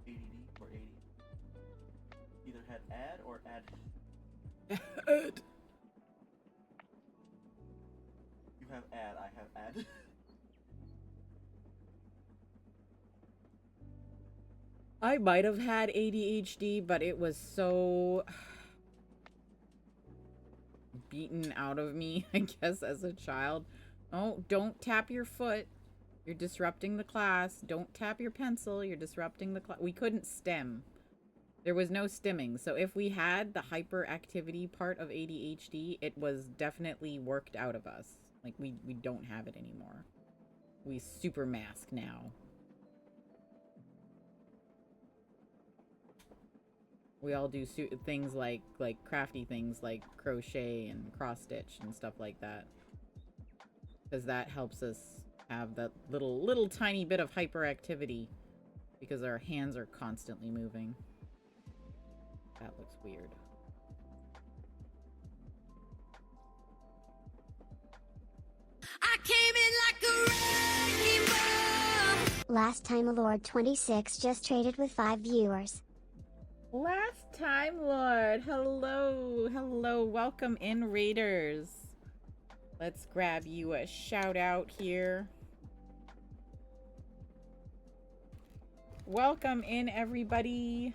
ADD or AD. Either had ad or ad. Ad. You have ad, I have ad. I might have had ADHD, but it was so beaten out of me, I guess, as a child. Oh, don't tap your foot. You're disrupting the class. Don't tap your pencil. You're disrupting the class. We couldn't stem. There was no stimming. So if we had the hyperactivity part of ADHD, it was definitely worked out of us. Like, we don't have it anymore. We super mask now. We all do things like crafty things like crochet and cross stitch and stuff like that, because that helps us have that little tiny bit of hyperactivity, because our hands are constantly moving. That looks weird. I came in like a wrecking ball. Last time Lord 26 just traded with 5 viewers. Last time, Lord. Hello. Welcome in, Raiders. Let's grab you a shout out here. Welcome in, everybody.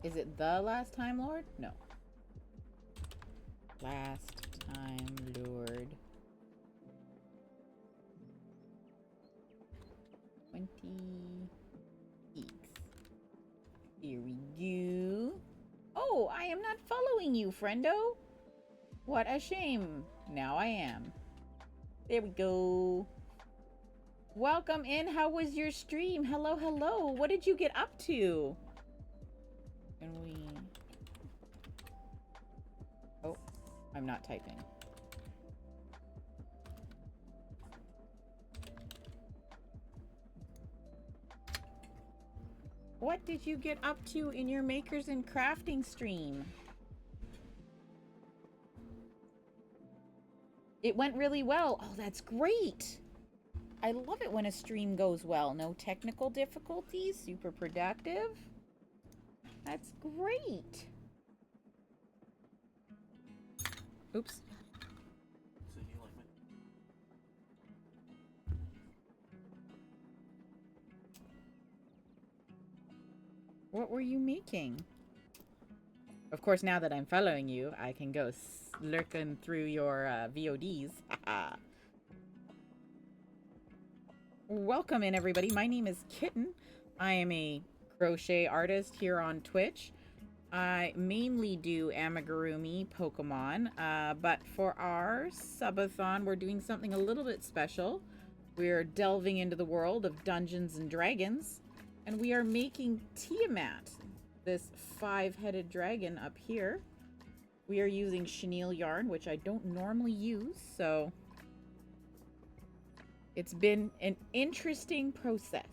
Is it the last time, Lord? No. Last time, Lord. 20 weeks. Here we go. Oh, I am not following you, friendo. What a shame. Now I am. There we go. Welcome in. How was your stream? Hello. What did you get up to? Can we... Oh, I'm not typing. What did you get up to in your makers and crafting stream? It went really well. Oh, that's great. I love it when a stream goes well. No technical difficulties, super productive. That's great. Oops. What were you making? Of course, now that I'm following you, I can go lurking through your VODs. Welcome in, everybody. My name is Kitten. I am a crochet artist here on Twitch. I mainly do amigurumi Pokemon, but for our subathon, we're doing something a little bit special. We're delving into the world of Dungeons and Dragons. And we are making Tiamat, this 5-headed dragon up here. We are using chenille yarn, which I don't normally use, so it's been an interesting process.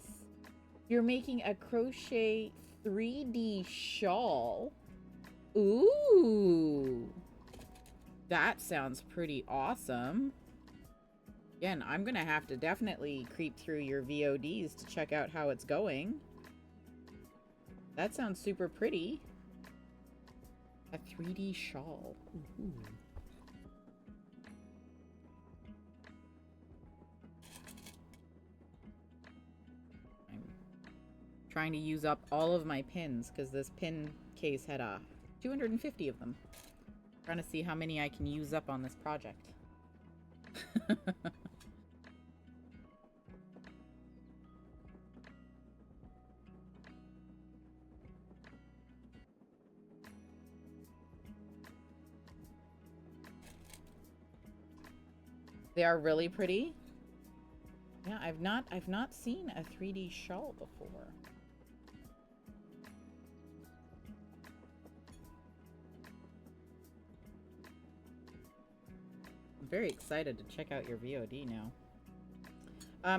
You're making a crochet 3D shawl. Ooh, that sounds pretty awesome. Again, I'm gonna have to definitely creep through your VODs to check out how it's going. That sounds super pretty. A 3D shawl. Ooh. I'm trying to use up all of my pins because this pin case had 250 of them. Trying to see how many I can use up on this project. They are really pretty. Yeah, I've not seen a 3D shawl before. I'm very excited to check out your VOD now.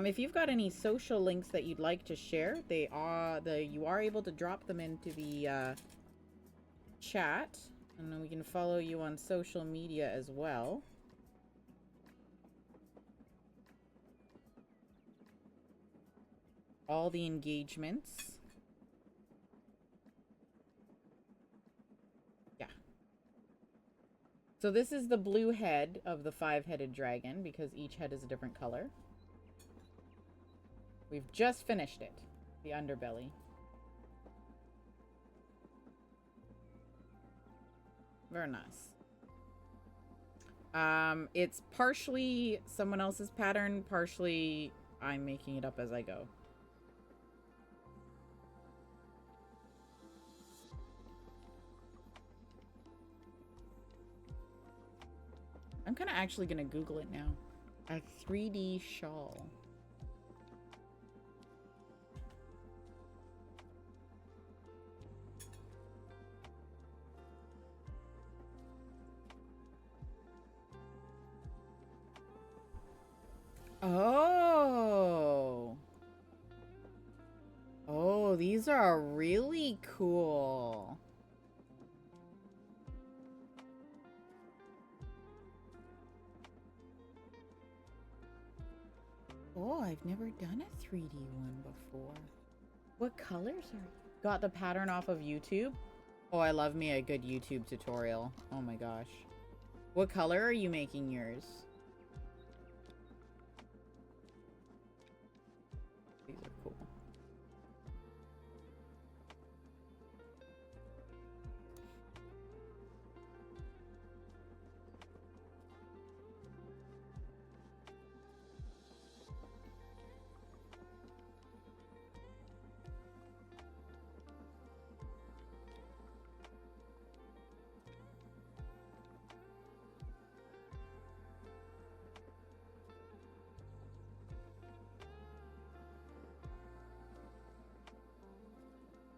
If you've got any social links that you'd like to share, you are able to drop them into the chat, and then we can follow you on social media as well. All the engagements. Yeah. So this is the blue head of the 5-headed dragon because each head is a different color. We've just finished it. The underbelly. Very nice. It's partially someone else's pattern, partially I'm making it up as I go. I'm kind of actually going to Google it now. A 3D shawl. Oh. Oh, these are really cool. Oh, I've never done a 3D one before. What colors are you? Got the pattern off of YouTube? Oh, I love me a good YouTube tutorial. Oh my gosh. What color are you making yours? These are cool.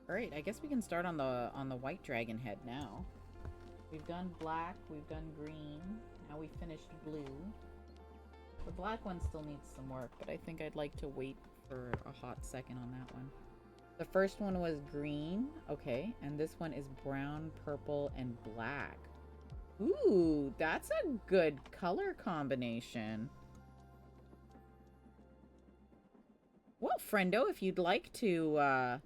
Alright, I guess we can start on the white dragon head now. We've done black, we've done green, now we finished blue. The black one still needs some work, but I think I'd like to wait for a hot second on that one. The first one was green, okay, and this one is brown, purple, and black. Ooh, that's a good color combination. Well, friendo, if you'd like to,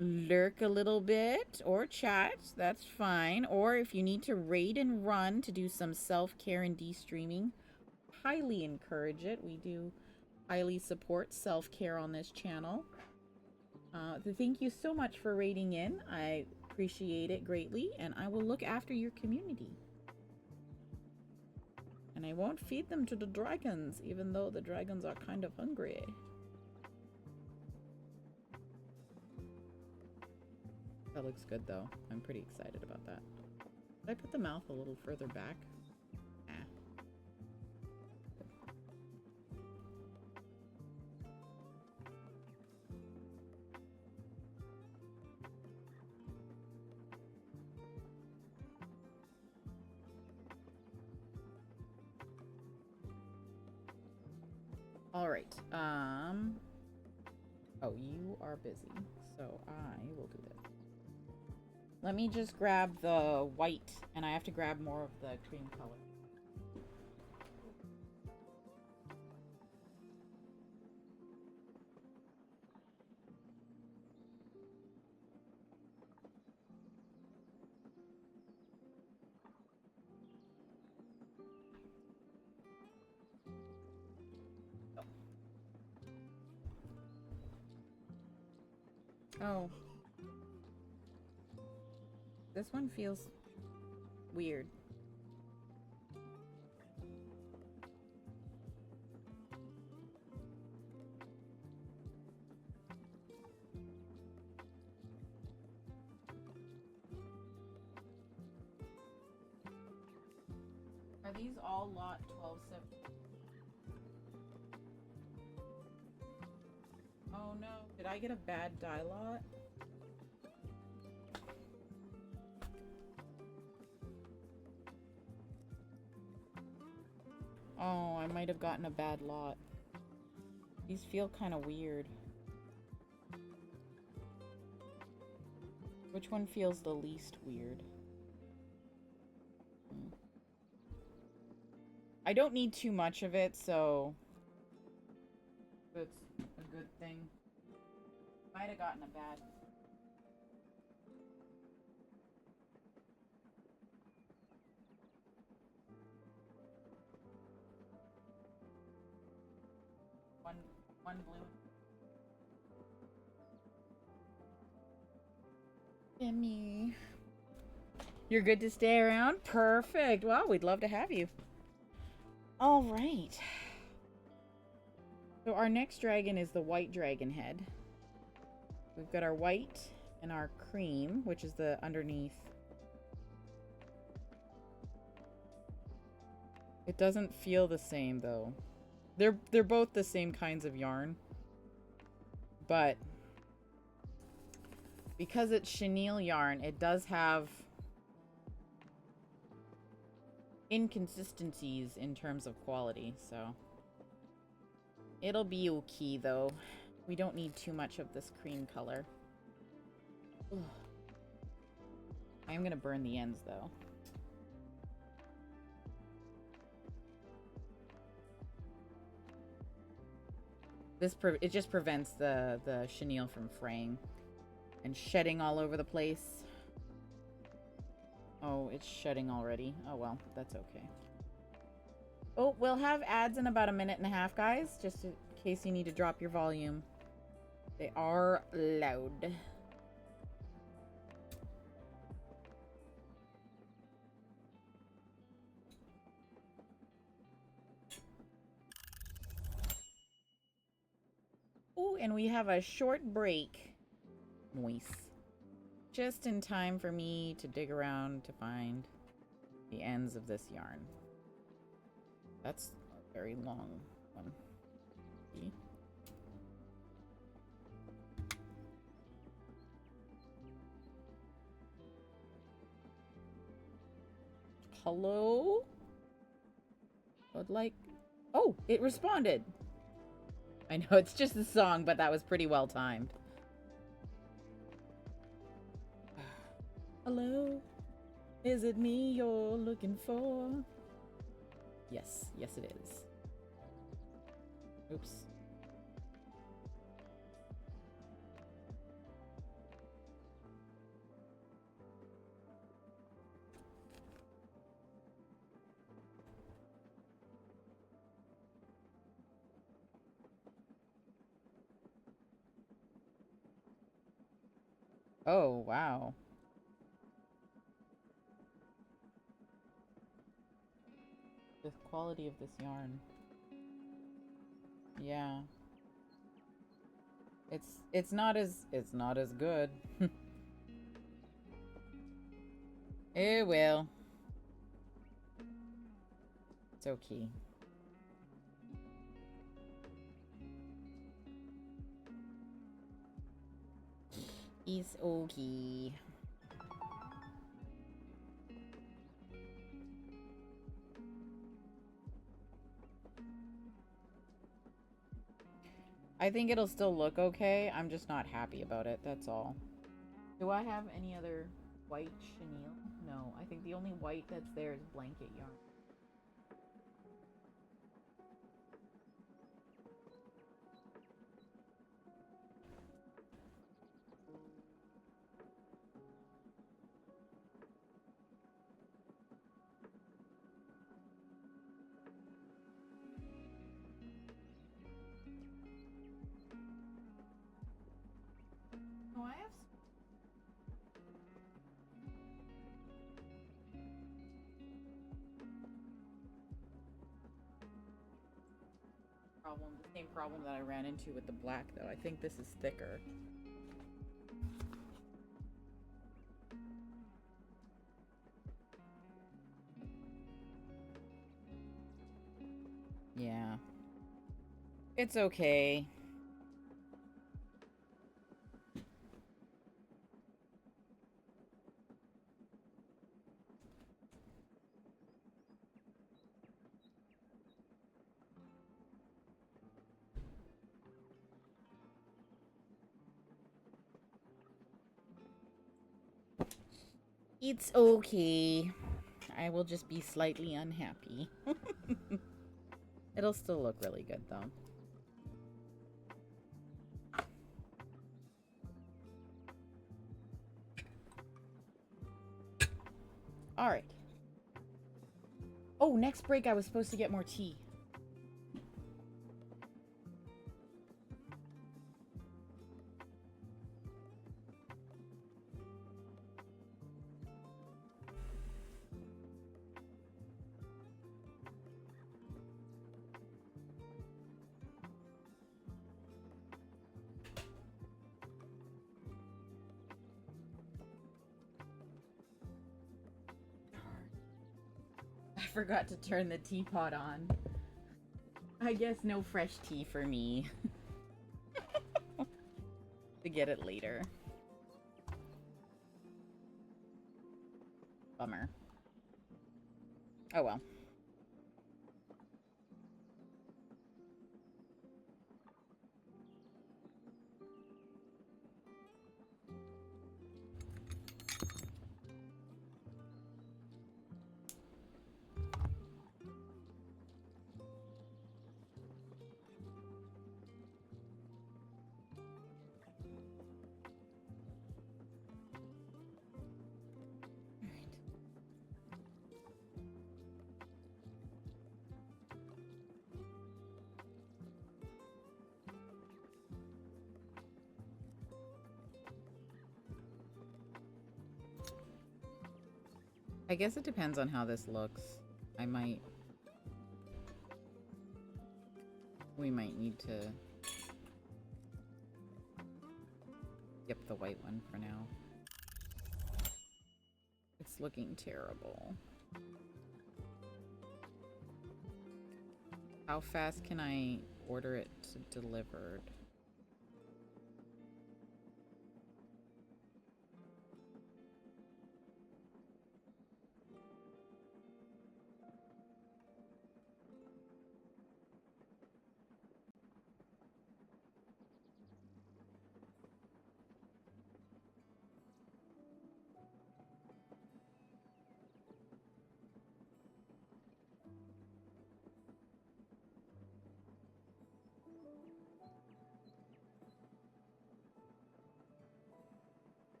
lurk a little bit or chat, that's fine. Or if you need to raid and run to do some self-care and de-streaming, highly encourage it. We do highly support self-care on this channel. Thank you so much for raiding in. I appreciate it greatly, and I will look after your community. And I won't feed them to the dragons, even though the dragons are kind of hungry. That looks good, though. I'm pretty excited about that. Did I put the mouth a little further back? Alright, oh, you are busy, so I will do this. Let me just grab the white, and I have to grab more of the cream color. Oh. This one feels weird. Are these all lot 12-7? Oh no, did I get a bad dye lot? Oh, I might have gotten a bad lot. These feel kind of weird. Which one feels the least weird? I don't need too much of it, so that's a good thing. Might have gotten a bad. One blue. Timmy. You're good to stay around? Perfect. Well, we'd love to have you. All right. So our next dragon is the white dragon head. We've got our white and our cream, which is the underneath. It doesn't feel the same though. They're both the same kinds of yarn. But because it's chenille yarn, it does have inconsistencies in terms of quality, so it'll be okay though. We don't need too much of this cream color. Ugh. I am gonna burn the ends though. It just prevents the chenille from fraying and shedding all over the place. Oh, it's shedding already. Oh well, that's okay. Oh, we'll have ads in about 1.5 minutes, guys, just in case you need to drop your volume. They are loud. Oh, and we have a short break. Nice. Just in time for me to dig around to find the ends of this yarn. That's a very long one. See? Hello? Would like... Oh, it responded. I know it's just a song, but that was pretty well timed. Hello? Is it me you're looking for? Yes, yes it is. Oops. Oh, wow. The quality of this yarn. Yeah. It's not as good. It will. It's okay. It's okay. I think it'll still look okay. I'm just not happy about it, that's all. Do I have any other white chenille? No, I think the only white that's there is blanket yarn. Oh, I have problem, the same problem that I ran into with the black though. I think this is thicker. Yeah. It's okay. It's okay. I will just be slightly unhappy. It'll still look really good though. Alright. Oh, next break I was supposed to get more tea. I forgot to turn the teapot on. I guess no fresh tea for me. To get it later. Bummer. Oh well. I guess it depends on how this looks. We might need to skip the white one for now. It's looking terrible. How fast can I order it delivered?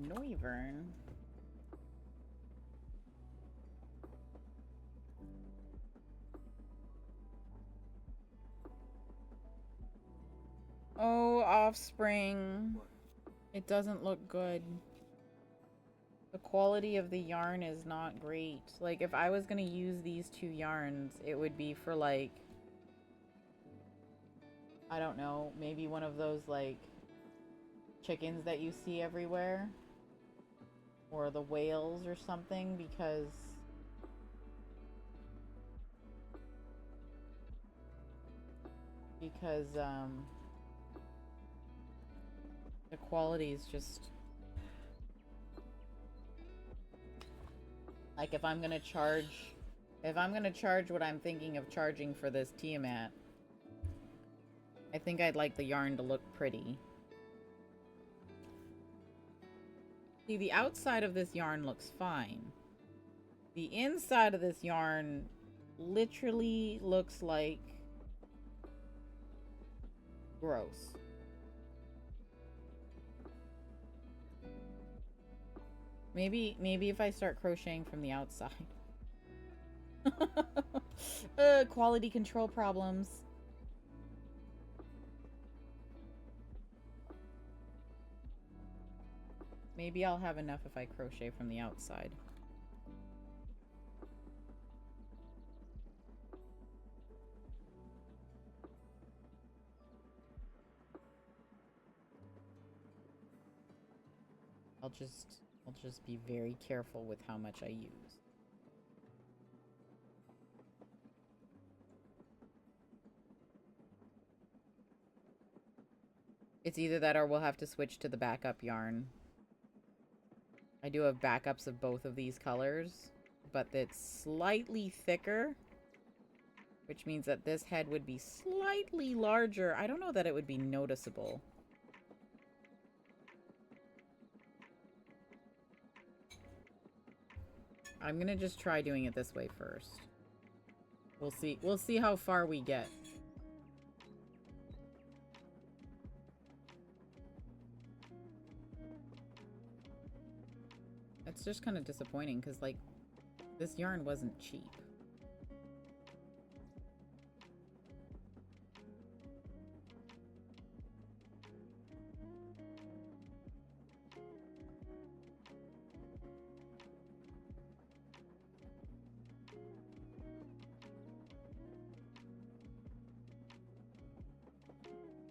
Noivern. Oh, Offspring. It doesn't look good. The quality of the yarn is not great. Like, if I was gonna use these two yarns, it would be for, like, I don't know, maybe one of those, like, chickens that you see everywhere. Or the whales or something, because the quality is just like, if I'm gonna charge If I'm gonna charge what I'm thinking of charging for this Tiamat, I think I'd like the yarn to look pretty. See, the outside of this yarn looks fine. The inside of this yarn literally looks like gross. Maybe if I start crocheting from the outside. Quality control problems. Maybe I'll have enough if I crochet from the outside. I'll just be very careful with how much I use. It's either that or we'll have to switch to the backup yarn. I do have backups of both of these colors, but it's slightly thicker, which means that this head would be slightly larger. I don't know that it would be noticeable. I'm gonna just try doing it this way first. We'll see. We'll see how far we get. It's just kind of disappointing because, like, this yarn wasn't cheap.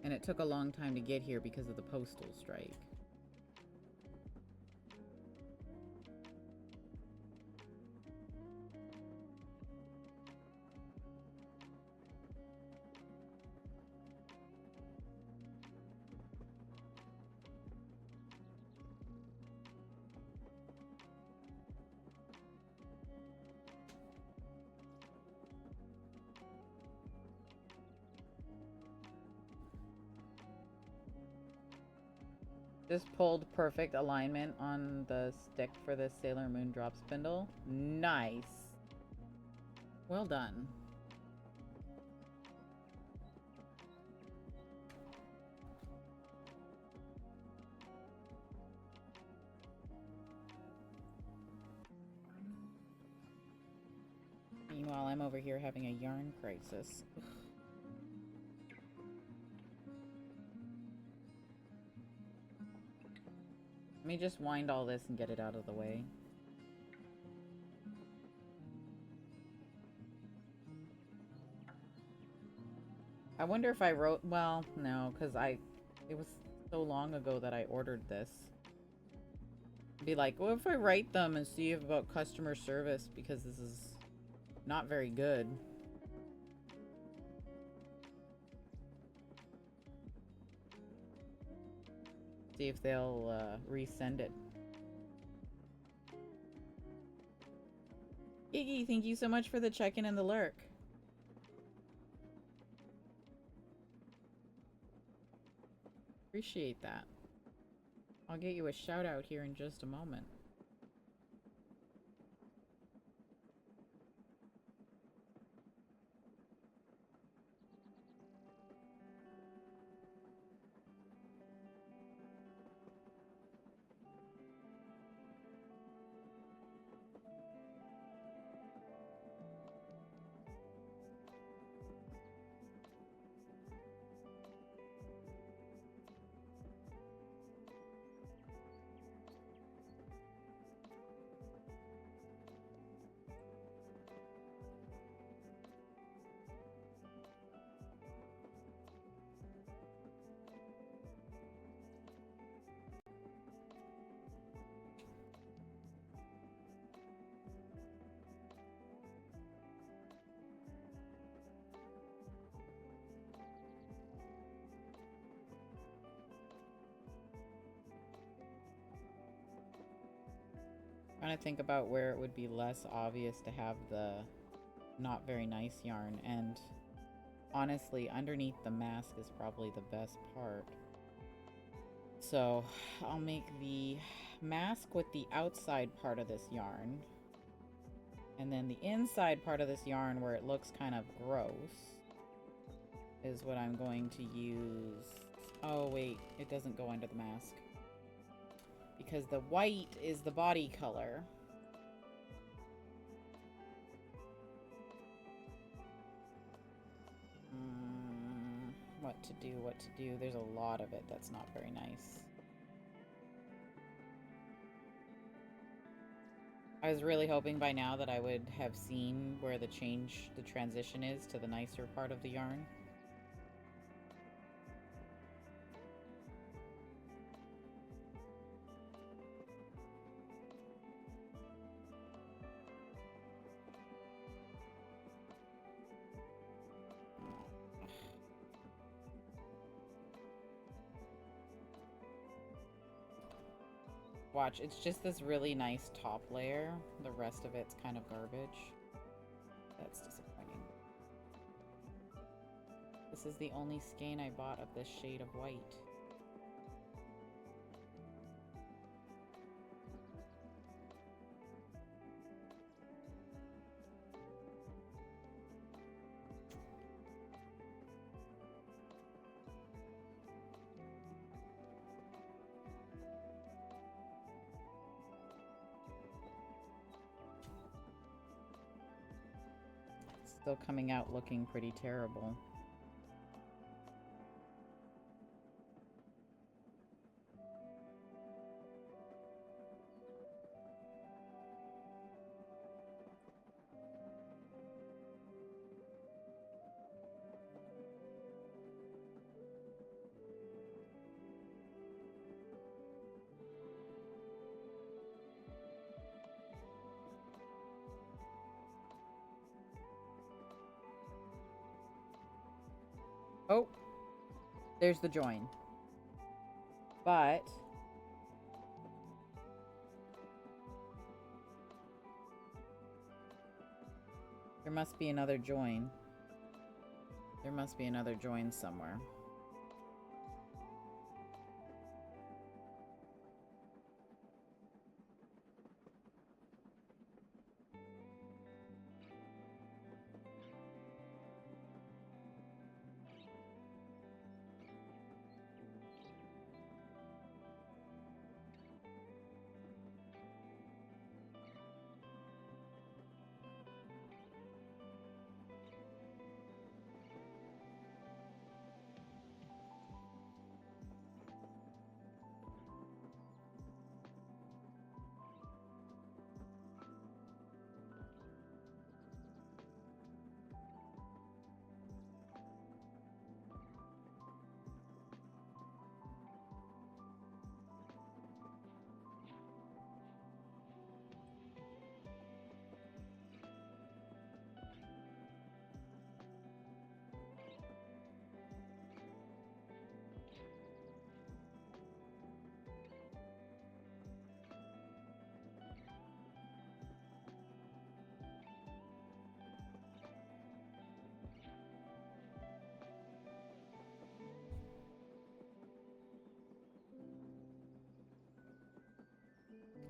And it took a long time to get here because of the postal strike. Just pulled perfect alignment on the stick for this Sailor Moon drop spindle. Nice. Well done. Meanwhile, I'm over here having a yarn crisis. Ugh. Let me just wind all this and get it out of the way. I wonder if I wrote... Well, no, because it was so long ago that I ordered this. Be like, well, if I write them and see about customer service, because this is not very good. See if they'll resend it. Iggy, thank you so much for the check-in and the lurk. Appreciate that. I'll get you a shout out here in just a moment. Trying to think about where it would be less obvious to have the not very nice yarn, and honestly, underneath the mask is probably the best part. So I'll make the mask with the outside part of this yarn, and then the inside part of this yarn where it looks kind of gross is what I'm going to use. Oh wait, it doesn't go under the mask because the white is the body color. What to do, what to do. There's a lot of it that's not very nice. I was really hoping by now that I would have seen where the transition is to the nicer part of the yarn. Watch, it's just this really nice top layer. The rest of it's kind of garbage. That's disappointing. This is the only skein I bought of this shade of white. Still coming out looking pretty terrible. Oh, there's the join. But there must be another join. There must be another join somewhere.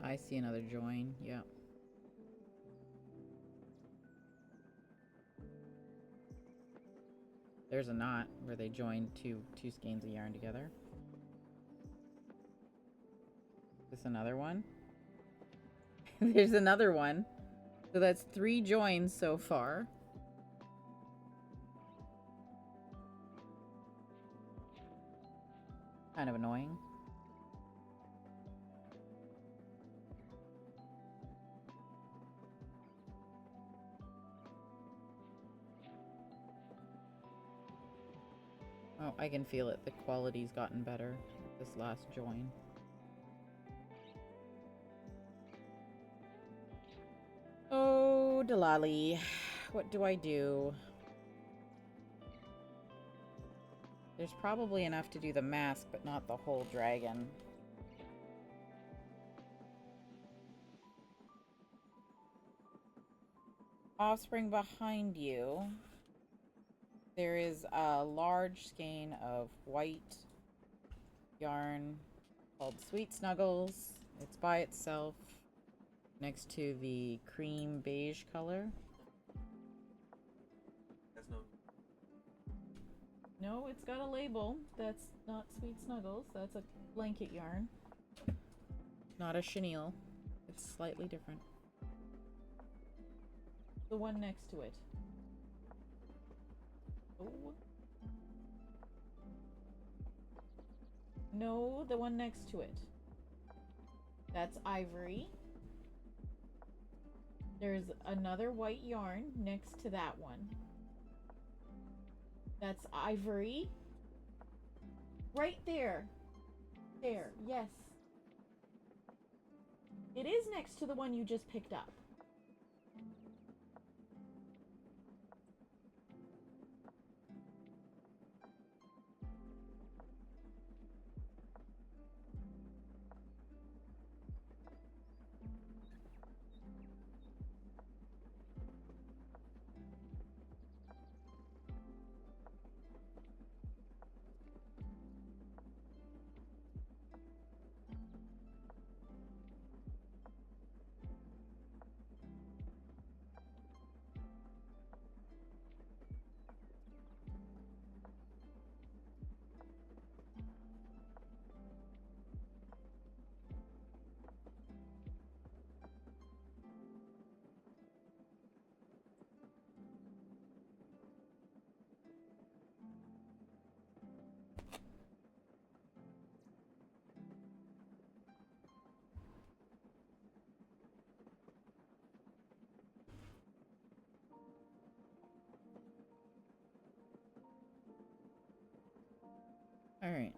I see another join, yep. There's a knot where they join two skeins of yarn together. Is this another one? There's another one. So that's 3 joins so far. Kind of annoying. Oh, I can feel it. The quality's gotten better with this last join. Oh, Delali. What do I do? There's probably enough to do the mask, but not the whole dragon. Offspring behind you, there is a large skein of white yarn called Sweet Snuggles. It's by itself next to the cream beige color. There's no. No, it's got a label. That's not Sweet Snuggles. That's a blanket yarn. Not a chenille. It's slightly different. The one next to it. Oh. No, the one next to it. That's ivory. There's another white yarn next to that one. That's ivory. Right there. There, yes. It is next to the one you just picked up. Alright.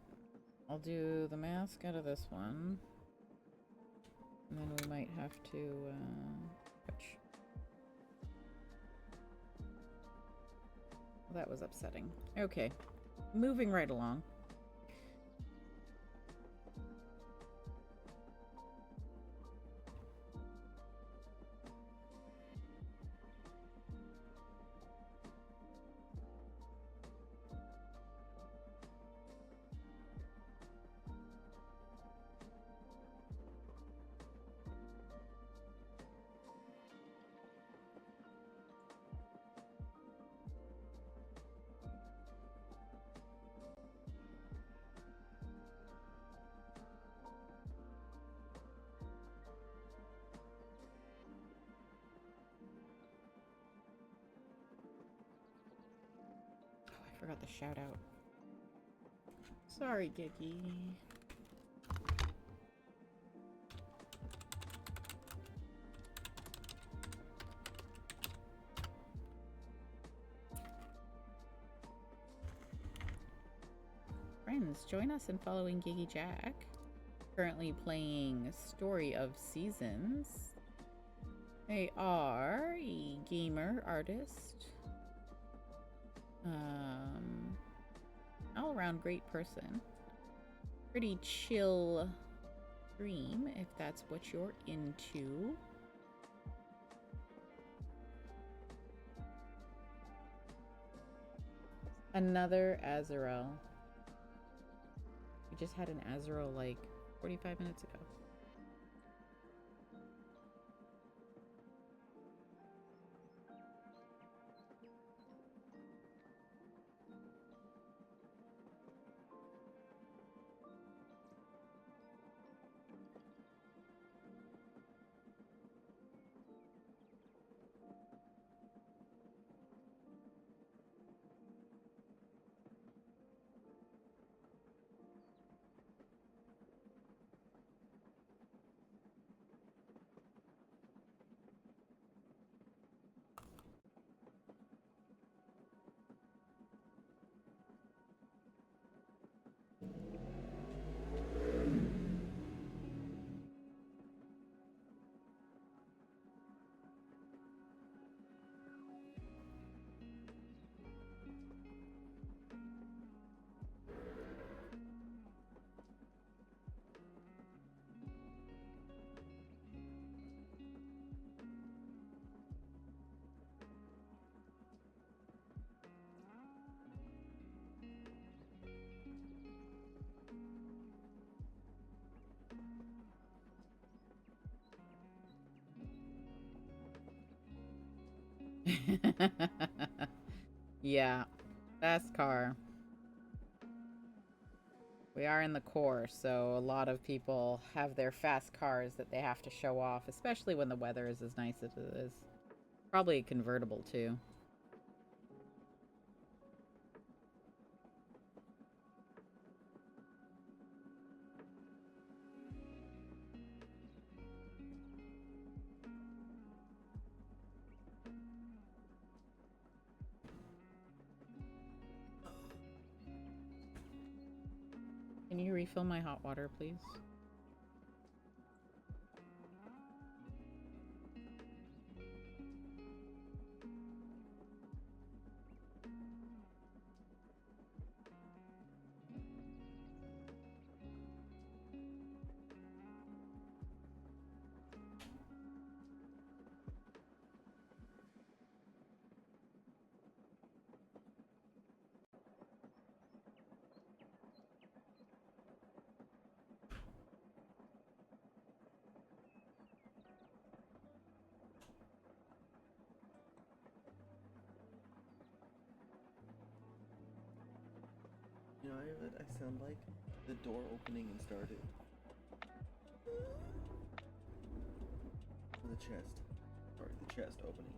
I'll do the mask out of this one. And then we might have to, switch. Well, that was upsetting. Okay. Moving right along. Forgot the shout out. Sorry, Giggy. Friends, join us in following Giggy Jack. Currently playing Story of Seasons. They are a gamer artist. All around great person. Pretty chill stream if that's what you're into. Another Azrael. We just had an Azrael like 45 minutes ago. Yeah, fast car. We are in the core, so a lot of people have their fast cars that they have to show off, especially when the weather is as nice as it is. Probably a convertible, too. Can you refill my hot water, please? You know what I sound like? The door opening and started. The chest. Sorry, the chest opening.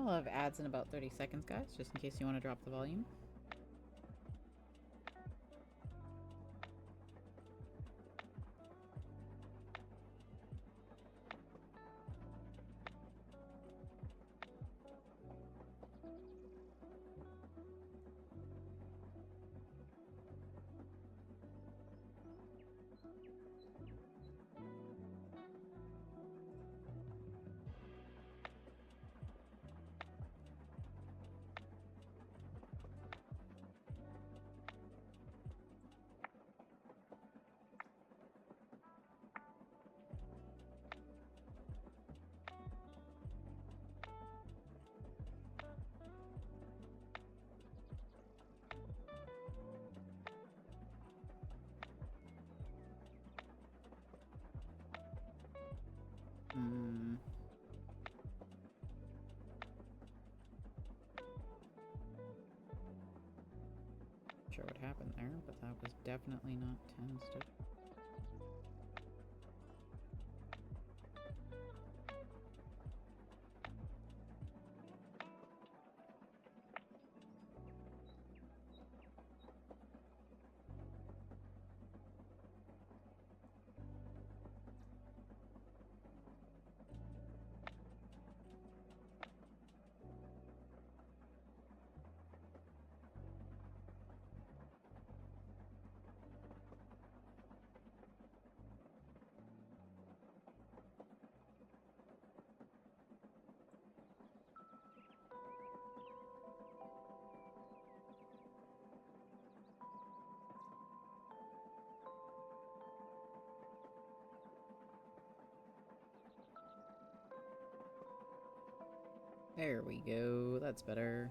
I'll have ads in about 30 seconds, guys, just in case you want to drop the volume. Sure what happened there, but that was definitely not 10 stitch. There we go, that's better.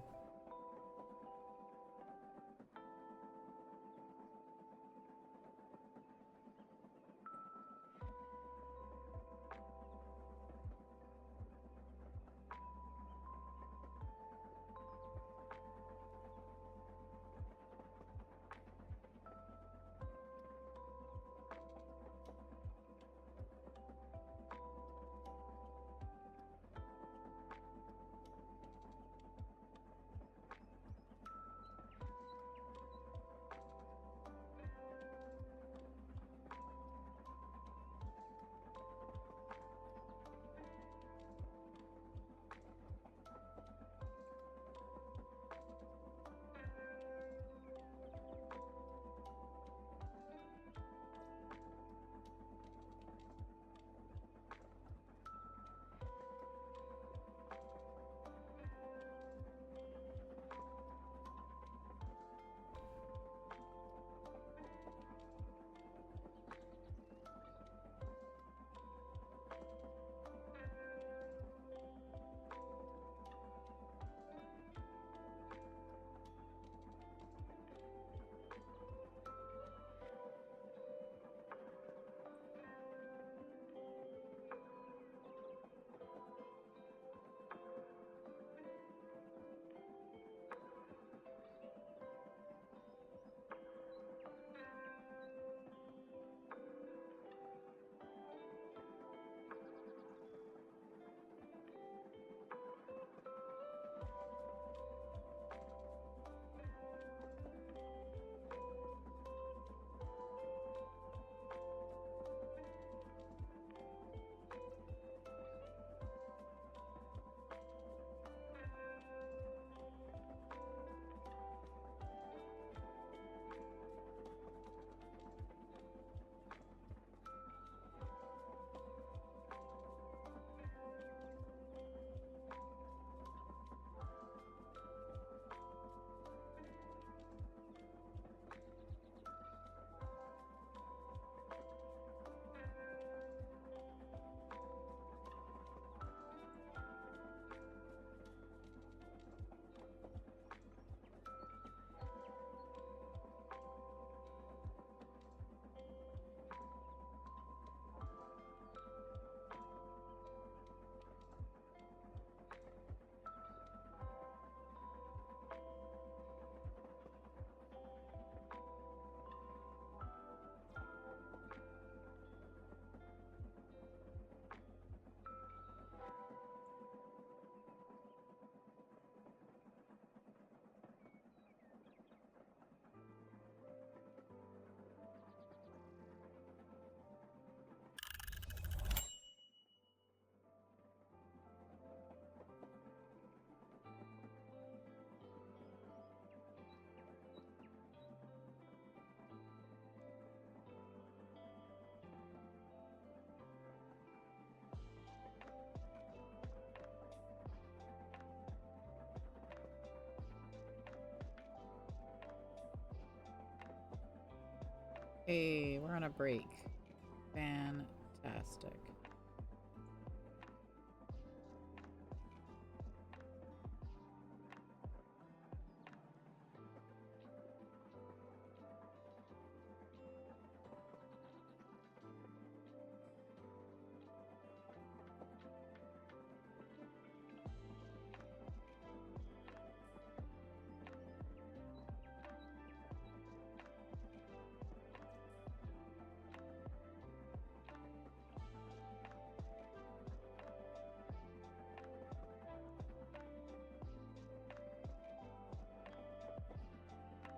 Hey, we're on a break. Fantastic.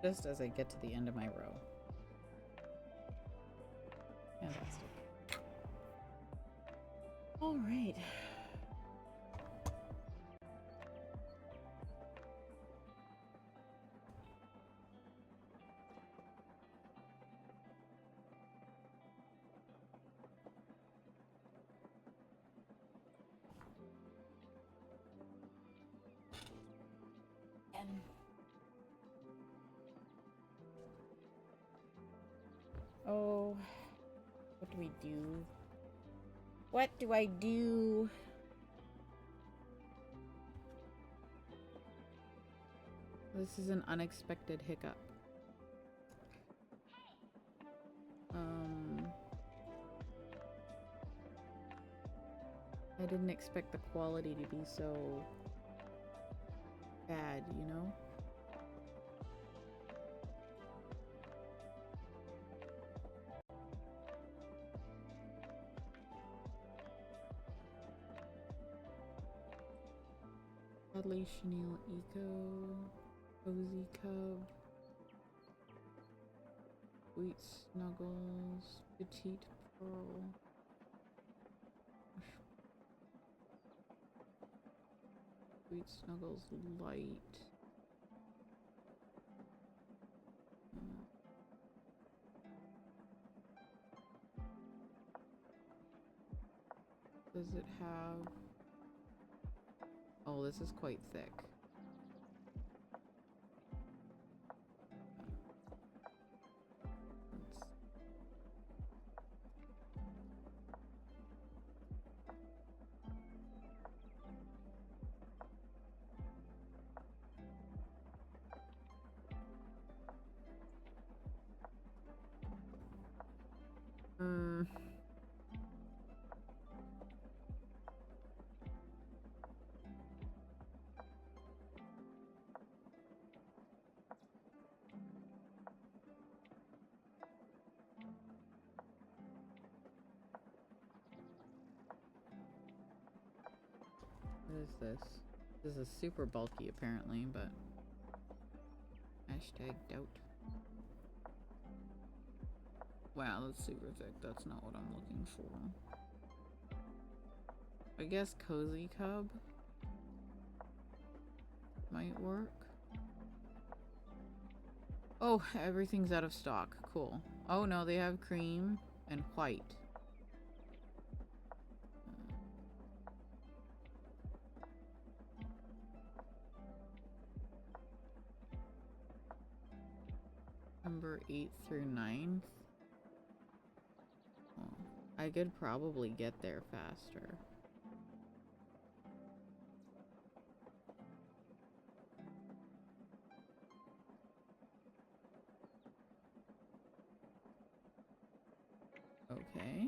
Just as I get to the end of my row. Fantastic. All right. Oh, what do we do? What do I do? This is an unexpected hiccup. I didn't expect the quality to be so bad, you know? Cuddly Chenille Eco, Cozy Cub, Sweet Snuggles, Petite Pearl, Sweet Snuggles Light. Does it have... Oh, this is quite thick. What is this? This is super bulky apparently, but hashtag doubt. Wow, that's super thick. That's not what I'm looking for. I guess Cozy Cub might work. Oh, everything's out of stock. Cool. Oh no, they have cream and white. Number 8th through 9th. Oh, I could probably get there faster. Okay.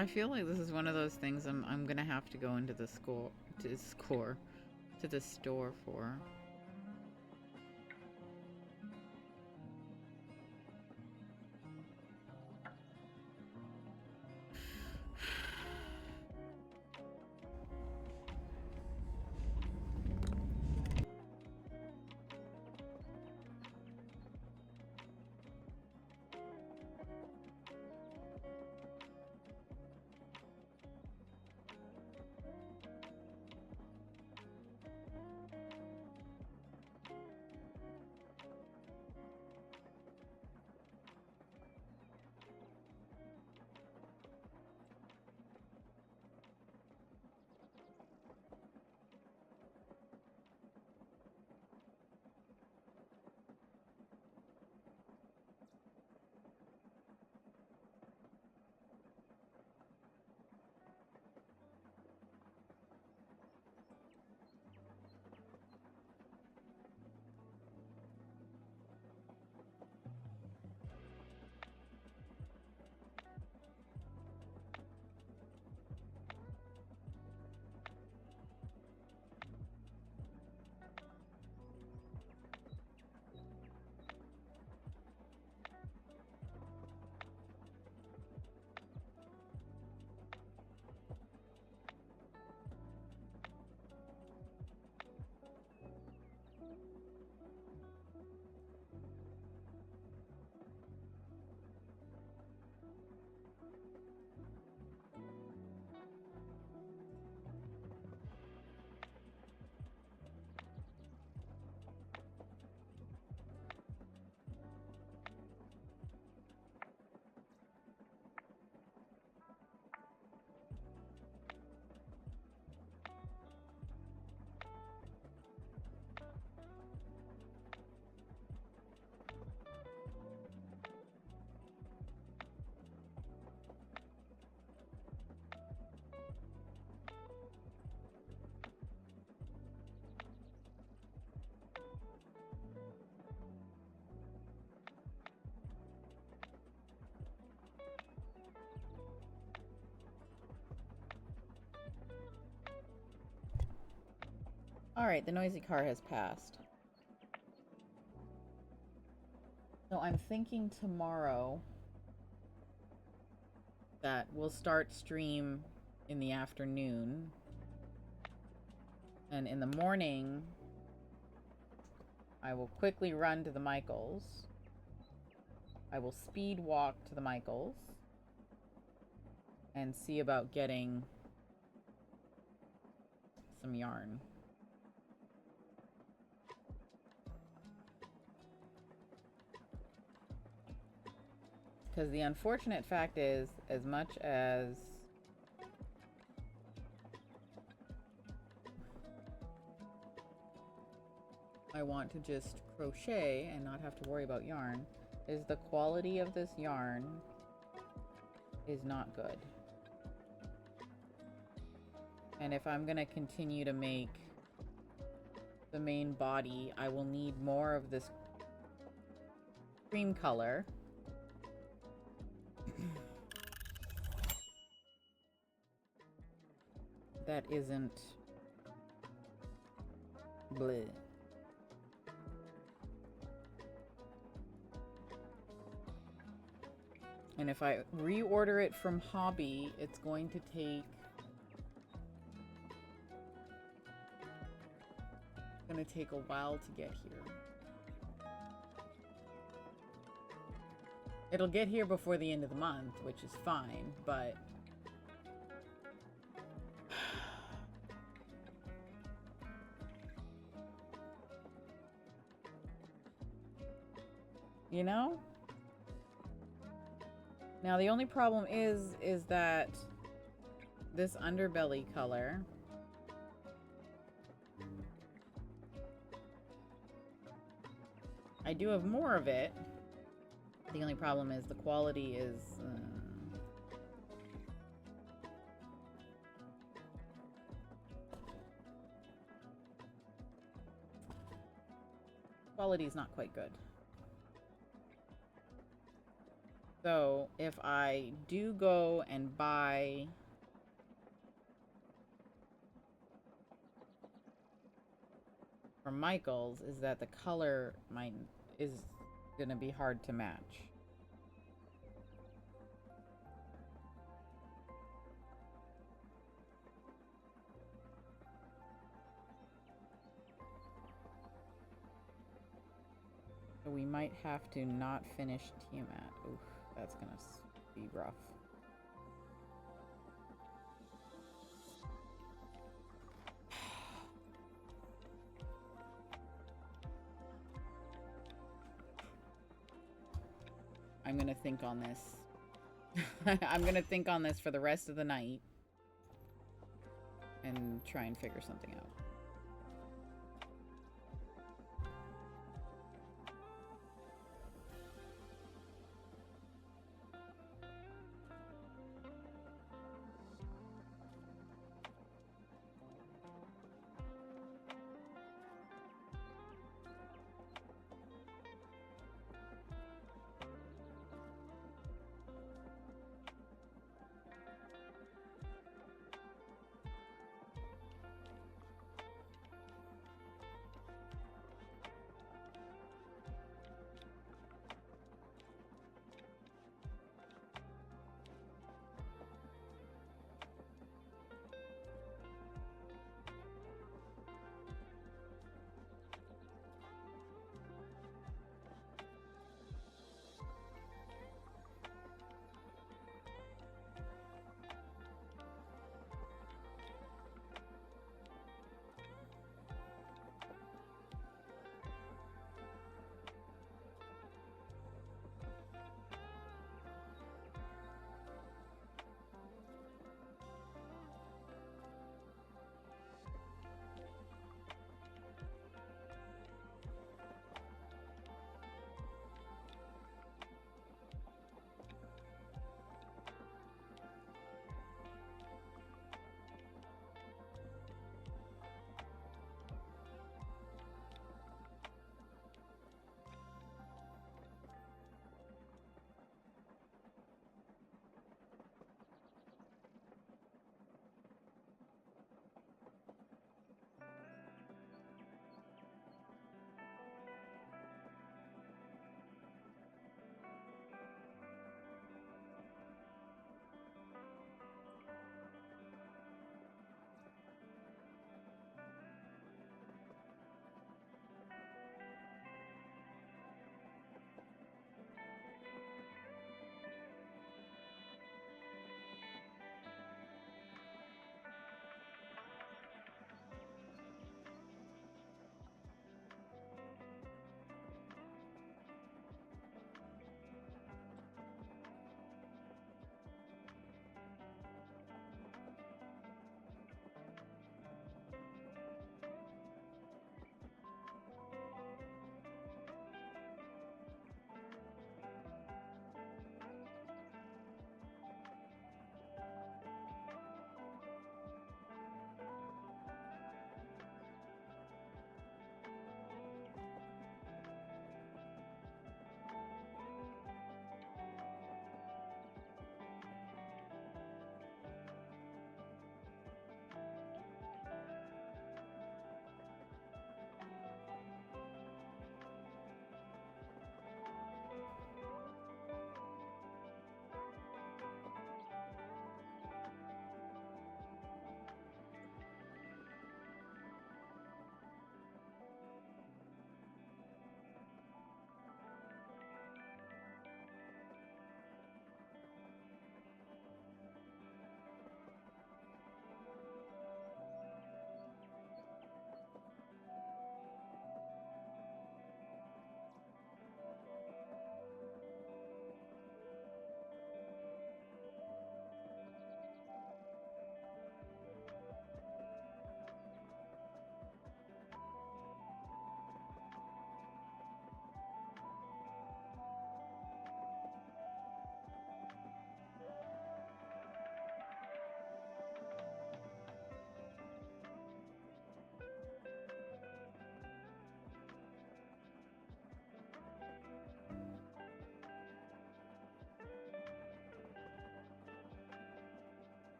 I feel like this is one of those things I'm gonna have to go into the store for. Alright, the noisy car has passed. So I'm thinking tomorrow that we'll start stream in the afternoon. And in the morning, I will quickly run to the Michaels. I will speed walk to the Michaels. And see about getting some yarn. Because the unfortunate fact is, as much as I want to just crochet and not have to worry about yarn, is the quality of this yarn is not good. And if I'm gonna continue to make the main body, I will need more of this cream color. That isn't bleh. And if I reorder it from Hobbii, it's going to take a while to get here. It'll get here before the end of the month, which is fine, but you know? Now the only problem is that this underbelly color I do have more of it. The only problem is the quality is quality is not quite good. So if I do go and buy from Michael's, is that the color is gonna be hard to match. So we might have to not finish Tiamat. Oof, that's gonna be rough. I'm gonna think on this. I'm gonna think on this for the rest of the night and try and figure something out.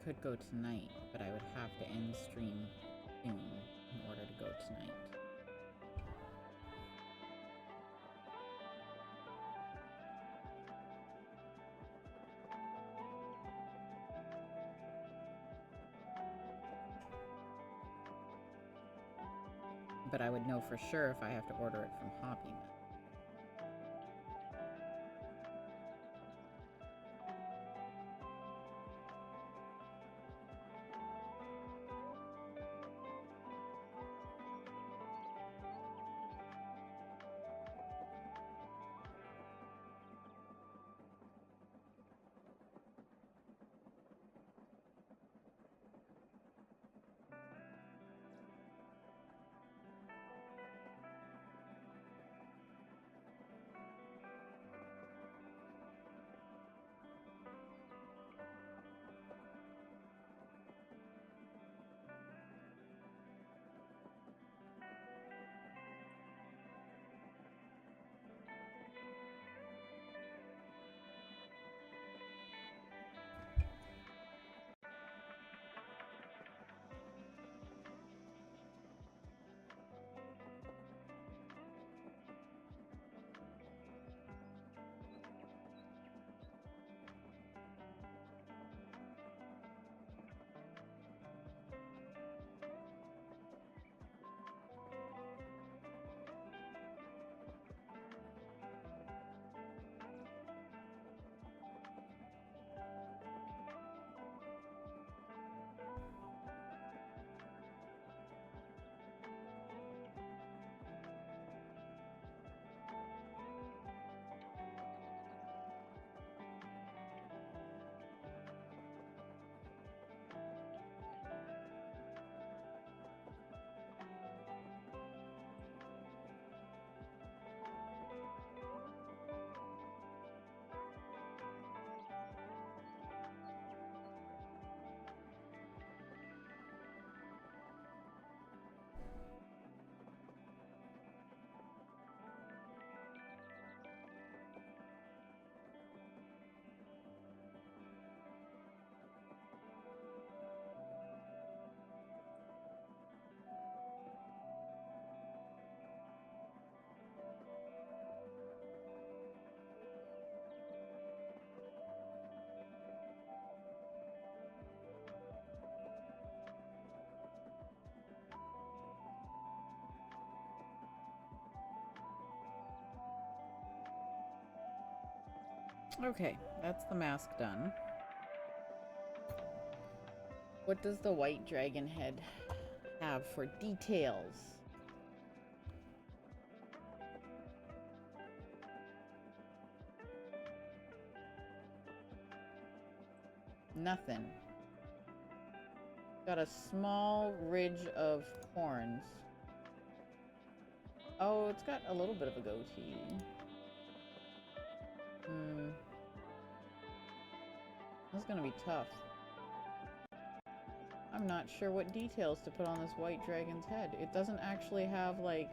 could go tonight, but I would have to end stream soon in order to go tonight. But I would know for sure if I have to order it from Hobbii. Okay, that's the mask done. What does the white dragon head have for details? Nothing. Got a small ridge of horns. Oh, it's got a little bit of a goatee. That's gonna be tough. I'm not sure what details to put on this white dragon's head. It doesn't actually have, like,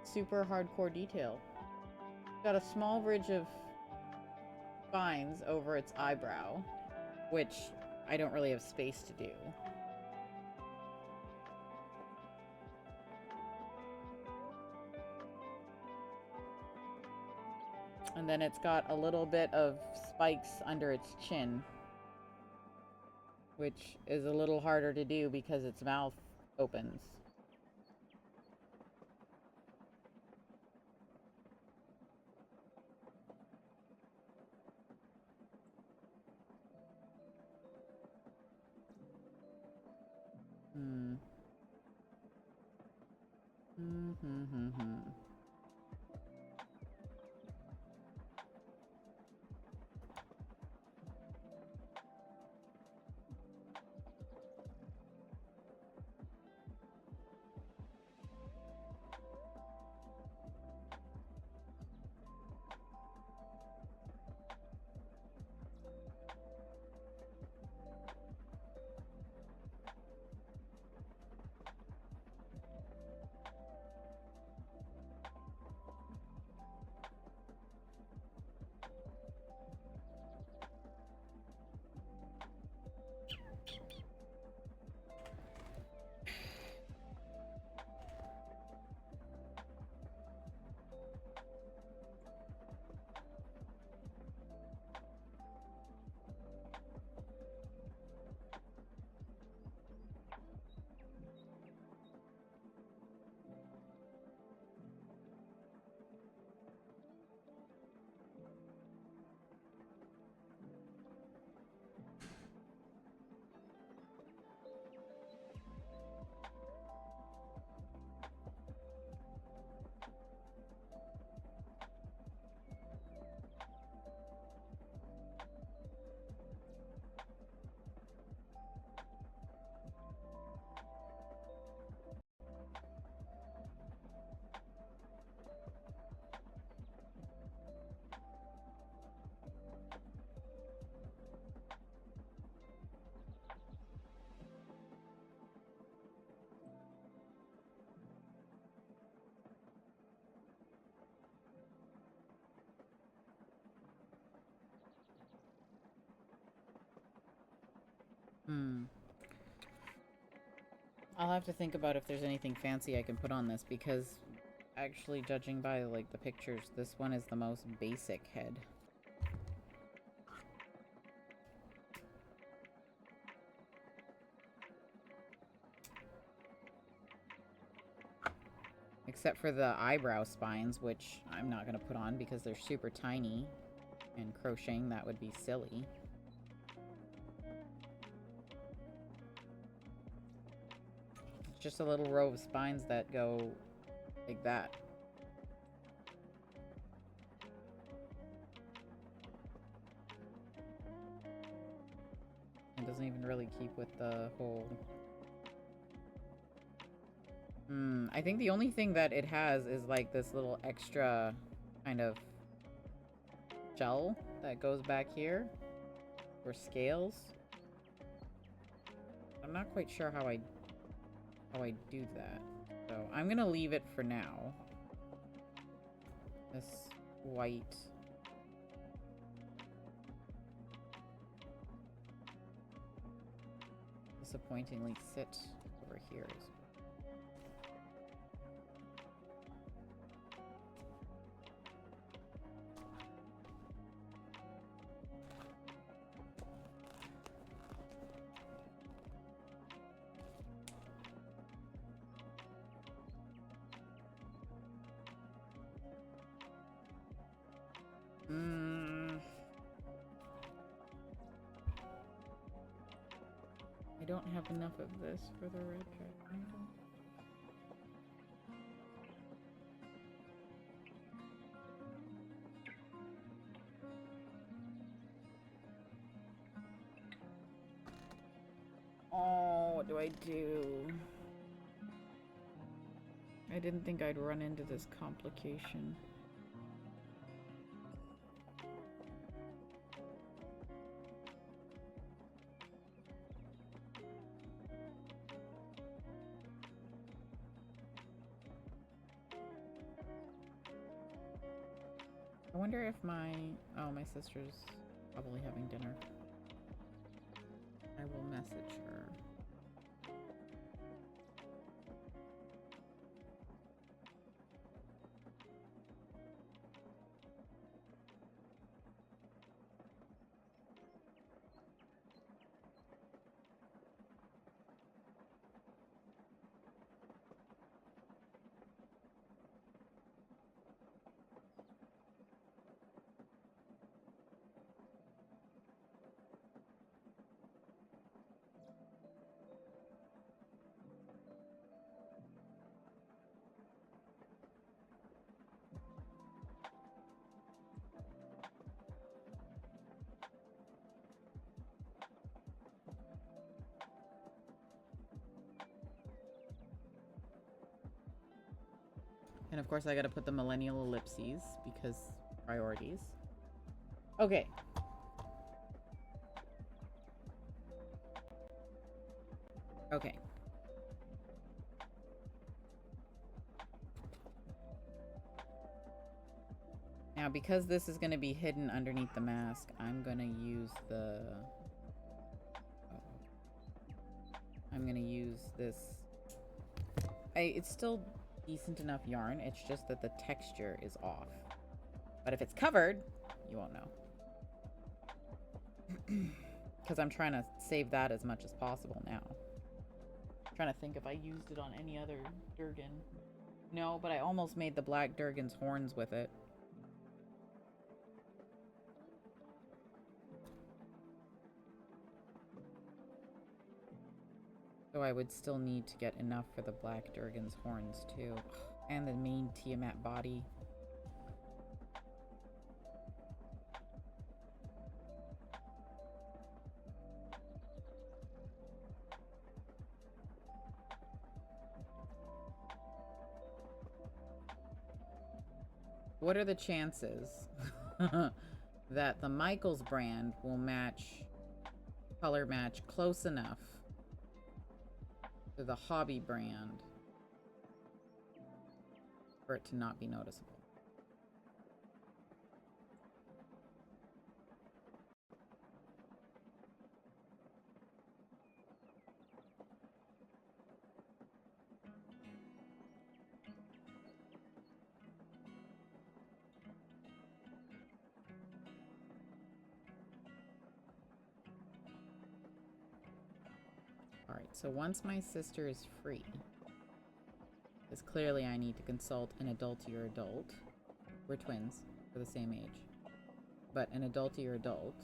super hardcore detail. Got a small ridge of spines over its eyebrow, which I don't really have space to do. And then it's got a little bit of spikes under its chin, which is a little harder to do because its mouth opens. Hmm. I'll have to think about if there's anything fancy I can put on this, because actually, judging by, like, the pictures, this one is the most basic head. Except for the eyebrow spines, which I'm not going to put on because they're super tiny. And crocheting, that would be silly. It's just a little row of spines that go like that. It doesn't even really keep with the whole... I think the only thing that it has is like this little extra kind of shell that goes back here for scales. I'm not quite sure how I do that. So I'm gonna leave it for now. This white. Disappointingly sit over here. I don't have enough of this for the red triangle. Oh, what do I do? I didn't think I'd run into this complication. I wonder if my... Oh, my sister's probably having dinner. I will message her. And of course I gotta put the millennial ellipses because priorities. Okay. Okay. Now because this is gonna be hidden underneath the mask, I'm gonna use the... I'm gonna use this... It's still decent enough yarn, it's just that the texture is off. But if it's covered, you won't know. Because I'm trying to save that as much as possible now. I'm trying to think if I used it on any other Durgan. No, but I almost made the black Durgan's horns with it. So I would still need to get enough for the black Durgan's horns too. And the main Tiamat body. What are the chances that the Michaels brand will color match close enough to the Hobbii brand for it to not be noticeable? Alright, so once my sister is free, because clearly I need to consult an adultier adult. We're twins. We're the same age. But an adultier adult.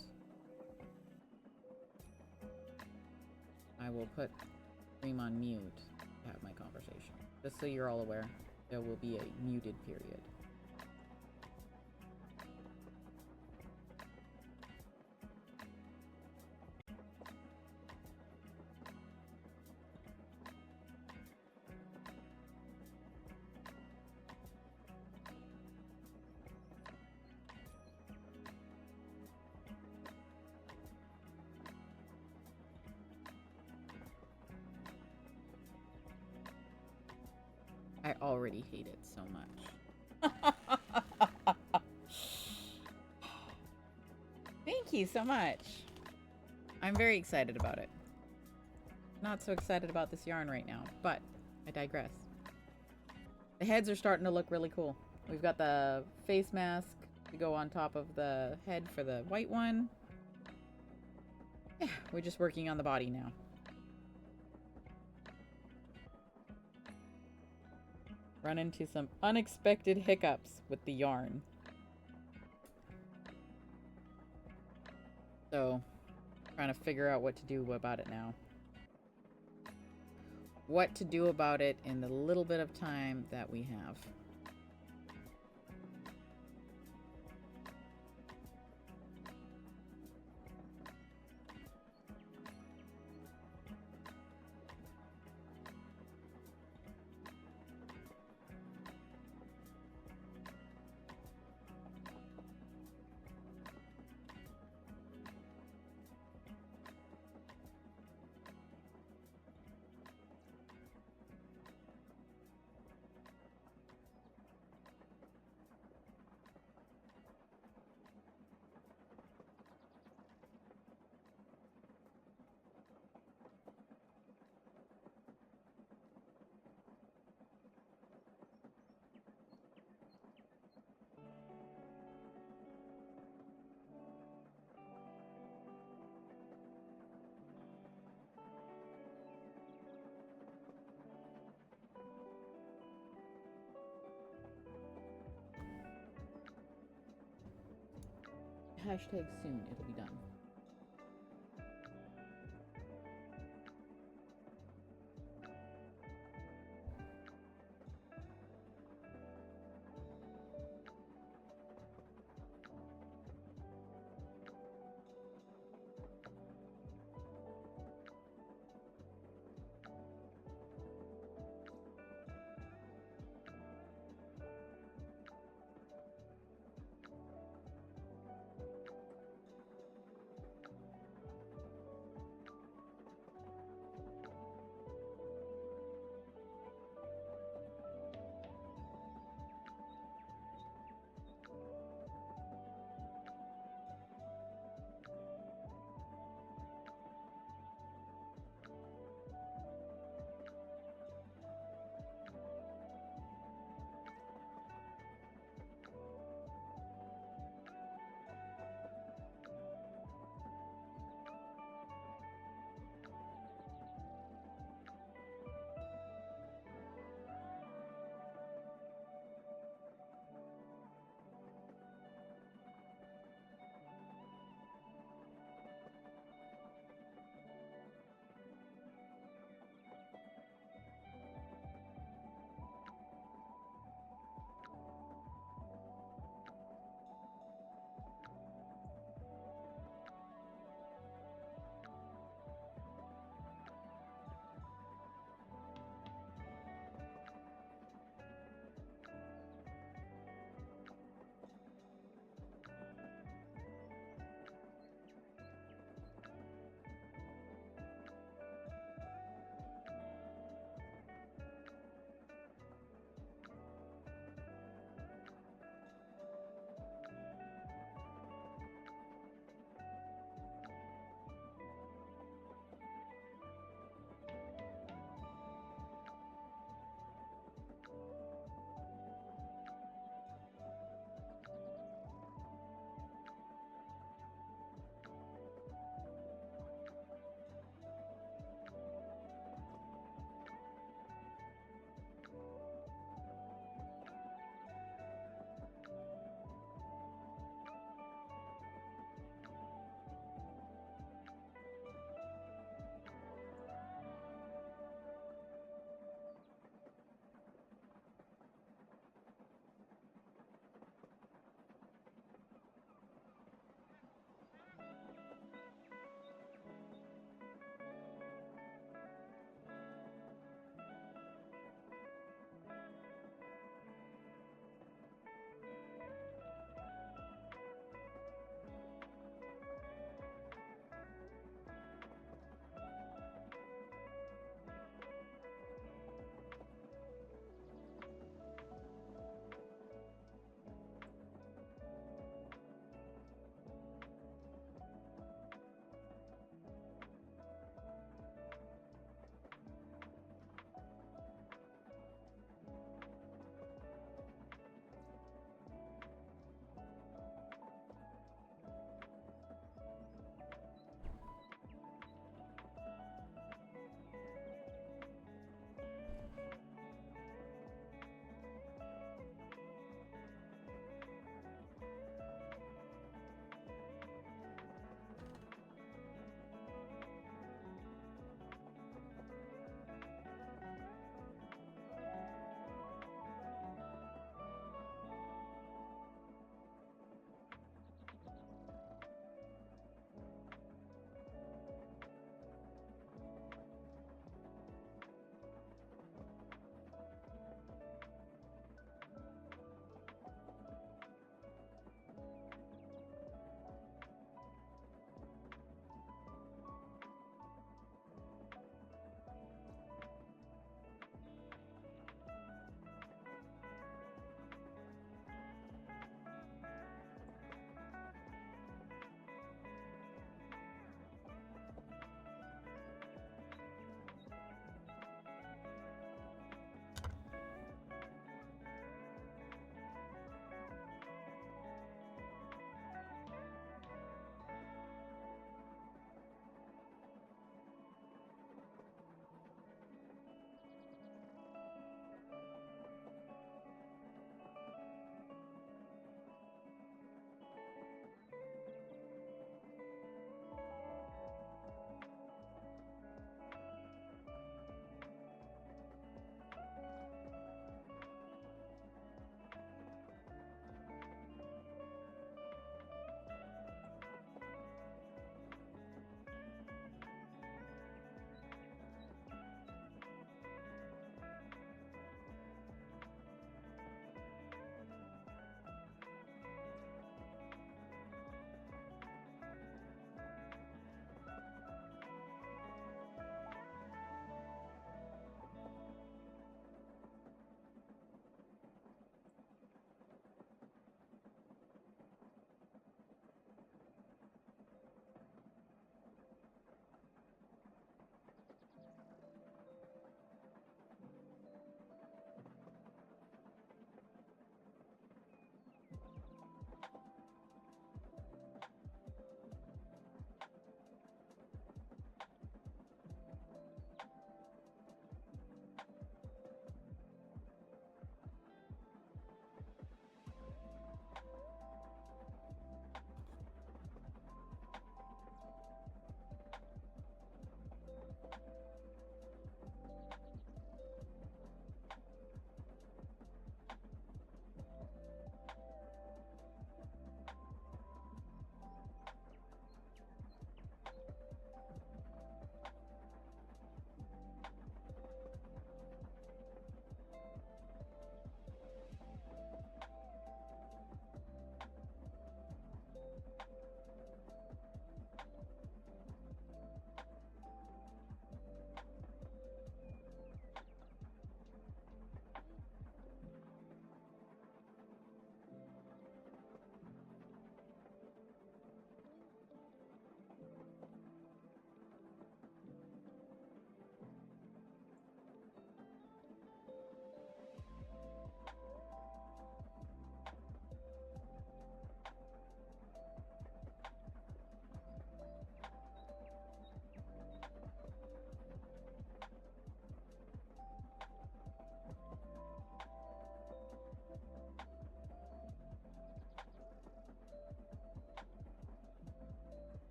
I will put Cream on mute to have my conversation. Just so you're all aware, there will be a muted period. I already hate it so much. Thank you so much. I'm very excited about it. Not so excited about this yarn right now, but I digress. The heads are starting to look really cool. We've got the face mask to go on top of the head for the white one. Yeah, we're just working on the body now. Run into some unexpected hiccups with the yarn. So, trying to figure out what to do about it now. What to do about it in the little bit of time that we have. Hashtag soon, it'll be done.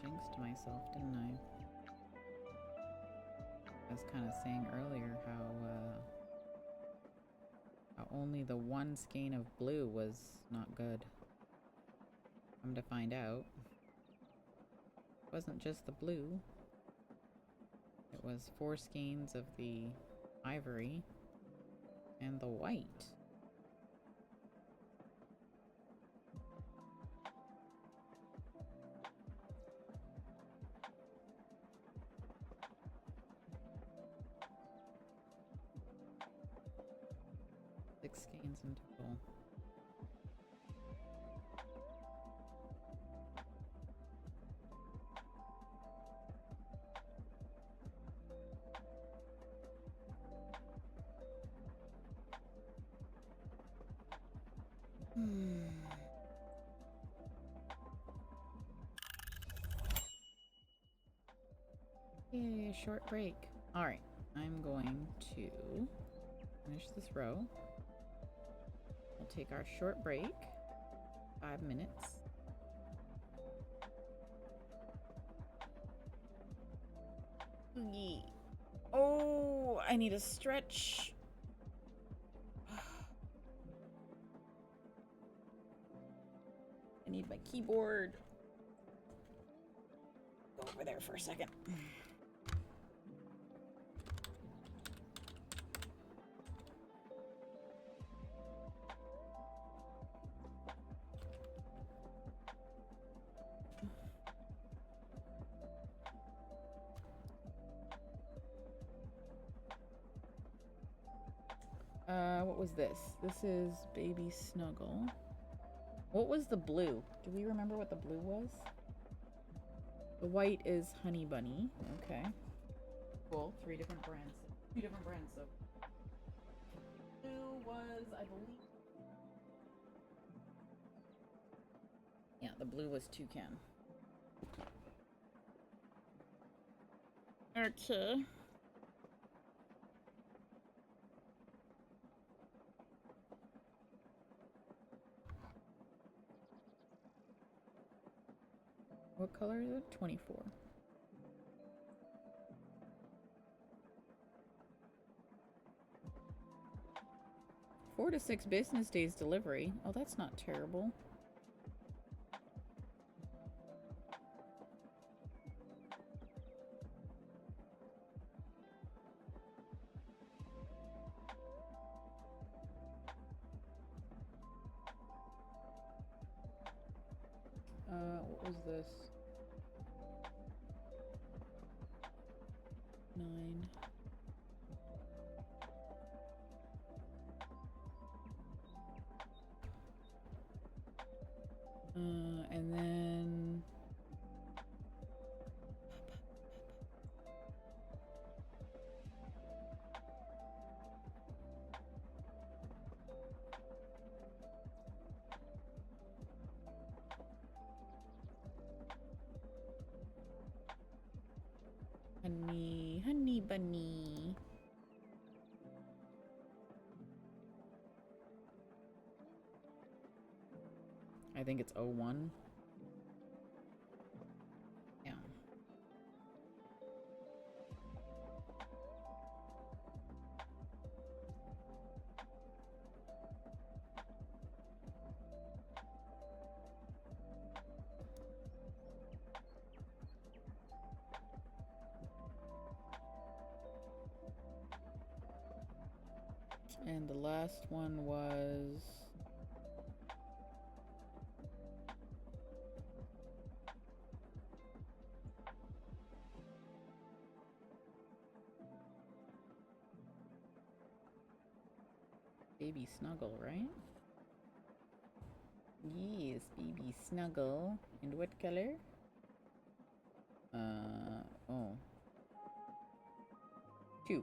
jinxed myself, didn't I? I was kind of saying earlier how only the one skein of blue was not good. Come to find out, it wasn't just the blue. It was 4 skeins of the ivory and the white. Skeins in total. Yay, a short break. Alright, I'm going to finish this row. We'll take our short break. 5 minutes. Oogie. Oh, I need a stretch. I need my keyboard. Go over there for a second. What was this? This is Baby Snuggle. What was the blue? Do we remember what the blue was? The white is Honey Bunny. Okay. Cool. 3 different brands. 2 different brands, so. Blue was, I believe. Yeah, the blue was Toucan. Okay. What color is it? 24. Four to 6 business days delivery. Oh, that's not terrible. What was this? 9. And then honey bunny. I think it's 01. Yeah. And the last one was Baby Snuggle, right? Yes, Baby Snuggle. And what color? Oh. 2.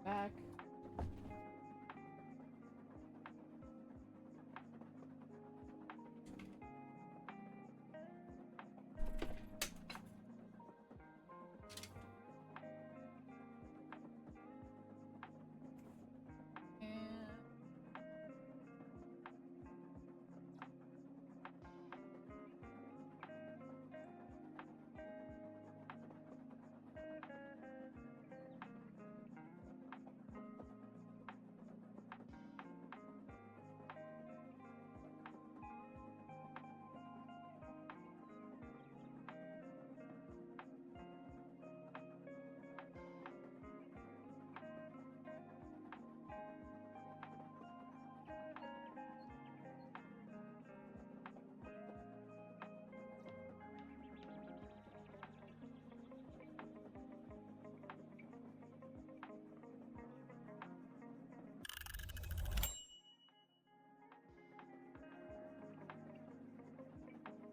Back.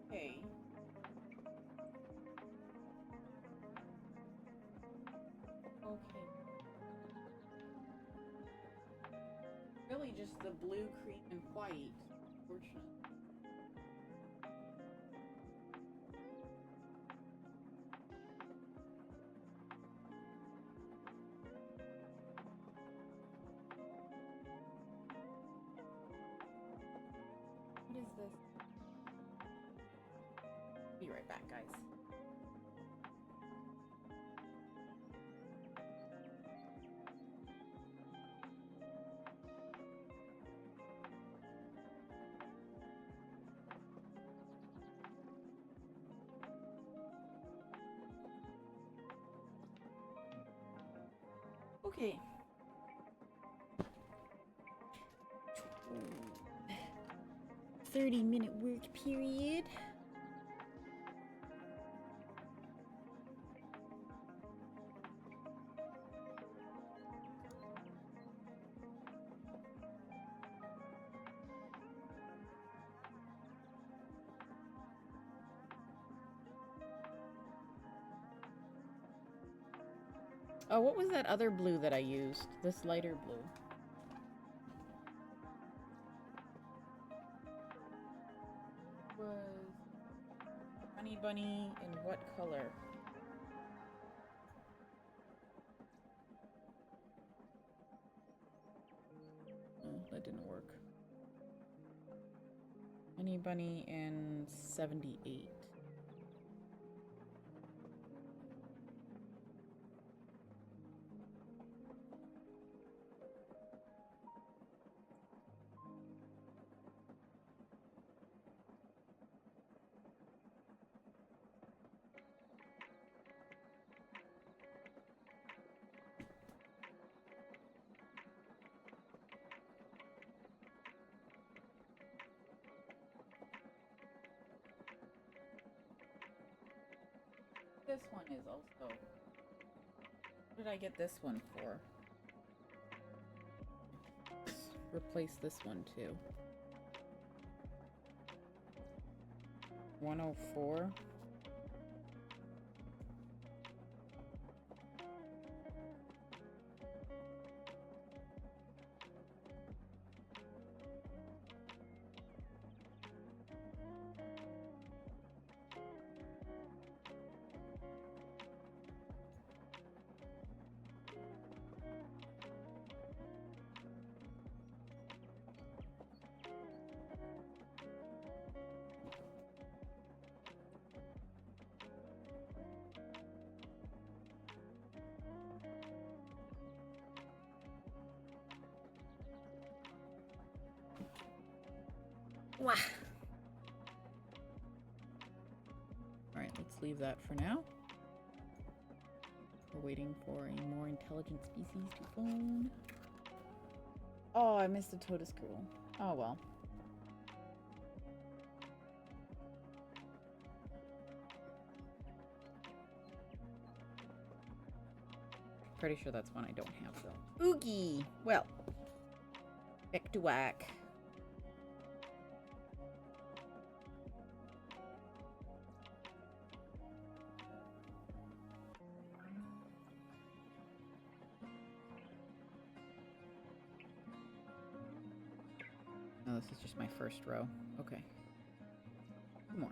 Okay. Okay. Really just the blue, cream, and white. Unfortunately. What is this? Be right back, guys. Okay. 30-minute work period. Oh, what was that other blue that I used? This lighter blue. Was Honey Bunny in what color? Oh, that didn't work. Honey Bunny in 78. This one is also... What did I get this one for? Let's replace this one too. 104. Wah. Alright, let's leave that for now. We're waiting for a more intelligent species to phone. Oh, I missed the Todescruel. Oh well. Pretty sure that's one I don't have though. Oogie! Well. Back to whack. Oh, this is just my first row. Okay. 2 more.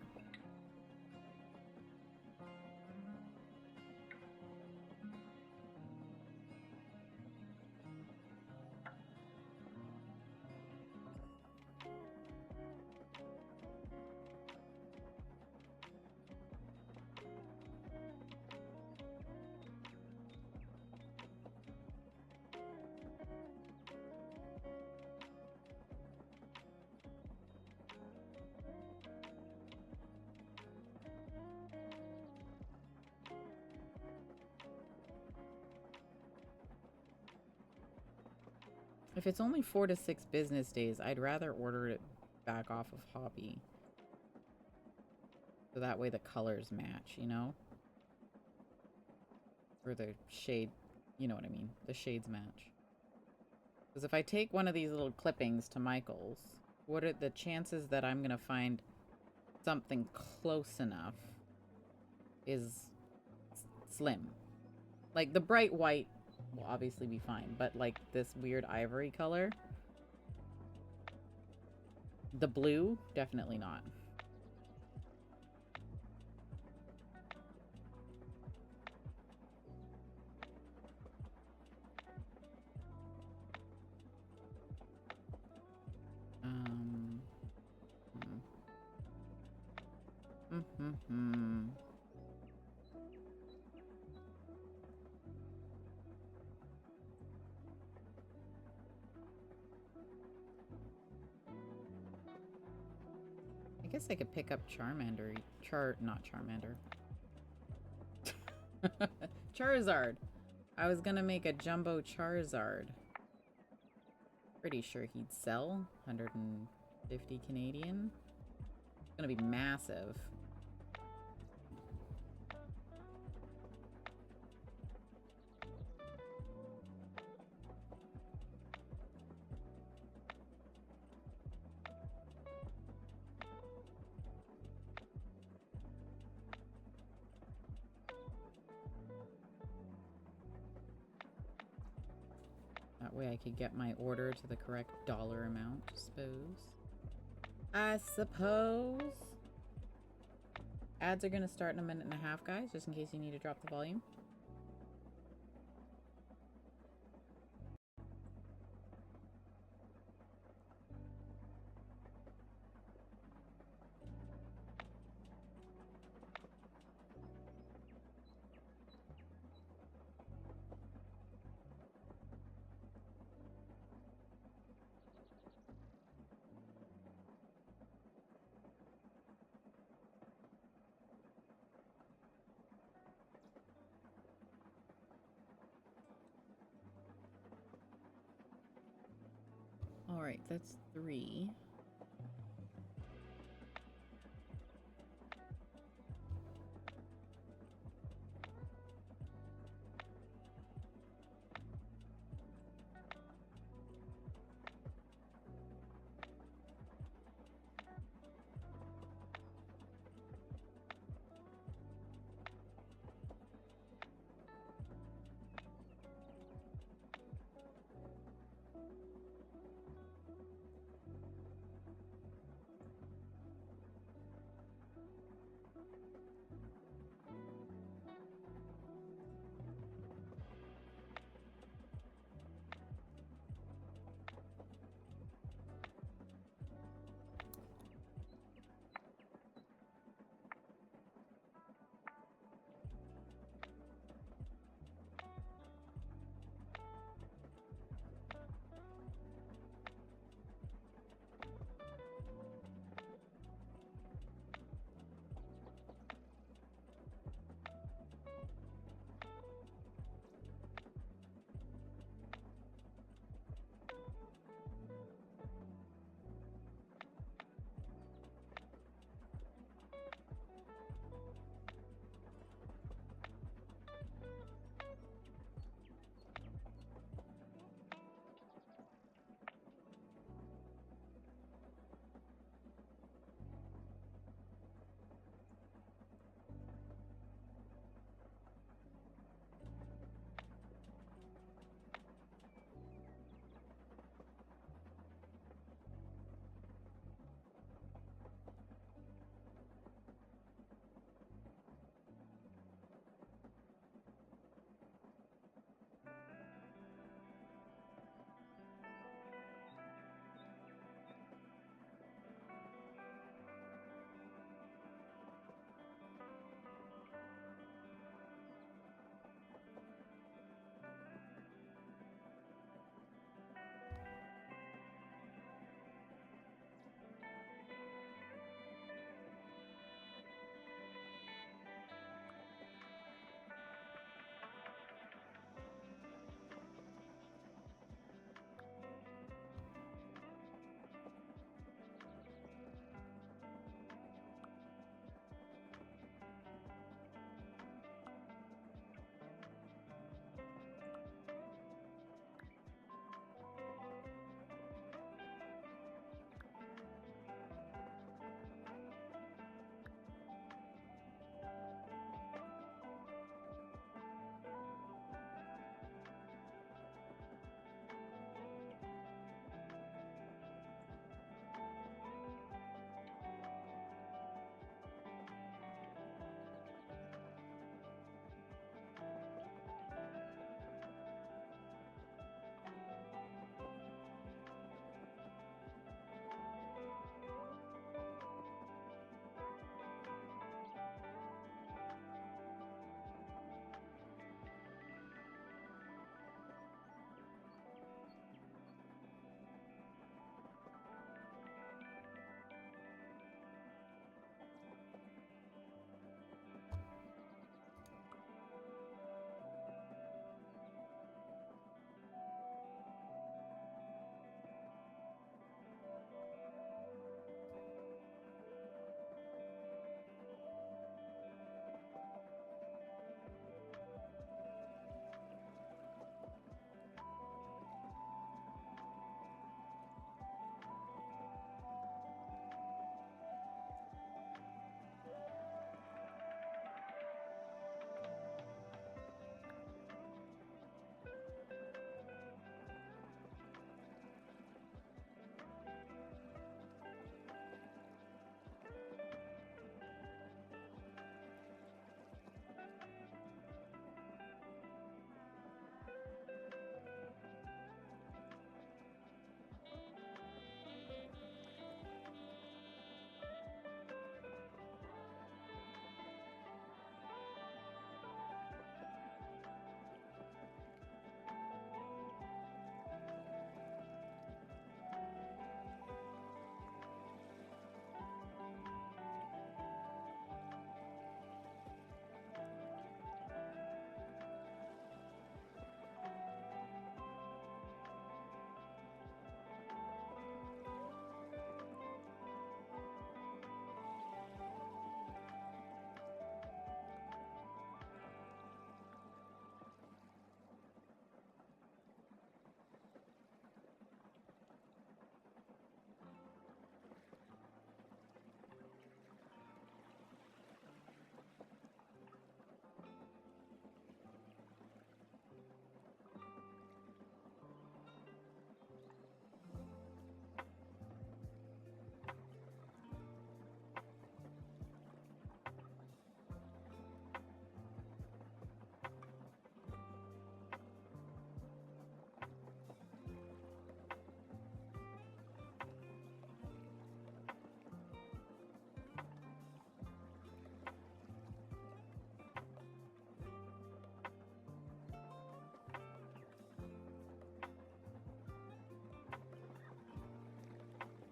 If it's only 4 to 6 business days, I'd rather order it back off of Hobbii. So that way the colors match, you know? Or the shade, you know what I mean? The shades match. Because if I take one of these little clippings to Michael's, what are the chances that I'm going to find something close enough is slim. Like the bright white will obviously be fine, but like this weird ivory color, the blue, definitely not. I guess I could pick up Charmander. Not Charmander. Charizard. I was gonna make a jumbo Charizard. Pretty sure he'd sell 150 Canadian. It's gonna be massive. That way I could get my order to the correct dollar amount, I suppose. Ads are gonna start in 1.5 minutes, guys, just in case you need to drop the volume. Alright, that's 3.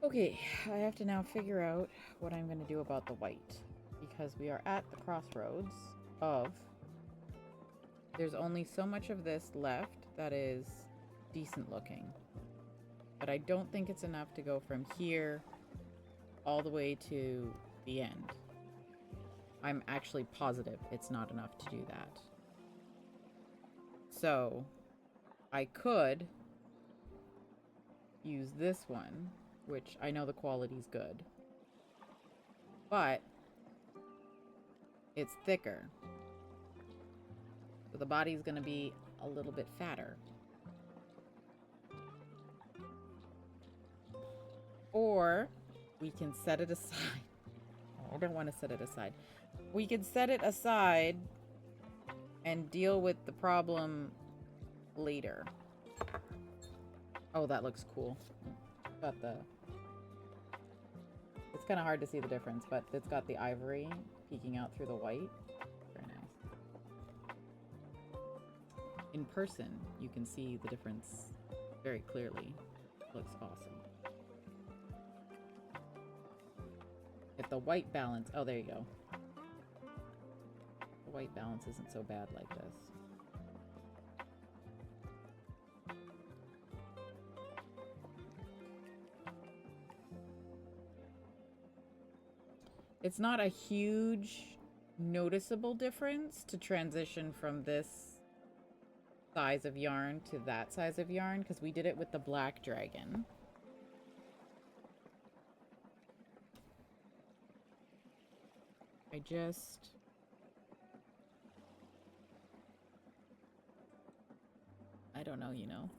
Okay, I have to now figure out what I'm going to do about the white. Because we are at the crossroads of... There's only so much of this left that is decent looking. But I don't think it's enough to go from here all the way to the end. I'm actually positive it's not enough to do that. So, I could use this one, which I know the quality's good. But it's thicker. So the body's going to be a little bit fatter. Or we can set it aside. Oh, I don't want to set it aside. We can set it aside and deal with the problem later. Oh, that looks cool. Got the... It's kind of hard to see the difference, but it's got the ivory peeking out through the white. Very nice. In person, you can see the difference very clearly. Looks awesome. If the white balance... Oh, there you go. The white balance isn't so bad like this. It's not a huge noticeable difference to transition from this size of yarn to that size of yarn, because we did it with the black dragon. I don't know, you know.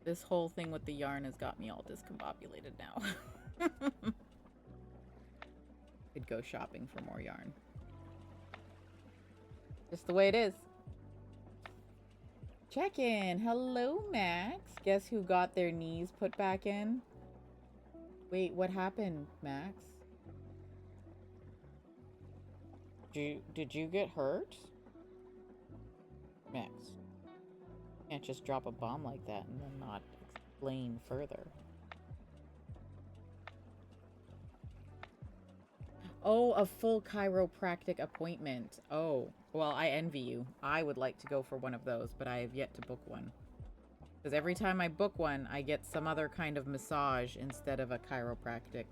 This whole thing with the yarn has got me all discombobulated now. Could go shopping for more yarn. Just the way it is. Check in. Hello, Max. Guess who got their knees put back in? Wait, what happened, Max? Did you get hurt? Max. Can't just drop a bomb like that and then not explain further. Oh, a full chiropractic appointment. Oh, well, I envy you. I would like to go for one of those, but I have yet to book one. Because every time I book one, I get some other kind of massage instead of a chiropractic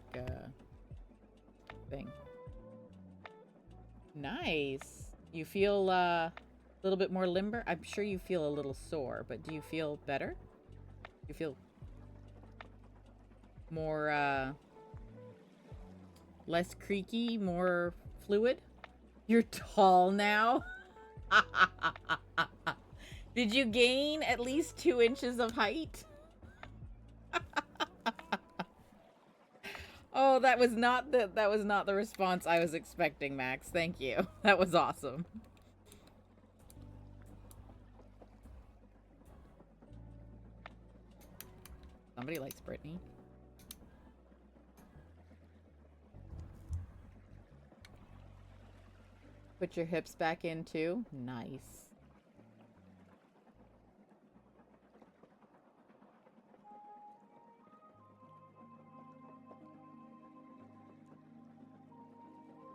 thing. Nice. You feel a little bit more limber? I'm sure you feel a little sore, but do you feel better? You feel more, less creaky, more fluid? You're tall now? Did you gain at least 2 inches of height? Oh, that was not the response I was expecting, Max. Thank you. That was awesome. Somebody likes Brittany. Put your hips back in too. Nice.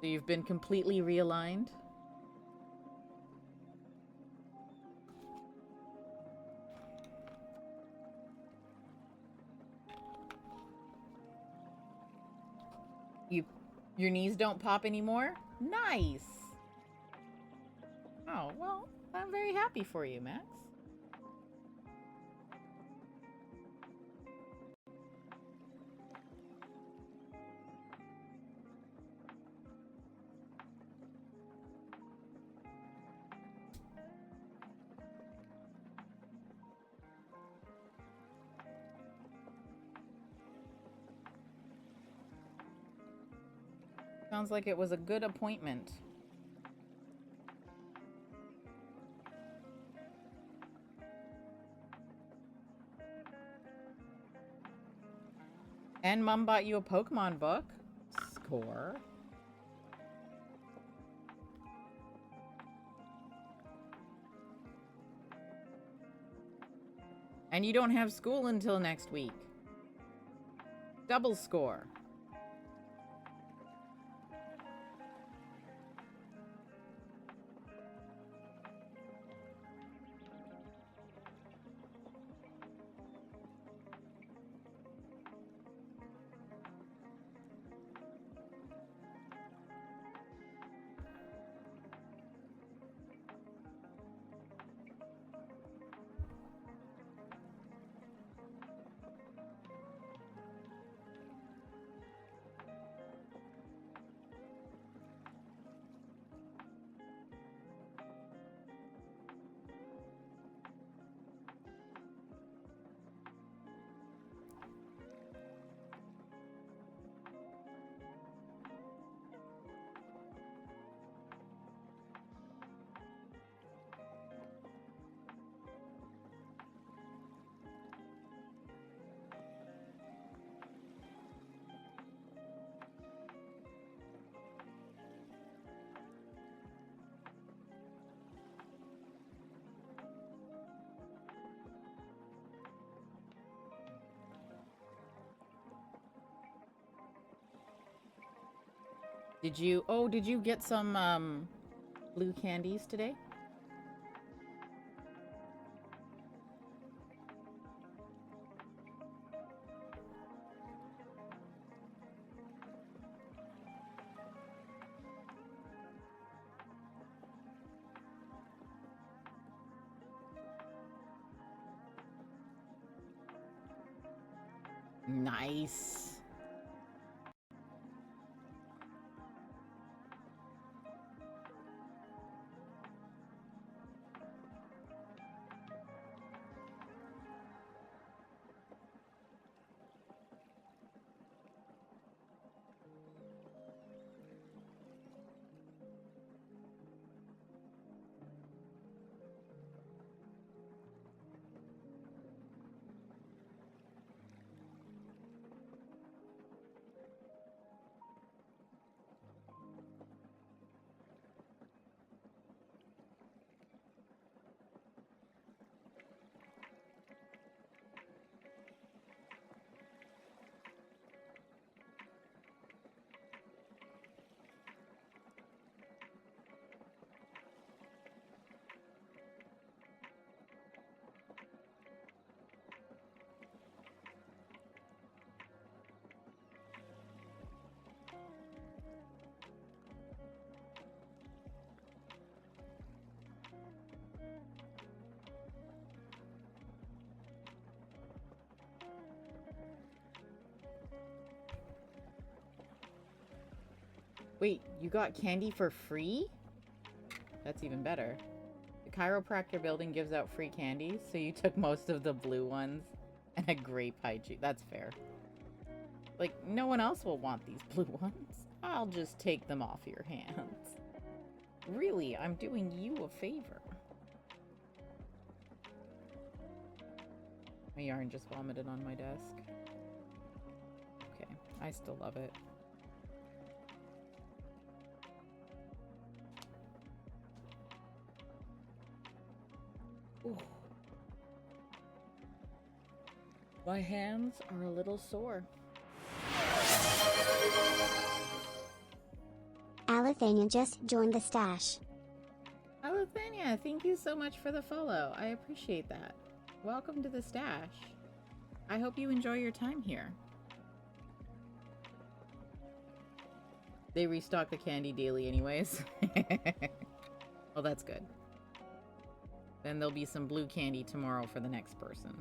So you've been completely realigned? Your knees don't pop anymore? Nice. Oh, well, I'm very happy for you, Max. Sounds like it was a good appointment. And Mom bought you a Pokemon book. Score. And you don't have school until next week. Double score. Did you get some blue candies today? Nice. Wait, you got candy for free? That's even better. The chiropractor building gives out free candy, so you took most of the blue ones and a grape hygiene. That's fair. Like, no one else will want these blue ones. I'll just take them off your hands. Really, I'm doing you a favor. My yarn just vomited on my desk. Okay, I still love it. Ooh. My hands are a little sore. Alethania just joined the stash. Alethania, thank you so much for the follow. I appreciate that. Welcome to the stash. I hope you enjoy your time here. They restock the candy daily anyways. Well, that's good. Then there'll be some blue candy tomorrow for the next person.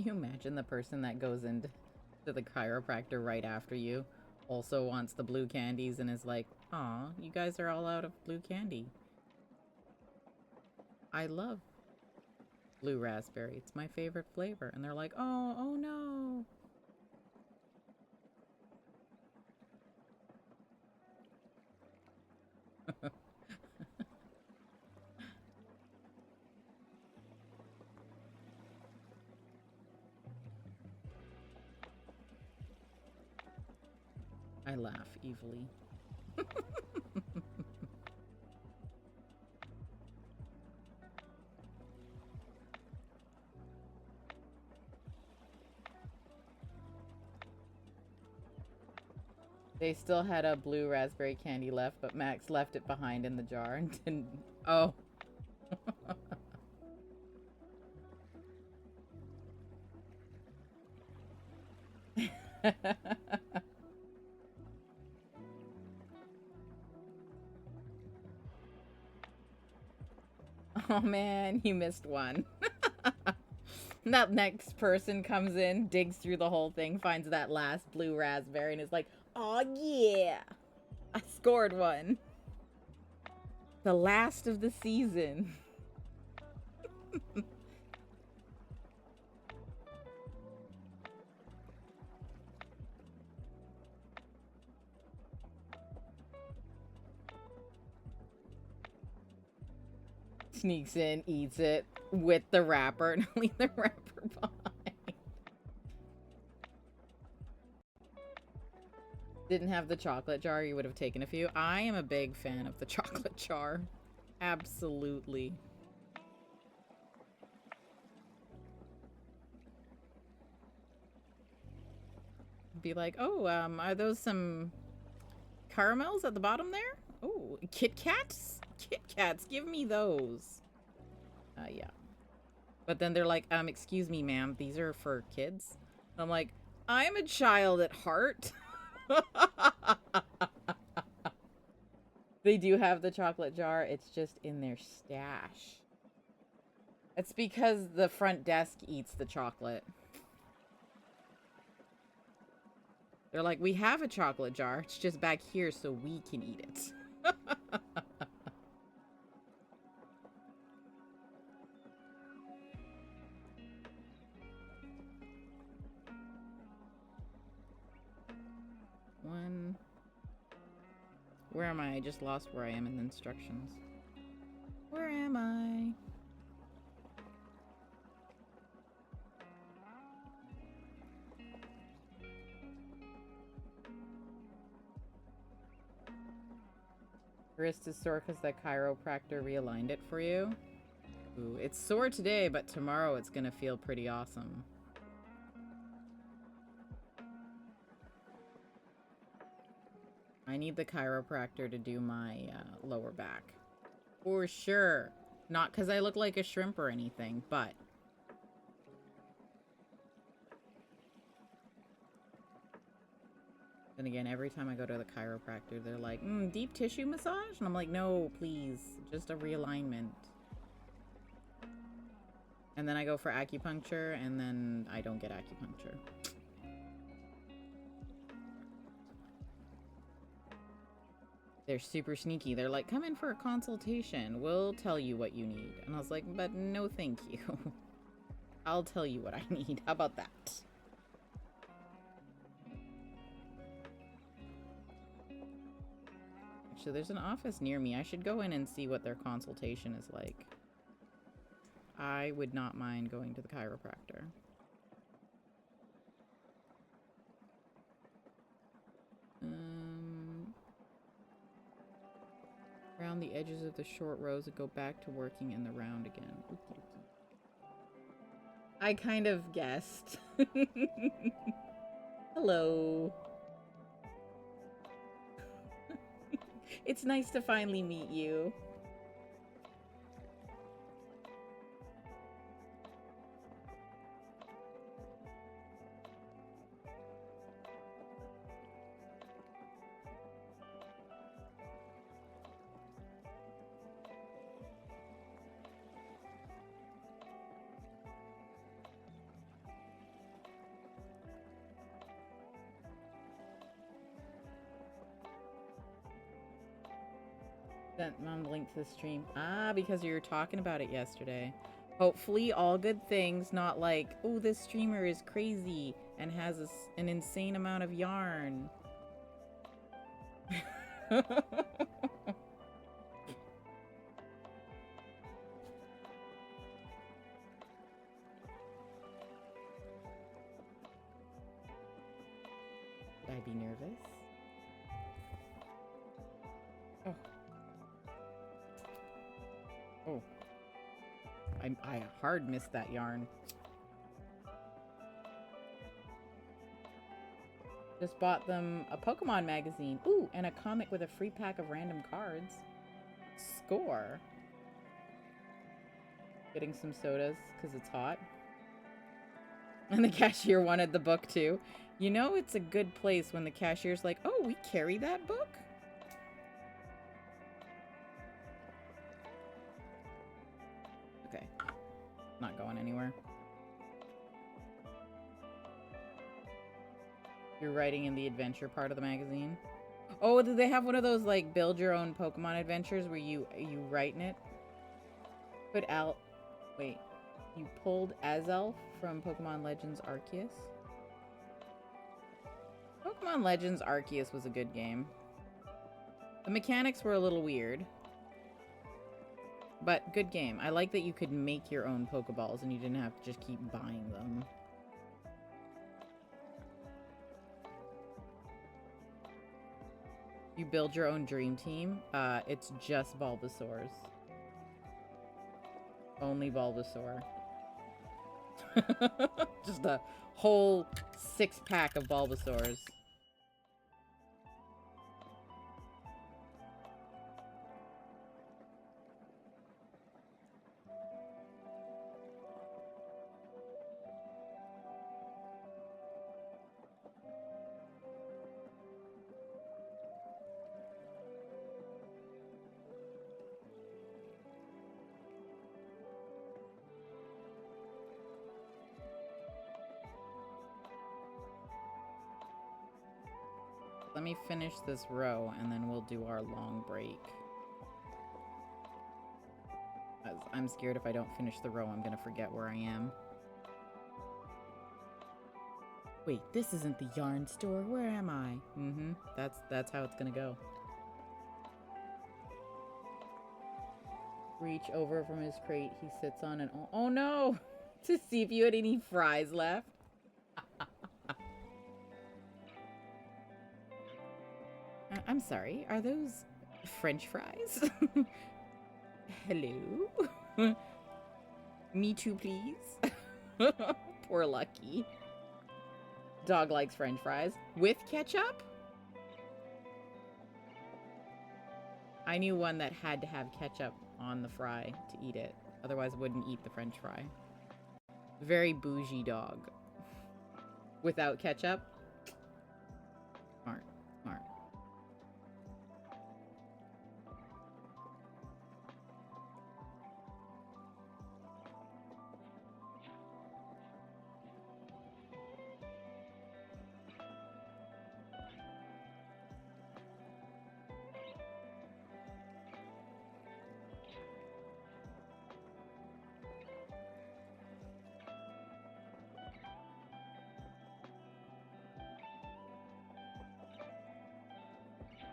you imagine the person that goes into the chiropractor right after you also wants the blue candies and is like, aw, you guys are all out of blue candy. I love blue raspberry. It's my favorite flavor. And they're like, oh no. I laugh evilly. They still had a blue raspberry candy left, but Max left it behind in the jar and didn't... Oh. Oh man, you missed one. That next person comes in, digs through the whole thing, finds that last blue raspberry, and is like, oh yeah, I scored one. The last of the season. Sneaks in, eats it with the wrapper, and leave the wrapper behind. Didn't have the chocolate jar, you would have taken a few. I am a big fan of the chocolate jar. Absolutely. Be like, oh, are those some caramels at the bottom there? Oh, Kit Kats? Kit Kats, give me those. Yeah. But then they're like, excuse me, ma'am, these are for kids? I'm like, I'm a child at heart. They do have the chocolate jar, it's just in their stash. It's because the front desk eats the chocolate. They're like, we have a chocolate jar, it's just back here so we can eat it. One. Where am I? I just lost where I am in the instructions. Where am I? Wrist is sore because the chiropractor realigned it for you. Ooh, it's sore today, but tomorrow it's gonna feel pretty awesome. I need the chiropractor to do my lower back. For sure. Not because I look like a shrimp or anything, but... Then again, every time I go to the chiropractor, they're like, deep tissue massage? And I'm like, no, please. Just a realignment. And then I go for acupuncture, and then I don't get acupuncture. They're super sneaky. They're like, come in for a consultation. We'll tell you what you need. And I was like, but no thank you. I'll tell you what I need. How about that? Actually, there's an office near me. I should go in and see what their consultation is like. I would not mind going to the chiropractor. Round the edges of the short rows and go back to working in the round again. Ookie dokie. I kind of guessed. Hello. It's nice to finally meet you. Sent mom the link to the stream. Ah, because you were talking about it yesterday. Hopefully all good things, not like, oh, this streamer is crazy and has an insane amount of yarn. Did I be nervous? Oh. Oh. I hard missed that yarn. Just bought them a Pokemon magazine. Ooh, and a comic with a free pack of random cards. Score. Getting some sodas because it's hot. And the cashier wanted the book too. You know it's a good place when the cashier's like, oh, we carry that book? Okay. Not going anywhere. You're writing in the adventure part of the magazine? Oh, do they have one of those, like, build your own Pokemon adventures where you write in it? Put out... Wait. You pulled Azelf from Pokemon Legends Arceus? Pokemon Legends Arceus was a good game. The mechanics were a little weird. But good game. I like that you could make your own Pokeballs and you didn't have to just keep buying them. You build your own dream team. It's just Bulbasaurs. Only Bulbasaur. Just a whole 6-pack of Bulbasaurs. Let me finish this row, and then we'll do our long break. I'm scared if I don't finish the row, I'm gonna forget where I am. Wait, this isn't the yarn store. Where am I? Mm-hmm. That's how it's gonna go. Reach over from his crate. He sits on an... Oh no! To see if you had any fries left. I'm sorry, are those French fries? Hello? Me too, please. Poor Lucky. Dog likes French fries. With ketchup? I knew one that had to have ketchup on the fry to eat it. Otherwise, wouldn't eat the French fry. Very bougie dog. Without ketchup? Smart. Smart.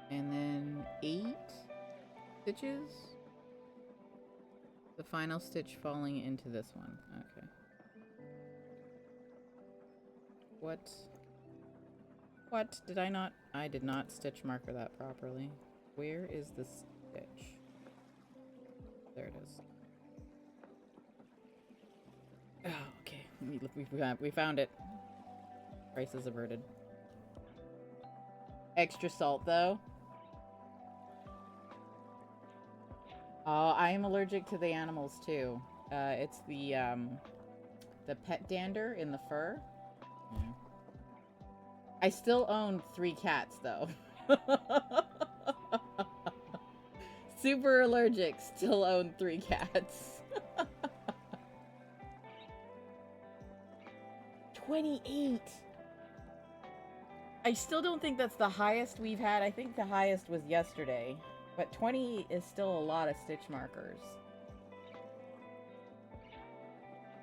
And then 8 stitches. The final stitch falling into this one. Okay. What? Did I not? I did not stitch marker that properly. Where is the stitch? There it is. Oh, okay. We found it. Crisis averted. Extra salt, though. Oh, I am allergic to the animals, too. It's the pet dander in the fur. Yeah. I still own 3 cats, though. Super allergic, still own 3 cats. 28! I still don't think that's the highest we've had. I think the highest was yesterday. But 20 is still a lot of stitch markers.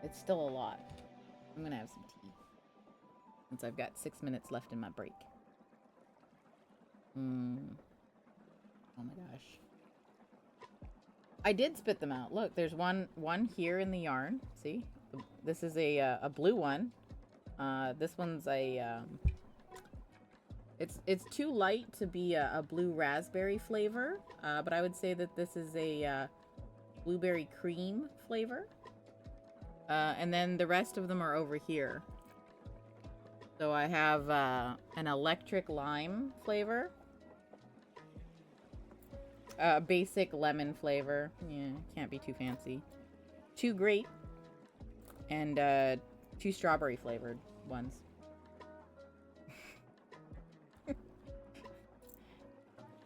It's still a lot. I'm gonna have some tea. Since I've got 6 minutes left in my break. Oh my gosh. I did spit them out. Look, there's one here in the yarn. See? This is a blue one. This one's a... It's too light to be a blue raspberry flavor, but I would say that this is a blueberry cream flavor. And then the rest of them are over here. So I have an electric lime flavor. Basic lemon flavor. Yeah, can't be too fancy. 2 grape. And 2 strawberry flavored ones.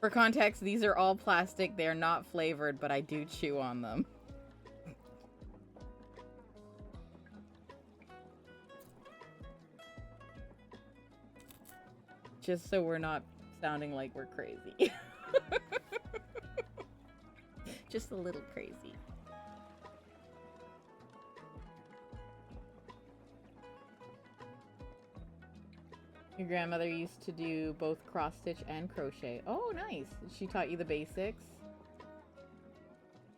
For context, these are all plastic. They are not flavored, but I do chew on them. Just so we're not sounding like we're crazy. Just a little crazy. Your grandmother used to do both cross stitch and crochet. Oh, nice. She taught you the basics.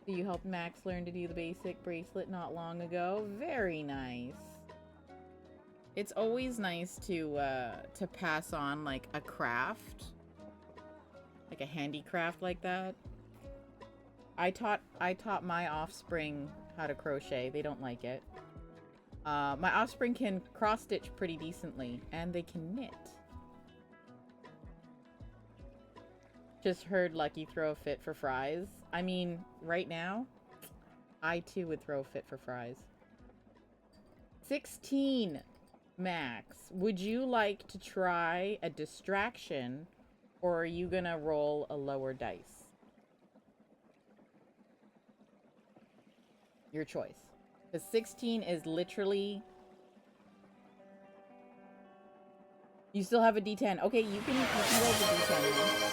So you helped Max learn to do the basic bracelet not long ago. Very nice. It's always nice to pass on like a craft, like a handicraft like that. I taught my offspring how to crochet. They don't like it. My offspring can cross stitch pretty decently, and they can knit. Just heard Lucky throw a fit for fries. I mean, right now, I too would throw a fit for fries. 16, Max. Would you like to try a distraction, or are you gonna roll a lower dice? Your choice. Because 16 is literally... You still have a D10. Okay, you can roll the D10 now.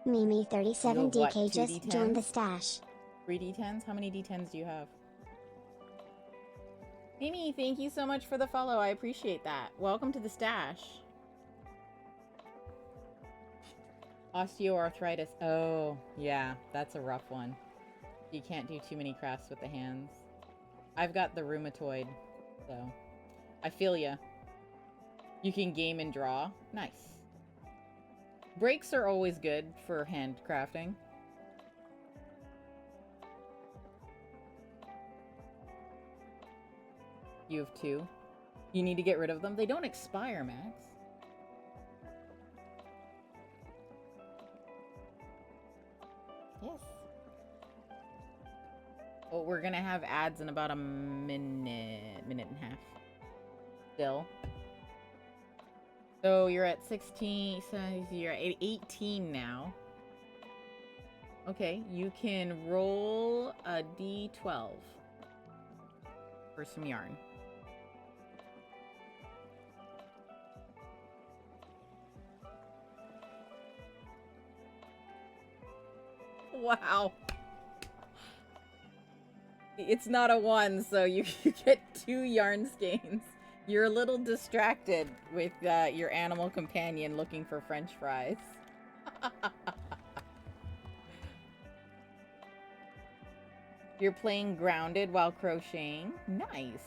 Mimi37 You have what, DK 2 just joined the stash. 3 D10s? How many D10s do you have? Mimi, thank you so much for the follow. I appreciate that. Welcome to the stash. Osteoarthritis. Oh, yeah, that's a rough one. You can't do too many crafts with the hands. I've got the rheumatoid, so I feel ya. You can game and draw. Nice. Breaks are always good for handcrafting. You have 2. You need to get rid of them. They don't expire, Max. Yes. Oh, we're gonna have ads in about a minute and a half. Still. So you're at 16, so you're at 18 now. Okay, you can roll a D12 for some yarn. Wow. It's not a 1, so you get 2 yarn skeins. You're a little distracted with your animal companion looking for French fries. You're playing grounded while crocheting. Nice.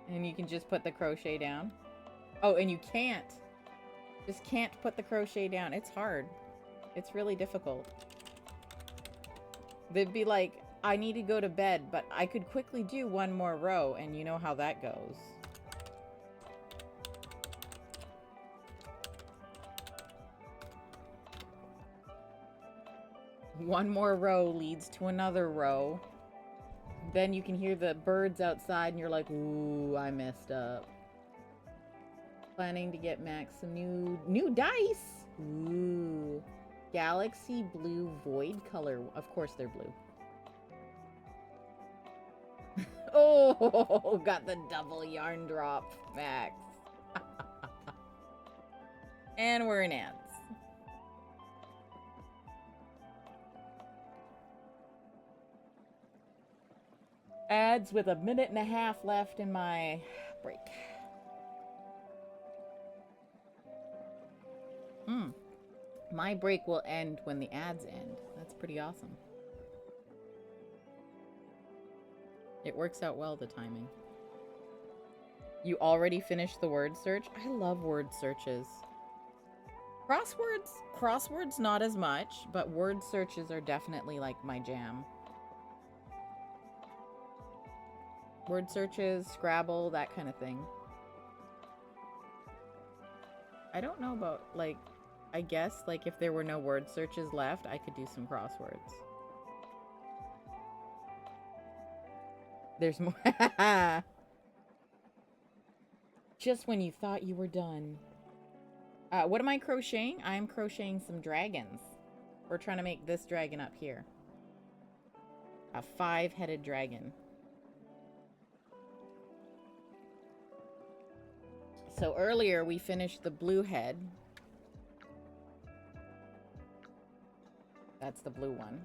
And you can just put the crochet down. Oh, and you can't. Just can't put the crochet down. It's hard. It's really difficult. They'd be like, I need to go to bed, but I could quickly do 1 more row, and you know how that goes. One more row leads to another row. Then you can hear the birds outside, and you're like, ooh, I messed up. Planning to get Max some new dice. Ooh. Galaxy blue void color. Of course they're blue. Oh, got the double yarn drop, Max. And we're in ads. Ads with a minute and a half left in my break. My break will end when the ads end. That's pretty awesome. It works out well, the timing. You already finished the word search? I love word searches. Crosswords not as much, but word searches are definitely like my jam. Word searches, Scrabble, that kind of thing. I don't know about, like, I guess, like, if there were no word searches left, I could do some crosswords. There's more. Just when you thought you were done. What am I crocheting? I'm crocheting some dragons. We're trying to make this dragon up here. A 5-headed dragon. So earlier we finished the blue head. That's the blue one.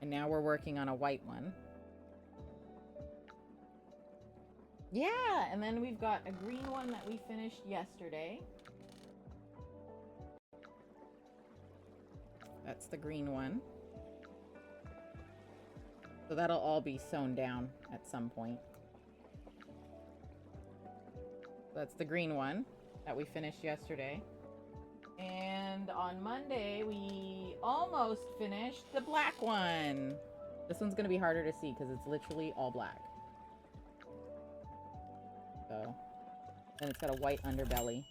And now we're working on a white one. Yeah, and then we've got a green one that we finished yesterday. That's the green one. So that'll all be sewn down at some point. That's the green one that we finished yesterday. And on Monday, we almost finished the black one. This one's gonna be harder to see because it's literally all black. So, and it's got a white underbelly.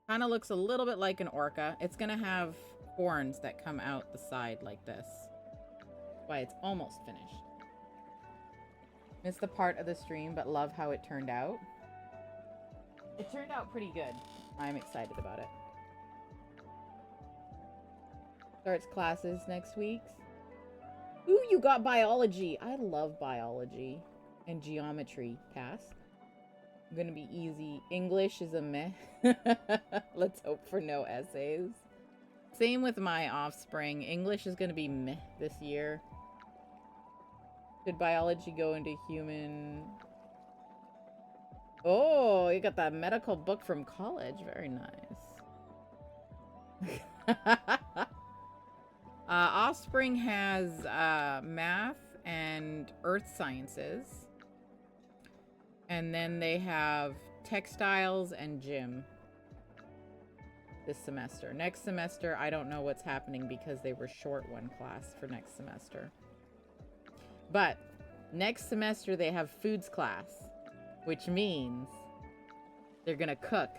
Kind of looks a little bit like an orca. It's gonna have horns that come out the side like this. That's why it's almost finished. Missed the part of the stream, but love how it turned out. It turned out pretty good. I'm excited about it. Starts classes next week. Ooh, you got biology. I love biology. And geometry. Pass. Gonna be easy. English is a meh. Let's hope for no essays. Same with my offspring. English is gonna be meh this year. Did biology go into human? Oh, you got that medical book from college. Very nice. Offspring has math and earth sciences. And then they have textiles and gym this semester. Next semester, I don't know what's happening because they were short one class for next semester. But next semester, they have foods class, which means they're going to cook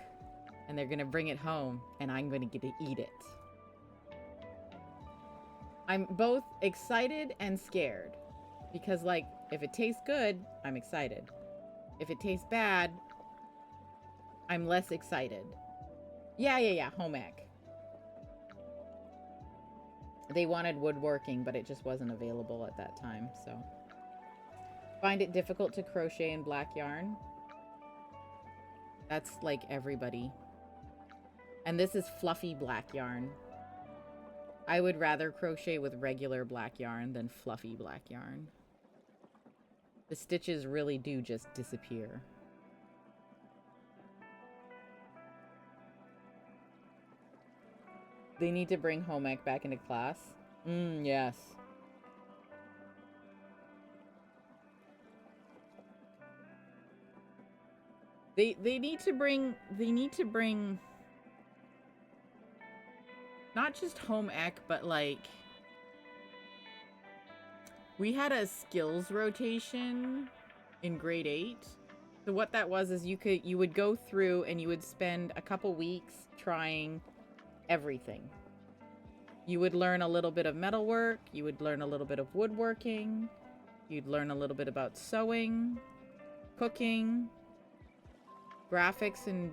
and they're going to bring it home and I'm going to get to eat it. I'm both excited and scared because, like, if it tastes good, I'm excited. If it tastes bad, I'm less excited. Yeah, home ec. They wanted woodworking, but it just wasn't available at that time, so. Find it difficult to crochet in black yarn? That's like everybody. And this is fluffy black yarn. I would rather crochet with regular black yarn than fluffy black yarn. The stitches really do just disappear. They need to bring home ec back into class. Yes. They need to bring not just home ec, but like we had a skills rotation in grade 8. So what that was is you would go through and you would spend a couple weeks trying everything. You would learn a little bit of metalwork, you would learn a little bit of woodworking, you'd learn a little bit about sewing, cooking, graphics and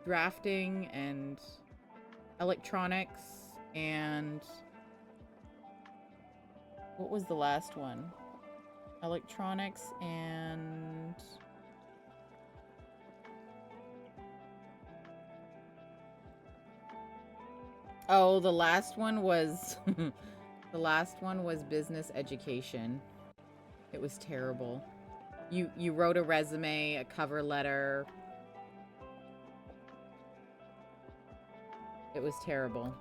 drafting and electronics, and what was the last one? Electronics and Oh, the last one was the last one was business education. It was terrible. You wrote a resume, a cover letter. It was terrible.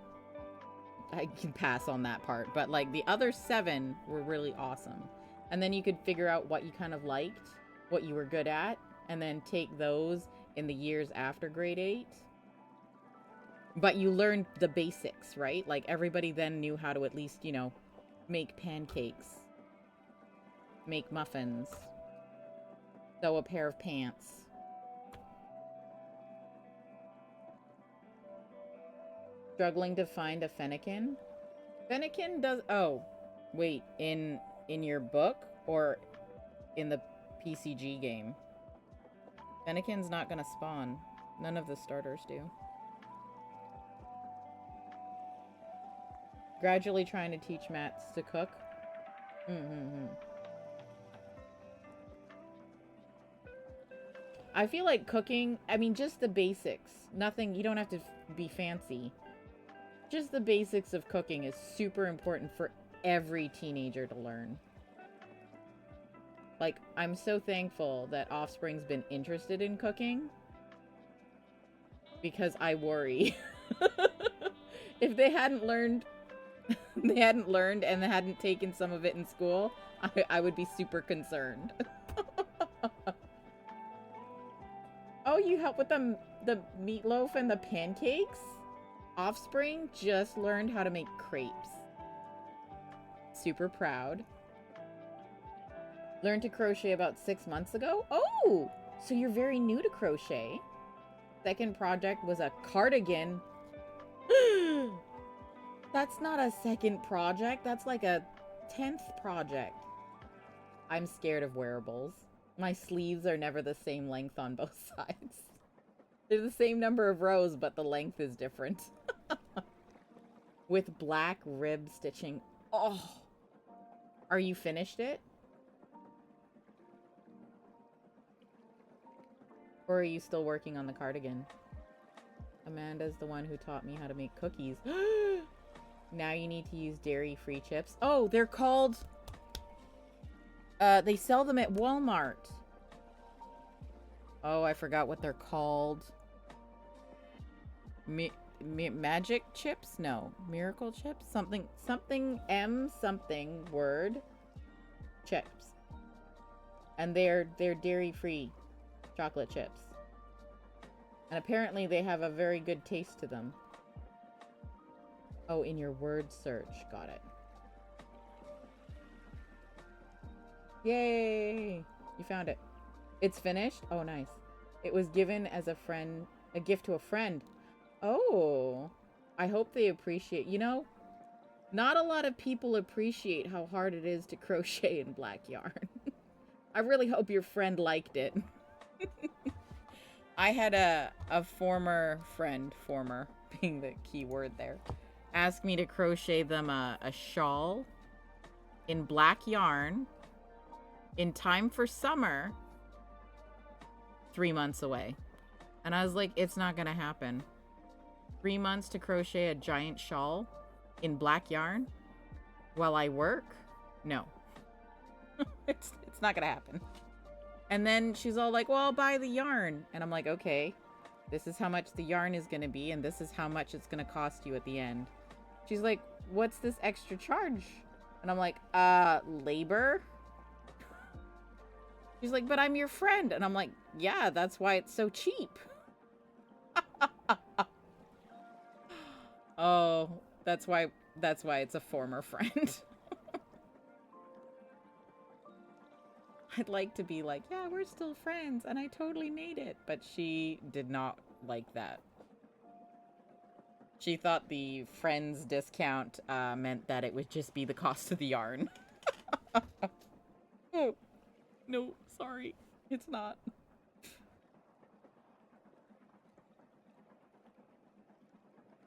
I can pass on that part, but like the other 7 were really awesome. And then you could figure out what you kind of liked, what you were good at, and then take those in the years after grade 8. But you learned the basics, right? Like everybody then knew how to at least, you know, make pancakes, make muffins, sew a pair of pants. Struggling to find a fennekin? Fennekin does... Oh, wait. In your book or in the PCG game? Fennekin's not gonna spawn. None of the starters do. Gradually trying to teach Mats to cook. I feel like cooking... I mean, just the basics. Nothing... You don't have to be fancy. Just the basics of cooking is super important for every teenager to learn. Like, I'm so thankful that Offspring's been interested in cooking. Because I worry. If they hadn't learned... and they hadn't taken some of it in school, I would be super concerned. Oh, you help with the meatloaf and the pancakes? Offspring just learned how to make crepes. Super proud. Learned to crochet about 6 months ago? Oh! So you're very new to crochet. Second project was a cardigan. That's not a second project. That's like a 10th project. I'm scared of wearables. My sleeves are never the same length on both sides. They're the same number of rows, but the length is different. With black rib stitching. Oh! Are you finished it? Or are you still working on the cardigan? Amanda's the one who taught me how to make cookies. Now you need to use dairy-free chips. Oh, they're called... they sell them at Walmart. Oh, I forgot what they're called. Magic chips? No. Miracle chips? Something word. Chips. And they're dairy-free chocolate chips. And apparently they have a very good taste to them. Oh, in your word search. Got it. Yay! You found it. It's finished? Oh, nice. It was given as a gift to a friend. Oh, I hope they appreciate, you know, not a lot of people appreciate how hard it is to crochet in black yarn. I really hope your friend liked it. I had a former friend, former being the key word there, ask me to crochet them a shawl in black yarn in time for summer, 3 months away. And I was like, it's not gonna happen. 3 months to crochet a giant shawl in black yarn while I work? No. It's not gonna happen. And then she's all like, well, I'll buy the yarn. And I'm like, okay, this is how much the yarn is gonna be, and this is how much it's gonna cost you at the end. She's like, what's this extra charge? And I'm like, labor? She's like, but I'm your friend. And I'm like, yeah, that's why it's so cheap. Oh, that's why it's a former friend. I'd like to be like, yeah, we're still friends and I totally made it. But she did not like that. She thought the friends discount meant that it would just be the cost of the yarn. Oh, no, sorry. It's not.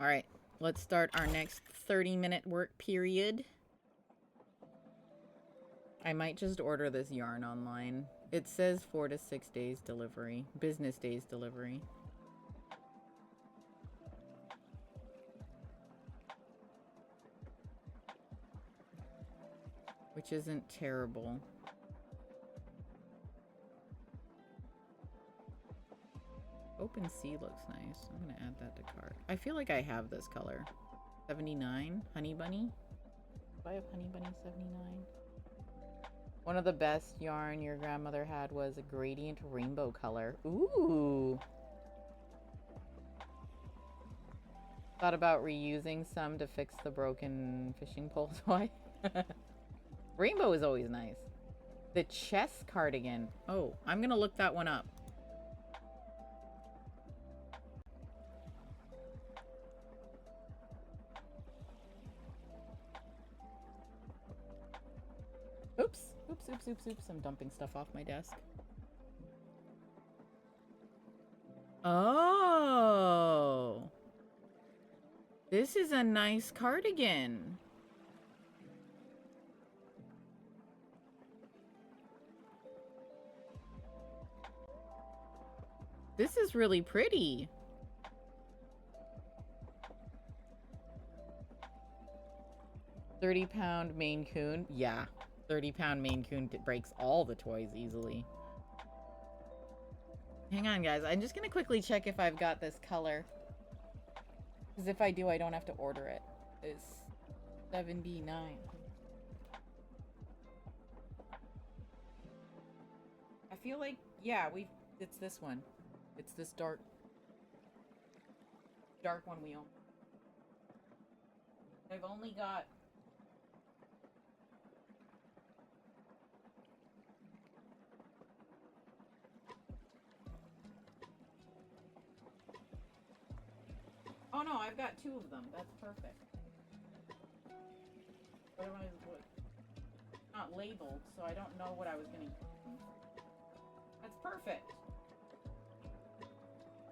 All right. Let's start our next 30-minute work period. I might just order this yarn online. It says 4 to 6 days delivery. Business days delivery. which isn't terrible. Open Sea looks nice. I'm gonna add that to cart. I feel like I have this color. 79, Honey Bunny. Do I have Honey Bunny 79? One of the best yarn your grandmother had was a gradient rainbow color. Ooh. Thought about reusing some to fix the broken fishing poles. Why? Rainbow is always nice. The chess cardigan. Oh, I'm gonna look that one up. Oops. Oops, oops, oops, oops. I'm dumping stuff off my desk. Oh. This is a nice cardigan. This is really pretty. £30 Maine Coon. Yeah. 30-pound Maine Coon breaks all the toys easily. Hang on, guys. I'm just gonna quickly check if I've got this color. Because if I do, I don't have to order it. It's $79. I feel like, yeah, it's this one. It's this dark one we own. I've only got... Oh no, I've got 2 of them. That's perfect. What am I... Not labeled, so I don't know what I was gonna... That's perfect.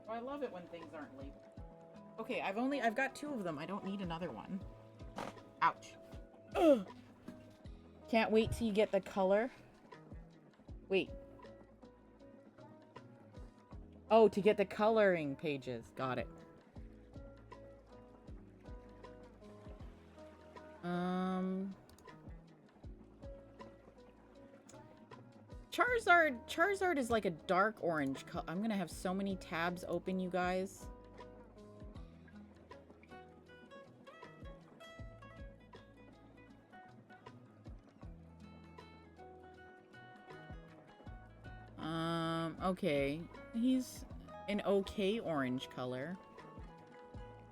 Oh, I love it when things aren't labeled. Okay, I've got 2 of them. I don't need another one. Ouch. Ugh. Can't wait till you get the color. Wait. Oh, to get the coloring pages. Got it. Charizard is like a dark orange color. I'm gonna have so many tabs open, you guys. Okay. He's an okay orange color.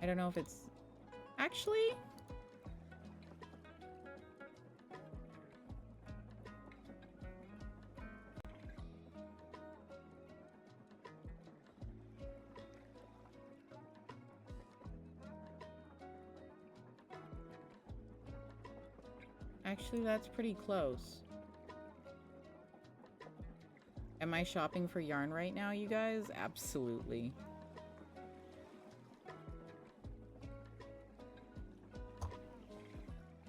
I don't know if it's... Actually... Actually, that's pretty close. Am I shopping for yarn right now, you guys? Absolutely.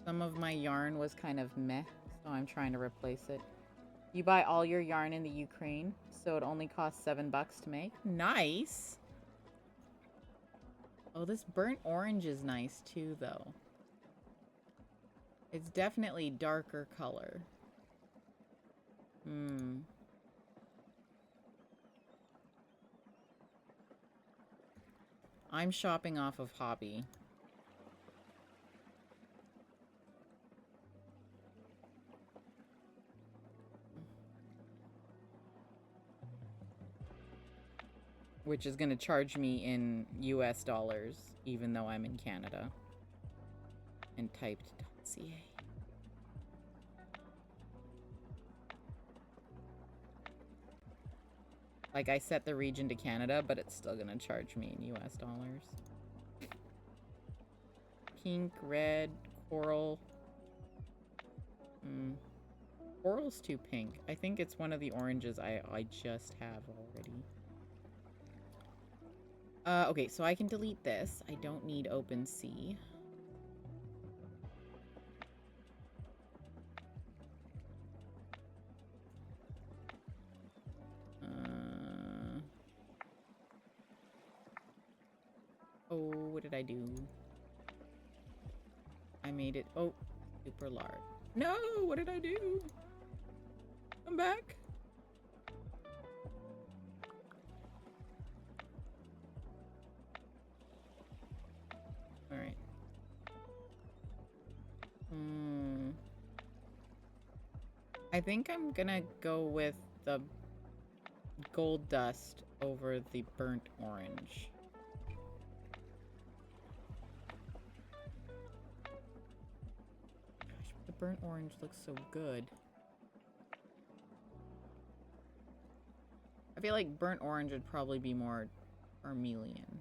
Some of my yarn was kind of meh, so I'm trying to replace it. You buy all your yarn in the Ukraine, so it only costs $7 to make. Nice! Oh, this burnt orange is nice too, though. It's definitely darker color. I'm shopping off of Hobbii. Which is going to charge me in US dollars, even though I'm in Canada. And typed .ca. Like, I set the region to Canada, but it's still gonna charge me in US dollars. Pink, red, coral. Coral's too pink. I think it's one of the oranges I just have already. Okay, so I can delete this. I don't need open sea. Oh, what did I do? I made it. Oh, super large. No, what did I do? Come back. All right. I think I'm gonna go with the gold dust over the burnt orange. Gosh, the burnt orange looks so good. I feel like burnt orange would probably be more vermilion.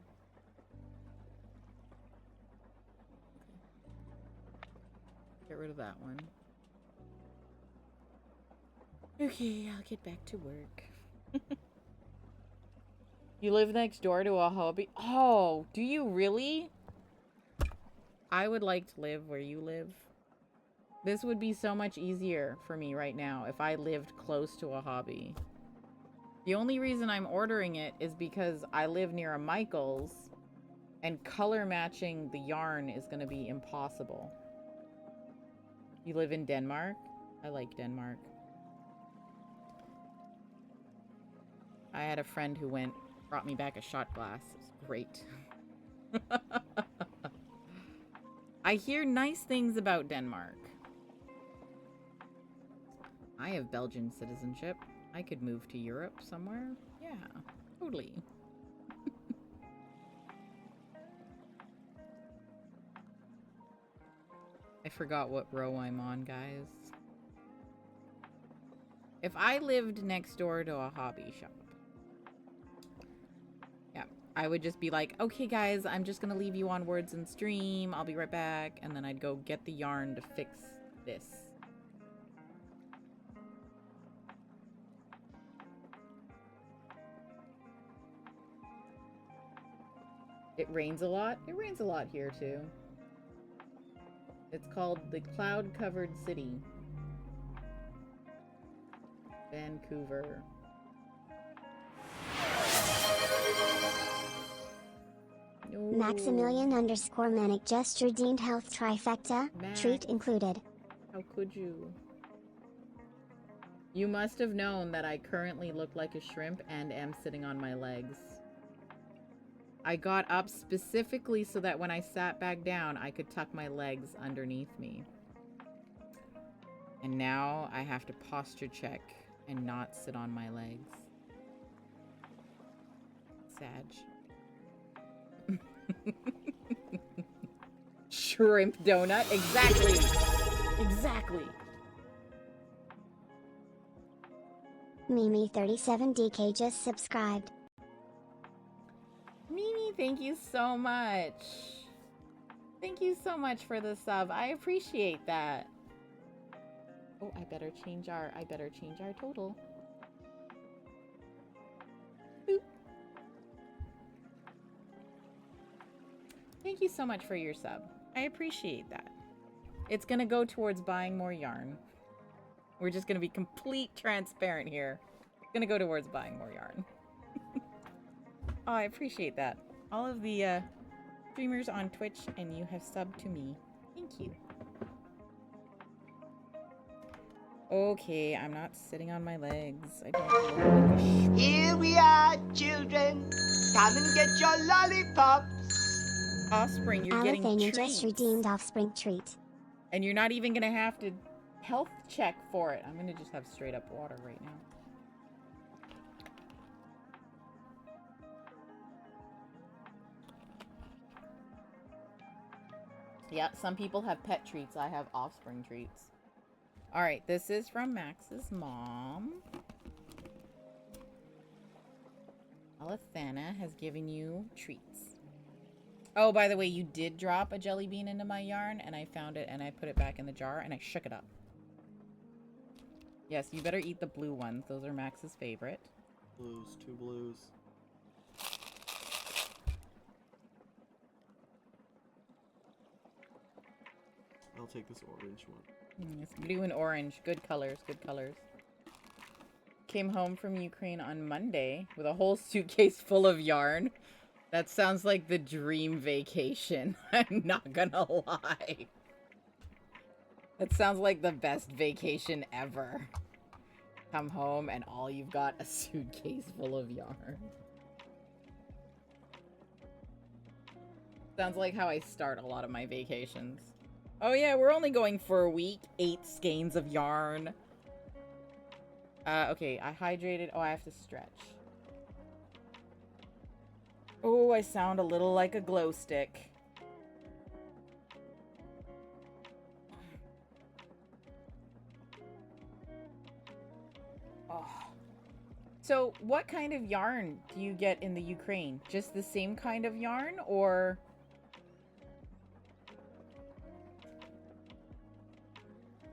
Get rid of that one. Okay, I'll get back to work. You live next door to a Hobbii? Oh, do you really? I would like to live where you live. This would be so much easier for me right now if I lived close to a Hobbii. The only reason I'm ordering it is because I live near a Michael's and color matching the yarn is going to be impossible. You live in Denmark? I like Denmark. I had a friend who brought me back a shot glass. It was great. I hear nice things about Denmark. I have Belgian citizenship. I could move to Europe somewhere. Yeah, totally. I forgot what row I'm on, guys. If I lived next door to a Hobbii shop, yeah, I would just be like, okay, guys, I'm just gonna leave you on words and stream. I'll be right back. And then I'd go get the yarn to fix this. It rains a lot? It rains a lot here, too. It's called the Cloud-Covered City. Vancouver. No. Maximilian _ Manic just redeemed health trifecta, Max. treat included. How could you? You must have known that I currently look like a shrimp and am sitting on my legs. I got up specifically so that when I sat back down, I could tuck my legs underneath me. And now I have to posture check and not sit on my legs. Sag. Shrimp donut? Exactly! Exactly! Mimi37DK just subscribed. Mimi, thank you so much. Thank you so much for the sub. I appreciate that. Oh, I better change our total. Boop. Thank you so much for your sub. I appreciate that. It's gonna go towards buying more yarn. We're just gonna be complete transparent here. It's gonna go towards buying more yarn. Oh, I appreciate that. All of the streamers on Twitch, and you have subbed to me. Thank you. Okay, I'm not sitting on my legs. I don't look like a shrimp. Here we are, children. Come and get your lollipops. Offspring, you're getting Alethania treats. just redeemed offspring treat. And you're not even gonna have to health check for it. I'm gonna just have straight up water right now. Yeah, some people have pet treats. I have offspring treats. Alright, this is from Max's mom. Alethana has given you treats. Oh, by the way, you did drop a jelly bean into my yarn, and I found it, and I put it back in the jar, and I shook it up. Yes, you better eat the blue ones. Those are Max's favorite. Blues, 2 blues. I'll take this orange one. It's blue and orange. Good colors, good colors. Came home from Ukraine on Monday with a whole suitcase full of yarn. That sounds like the dream vacation. I'm not gonna lie. That sounds like the best vacation ever. Come home and all you've got a suitcase full of yarn. Sounds like how I start a lot of my vacations. Oh yeah, we're only going for a week. 8 skeins of yarn. Okay, I hydrated. Oh, I have to stretch. Oh, I sound a little like a glow stick. Oh. So, what kind of yarn do you get in the Ukraine? Just the same kind of yarn, or...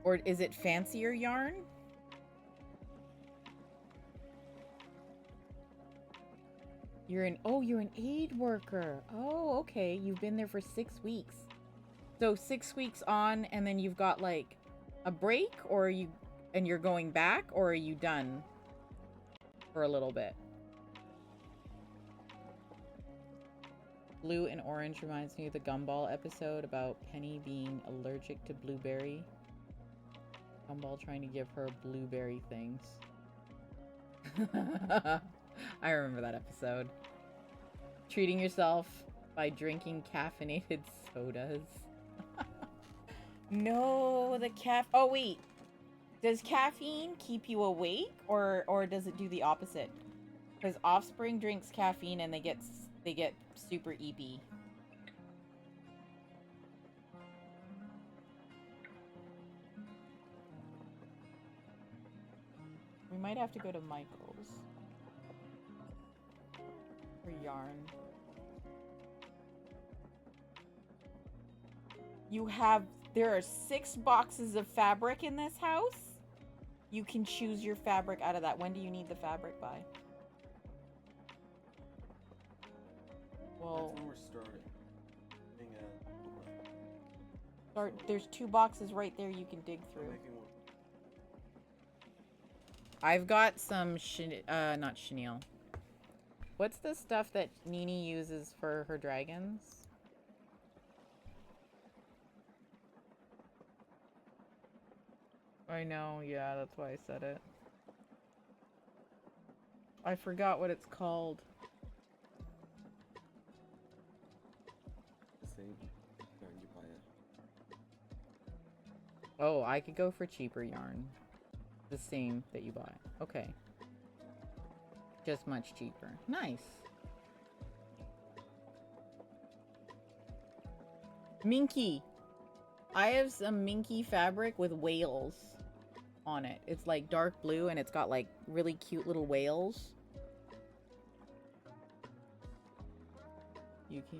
Or is it fancier yarn? You're an aid worker. Oh, okay. You've been there for 6 weeks. So 6 weeks on, and then you've got like a break, or you're going back, or are you done for a little bit? Blue and orange reminds me of the Gumball episode about Penny being allergic to blueberry. Gumball trying to give her blueberry things. I remember that episode. Treating yourself by drinking caffeinated sodas. No, the Oh, wait. Does caffeine keep you awake, or does it do the opposite? Because Offspring drinks caffeine and they get super eepy. We might have to go to Michael's for yarn. There are 6 boxes of fabric in this house. You can choose your fabric out of that. When do you need the fabric by? Well, that's when we're starting. There's 2 boxes right there you can dig through. I've got some not chenille. What's the stuff that Nini uses for her dragons? I know, yeah, that's why I said it. I forgot what it's called. The same yarn you buy it. Oh, I could go for cheaper yarn. The same that you buy. Okay. Just much cheaper. Nice. Minky. I have some minky fabric with whales on it. It's like dark blue and it's got like really cute little whales. You can...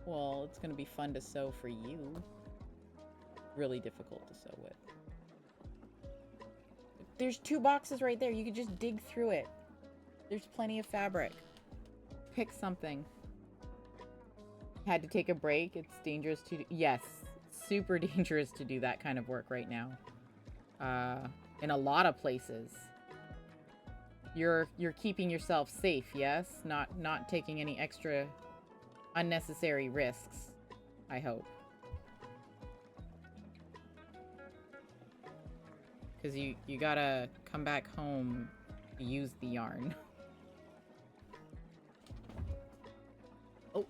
Well, it's gonna be fun to sew for you. Really difficult to sew with. There's 2 boxes right there. You could just dig through it. There's plenty of fabric. Pick something. Had to take a break. It's dangerous to do. Yes, super dangerous to do that kind of work right now. In a lot of places. You're keeping yourself safe, yes? Not taking any extra unnecessary risks, I hope. Because you gotta come back home to use the yarn. Oh.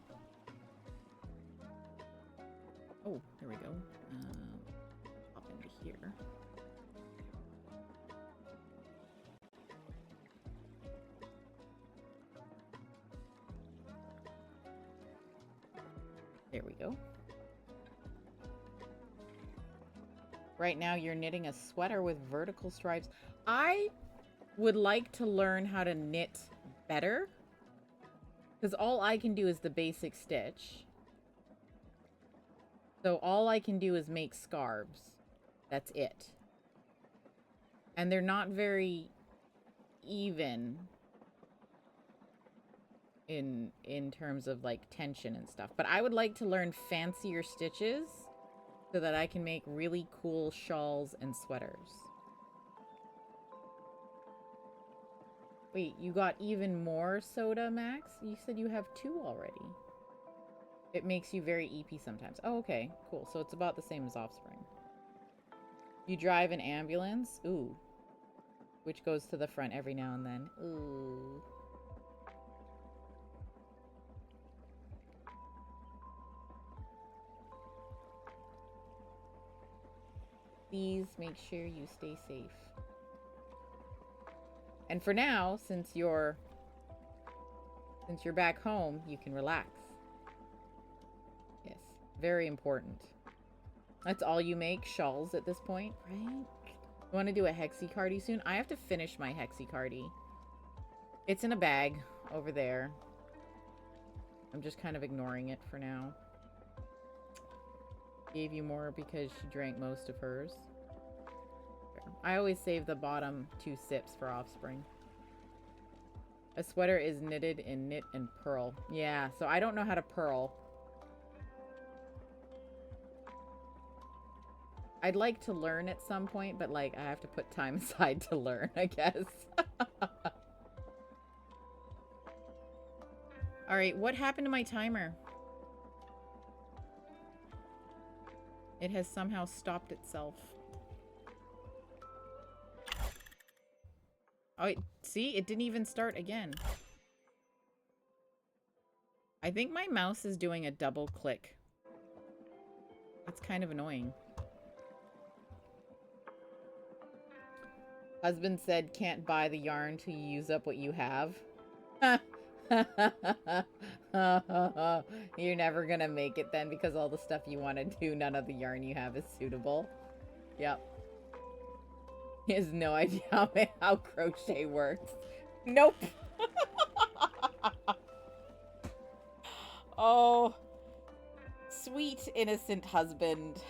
Oh, there we go. Pop into here. There we go. Right now you're knitting a sweater with vertical stripes. I would like to learn how to knit better. Because all I can do is the basic stitch. So all I can do is make scarves. That's it. And they're not very even in terms of like tension and stuff. But I would like to learn fancier stitches so that I can make really cool shawls and sweaters. Wait, you got even more soda, Max? You said you have 2 already. It makes you very EP sometimes. Oh, okay. Cool. So it's about the same as Offspring. You drive an ambulance? Ooh. Which goes to the front every now and then. Ooh. Please make sure you stay safe. And for now, since you're back home, you can relax. Yes, very important. That's all you make, shawls at this point, right? You want to do a Hexicardy soon? I have to finish my Hexicardy. It's in a bag over there. I'm just kind of ignoring it for now. Gave you more because she drank most of hers. I always save the bottom 2 sips for Offspring. A sweater is knitted in knit and purl. Yeah, so I don't know how to purl. I'd like to learn at some point, but like I have to put time aside to learn, I guess. Alright, what happened to my timer? It has somehow stopped itself. Oh, see? It didn't even start again. I think my mouse is doing a double click. It's kind of annoying. Husband said can't buy the yarn till you use up what you have. You're never gonna make it then because all the stuff you want to do, none of the yarn you have is suitable. Yep. He has no idea how crochet works. Nope. Oh, sweet, innocent husband.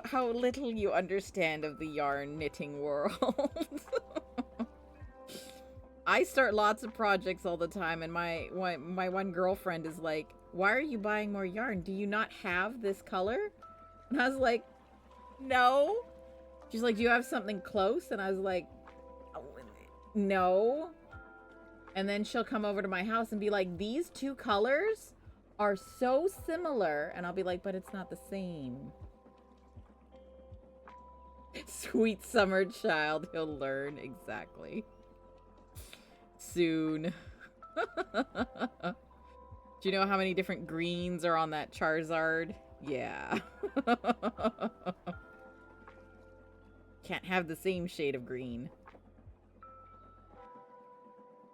How little you understand of the yarn knitting world. I start lots of projects all the time, and my one girlfriend is like, why are you buying more yarn? Do you not have this color? And I was like, no. She's like, do you have something close? And I was like, no. And then she'll come over to my house and be like, these 2 colors are so similar. And I'll be like, but it's not the same. Sweet summer child, he'll learn exactly. Soon. Do you know how many different greens are on that Charizard? Yeah. Can't have the same shade of green.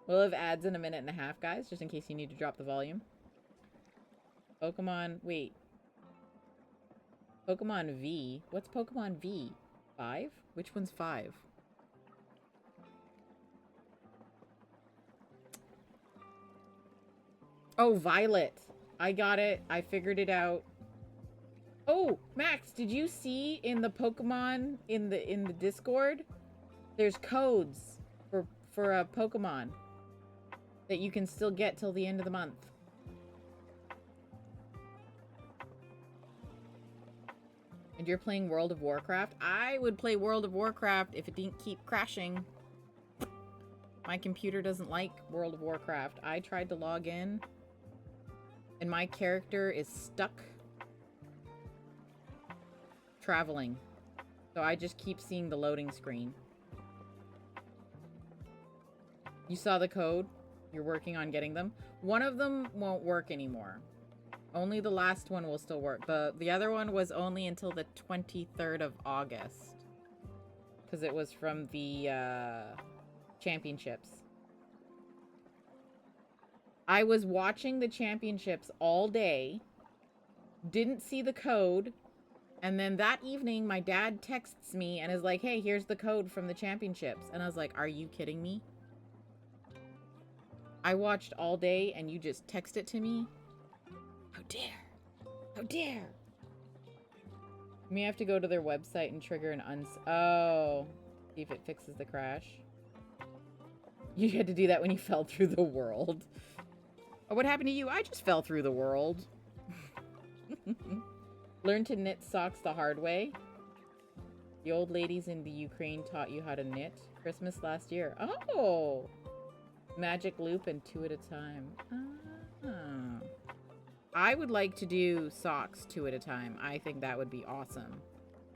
We'll have ads in a minute and a half, guys, just in case you need to drop the volume. Pokemon, wait. Pokemon V. What's Pokemon V? 5? Which one's 5? Oh, Violet. I got it. I figured it out. Oh, Max, did you see in the Pokemon in the Discord? There's codes for a Pokemon that you can still get till the end of the month. And you're playing World of Warcraft? I would play World of Warcraft if it didn't keep crashing. My computer doesn't like World of Warcraft. I tried to log in, and my character is stuck traveling. So I just keep seeing the loading screen. You saw the code? You're working on getting them? One of them won't work anymore. Only the last one will still work. The other one was only until the 23rd of August. Because it was from the championships. I was watching the championships all day. Didn't see the code. And then that evening, my dad texts me and is like, hey, here's the code from the championships. And I was like, are you kidding me? I watched all day and you just text it to me? How dare? How dare? You may have to go to their website and trigger an oh. See if it fixes the crash. You had to do that when you fell through the world. Oh, what happened to you? I just fell through the world. Learn to knit socks the hard way. The old ladies in the Ukraine taught you how to knit. Christmas last year. Oh! Magic loop and 2 at a time. Ah. I would like to do socks 2 at a time. I think that would be awesome.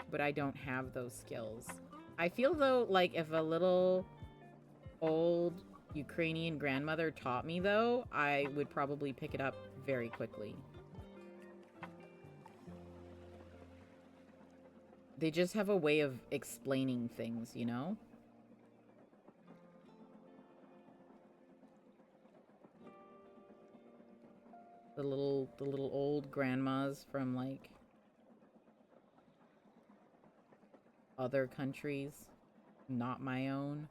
But I don't have those skills. I feel though, like if a little old Ukrainian grandmother taught me though, I would probably pick it up very quickly. They just have a way of explaining things, you know? The little old grandmas from like other countries, not my own.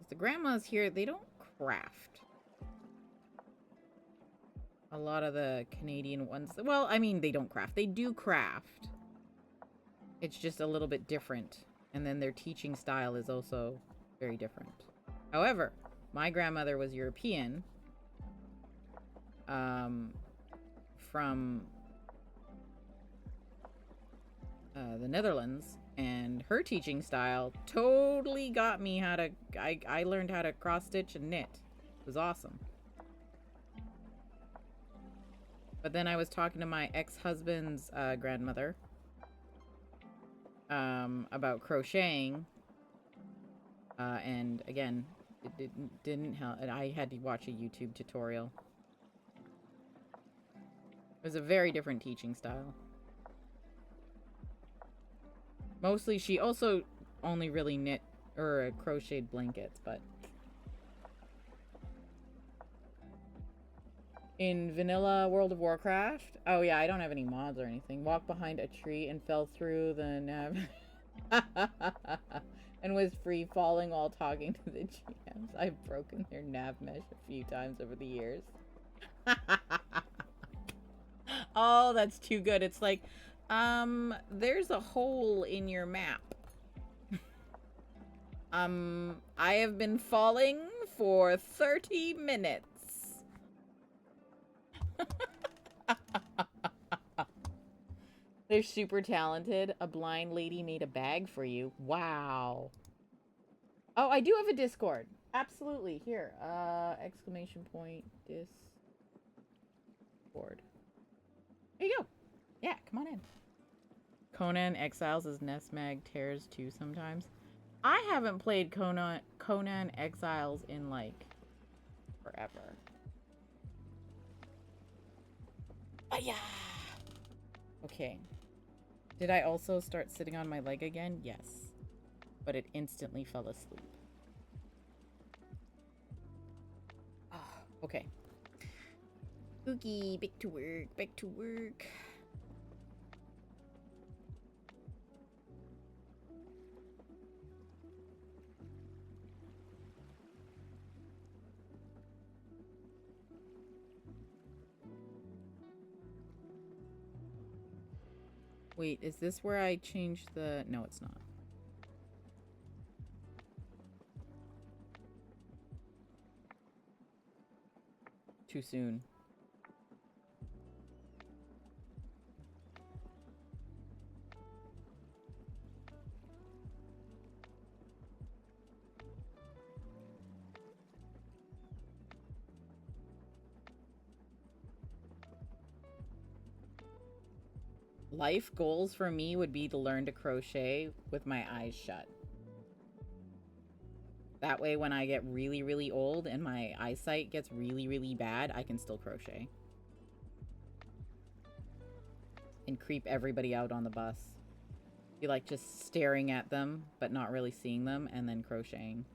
The grandmas here, they don't craft. A lot of the Canadian ones, well, I mean, they don't craft. They do craft. It's just a little bit different. And then their teaching style is also very different. However, my grandmother was European. From the Netherlands. And her teaching style totally got me how to... I learned how to cross-stitch and knit. It was awesome. But then I was talking to my ex-husband's grandmother about crocheting. And again, it didn't help. And I had to watch a YouTube tutorial. It was a very different teaching style. Mostly, she also only really knit or crocheted blankets, but... In vanilla World of Warcraft? Oh yeah, I don't have any mods or anything. Walked behind a tree and fell through the nav... and was free falling while talking to the GMs. I've broken their nav mesh a few times over the years. Oh, that's too good. It's like, there's a hole in your map. I have been falling for 30 minutes. They're super talented. A blind lady made a bag for you. Wow. Oh, I do have a Discord. Absolutely. Here. Exclamation point. Discord. There you go. Yeah, come on in. Conan Exiles is Nestmag tears too sometimes. I haven't played Conan Exiles in like forever. Yeah. Okay. Did I also start sitting on my leg again? Yes. But it instantly fell asleep. Oh, okay. Oogie, back to work, back to work. Wait, is this where I changed the... No, it's not. Too soon. Life goals for me would be to learn to crochet with my eyes shut. That way when I get really, really old and my eyesight gets really, really bad, I can still crochet. And creep everybody out on the bus. Be like just staring at them, but not really seeing them, and then crocheting.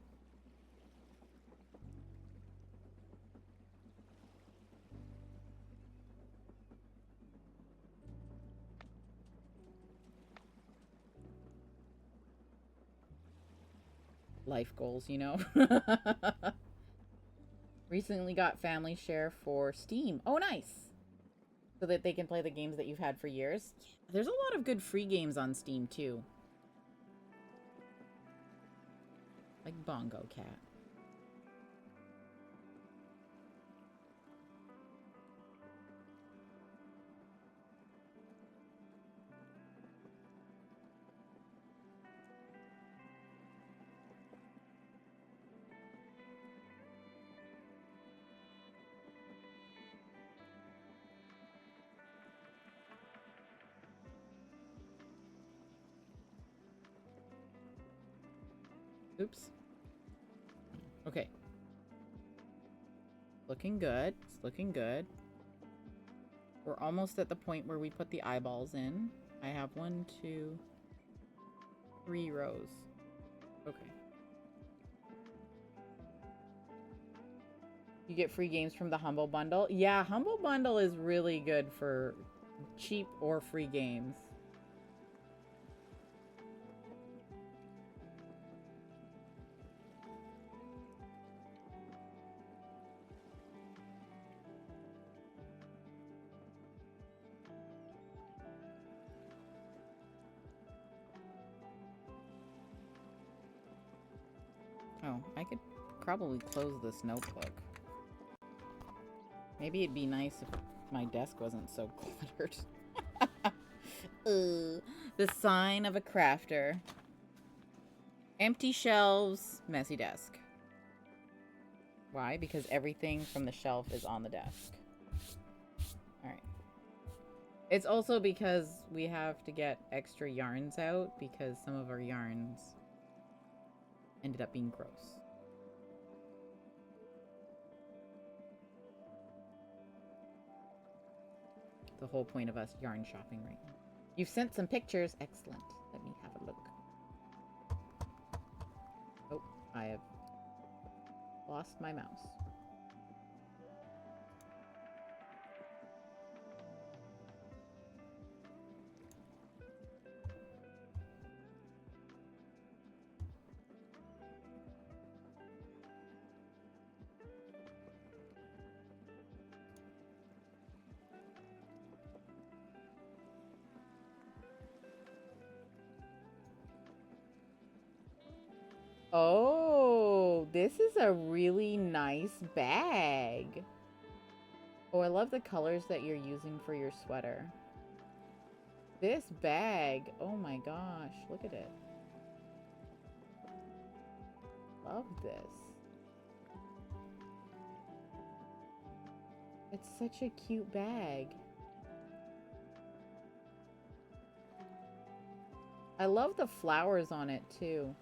Life goals, you know? Recently got family share for Steam. Oh, nice! So that they can play the games that you've had for years. There's a lot of good free games on Steam, too. Like Bongo Cat. Oops. Okay. Looking good. It's looking good. We're almost at the point where we put the eyeballs in. I have 1, 2, 3 rows. Okay. You get free games from the Humble Bundle. Yeah, Humble Bundle is really good for cheap or free games. Oh, I could probably close this notebook. Maybe it'd be nice if my desk wasn't so cluttered. The sign of a crafter. Empty shelves, messy desk. Why? Because everything from the shelf is on the desk. Alright. It's also because we have to get extra yarns out because some of our yarns ended up being gross. The whole point of us yarn shopping right now. You've sent some pictures. Excellent. Let me have a look. Oh, I have lost my mouse. Oh, this is a really nice bag. Oh, I love the colors that you're using for your sweater. This bag, oh my gosh, look at it. Love this. It's such a cute bag. I love the flowers on it too.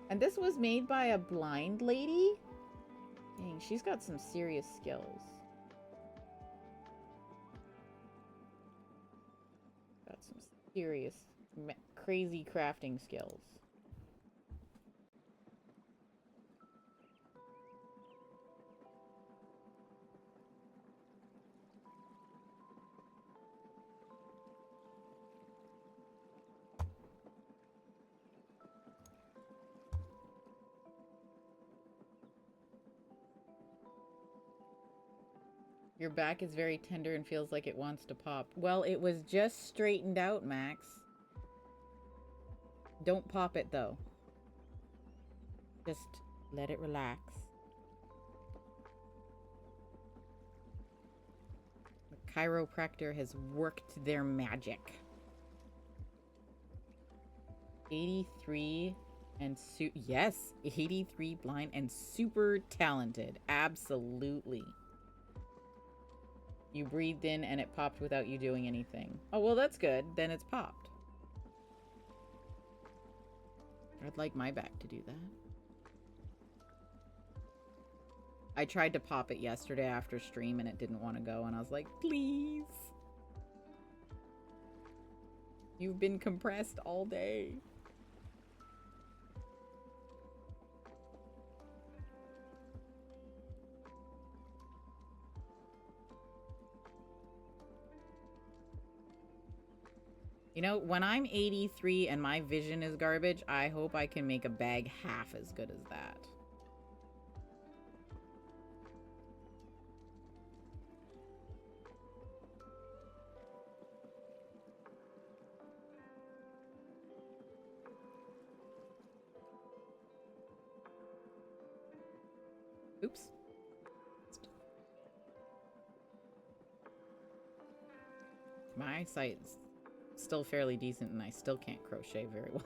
And this was made by a blind lady? Dang, she's got some serious skills. Got some serious, crazy crafting skills. Your back is very tender and feels like it wants to pop. Well, it was just straightened out, Max. Don't pop it, though. Just let it relax. The chiropractor has worked their magic. 83 and yes, 83 blind and super talented. Absolutely. You breathed in and it popped without you doing anything. Oh, well, that's good. Then it's popped. I'd like my back to do that. I tried to pop it yesterday after stream and it didn't want to go. And I was like, please. You've been compressed all day. You know, when I'm 83 and my vision is garbage, I hope I can make a bag half as good as that. Oops. My eyesight's still fairly decent and I still can't crochet very well.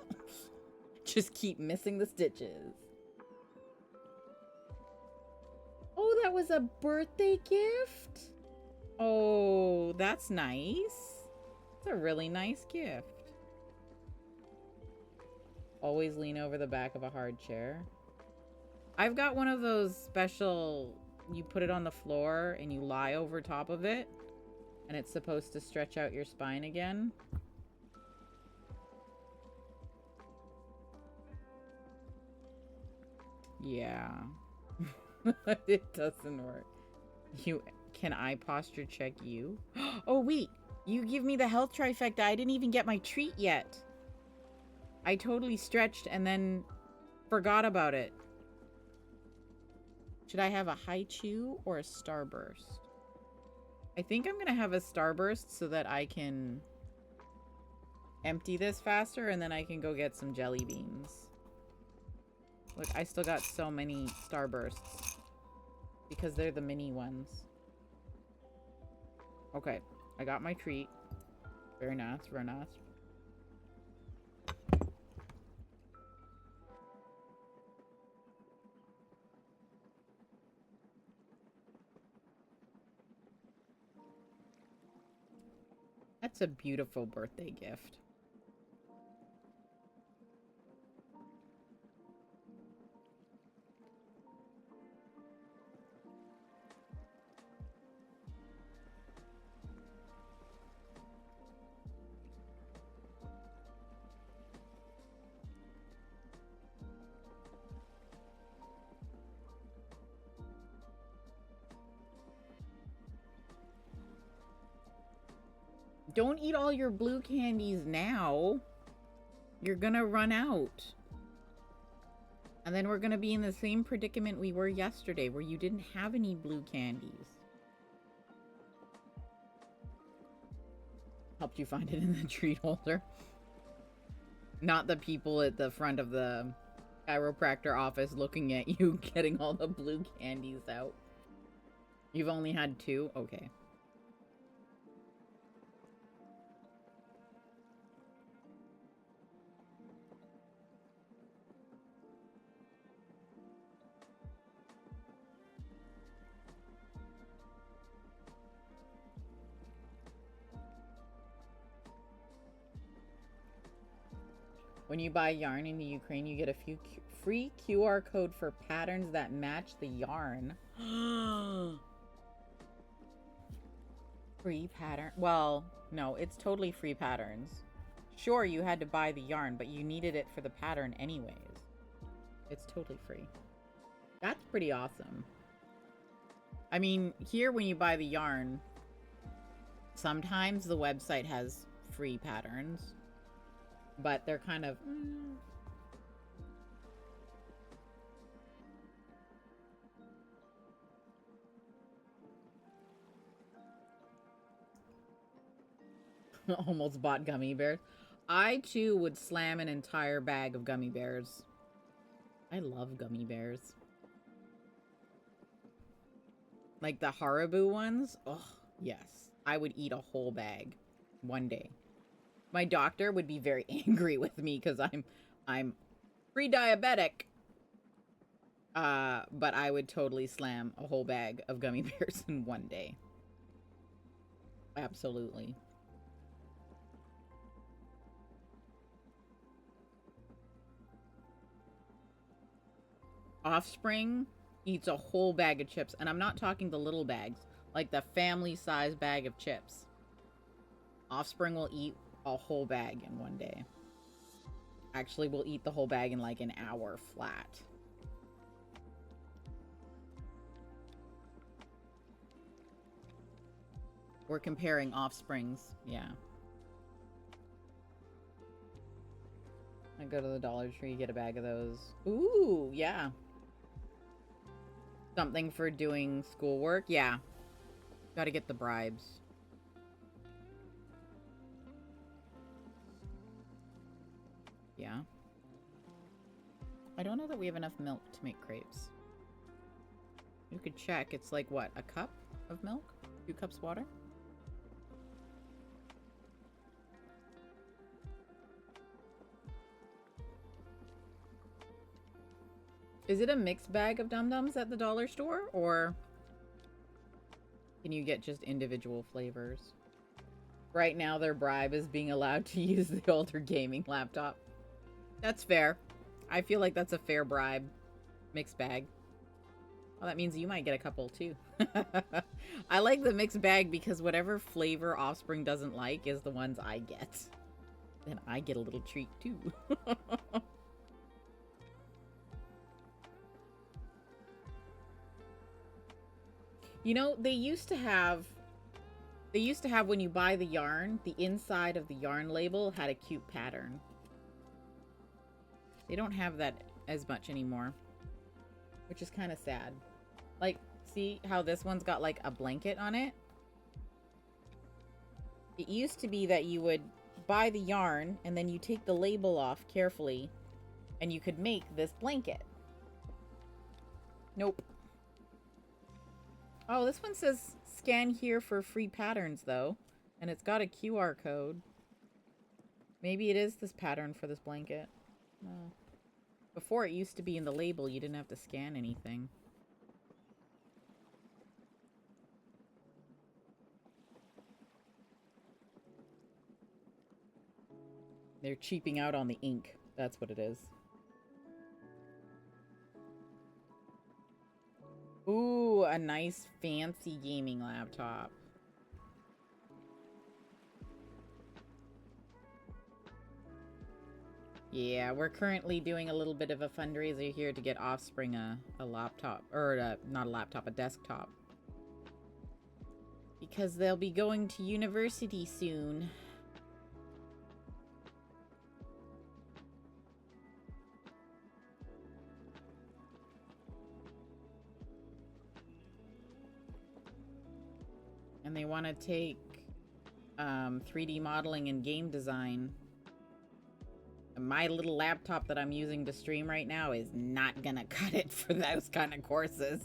Just keep missing the stitches. Oh, that was a birthday gift? Oh, that's nice. It's a really nice gift. Always lean over the back of a hard chair. I've got one of those special, you put it on the floor and you lie over top of it, and it's supposed to stretch out your spine again. Yeah. It doesn't work. Can I posture check you? Oh, wait. You give me the health trifecta. I didn't even get my treat yet. I totally stretched and then forgot about it. Should I have a high chew or a starburst? I think I'm gonna have a starburst so that I can empty this faster and then I can go get some jelly beans. Look, I still got so many starbursts because they're the mini ones. Okay, I got my treat. Very nice, very nice. That's a beautiful birthday gift. Don't eat all your blue candies now. You're gonna run out. And then we're gonna be in the same predicament we were yesterday, where you didn't have any blue candies. Helped you find it in the treat holder. Not the people at the front of the chiropractor office looking at you getting all the blue candies out. You've only had 2? Okay. When you buy yarn in the Ukraine, you get a few free QR code for patterns that match the yarn. Free pattern? Well, no, it's totally free patterns. Sure, you had to buy the yarn, but you needed it for the pattern anyways. It's totally free. That's pretty awesome. I mean, here when you buy the yarn, sometimes the website has free patterns. But they're kind of... Almost bought gummy bears. I, too, would slam an entire bag of gummy bears. I love gummy bears. Like the Haribo ones? Oh, yes. I would eat a whole bag one day. My doctor would be very angry with me because I'm pre-diabetic. But I would totally slam a whole bag of gummy bears in one day. Absolutely. Offspring eats a whole bag of chips, and I'm not talking the little bags, like the family-size bag of chips. Offspring will eat a whole bag in one day. Actually, we'll eat the whole bag in like an hour flat. We're comparing offsprings. Yeah. I go to the Dollar Tree, get a bag of those. Ooh, yeah. Something for doing schoolwork. Yeah. Gotta get the bribes. Yeah. I don't know that we have enough milk to make crepes. You could check. It's like, what, a cup of milk? 2 cups water? Is it a mixed bag of Dum-Dums at the dollar store? Or can you get just individual flavors? Right now, their bribe is being allowed to use the older gaming laptop. That's fair. I feel like that's a fair bribe. Mixed bag. Well, that means you might get a couple too. I like the mixed bag because whatever flavor Offspring doesn't like is the ones I get. Then I get a little treat too. You know, they used to have when you buy the yarn, the inside of the yarn label had a cute pattern. They don't have that as much anymore, which is kind of sad. Like, see how this one's got like a blanket on it? It used to be that you would buy the yarn and then you take the label off carefully and you could make this blanket. Nope. Oh, this one says scan here for free patterns though, and it's got a QR code. Maybe it is this pattern for this blanket. Oh. Before it used to be in the label, you didn't have to scan anything. They're cheaping out on the ink. That's what it is. Ooh, a nice fancy gaming laptop. Yeah, we're currently doing a little bit of a fundraiser here to get Offspring a laptop. Or not a laptop, a desktop. Because they'll be going to university soon. And they want to take 3D modeling and game design. My little laptop that I'm using to stream right now is not gonna cut it for those kind of courses.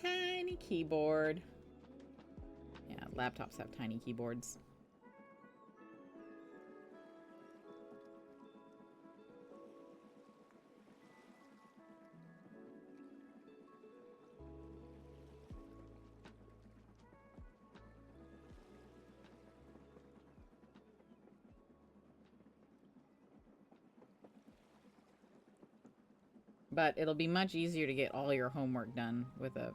Tiny keyboard. Yeah, laptops have tiny keyboards. But it'll be much easier to get all your homework done with a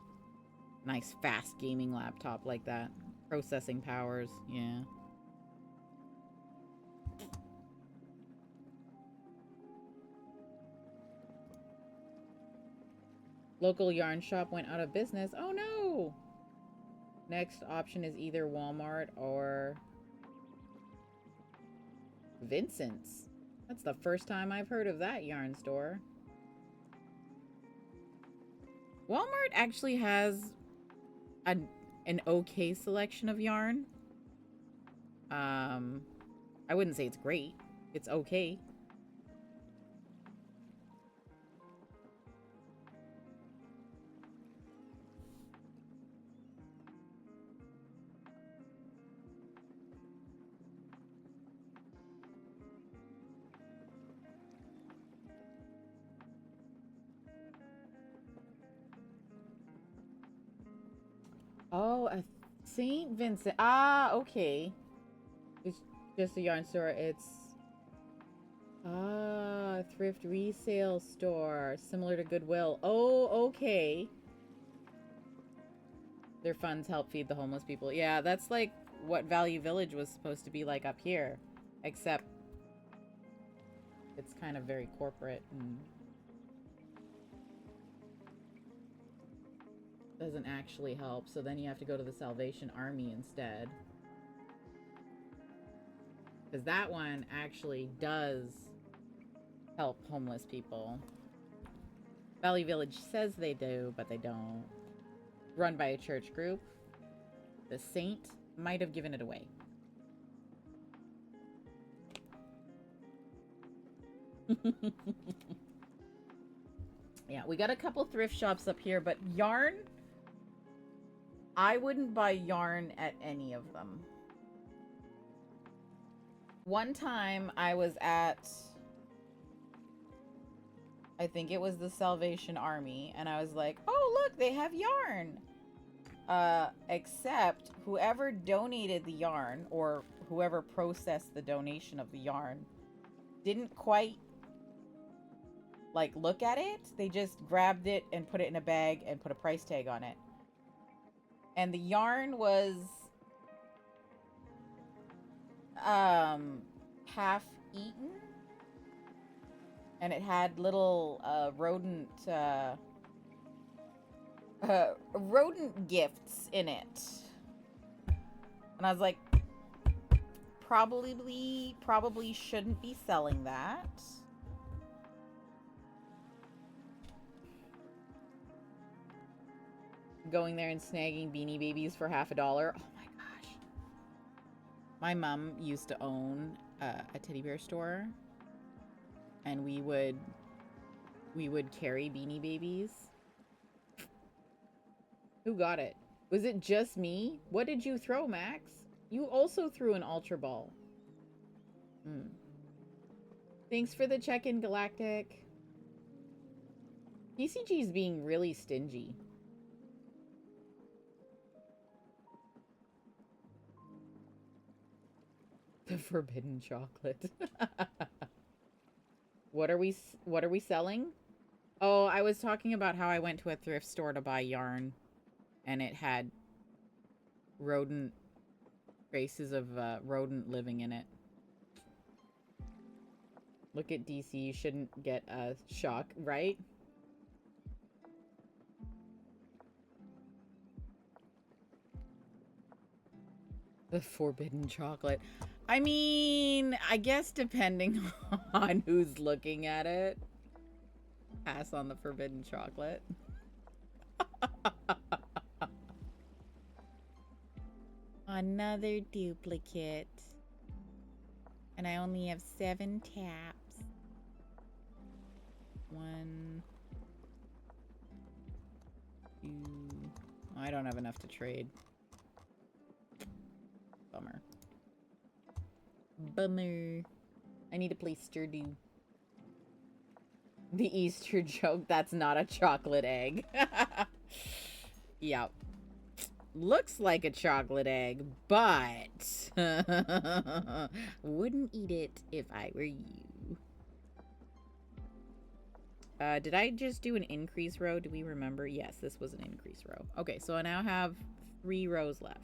nice fast gaming laptop like that. Processing powers, yeah. Local yarn shop went out of business. Oh no! Next option is either Walmart or Vincent's. That's the first time I've heard of that yarn store. Walmart actually has an okay selection of yarn. I wouldn't say it's great. It's okay. Oh, a St. Vincent. Ah, okay. It's just a yarn store. It's a thrift resale store, similar to Goodwill. Oh, okay. Their funds help feed the homeless people. Yeah, that's like what Value Village was supposed to be like up here, except it's kind of very corporate and doesn't actually help, so then you have to go to the Salvation Army instead. Because that one actually does help homeless people. Valley Village says they do, but they don't. Run by a church group. The saint might have given it away. Yeah, we got a couple thrift shops up here, but yarn, I wouldn't buy yarn at any of them. One time I was at, I think it was the Salvation Army, and I was like, oh look, they have yarn. Except whoever donated the yarn, or whoever processed the donation of the yarn, didn't quite, like, look at it. They just grabbed it and put it in a bag and put a price tag on it. And the yarn was half eaten, and it had little rodent gifts in it. And I was like, probably shouldn't be selling that. Going there and snagging Beanie Babies for $50. Oh my gosh. My mom used to own a teddy bear store, and we would carry Beanie Babies. Who got it? Was it just me? What did you throw, Max? You also threw an Ultra Ball. Thanks for the check-in, Galactic. PCG's being really stingy. The forbidden chocolate. What are we selling? Oh, I was talking about how I went to a thrift store to buy yarn, and it had rodent traces of rodent living in it. Look at DC, you shouldn't get a shock, right? The forbidden chocolate. I mean, I guess depending on who's looking at it. Pass on the forbidden chocolate. Another duplicate. And I only have 7 taps. 1, 2. I don't have enough to trade. Bummer. Bummer. I need to play Sturdy. The Easter joke, that's not a chocolate egg. Yep. Looks like a chocolate egg, but wouldn't eat it if I were you. Did I just do an increase row? Do we remember? Yes, this was an increase row. Okay, so I now have 3 rows left.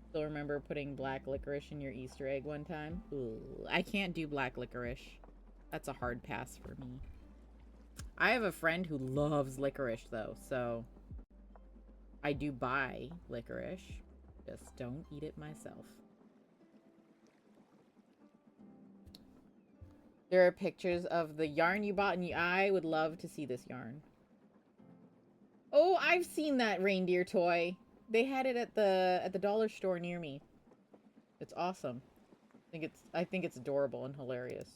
Still remember putting black licorice in your Easter egg one time? Ooh, I can't do black licorice. That's a hard pass for me. I have a friend who loves licorice, though, so I do buy licorice. Just don't eat it myself. There are pictures of the yarn you bought, and I would love to see this yarn. Oh, I've seen that reindeer toy. They had it at the dollar store near me. It's awesome. I think it's adorable and hilarious.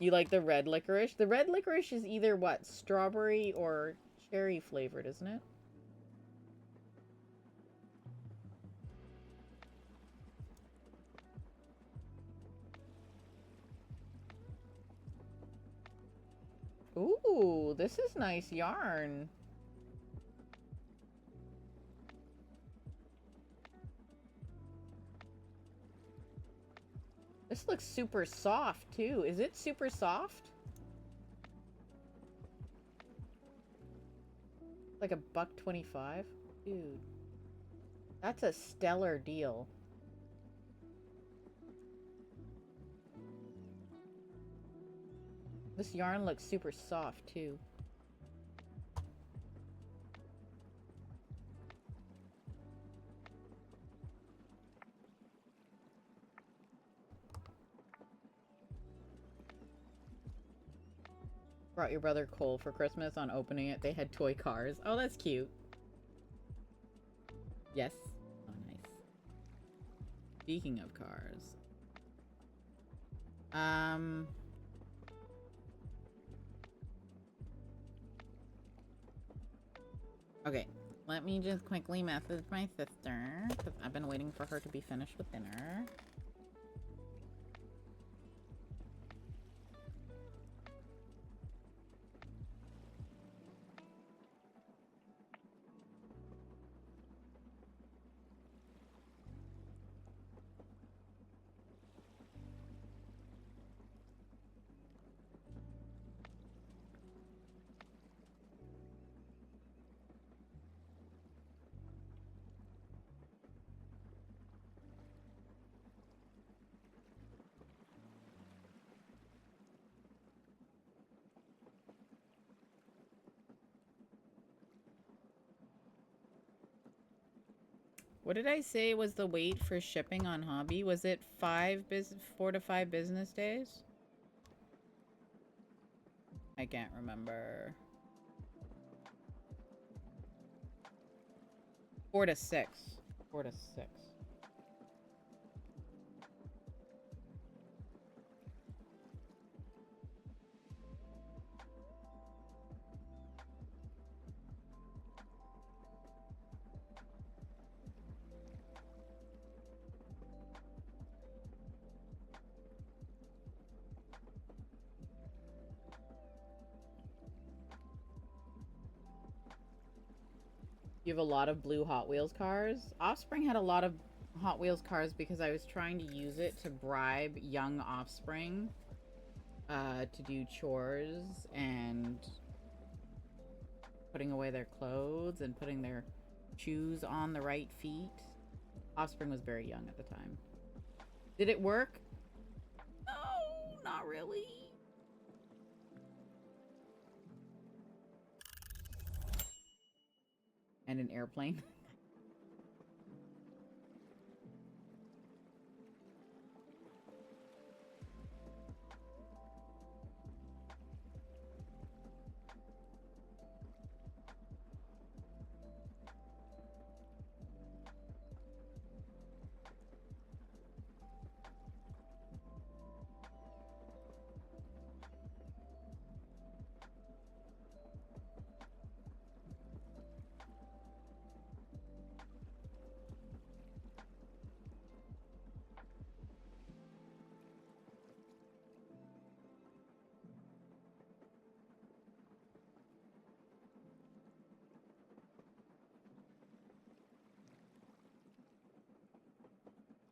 You like the red licorice? The red licorice is either what? Strawberry or cherry flavored, isn't it? Ooh, this is nice yarn. This looks super soft, too. Is it super soft? Like $1.25? Dude. That's a stellar deal. This yarn looks super soft, too. Brought your brother Cole for Christmas. On opening it, they had toy cars. Oh, that's cute. Yes. Oh, nice. Speaking of cars. Okay. Let me just quickly message my sister, because I've been waiting for her to be finished with dinner. What did I say was the wait for shipping on Hobbii? Was it 4 to 5 business days? I can't remember. 4 to 6. 4 to 6. You have a lot of blue Hot Wheels cars. Offspring had a lot of Hot Wheels cars because I was trying to use it to bribe young Offspring to do chores and putting away their clothes and putting their shoes on the right feet. Offspring was very young at the time. Did it work? No, not really. And an airplane.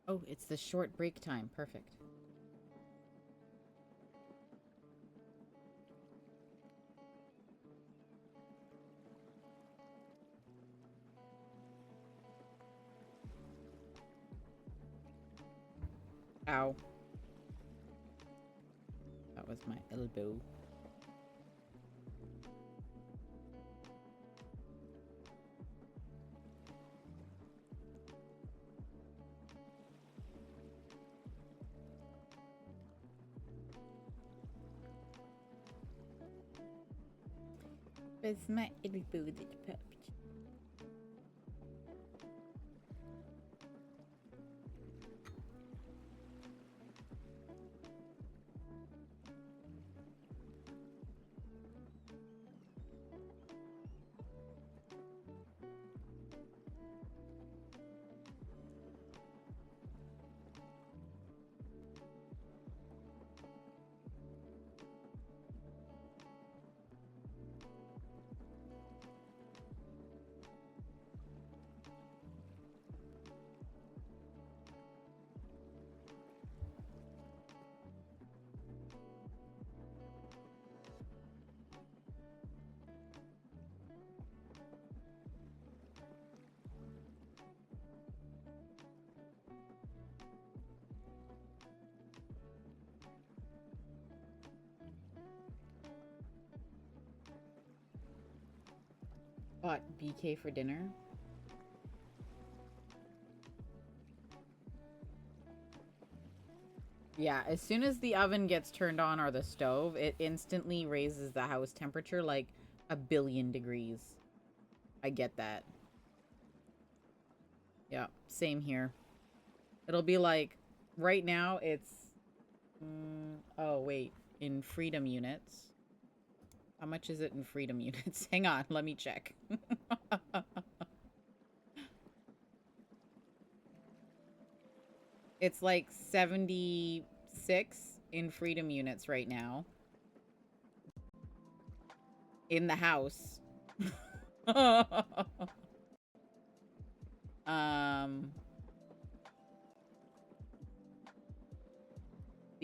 Oh, it's the short break time. Perfect. Ow. That was my elbow. It's my elbow that popped. Bought BK for dinner. Yeah, as soon as the oven gets turned on or the stove, it instantly raises the house temperature like 1,000,000,000 degrees. I get that. Yeah, same here. It'll be like, right now it's... oh, wait. In freedom units. How much is it in freedom units? Hang on, let me check. It's like 76 in freedom units right now. In the house. The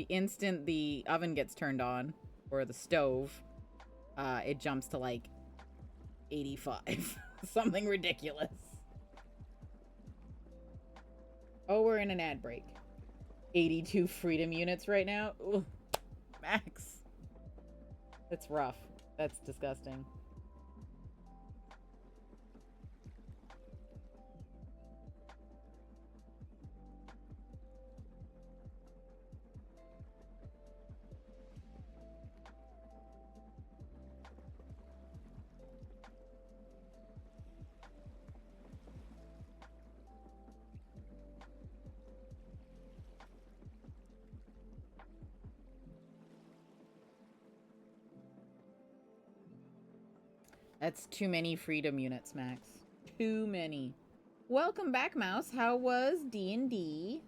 instant the oven gets turned on, or the stove, it jumps to like 85. Something ridiculous. Oh, we're in an ad break. 82 freedom units right now. Ooh, max. That's rough. That's disgusting. That's too many freedom units, Max. Too many. Welcome back, Mouse. How was D&D?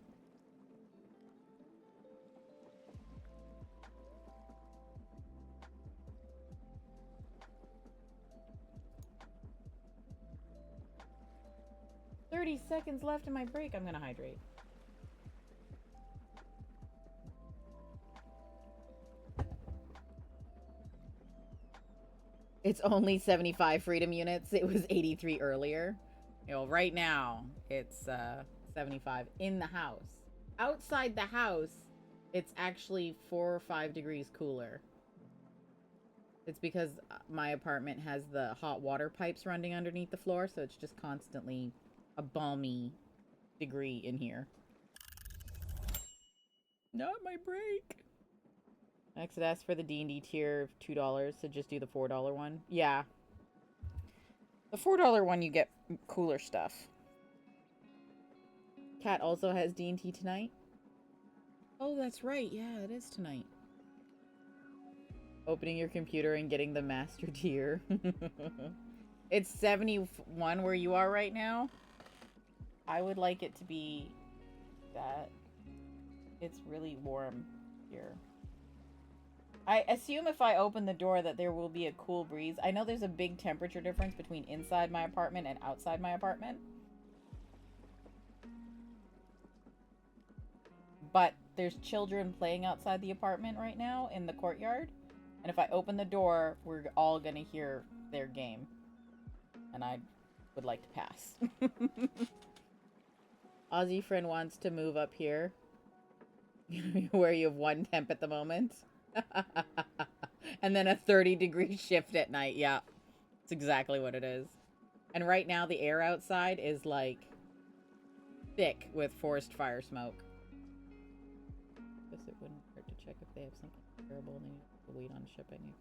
"30 seconds left in my break. I'm gonna hydrate." It's only 75 freedom units. It was 83 earlier. You know, right now, it's 75 in the house. Outside the house, it's actually 4 or 5 degrees cooler. It's because my apartment has the hot water pipes running underneath the floor, so it's just constantly a balmy degree in here. Not my break. Next, it asks for the D&D tier of $2, so just do the $4 one. Yeah. The $4 one, you get cooler stuff. Cat also has D&T tonight. Oh, that's right. Yeah, it is tonight. Opening your computer and getting the master tier. It's 71 where you are right now. I would like it to be that. It's really warm here. I assume if I open the door that there will be a cool breeze. I know there's a big temperature difference between inside my apartment and outside my apartment. But there's children playing outside the apartment right now in the courtyard. And if I open the door, we're all gonna hear their game. And I would like to pass. Aussie friend wants to move up here. Where you have 1 temp at the moment. And then a 30-degree shift at night. Yeah, that's exactly what it is. And right now the air outside is like thick with forest fire smoke. Guess it wouldn't hurt to check if they have something terrible and they have to wait on shipping.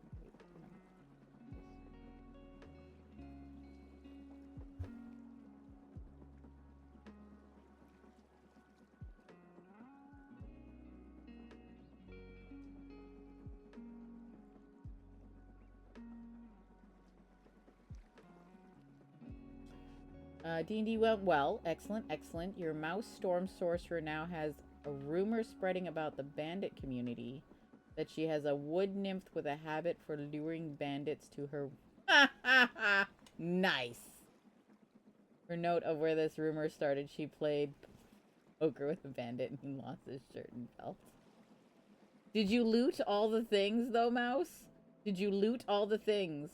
D&D went well. Excellent, excellent. Your mouse storm sorcerer now has a rumor spreading about the bandit community that she has a wood nymph with a habit for luring bandits to her. Nice. For note of where this rumor started, she played poker with a bandit and he lost his shirt and belt. Did you loot all the things, though, Mouse? Did you loot all the things?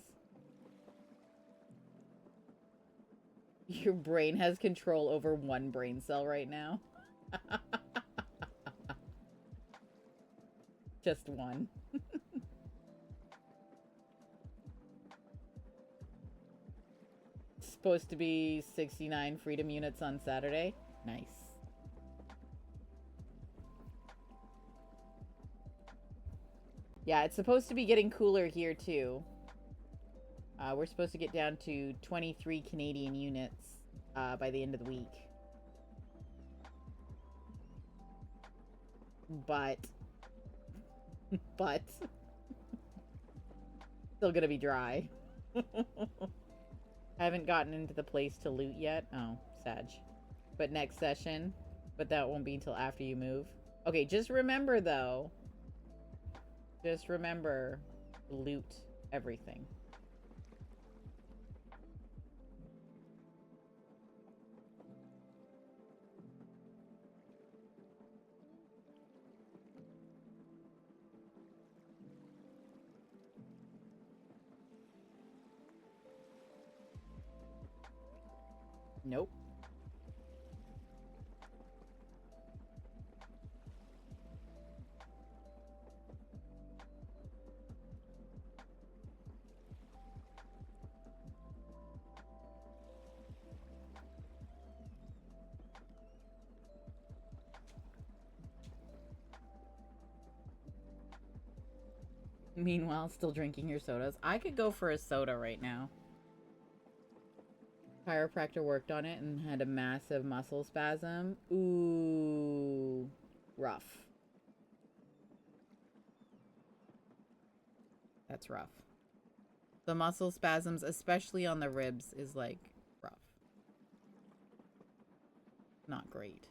Your brain has control over 1 brain cell right now. Just 1. Supposed to be 69 freedom units on Saturday. Nice. Yeah, it's supposed to be getting cooler here, too. We're supposed to get down to 23 Canadian units by the end of the week. But still gonna be dry. I haven't gotten into the place to loot yet. Oh, Sag. But next session. But that won't be until after you move. Okay, just remember, though. Just remember, loot everything. Nope. Meanwhile, still drinking your sodas. I could go for a soda right now. Chiropractor worked on it and had a massive muscle spasm. Ooh, rough. That's rough. The muscle spasms, especially on the ribs, is like rough. Not great.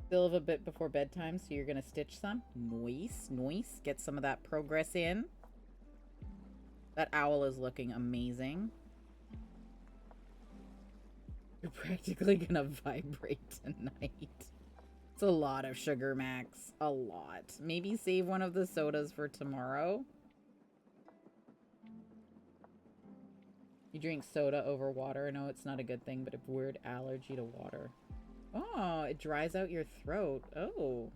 Still have a bit before bedtime, so you're gonna stitch some. Nice, nice. Get some of that progress in. That owl is looking amazing. You're practically gonna vibrate tonight. It's a lot of sugar, Max. A lot. Maybe save one of the sodas for tomorrow. You drink soda over water. I know it's not a good thing, but a weird allergy to water. Oh, it dries out your throat. Oh.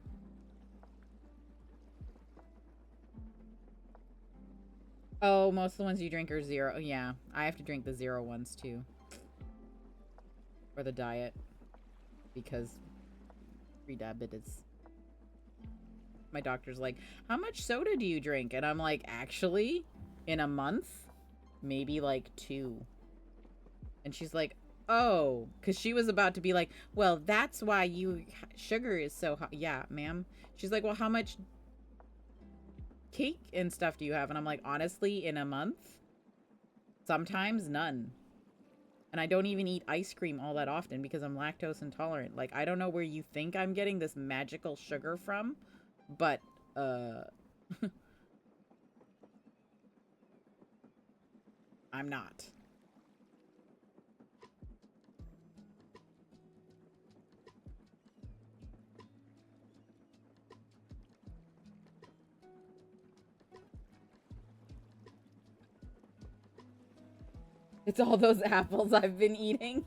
Oh, most of the ones you drink are zero. Oh, yeah, I have to drink the zero ones too. For the diet. Because pre-diabetes. My doctor's like, how much soda do you drink? And I'm like, actually, in a month, maybe like 2. And she's like, oh, because she was about to be like, well, that's why you sugar is so high. Yeah, ma'am. She's like, well, how much cake and stuff do you have? And I'm like, honestly, in a month, sometimes none. And I don't even eat ice cream all that often because I'm lactose intolerant. Like, I don't know where you think I'm getting this magical sugar from, but I'm not. It's all those apples I've been eating.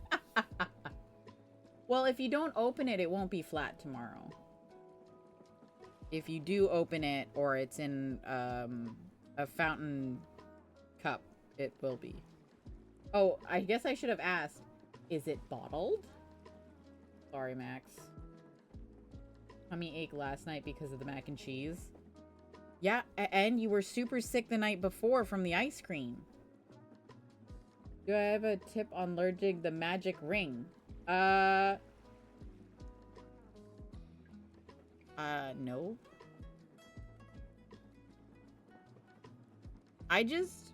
Well, if you don't open it, it won't be flat tomorrow. If you do open it, or it's in a fountain cup, it will be. Oh, I guess I should have asked, is it bottled? Sorry, Max. Tummy ache last night because of the mac and cheese. Yeah, and you were super sick the night before from the ice cream. Do I have a tip on learning the magic ring? No. I just,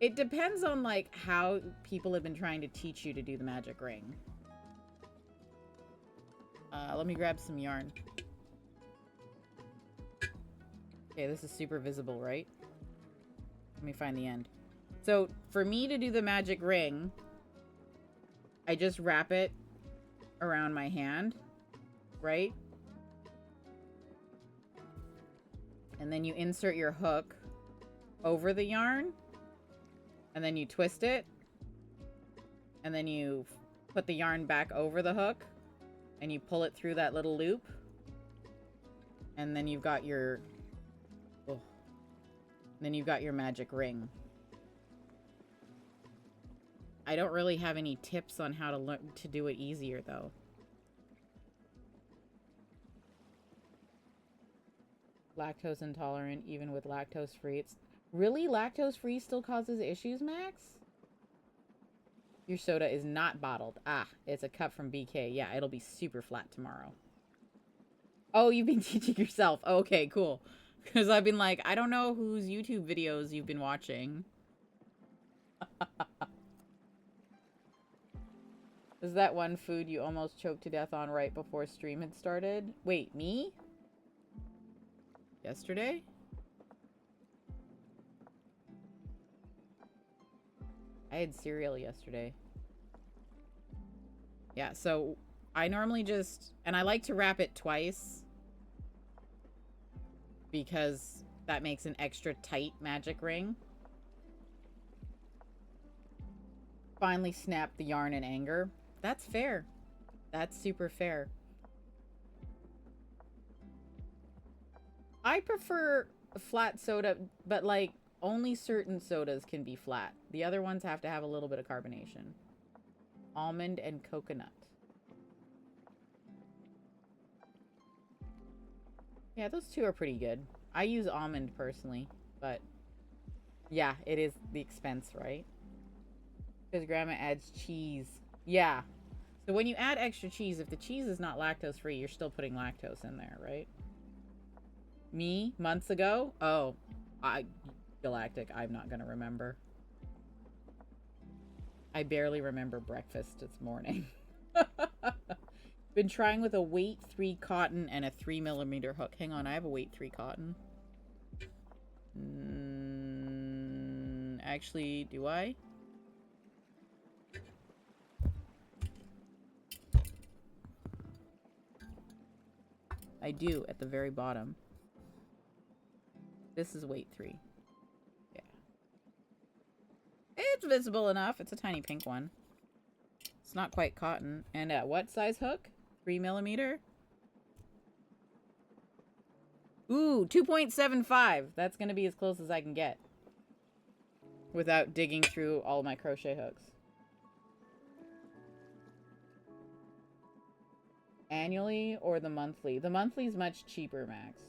it depends on, like, how people have been trying to teach you to do the magic ring. Let me grab some yarn. Okay, this is super visible, right? Let me find the end. So, for me to do the magic ring, I just wrap it around my hand, right? And then you insert your hook over the yarn, and then you twist it, and then you put the yarn back over the hook, and you pull it through that little loop, and then you've got your, magic ring. I don't really have any tips on how to learn to do it easier, though. Lactose intolerant, even with lactose free. It's really lactose free still causes issues, Max? Your soda is not bottled. Ah, it's a cup from BK. Yeah, it'll be super flat tomorrow. Oh, you've been teaching yourself. Okay, cool. Because I've been like, I don't know whose YouTube videos you've been watching. Is that one food you almost choked to death on right before stream had started? Wait, me? Yesterday? I had cereal yesterday. Yeah, so I normally just... And I like to wrap it twice. Because that makes an extra tight magic ring. Finally snapped the yarn in anger. That's fair. That's super fair. I prefer flat soda, but like Only certain sodas can be flat. The other ones have to have a little bit of carbonation. Almond and coconut. Yeah, those two are pretty good. I use almond personally, but yeah, it is the expense, right? Because grandma adds cheese. Yeah. So when you add extra cheese, if the cheese is not lactose free, you're still putting lactose in there, right? Me, months ago? Oh, Galactic, I'm not gonna remember. I barely remember breakfast this morning. Been trying with a weight 3 cotton and a 3mm hook. Hang on, I have a weight 3 cotton. Actually, do I? I do, at the very bottom. This is weight 3. Yeah. It's visible enough. It's a tiny pink one. It's not quite cotton. And at what size hook? 3mm? Ooh, 2.75. That's gonna be as close as I can get. Without digging through all my crochet hooks. Annually or the monthly? The monthly is much cheaper, Max.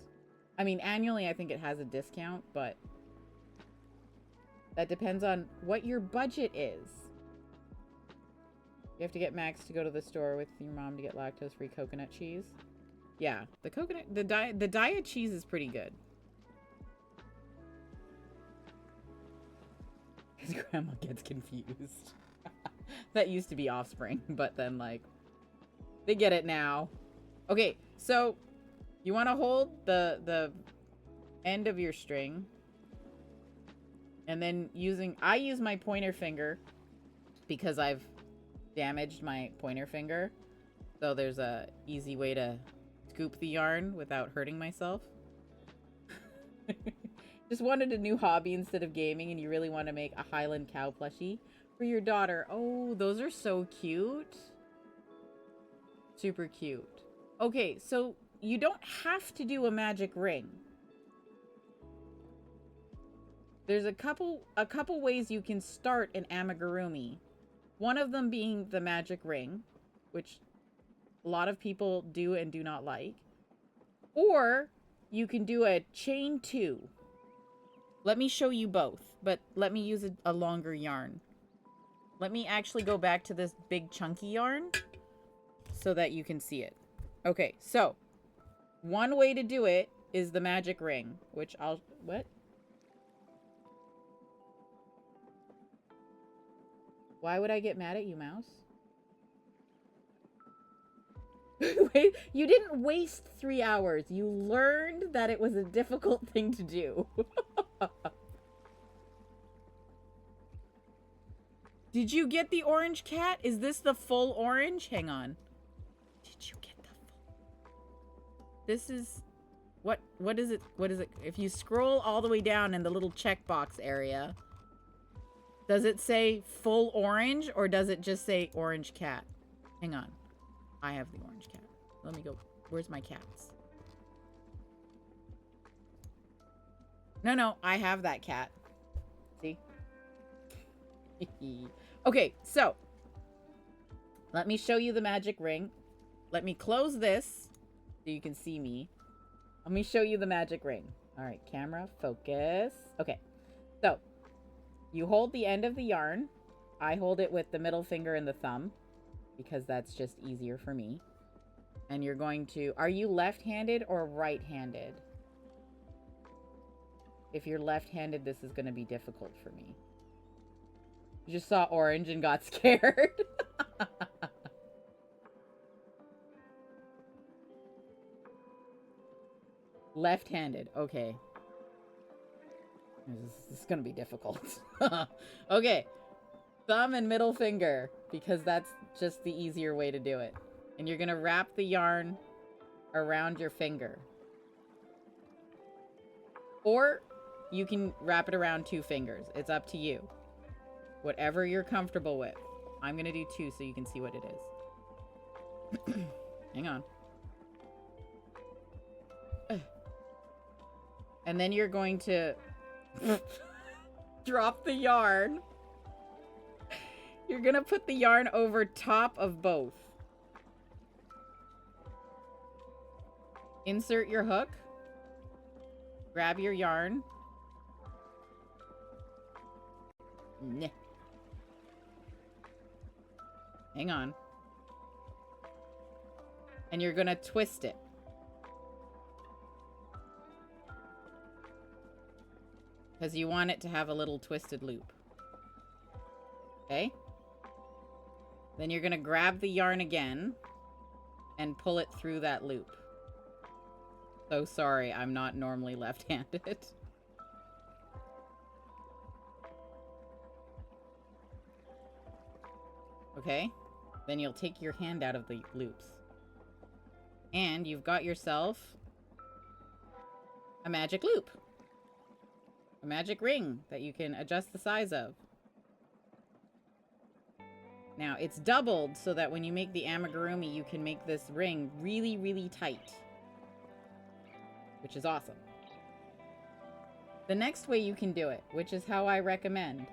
I mean, annually I think it has a discount, but that depends on what your budget is. You have to get Max to go to the store with your mom to get lactose-free coconut cheese. Yeah, the coconut, the diet cheese is pretty good. His grandma gets confused. That used to be Offspring, but then like they get it now. Okay, so you want to hold the end of your string, and then I use my pointer finger because I've damaged my pointer finger. So there's a easy way to scoop the yarn without hurting myself. Just wanted a new hobby instead of gaming, and you really want to make a Highland cow plushie for your daughter. Oh, those are so cute. Super cute. Okay, so you don't have to do a magic ring. There's a couple ways you can start an amigurumi. One of them being the magic ring, which a lot of people do and do not like. Or you can do a chain 2. Let me show you both, but let me use a longer yarn. Let me actually go back to this big chunky yarn so that you can see it. Okay, so one way to do it is the magic ring, which what? Why would I get mad at you, mouse? Wait, you didn't waste 3 hours. You learned that it was a difficult thing to do. Did you get the orange cat? Is this the full orange? Hang on. Did you get the full? This is... What is it? What is it? If you scroll all the way down in the little checkbox area, does it say full orange or does it just say orange cat? Hang on. I have the orange cat. Let me go. Where's my cats? No, I have that cat. See? Okay, so let me show you the magic ring. Let me close this so you can see me. Let me show you the magic ring. All right, camera, focus. Okay, so you hold the end of the yarn. I hold it with the middle finger and the thumb because that's just easier for me. And you're going to... Are you left-handed or right-handed? If you're left-handed, this is going to be difficult for me. You just saw orange and got scared. Left-handed. Okay. This is going to be difficult. Okay. Thumb and middle finger, because that's just the easier way to do it. And you're going to wrap the yarn around your finger. Or you can wrap it around 2 fingers. It's up to you. Whatever you're comfortable with. I'm going to do 2 so you can see what it is. Hang on. And then you're going to... drop the yarn. You're gonna put the yarn over top of both. Insert your hook. Grab your yarn. Nah. Hang on. And you're gonna twist it. Because you want it to have a little twisted loop. Okay? Then you're gonna grab the yarn again and pull it through that loop. So sorry, I'm not normally left-handed. Okay? Then you'll take your hand out of the loops. And you've got yourself a magic loop. A magic ring that you can adjust the size of. Now, it's doubled so that when you make the amigurumi, you can make this ring really, really tight. Which is awesome. The next way you can do it, which is how I recommend,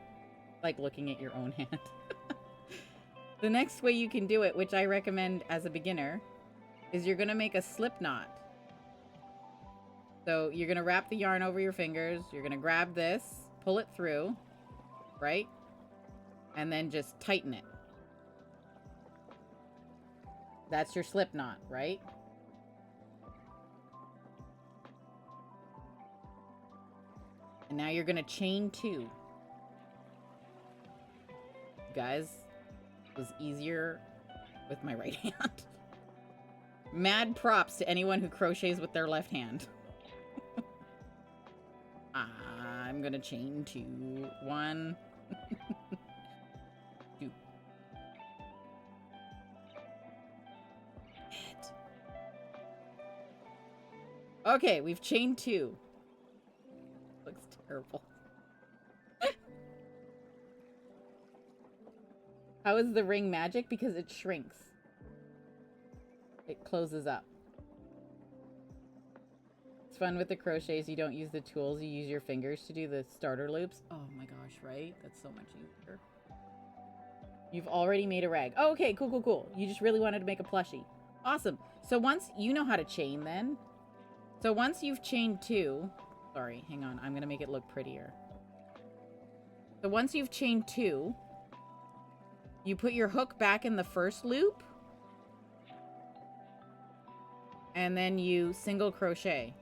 like looking at your own hand. The next way you can do it, which I recommend as a beginner, is you're going to make a slip knot. So you're going to wrap the yarn over your fingers. You're going to grab this, pull it through, right? And then just tighten it. That's your slip knot, right? And now you're going to chain 2. Guys, it was easier with my right hand. Mad props to anyone who crochets with their left hand. I'm gonna chain 2. 1. 2. Okay, we've chained 2. Looks terrible. How is the ring magic? Because it shrinks. It closes up. It's fun with the crochets. You don't use the tools. You use your fingers to do the starter loops. Oh my gosh, right? That's so much easier. You've already made a rag. Oh, okay, cool, cool, cool. You just really wanted to make a plushie. Awesome. So once you know how to chain then. So once you've chained 2. Sorry, hang on. I'm going to make it look prettier. So once you've chained 2. You put your hook back in the first loop. And then you single crochet.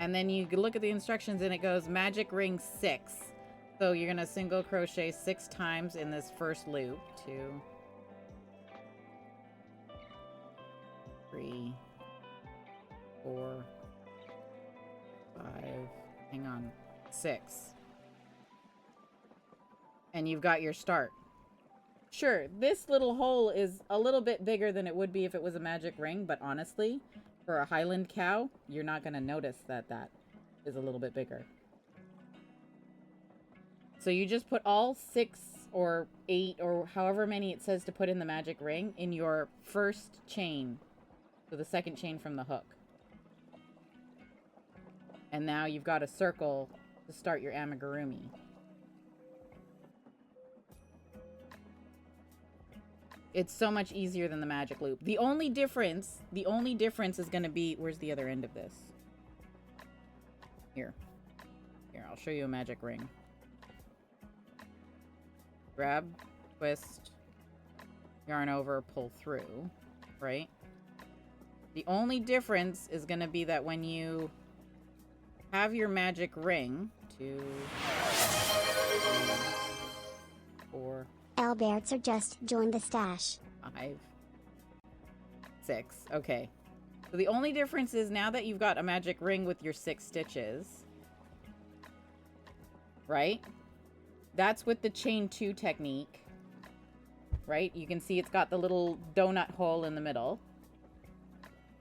And then you look at the instructions and it goes magic ring 6. So you're going to single crochet 6 times in this first loop. 2, 3, 4, 5, hang on, 6. And you've got your start. Sure, this little hole is a little bit bigger than it would be if it was a magic ring, but honestly, for a Highland cow, you're not going to notice that that is a little bit bigger. So you just put all 6 or 8 or however many it says to put in the magic ring in your first chain. So the second chain from the hook. And now you've got a circle to start your amigurumi. It's so much easier than the magic loop. The only difference is going to be, where's the other end of this? Here, I'll show you a magic ring. Grab, twist, yarn over, pull through, right? The only difference is going to be that when you have your magic ring, 2, 3, 4, Alberts are just joined the stash. 5, 6. Okay. So the only difference is now that you've got a magic ring with your 6 stitches, right? That's with the chain 2 technique, right? You can see it's got the little donut hole in the middle.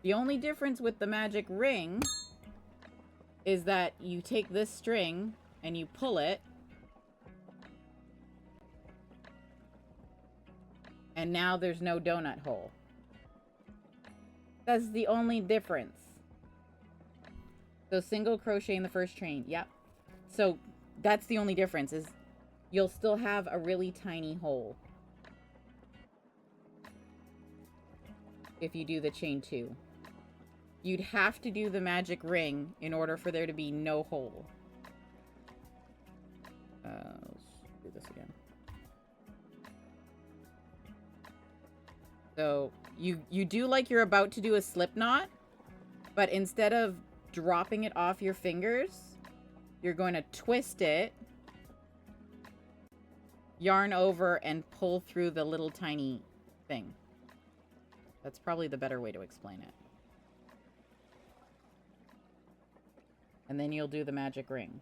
The only difference with the magic ring is that you take this string and you pull it, and now there's no donut hole. That's the only difference. So single crochet in the first chain. Yep. So that's the only difference, is you'll still have a really tiny hole if you do the chain 2. You'd have to do the magic ring in order for there to be no hole. Let's do this again. So you do like you're about to do a slip knot, but instead of dropping it off your fingers, you're going to twist it, yarn over, and pull through the little tiny thing. That's probably the better way to explain it. And then you'll do the magic ring.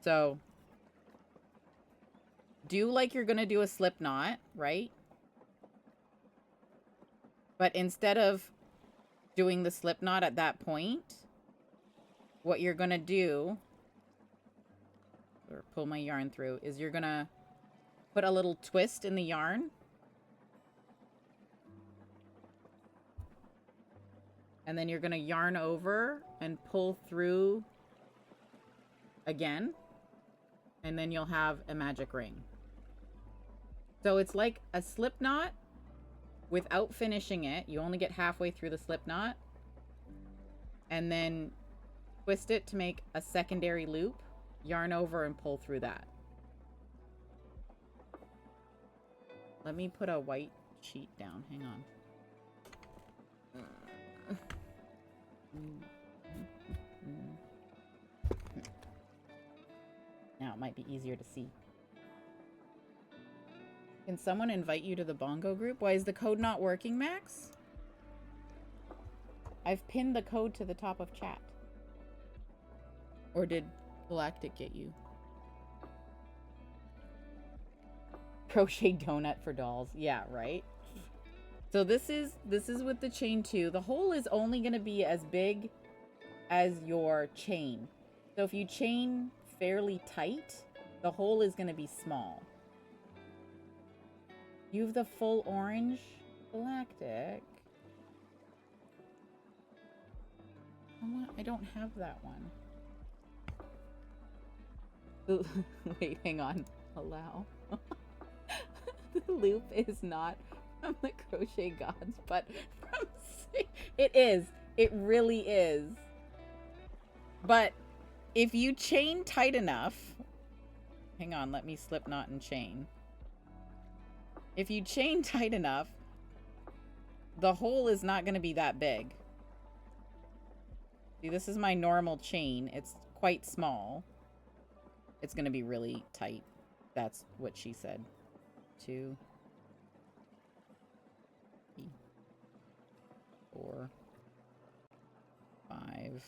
So do like you're going to do a slip knot, right? But instead of doing the slip knot at that point, what you're going to do, or pull my yarn through, is you're going to put a little twist in the yarn. And then you're going to yarn over and pull through again. And then you'll have a magic ring. So it's like a slip knot without finishing it. You only get halfway through the slip knot. And then twist it to make a secondary loop. Yarn over and pull through that. Let me put a white sheet down. Hang on. Now it might be easier to see. Can someone invite you to the bongo group? Why is the code not working, Max? I've pinned the code to the top of chat. Or did Galactic get you? Crochet donut for dolls. Yeah, right? So this is with the chain 2. The hole is only going to be as big as your chain. So if you chain fairly tight, the hole is going to be small. You have the full orange Galactic. I don't have that one. Wait, hang on. Allow. The loop is not from the crochet gods, but from... It is. It really is. But if you chain tight enough... Hang on, let me slip knot and chain. If you chain tight enough, the hole is not going to be that big. See, this is my normal chain. It's quite small. It's going to be really tight. That's what she said. 2, 3, 4, 5,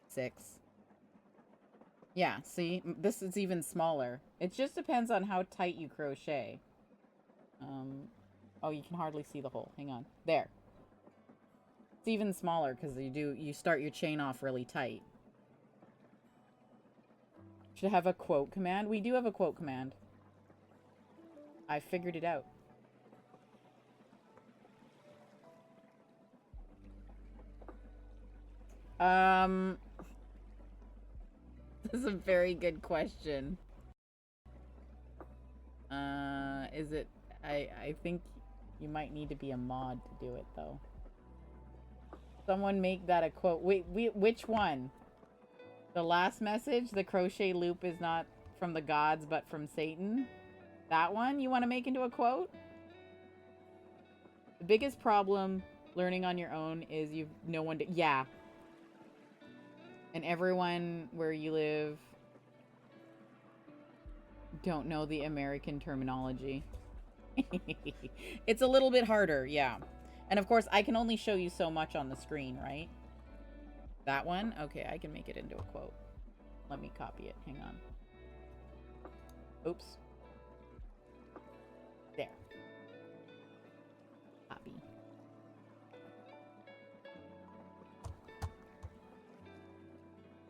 6. Yeah, see? This is even smaller. It just depends on how tight you crochet. Oh, you can hardly see the hole. Hang on. There. It's even smaller because you start your chain off really tight. Should have a quote command. We do have a quote command. I figured it out. This is a very good question. Is it... I think you might need to be a mod to do it, though. Someone make that a quote. Wait, which one? The last message? The crochet loop is not from the gods, but from Satan? That one you want to make into a quote? The biggest problem learning on your own is you've no one to... Yeah. And everyone where you live don't know the American terminology. It's a little bit harder, yeah. And of course, I can only show you so much on the screen, right? That one? Okay, I can make it into a quote. Let me copy it. Hang on. Oops. There. Copy.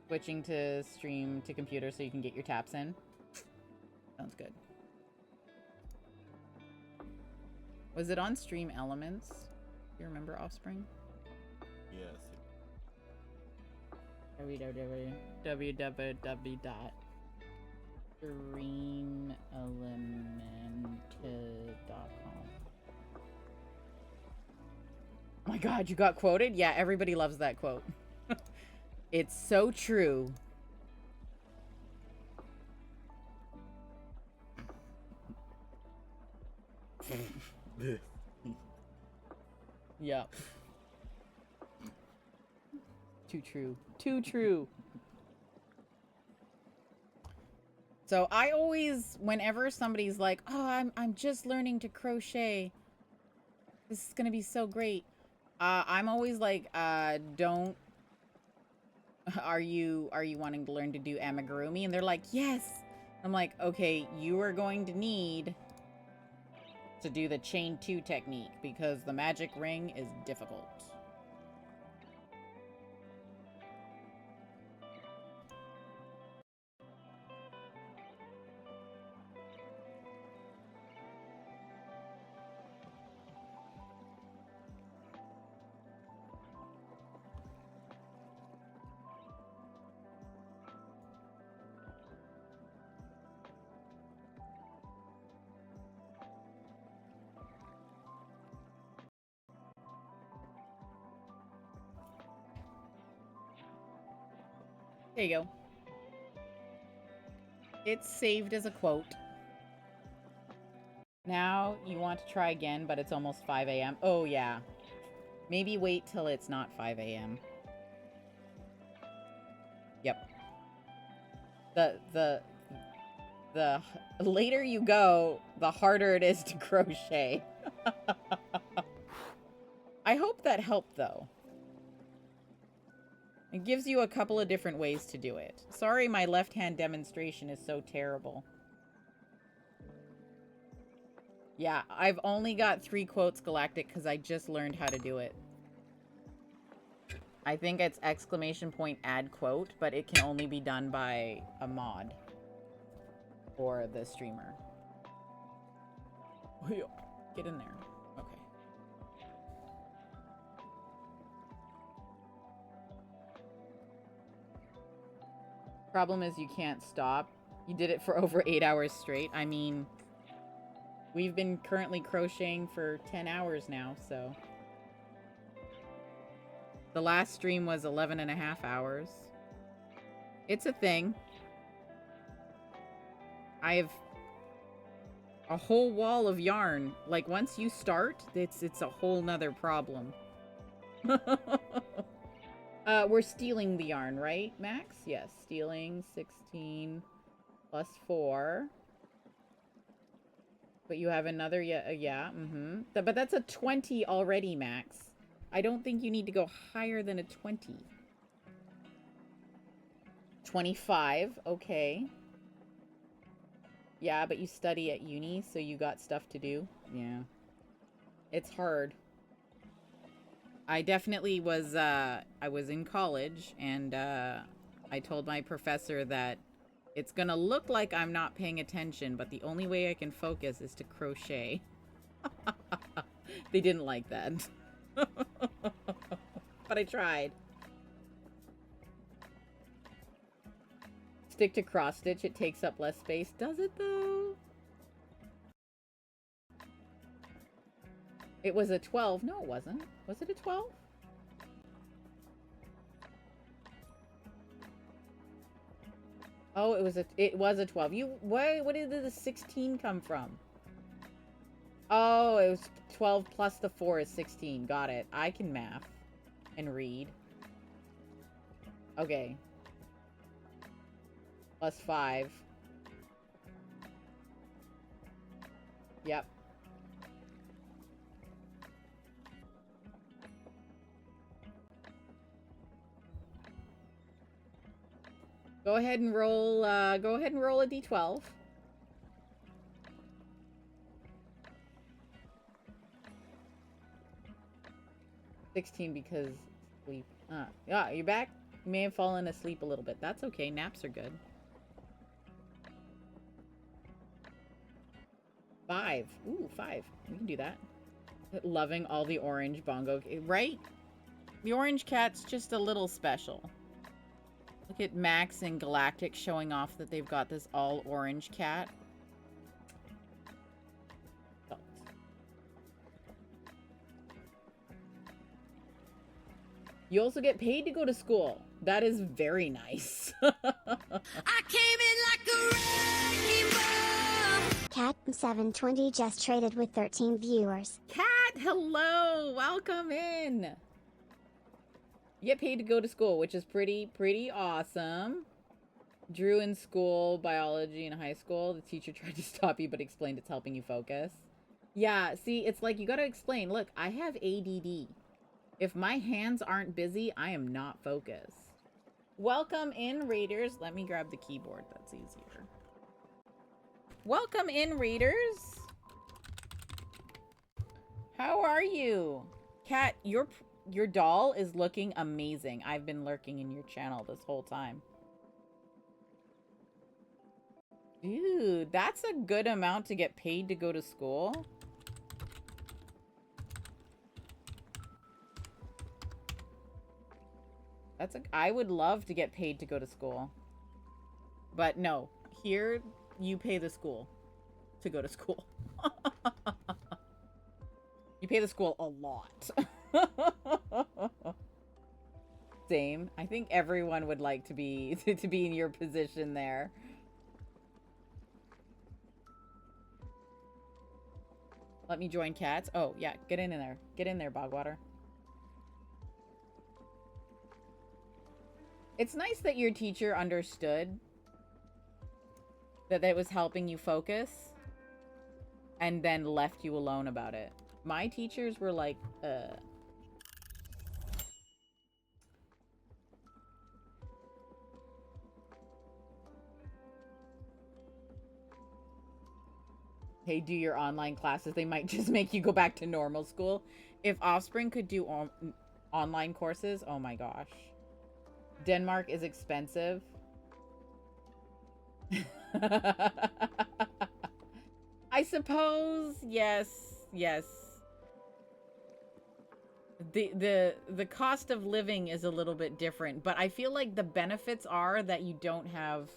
Switching to stream to computer so you can get your taps in. Sounds good. Was it on Stream Elements? You remember Offspring? Yes. I www.greenelemented.com. Oh my god, you got quoted? Yeah, everybody loves that quote. It's so true. Yep. Too true. Too true. So I always, whenever somebody's like, "Oh, I'm just learning to crochet. This is gonna be so great." I'm always like, don't. Are you wanting to learn to do amigurumi? And they're like, yes. I'm like, okay, you are going to need to do the chain 2 technique because the magic ring is difficult. There you go. It's saved as a quote. Now you want to try again, but it's almost 5 a.m. Oh, yeah. Maybe wait till it's not 5 a.m. Yep. The later you go, the harder it is to crochet. I hope that helped, though. It gives you a couple of different ways to do it. Sorry my left-hand demonstration is so terrible. Yeah, I've only got 3 quotes Galactic because I just learned how to do it. I think it's ! add quote, but it can only be done by a mod. Or the streamer. Get in there. Okay. Problem is you can't stop. You did it for over 8 hours straight. I mean, we've been currently crocheting for 10 hours now, so. The last stream was 11.5 hours. It's a thing. I have a whole wall of yarn. Like, once you start, it's a whole nother problem. We're stealing the yarn, right, Max? Yes, stealing 16 plus 4. But you have another, yeah, But that's a 20 already, Max. I don't think you need to go higher than a 20. 25, okay. Yeah, but you study at uni, so you got stuff to do. Yeah. It's hard. I definitely was, I was in college, and, I told my professor that it's gonna look like I'm not paying attention, but the only way I can focus is to crochet. They didn't like that. But I tried. Stick to cross stitch, it takes up less space. Does it though? It was a 12. No, it wasn't. Was it a 12? Oh, it was a 12. What did the 16 come from? Oh, it was 12 plus the 4 is 16. Got it. I can math and read. Okay. Plus 5. Yep. Go ahead and roll a d12. $16 because sleep. Yeah, you're back? You may have fallen asleep a little bit. That's okay. Naps are good. 5. Ooh, 5. We can do that. Loving all the orange bongo. Right? The orange cat's just a little special. Look at Max and Galactic showing off that they've got this all orange cat. Oh. You also get paid to go to school. That is very nice. I came in like a wrecking ball. Cat720 just traded with 13 viewers. Cat, hello! Welcome in! You get paid to go to school, which is pretty awesome. Drew in school, biology in high school. The teacher tried to stop you, but explained it's helping you focus. Yeah, see, it's like you gotta explain, look, I have ADD. If my hands aren't busy, I am not focused. Welcome in, Raiders. Let me grab the keyboard, that's easier. Welcome in, Raiders. How are you? Kat, your doll is looking amazing. I've been lurking in your channel this whole time. Dude, that's a good amount to get paid to go to school. I would love to get paid to go to school. But no, here you pay the school to go to school. You pay the school a lot. Same. I think everyone would like to be in your position there. Let me join cats. Oh, yeah, get in there. Get in there, Bogwater. It's nice that your teacher understood that it was helping you focus and then left you alone about it. My teachers were like, hey, do your online classes. They might just make you go back to normal school. If Offspring could do online courses, oh my gosh. Denmark is expensive. I suppose, yes. The cost of living is a little bit different, but I feel like the benefits are that you don't have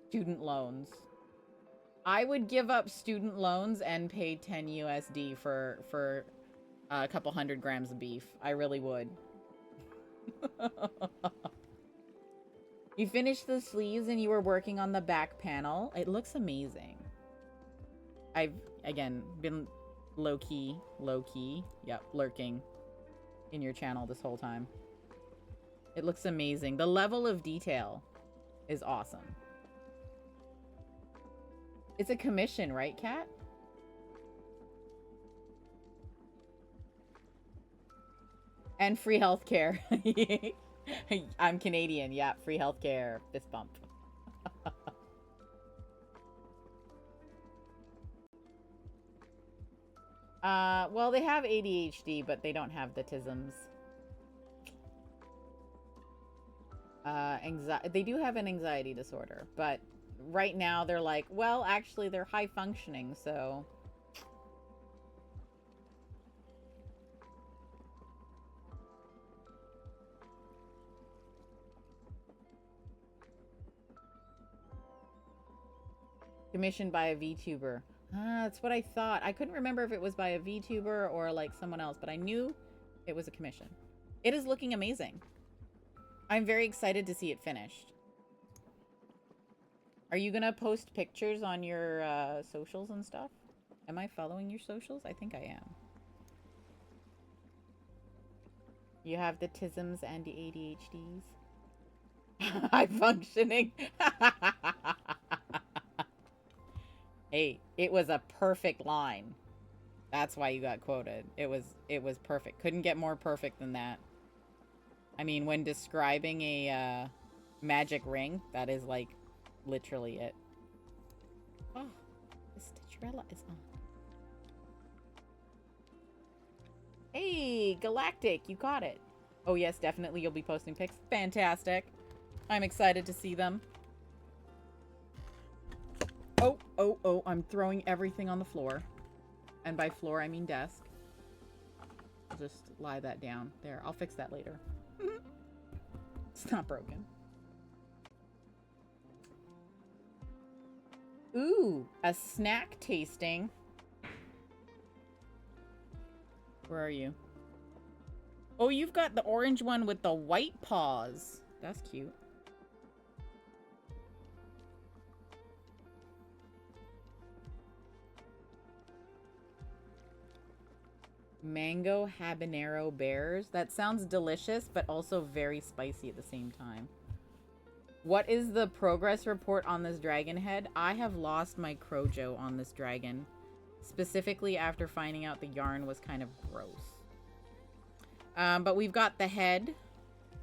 student loans. I would give up student loans and pay 10 USD for a couple 100 grams of beef. I really would. You finished the sleeves and you were working on the back panel. It looks amazing. I've, again, been low-key, yep, lurking in your channel this whole time. It looks amazing. The level of detail is awesome. It's a commission, right, Kat? And free healthcare. I'm Canadian. Yeah, free healthcare. Fist bump. Well, they have ADHD, but they don't have the tisms. They do have an anxiety disorder, but right now they're like, well, actually, they're high functioning, so... Commissioned by a VTuber. Ah, that's what I thought. I couldn't remember if it was by a VTuber or like someone else, but I knew it was a commission. It is looking amazing. I'm very excited to see it finished. Are you gonna post pictures on your socials and stuff? Am I following your socials? I think I am. You have the tisms and the ADHDs. High functioning. Hey, it was a perfect line. That's why you got quoted. It was perfect. Couldn't get more perfect than that. I mean, when describing a magic ring, that is like literally it. Oh, the Stitcherella is on. Hey, Galactic, you got it. Oh yes, definitely you'll be posting pics. Fantastic. I'm excited to see them. Oh, I'm throwing everything on the floor. And by floor, I mean desk. I'll just lie that down. There, I'll fix that later. It's not broken. Ooh, a snack tasting. Where are you? Oh, you've got the orange one with the white paws. That's cute. Mango habanero bears. That sounds delicious, but also very spicy at the same time. What is the progress report on this dragon head? I have lost my Crojo on this dragon. Specifically after finding out the yarn was kind of gross. But we've got the head.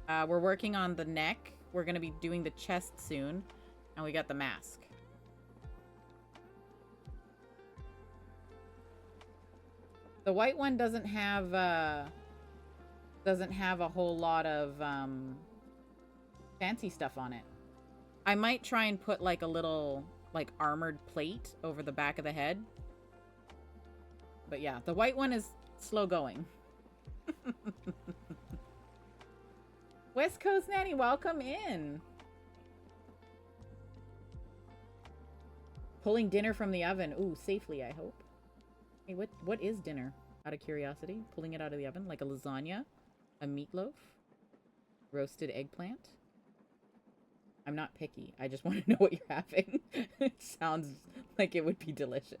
We're working on the neck. We're going to be doing the chest soon. And we got the mask. The white one doesn't have a whole lot of fancy stuff on it. I might try and put like a little like armored plate over the back of the head. But yeah, the white one is slow going. West Coast Nanny, welcome in. Pulling dinner from the oven. Ooh, safely, I hope. Hey, what is dinner? Out of curiosity. Pulling it out of the oven. Like a lasagna? A meatloaf? Roasted eggplant? I'm not picky. I just want to know what you're having. It sounds like it would be delicious.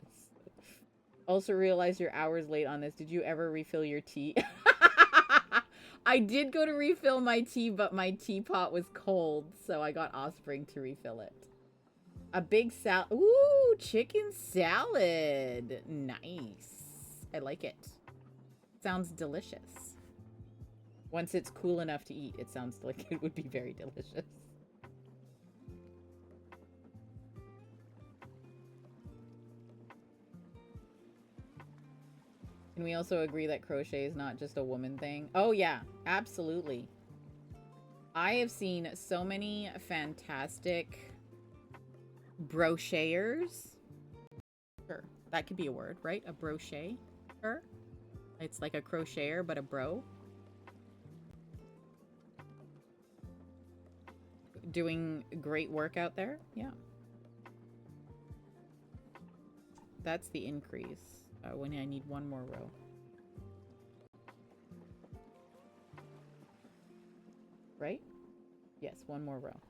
Also realized you're hours late on this. Did you ever refill your tea? I did go to refill my tea, but my teapot was cold, so I got Offspring to refill it. A big salad. Ooh, chicken salad. Nice. I like it. Sounds delicious. Once it's cool enough to eat, it sounds like it would be very delicious. Can we also agree that crochet is not just a woman thing? Oh yeah, absolutely. I have seen so many fantastic brocheters. Sure, that could be a word, right? A brocher? It's like a crocheter, but a bro. Doing great work out there. Yeah. That's the increase. When I need one more row. Right? Yes, one more row.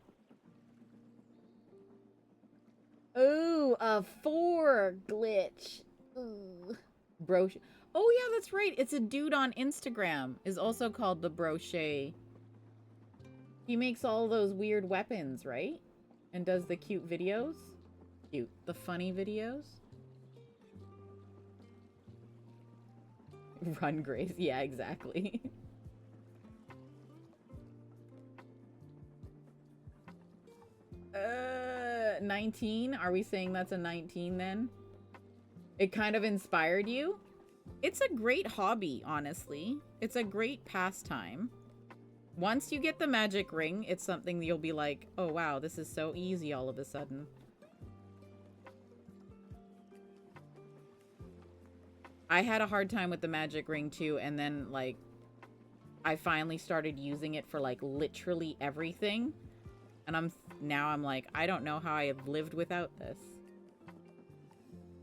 Ooh, a 4 glitch. Ooh. Brochet. Oh yeah, that's right. It's a dude on Instagram. Is also called the Brochet. He makes all those weird weapons, right? And does the cute videos. Cute. The funny videos. Run, Grace. Yeah, exactly. 19? Are we saying that's a 19 then? It kind of inspired you? It's a great hobby, honestly. It's a great pastime. Once you get the magic ring, it's something you'll be like, oh wow, this is so easy all of a sudden. I had a hard time with the magic ring too, and then like I finally started using it for like literally everything. And now I'm like, I don't know how I have lived without this.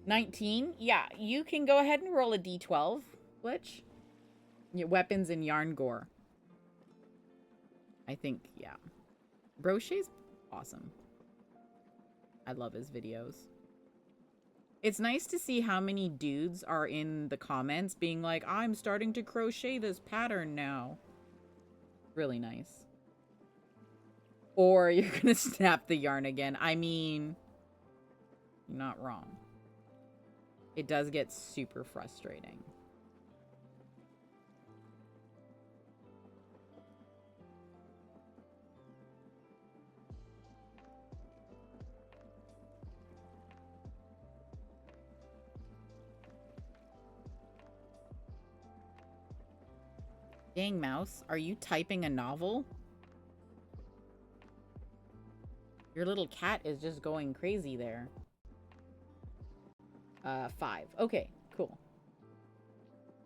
19? Yeah, you can go ahead and roll a d12, Glitch. Your weapons and yarn gore. I think, yeah. Brochet's awesome. I love his videos. It's nice to see how many dudes are in the comments being like, I'm starting to crochet this pattern now. Really nice. Or you're gonna snap the yarn again. I mean, you're not wrong. It does get super frustrating. Dang, Mouse, are you typing a novel? Your little cat is just going crazy there. 5. Okay, cool.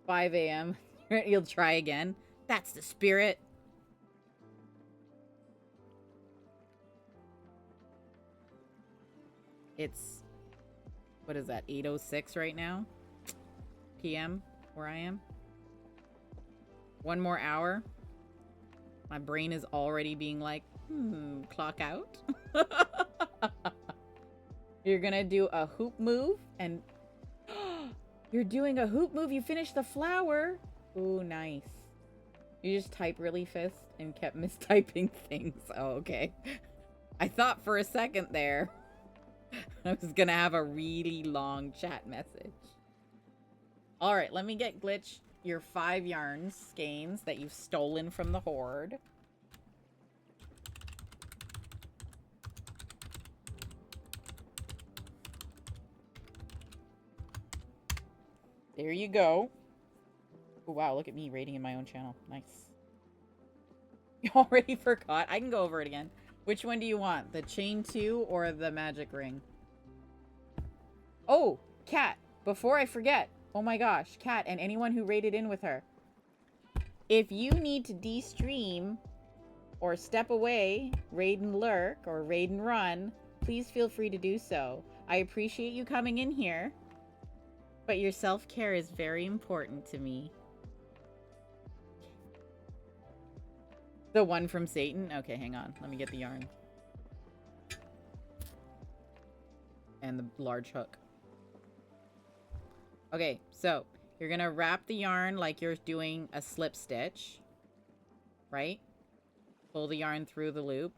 5 a.m. You'll try again. That's the spirit. It's, what is that, 8:06 right now? PM, where I am. One more hour. My brain is already being like, clock out. You're gonna do a hoop move and you're doing a hoop move. You finished the flower. Ooh, nice. You just type really fast and kept mistyping things. Oh, okay. I thought for a second there I was gonna have a really long chat message. All right, let me get Glitch your 5 yarns, skeins that you've stolen from the horde. There you go. Oh, wow, look at me rating in my own channel. Nice. You already forgot? I can go over it again. Which one do you want? The chain 2 or the magic ring? Oh, Kat, before I forget. Oh my gosh, Kat and anyone who raided in with her. If you need to de-stream or step away, raid and lurk, or raid and run, please feel free to do so. I appreciate you coming in here, but your self-care is very important to me. The one from Satan? Okay, hang on. Let me get the yarn. And the large hook. Okay, so you're gonna wrap the yarn like you're doing a slip stitch, right? Pull the yarn through the loop.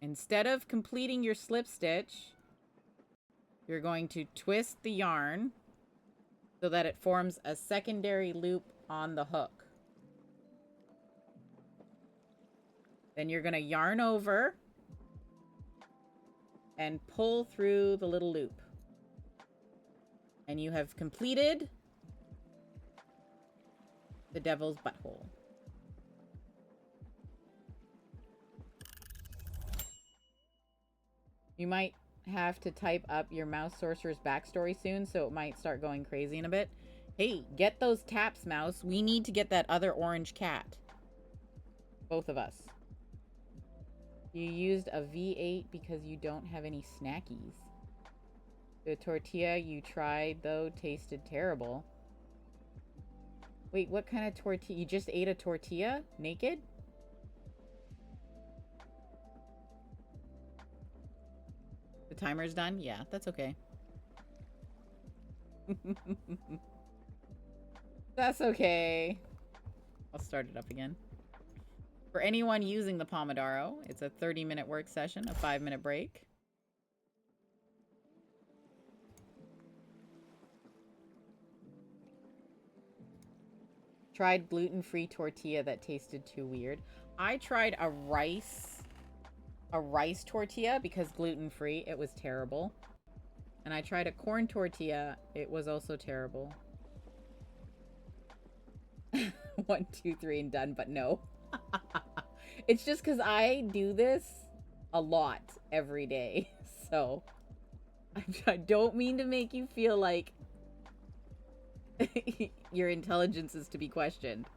Instead of completing your slip stitch, you're going to twist the yarn so that it forms a secondary loop on the hook. Then you're gonna yarn over and pull through the little loop. And you have completed the devil's butthole. You might have to type up your mouse sorcerer's backstory soon, so it might start going crazy in a bit. Hey, get those taps, mouse. We need to get that other orange cat. Both of us. You used a V8 because you don't have any snackies. The tortilla you tried, though, tasted terrible. Wait, what kind of tortilla? You just ate a tortilla? Naked? The timer's done? Yeah, that's okay. That's okay. I'll start it up again. For anyone using the Pomodoro, it's a 30-minute work session, a 5-minute break. Tried gluten-free tortilla that tasted too weird. I tried a rice tortilla because gluten-free. It was terrible. And I tried a corn tortilla. It was also terrible. 1, 2, 3 and done, but no. It's just because I do this a lot every day. So I don't mean to make you feel like your intelligence is to be questioned.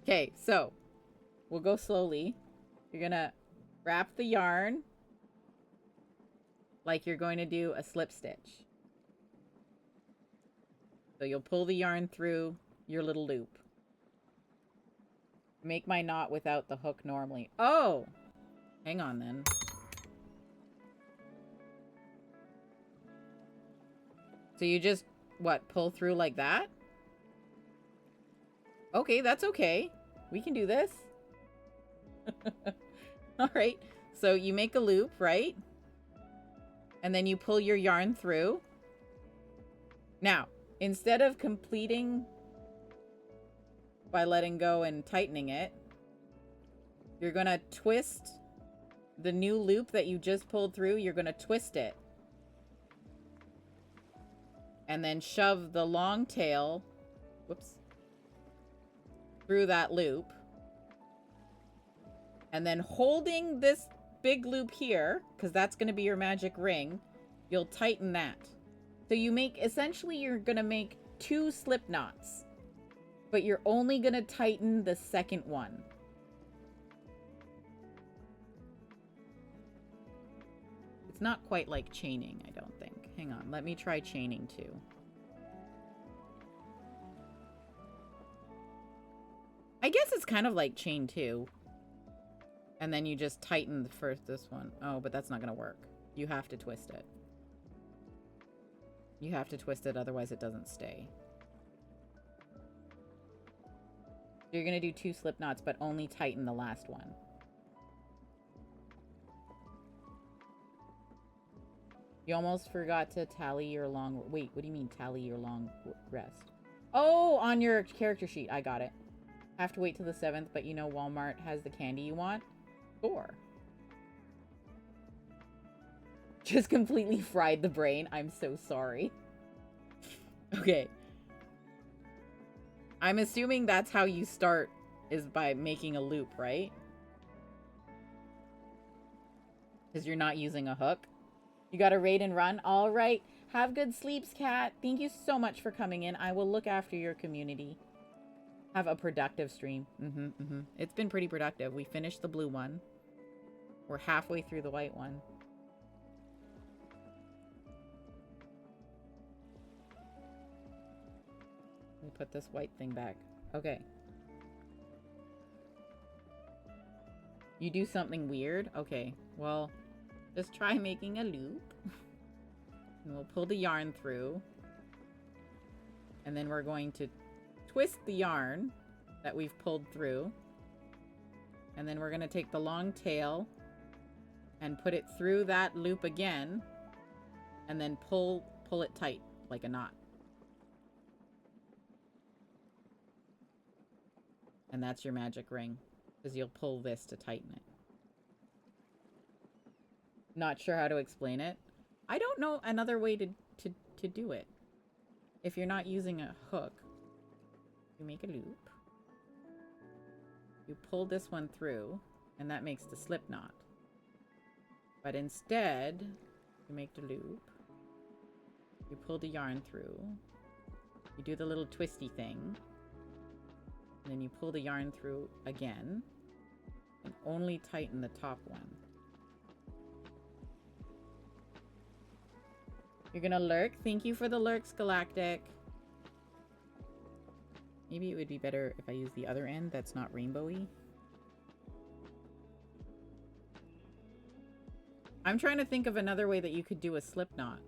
Okay, so we'll go slowly. You're gonna wrap the yarn like you're going to do a slip stitch. So you'll pull the yarn through your little loop. Make my knot without the hook normally. Oh! Hang on then. So you just, what, pull through like that? Okay, that's okay. We can do this. Alright, so you make a loop, right? And then you pull your yarn through. Now, instead of completing by letting go and tightening it, you're gonna twist the new loop that you just pulled through. You're gonna twist it. And then shove the long tail, whoops, through that loop. And then holding this big loop here, because that's going to be your magic ring, you'll tighten that. So you make, essentially you're going to make 2 slip knots, but you're only going to tighten the second one. It's not quite like chaining, I don't think. Hang on, let me try chaining too. I guess it's kind of like chain 2. And then you just tighten the first this one. Oh, but that's not going to work. You have to twist it. You have to twist it, otherwise it doesn't stay. You're going to do 2 slip knots, but only tighten the last one. You almost forgot to tally your long... Wait, what do you mean tally your long rest? Oh, on your character sheet. I got it. Have to wait till the 7th, but you know Walmart has the candy you want? Sure. Just completely fried the brain. I'm so sorry. Okay. I'm assuming that's how you start, is by making a loop, right? Because you're not using a hook. You got to raid and run. All right. Have good sleeps, Cat. Thank you so much for coming in. I will look after your community. Have a productive stream. It's been pretty productive. We finished the blue one. We're halfway through the white one. Let me put this white thing back. Okay. You do something weird? Okay. Well, just try making a loop. And we'll pull the yarn through. And then we're going to twist the yarn that we've pulled through. And then we're going to take the long tail and put it through that loop again. And then pull it tight like a knot. And that's your magic ring. Because you'll pull this to tighten it. Not sure how to explain it. I don't know another way to do it. If you're not using a hook, you make a loop. You pull this one through, and that makes the slip knot. But instead, you make the loop. You pull the yarn through. You do the little twisty thing. And then you pull the yarn through again. And only tighten the top one. You're gonna lurk? Thank you for the lurks, Galactic. Maybe it would be better if I use the other end that's not rainbowy. I'm trying to think of another way that you could do a slip knot.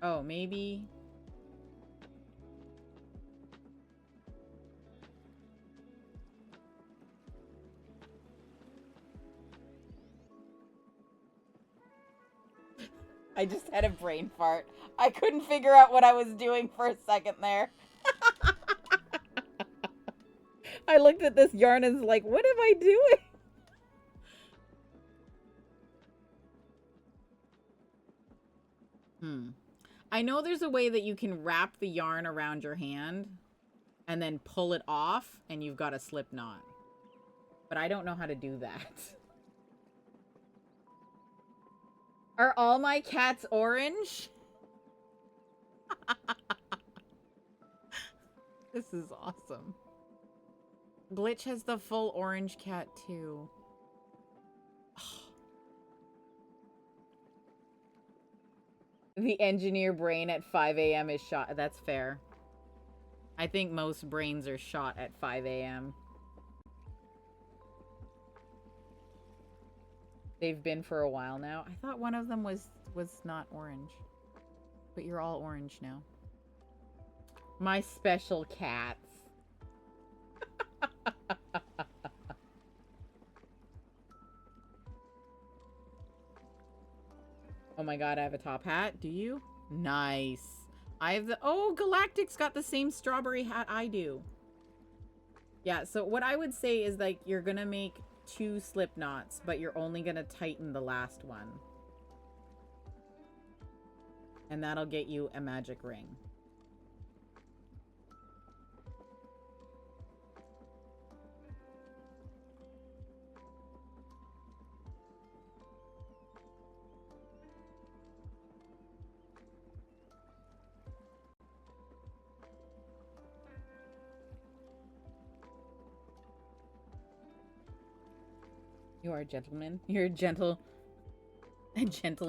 Oh, maybe... I just had a brain fart. I couldn't figure out what I was doing for a second there. I looked at this yarn and was like, what am I doing? I know there's a way that you can wrap the yarn around your hand and then pull it off and you've got a slip knot. But I don't know how to do that. Are all my cats orange? This is awesome. Glitch has the full orange cat too. The engineer brain at 5 a.m. is shot. That's fair. I think most brains are shot at 5 a.m. They've been for a while now. I thought one of them was not orange. But you're all orange now. My special cats. Oh my god, I have a top hat. Do you? Nice. I have the... Oh, Galactic's got the same strawberry hat I do. Yeah, so what I would say is, like, you're gonna make 2 slip knots, but you're only gonna tighten the last one. And that'll get you a magic ring. You are a gentleman. You're a gentle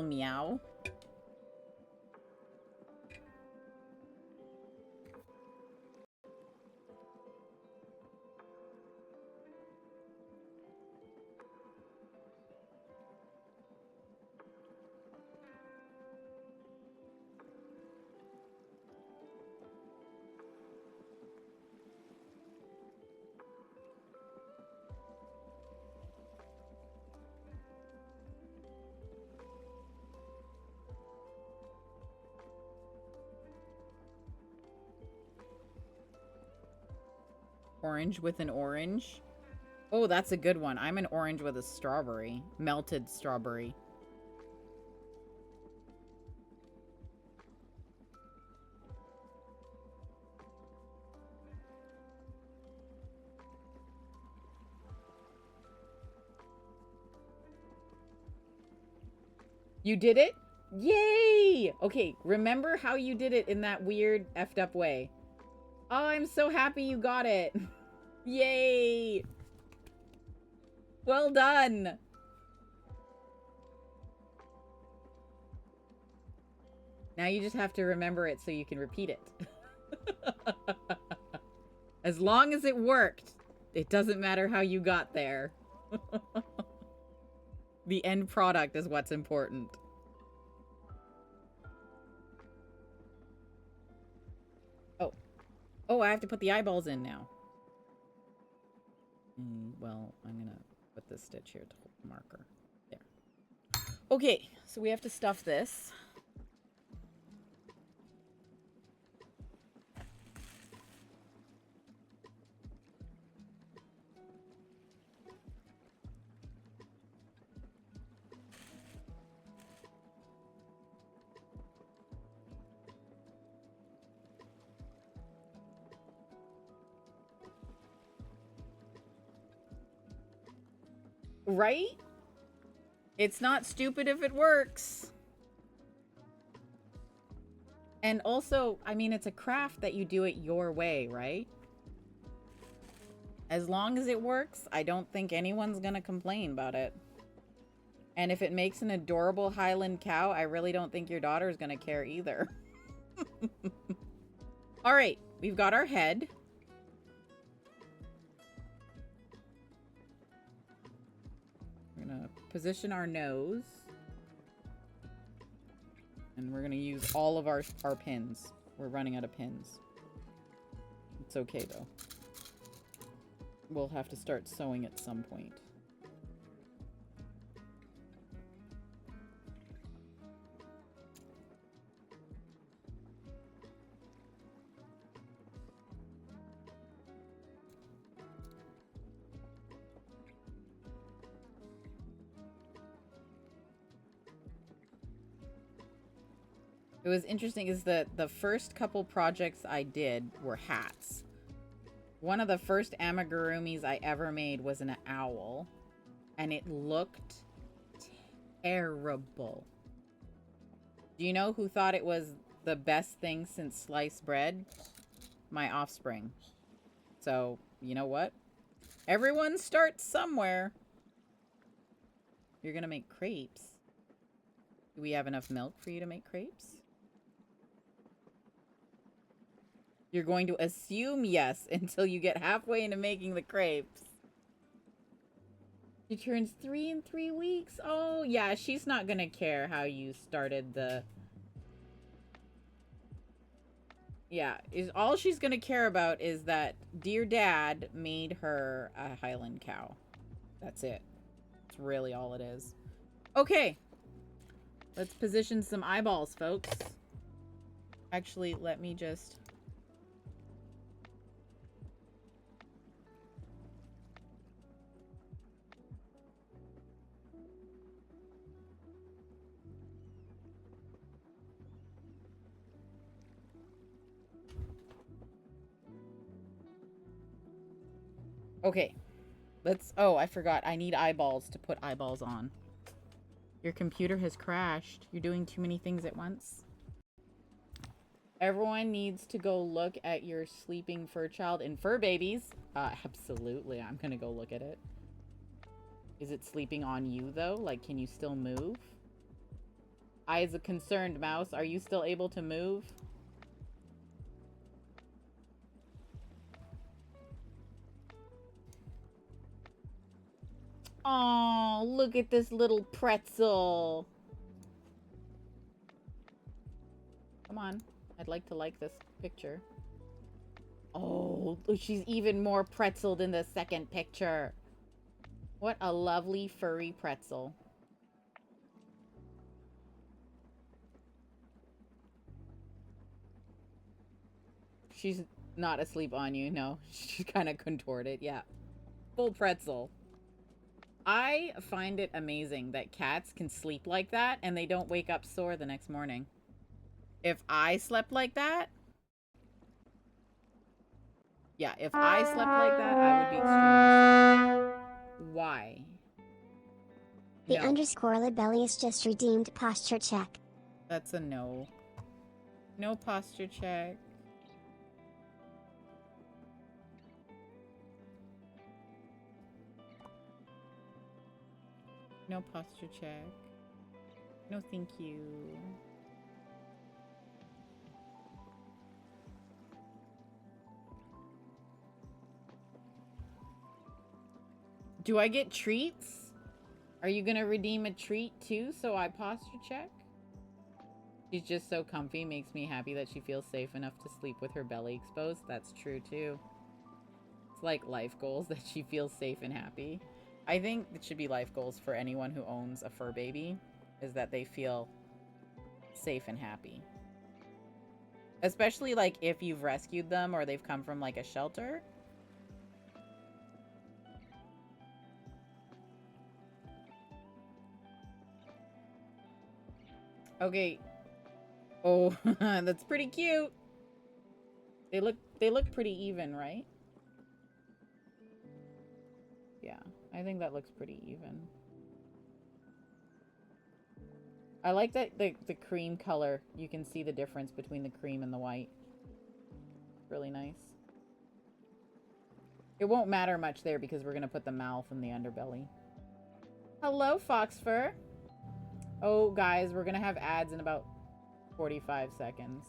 meow. Orange with an orange. Oh, that's a good one. I'm an orange with a strawberry. Melted strawberry. You did it? Yay! Okay, remember how you did it in that weird effed up way. Oh, I'm so happy you got it. Yay! Well done! Now you just have to remember it so you can repeat it. As long as it worked, it doesn't matter how you got there. The end product is what's important. Oh, I have to put the eyeballs in now. Well, I'm gonna put this stitch here to hold the marker. There. Okay, so we have to stuff this. Right? It's not stupid if it works. And also, I mean, it's a craft that you do it your way, right? As long as it works, I don't think anyone's gonna complain about it. And if it makes an adorable Highland cow, I really don't think your daughter's gonna care either. All right, we've got our head. Gonna position our nose, and we're gonna use all of our pins. We're running out of pins. It's okay though. We'll have to start sewing at some point. It was interesting is that the first couple projects I did were hats. One of the first amigurumis I ever made was an owl, and it looked terrible. Do you know who thought it was the best thing since sliced bread? My offspring. So, you know what? Everyone starts somewhere. You're gonna make crepes. Do we have enough milk for you to make crepes? You're going to assume yes until you get halfway into making the crepes. She turns 3 in 3 weeks. Oh, yeah, she's not gonna care how you started the... Yeah, all she's gonna care about is that dear dad made her a Highland cow. That's it. That's really all it is. Okay. Let's position some eyeballs, folks. Actually, let me just... Okay, let's... Oh, I forgot. I need eyeballs to put eyeballs on. Your computer has crashed. You're doing too many things at once. Everyone needs to go look at your sleeping fur child and fur babies. Absolutely, I'm gonna go look at it. Is it sleeping on you, though? Like, can you still move? I, as a concerned mouse, are you still able to move? Oh, look at this little pretzel. Come on. I'd like to like this picture. Oh, she's even more pretzeled in the second picture. What a lovely furry pretzel. She's not asleep on you, no. She's kind of contorted, yeah. Full pretzel. I find it amazing that cats can sleep like that and they don't wake up sore the next morning. If I slept like that... Yeah, if I slept like that, I would be extremely sick. Why? The No. underscore Libellius just redeemed posture check. That's a no. No posture check. No posture check. No thank you. Do I get treats? Are you gonna redeem a treat too so I posture check? She's just so comfy, makes me happy that she feels safe enough to sleep with her belly exposed. That's true too. It's like life goals that she feels safe and happy. I think it should be life goals for anyone who owns a fur baby, is that they feel safe and happy. Especially like if you've rescued them or they've come from like a shelter. Okay. Oh, that's pretty cute. They look pretty even, right? Yeah, I think that looks pretty even. I like that the cream color. You can see the difference between the cream and the white. Really nice. It won't matter much there because we're gonna put the mouth in the underbelly. Hello, Foxfur. Oh, guys, we're gonna have ads in about 45 seconds.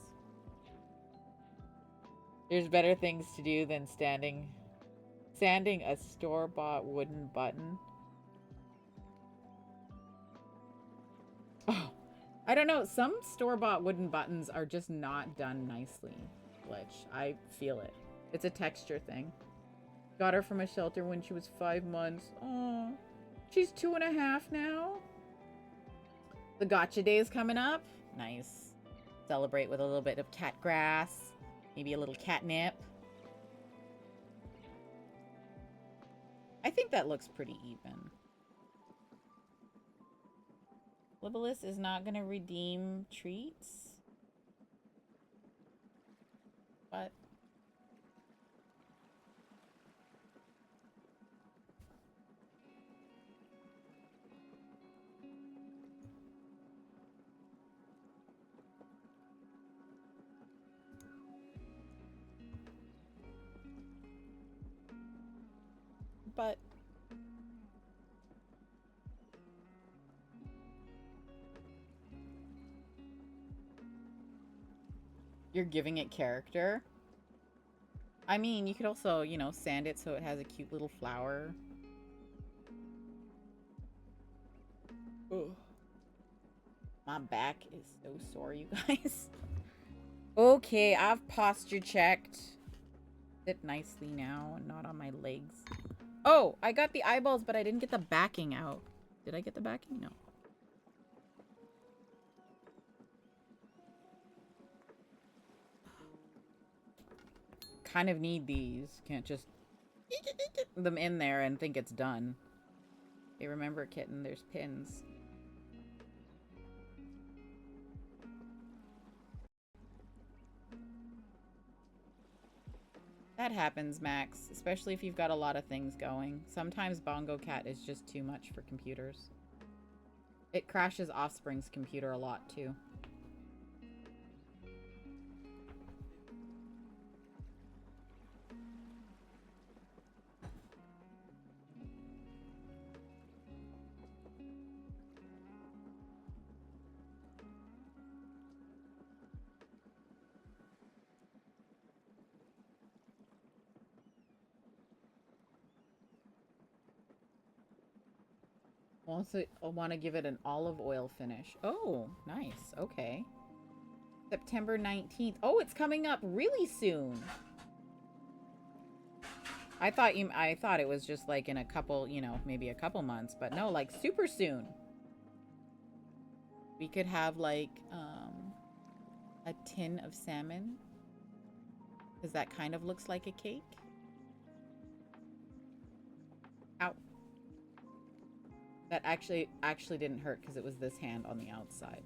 There's better things to do than sanding a store-bought wooden button. Oh, I don't know. Some store-bought wooden buttons are just not done nicely. Glitch. I feel it. It's a texture thing. Got her from a shelter when she was 5 months. Oh, she's 2.5 now. The gotcha day is coming up. Nice. Celebrate with a little bit of cat grass. Maybe a little catnip. I think that looks pretty even. Libelus is not going to redeem treats. But... But... You're giving it character? I mean, you could also, you know, sand it so it has a cute little flower. Ugh. My back is so sore, you guys. Okay, I've posture checked. Sit nicely now, not on my legs. Oh, I got the eyeballs, but I didn't get the backing out. Did I get the backing? No. Kind of need these. Can't just them in there and think it's done. Hey, remember, kitten, there's pins. That happens, Max, especially if you've got a lot of things going. Sometimes Bongo Cat is just too much for computers. It crashes Offspring's computer a lot, too. Also, I want to give it an olive oil finish. Oh, nice. Okay. September 19th. Oh, it's coming up really soon. I thought it was just like in a couple, you know, maybe a couple months, but no, like super soon. We could have like a tin of salmon, because that kind of looks like a cake. Ow. That actually didn't hurt because it was this hand on the outside.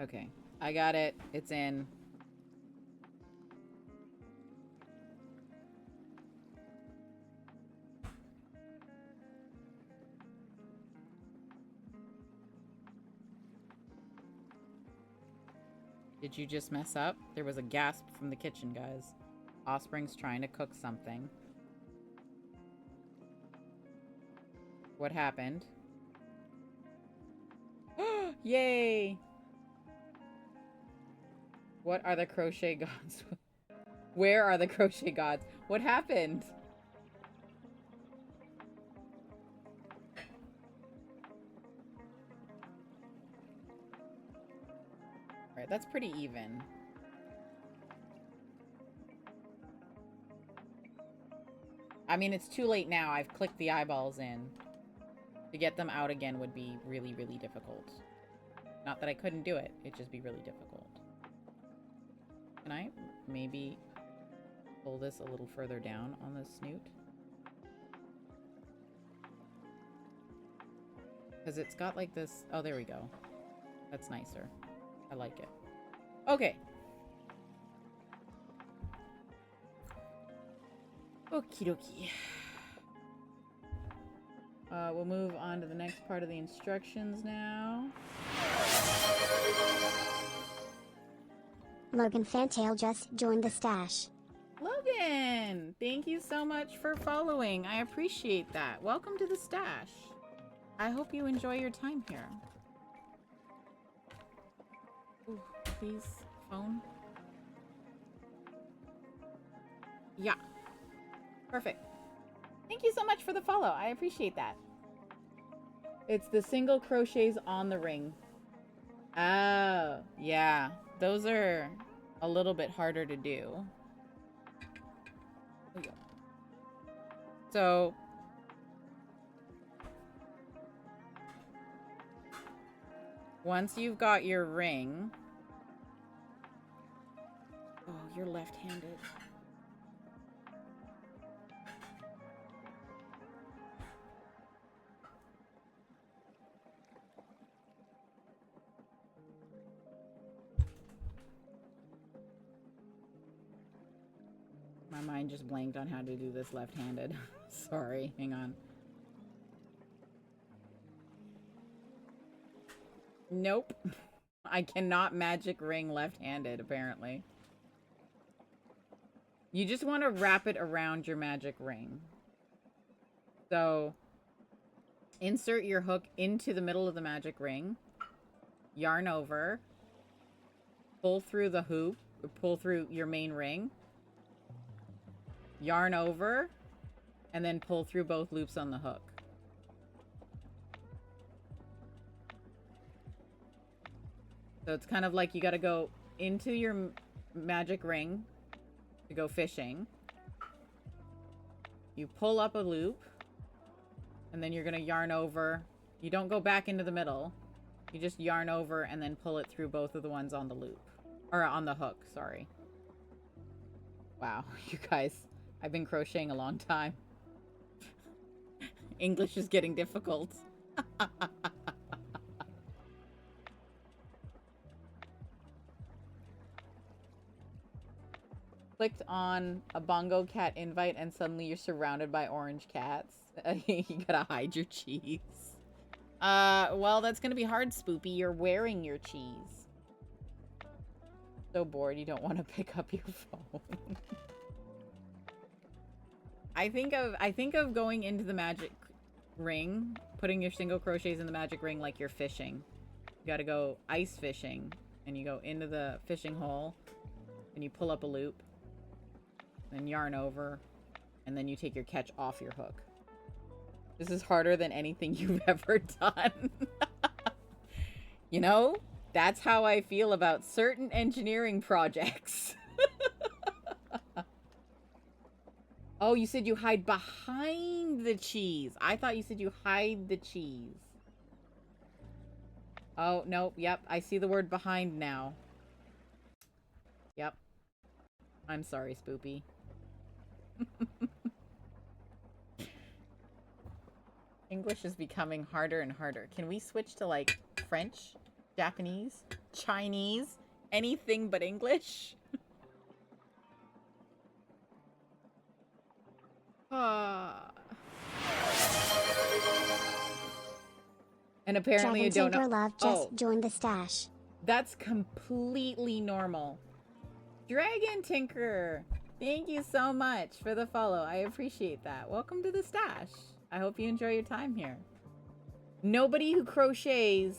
Okay, I got it. It's in. Did you just mess up? There was a gasp from the kitchen, guys. Offspring's trying to cook something. What happened? Yay! What are the crochet gods? Where are the crochet gods? What happened? Alright, that's pretty even. I mean, it's too late now. I've clicked the eyeballs in. To get them out again would be really, really difficult. Not that I couldn't do it. It'd just be really difficult. Can I maybe pull this a little further down on the snoot? Because it's got like this... Oh, there we go. That's nicer. I like it. Okay. Okie dokie. We'll move on to the next part of the instructions now. Logan Fantail just joined the stash. Logan! Thank you so much for following. I appreciate that. Welcome to the stash. I hope you enjoy your time here. Ooh, please, phone. Yeah. Perfect. Thank you so much for the follow. I appreciate that. It's the single crochets on the ring. Oh, yeah. Those are a little bit harder to do. So, once you've got your ring... Oh, you're left-handed. My mind just blanked on how to do this left-handed. Sorry, hang on. Nope. I cannot magic ring left-handed, apparently. You just want to wrap it around your magic ring. So, insert your hook into the middle of the magic ring. Yarn over. Pull through the hoop. Or pull through your main ring. Yarn over, and then pull through both loops on the hook. So it's kind of like you got to go into your magic ring to go fishing. You pull up a loop, and then you're going to yarn over. You don't go back into the middle. You just yarn over and then pull it through both of the ones on the loop. Or on the hook, sorry. Wow, you guys... I've been crocheting a long time. English is getting difficult. Clicked on a bongo cat invite and suddenly you're surrounded by orange cats. You gotta hide your cheese. Well, that's gonna be hard, Spoopy. You're wearing your cheese. So bored you don't want to pick up your phone. I think of going into the magic ring, putting your single crochets in the magic ring like you're fishing. You gotta go ice fishing, and you go into the fishing hole, and you pull up a loop, then yarn over, and then you take your catch off your hook. This is harder than anything you've ever done. You know, that's how I feel about certain engineering projects. Oh, you said you hide behind the cheese. I thought you said you hide the cheese. Oh, nope. Yep. I see the word behind now. Yep. I'm sorry, Spoopy. English is becoming harder and harder. Can we switch to, like, French, Japanese, Chinese, anything but English? And apparently you don't know. Love just joined the stash. That's completely normal. Dragon Tinker, thank you so much for the follow. I appreciate that. Welcome to the stash. I hope you enjoy your time here. Nobody who crochets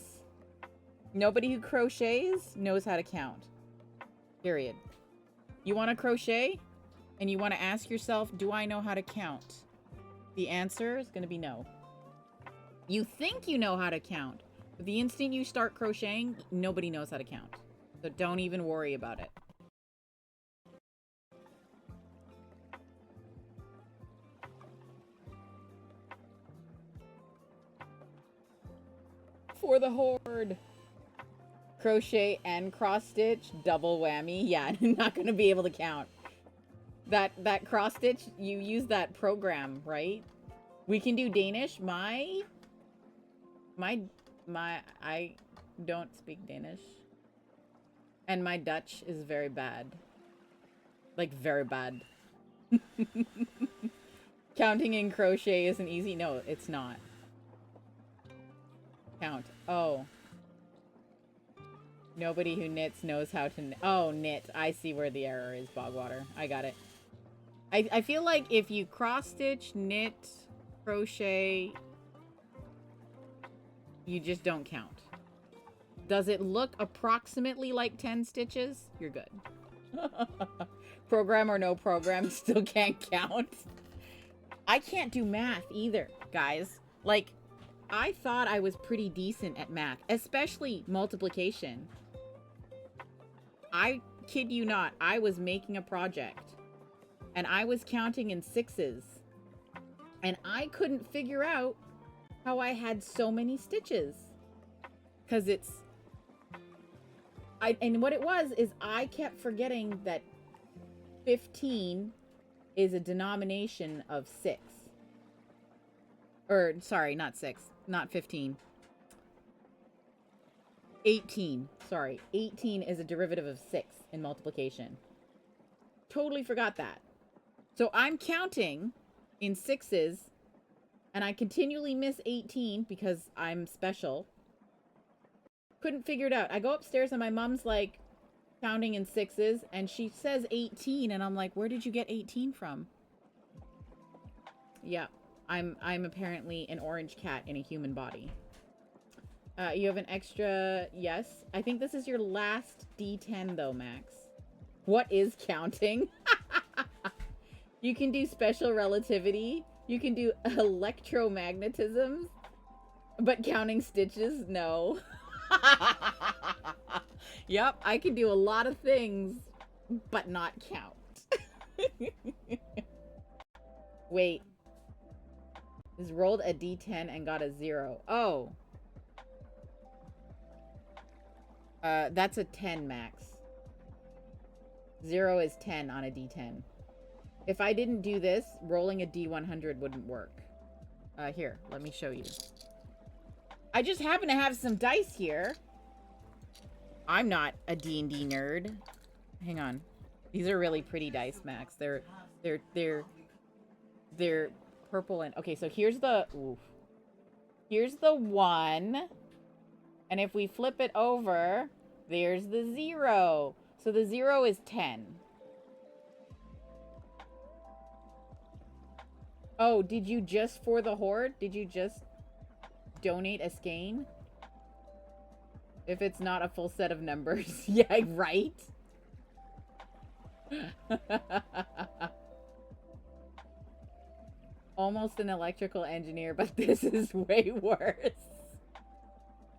knows how to count. Period. You want to crochet and you want to ask yourself, do I know how to count? The answer is going to be no. You think you know how to count, but the instant you start crocheting, nobody knows how to count. So don't even worry about it. For the horde. Crochet and cross stitch, double whammy. Yeah, not going to be able to count. That cross stitch, you use that program, right? We can do Danish. I don't speak Danish. And my Dutch is very bad. Like, very bad. Counting in crochet isn't easy. No, it's not. Count. Oh. Nobody who knits knows how to knit. Oh, knit. I see where the error is, Bogwater. I got it. I feel like if you cross-stitch, knit, crochet, you just don't count. Does it look approximately like 10 stitches? You're good. Program or no program, still can't count. I can't do math either, guys. Like, I thought I was pretty decent at math, especially multiplication. I kid you not, I was making a project and I was counting in sixes and I couldn't figure out how I had so many stitches. Because and what it was is I kept forgetting that 15 is a denomination of 6. Or, sorry, not 6. Not 15. 18. Sorry. 18 is a derivative of 6 in multiplication. Totally forgot that. So I'm counting in sixes, and I continually miss 18 because I'm special. Couldn't figure it out. I go upstairs and my mom's like counting in sixes, and she says 18, and I'm like, where did you get 18 from? Yeah. I'm apparently an orange cat in a human body. You have an extra... Yes. I think this is your last D10, though, Max. What is counting? You can do special relativity. You can do electromagnetism. But counting stitches? No. Yep, I can do a lot of things, but not count. Wait. Just rolled a D10 and got a 0. Oh. That's a 10, Max. 0 is 10 on a D10. If I didn't do this, rolling a D100 wouldn't work. Here, let me show you. I just happen to have some dice here. I'm not a D&D nerd. Hang on. These are really pretty dice, Max. They're purple and... Okay, so here's the... Oof. Here's the 1. And if we flip it over, there's the 0. So the 0 is 10. Oh, did you just for the horde? Did you just donate a skein? If it's not a full set of numbers. Yeah, right? Almost an electrical engineer, but this is way worse.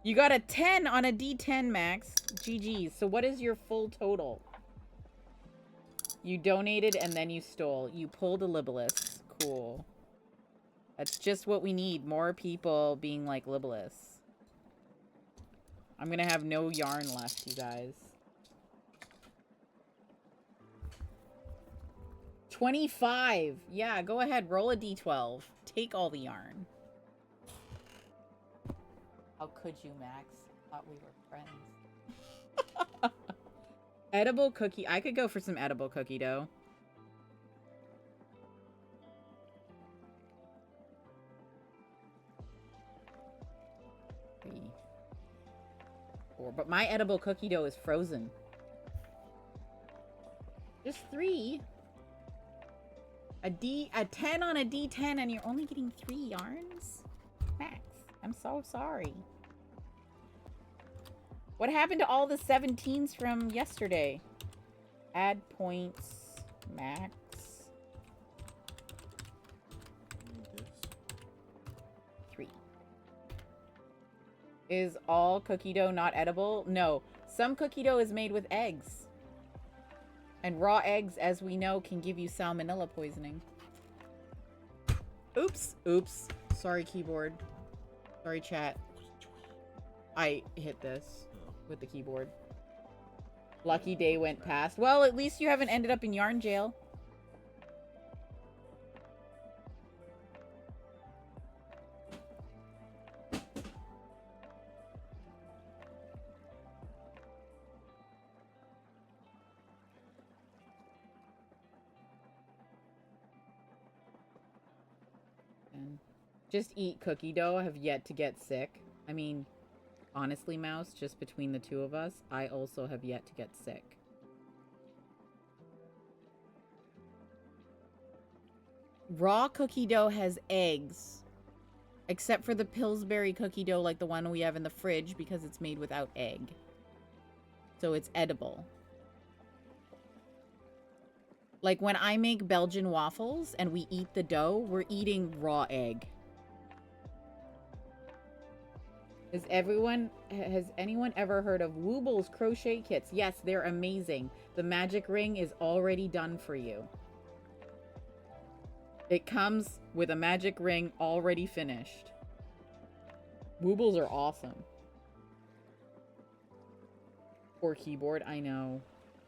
You got a 10 on a D10, Max. GG's. So what is your full total? You donated and then you stole. You pulled a Libelus. Cool. That's just what we need. More people being like Libelus. I'm gonna have no yarn left, you guys. 25. Yeah, go ahead. Roll a d12. Take all the yarn. How could you, Max? Thought we were friends. Edible cookie. I could go for some edible cookie dough. 3, 4. But my edible cookie dough is frozen. Just 3. A 10 on a D10 and you're only getting 3 yarns? Max, I'm so sorry. What happened to all the 17s from yesterday? Add points, Max. 3. Is all cookie dough not edible? No. Some cookie dough is made with eggs. And raw eggs, as we know, can give you salmonella poisoning. Oops. Oops. Sorry, keyboard. Sorry, chat. I hit this with the keyboard. Lucky day went past. Well, at least you haven't ended up in yarn jail. Just eat cookie dough. I have yet to get sick. I mean, honestly, Mouse, just between the two of us, I also have yet to get sick. Raw cookie dough has eggs. Except for the Pillsbury cookie dough like the one we have in the fridge because it's made without egg. So it's edible. Like when I make Belgian waffles and we eat the dough, we're eating raw egg. Has anyone ever heard of Wooble's crochet kits? Yes, they're amazing. The magic ring is already done for you. It comes with a magic ring already finished. Woobles are awesome. Poor keyboard, I know.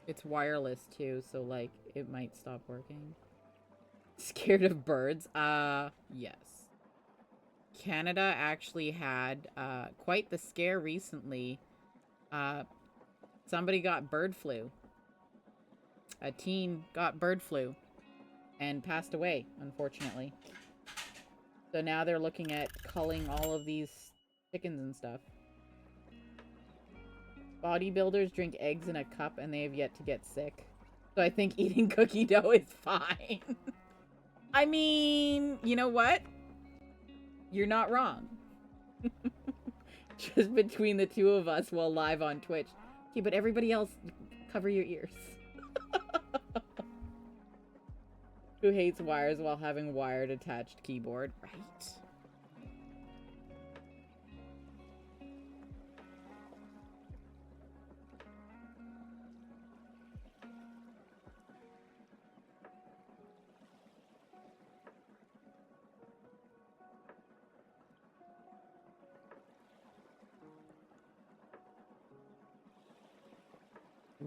It's wireless too, so like it might stop working. Scared of birds? Yes. Canada actually had quite the scare recently. Somebody got bird flu. A teen got bird flu and passed away, unfortunately. So now they're looking at culling all of these chickens and stuff. Bodybuilders drink eggs in a cup and they have yet to get sick. So I think eating cookie dough is fine. I mean, you know what? You're not wrong. Just between the two of us while live on Twitch. Okay, but everybody else, cover your ears. Who hates wires while having wired attached keyboard? Right.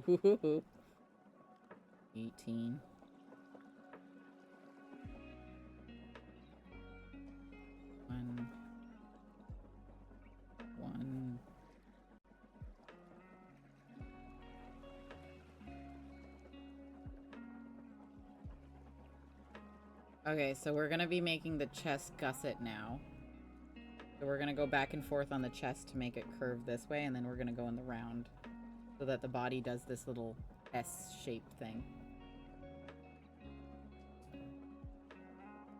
Woohoo. 18. One. Okay, so we're gonna be making the chest gusset now. So we're gonna go back and forth on the chest to make it curve this way, and then we're gonna go in the round. So that the body does this little S-shaped thing.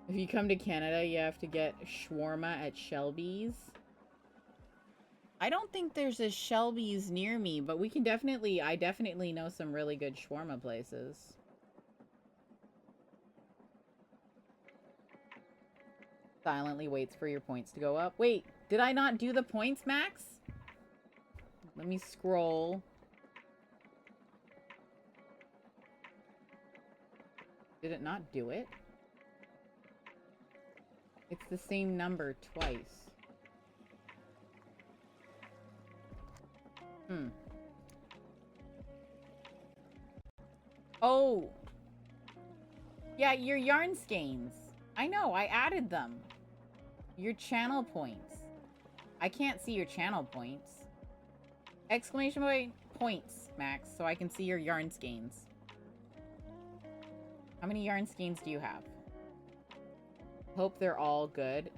If you come to Canada, you have to get shawarma at Shelby's. I don't think there's a Shelby's near me, but we can definitely, I definitely know some really good shawarma places. Silently waits for your points to go up. Wait, did I not do the points, Max? Let me scroll. Did it not do it? It's the same number twice. Oh. Yeah, your yarn skeins. I know, I added them. Your channel points. I can't see your channel points. Exclamation point points, Max, so I can see your yarn skeins. How many yarn skeins do you have? Hope they're all good.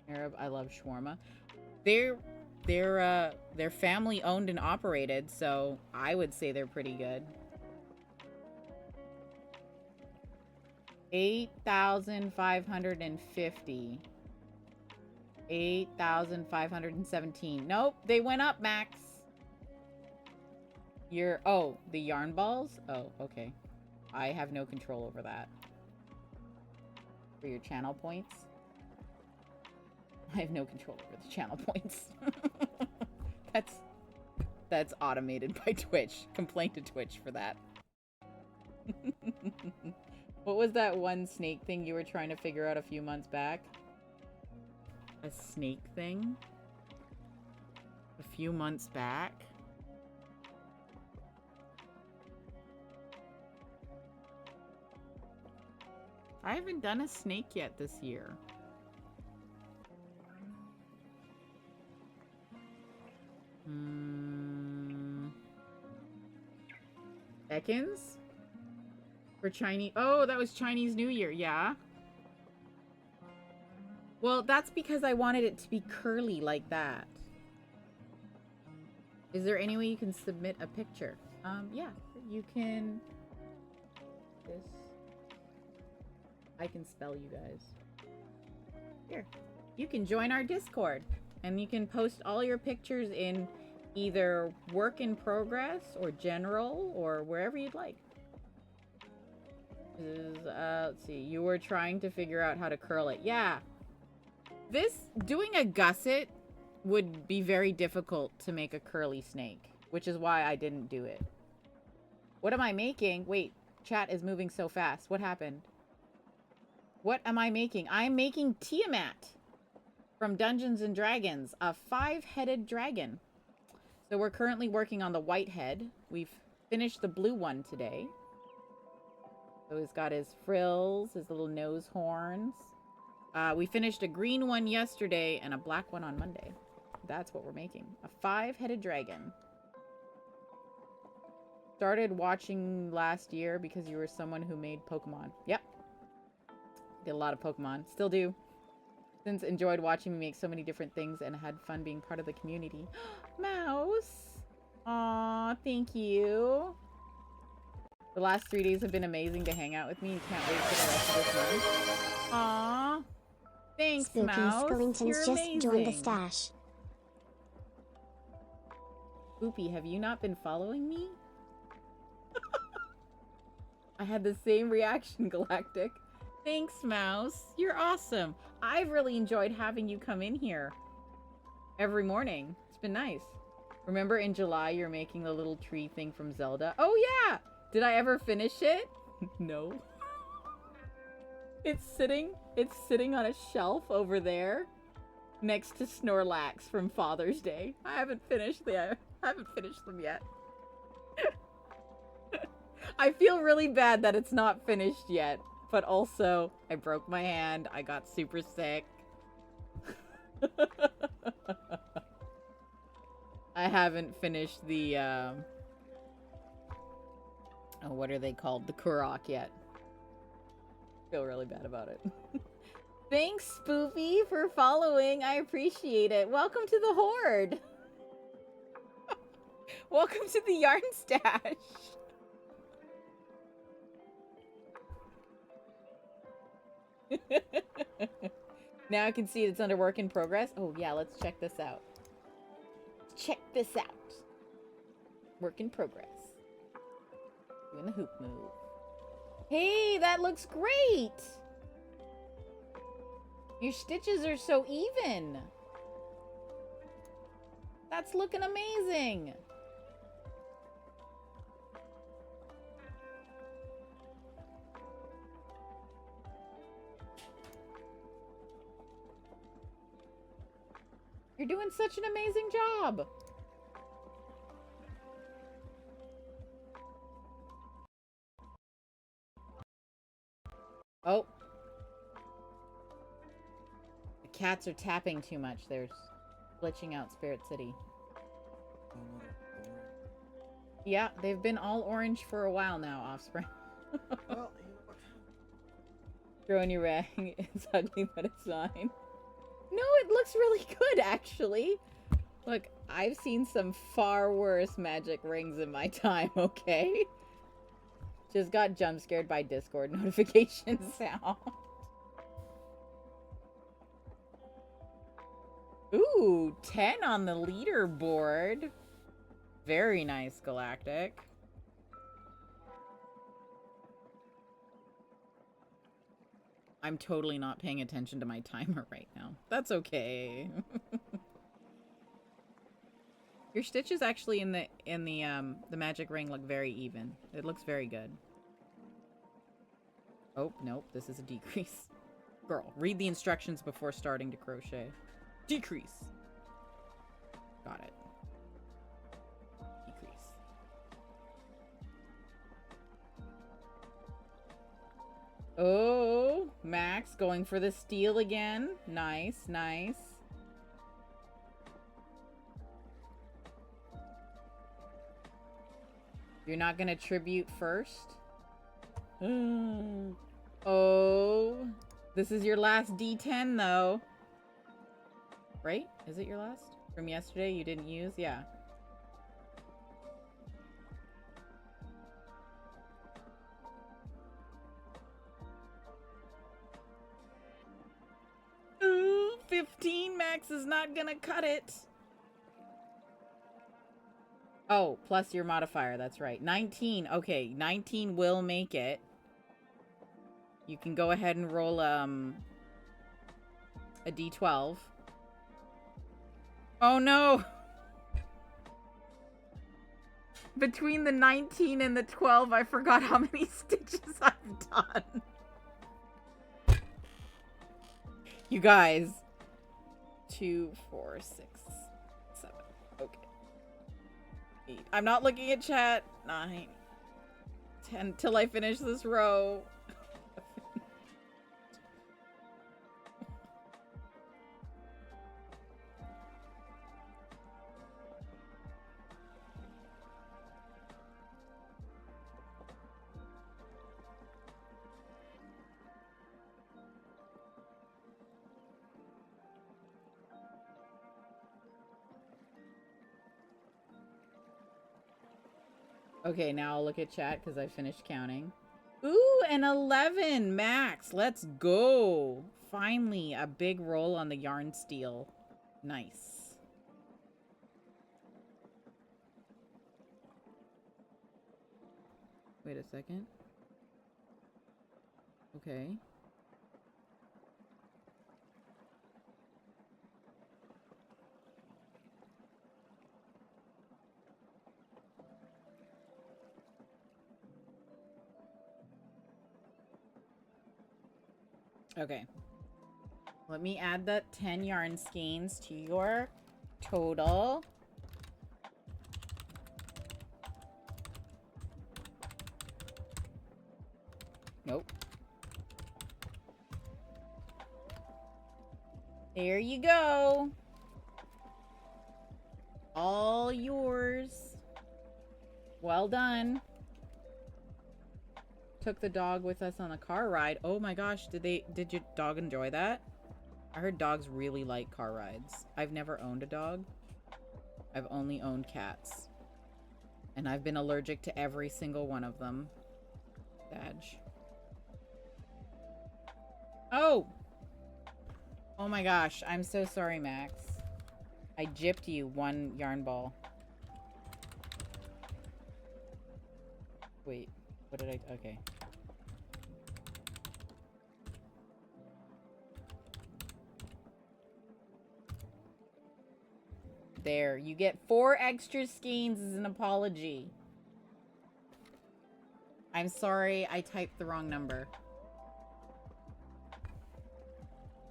Arab, I love shawarma. They're family owned and operated, so I would say they're pretty good. 8,550. 8,517. Nope, they went up, Max. Oh, the yarn balls? Oh, okay. I have no control over that. For your channel points? I have no control over the channel points. That's automated by Twitch. Complain to Twitch for that. What was that one snake thing you were trying to figure out a few months back? A snake thing? A few months back? I haven't done a snake yet this year. Ekans? For Chinese... Oh, that was Chinese New Year, yeah. Well, that's because I wanted it to be curly like that. Is there any way you can submit a picture? Yeah. You can... This... I can spell you guys. Here. You can join our Discord. And you can post all your pictures in either work in progress or general or wherever you'd like. Let's see. You were trying to figure out how to curl it. Yeah. Doing a gusset would be very difficult to make a curly snake, which is why I didn't do it. What am I making? Wait, chat is moving so fast. What happened? What am I making? I'm making Tiamat from Dungeons and Dragons, a 5-headed dragon. So we're currently working on the white head. We've finished the blue one today. So he's got his frills, his little nose horns. We finished a green one yesterday and a black one on Monday. That's what we're making. A 5-headed dragon. Started watching last year because you were someone who made Pokemon. Yep. Did a lot of Pokemon. Still do. Since enjoyed watching me make so many different things and had fun being part of the community. Mouse! Aw, thank you. The last 3 days have been amazing to hang out with me. You can't wait for the rest of this month. Aw. Thanks, Spooky Mouse. Skellington's You're just amazing. joined the stash. Spoopy, have you not been following me? I had the same reaction, Galactic. Thanks, Mouse. You're awesome. I've really enjoyed having you come in here every morning. It's been nice. Remember in July you're making the little tree thing from Zelda? Oh, yeah! Did I ever finish it? No. It's sitting on a shelf over there next to Snorlax from Father's Day. I haven't finished them yet. I feel really bad that it's not finished yet, but also I broke my hand. I got super sick. I haven't finished the what are they called? The Kurok yet. Feel really bad about it. Thanks, Spoofy, for following. I appreciate it. Welcome to the Horde. Welcome to the Yarn Stash. Now I can see it's under work in progress. Oh, yeah, let's check this out. Check this out. Work in progress. Doing the hoop move. Hey, that looks great! Your stitches are so even. That's looking amazing. You're doing such an amazing job. Oh. The cats are tapping too much. They're glitching out Spirit City. Yeah, they've been all orange for a while now, Offspring. Well, you know what? Throwing your rag. It's ugly, but it's fine. No, it looks really good, actually. Look, I've seen some far worse magic rings in my time, okay? Just got jump scared by Discord notification sound. Ooh, 10 on the leaderboard. Very nice, Galactic. I'm totally not paying attention to my timer right now. That's okay. Your stitches actually in the magic ring look very even. It looks very good. Oh, nope, this is a decrease. Girl, read the instructions before starting to crochet. Decrease. Got it. Decrease. Oh, Max going for the steal again. Nice, nice. You're not gonna tribute first? Oh, this is your last D10 though. Right? Is it your last? From yesterday you didn't use? Yeah. Ooh, 15 Max is not gonna cut it. Oh, plus your modifier, that's right. 19, okay, 19 will make it. You can go ahead and roll, a D12. Oh no! Between the 19 and the 12, I forgot how many stitches I've done. You guys. 2, 4, 6, 7. Okay. 8. I'm not looking at chat. 9. 10 till I finish this row. Okay, now I'll look at chat because I finished counting. Ooh, an 11, Max. Let's go. Finally, a big roll on the yarn steel. Nice. Wait a second. Okay. Okay. Let me add that 10 yarn skeins to your total. Nope. There you go. All yours. Well done. Took the dog with us on the car ride. Oh my gosh, did your dog enjoy that? I heard dogs really like car rides. I've never owned a dog. I've only owned cats. And I've been allergic to every single one of them. Badge. Oh! Oh my gosh, I'm so sorry, Max. I gypped you one yarn ball. Wait, what did I... Okay. There, you get 4 extra skeins as an apology. I'm sorry, I typed the wrong number.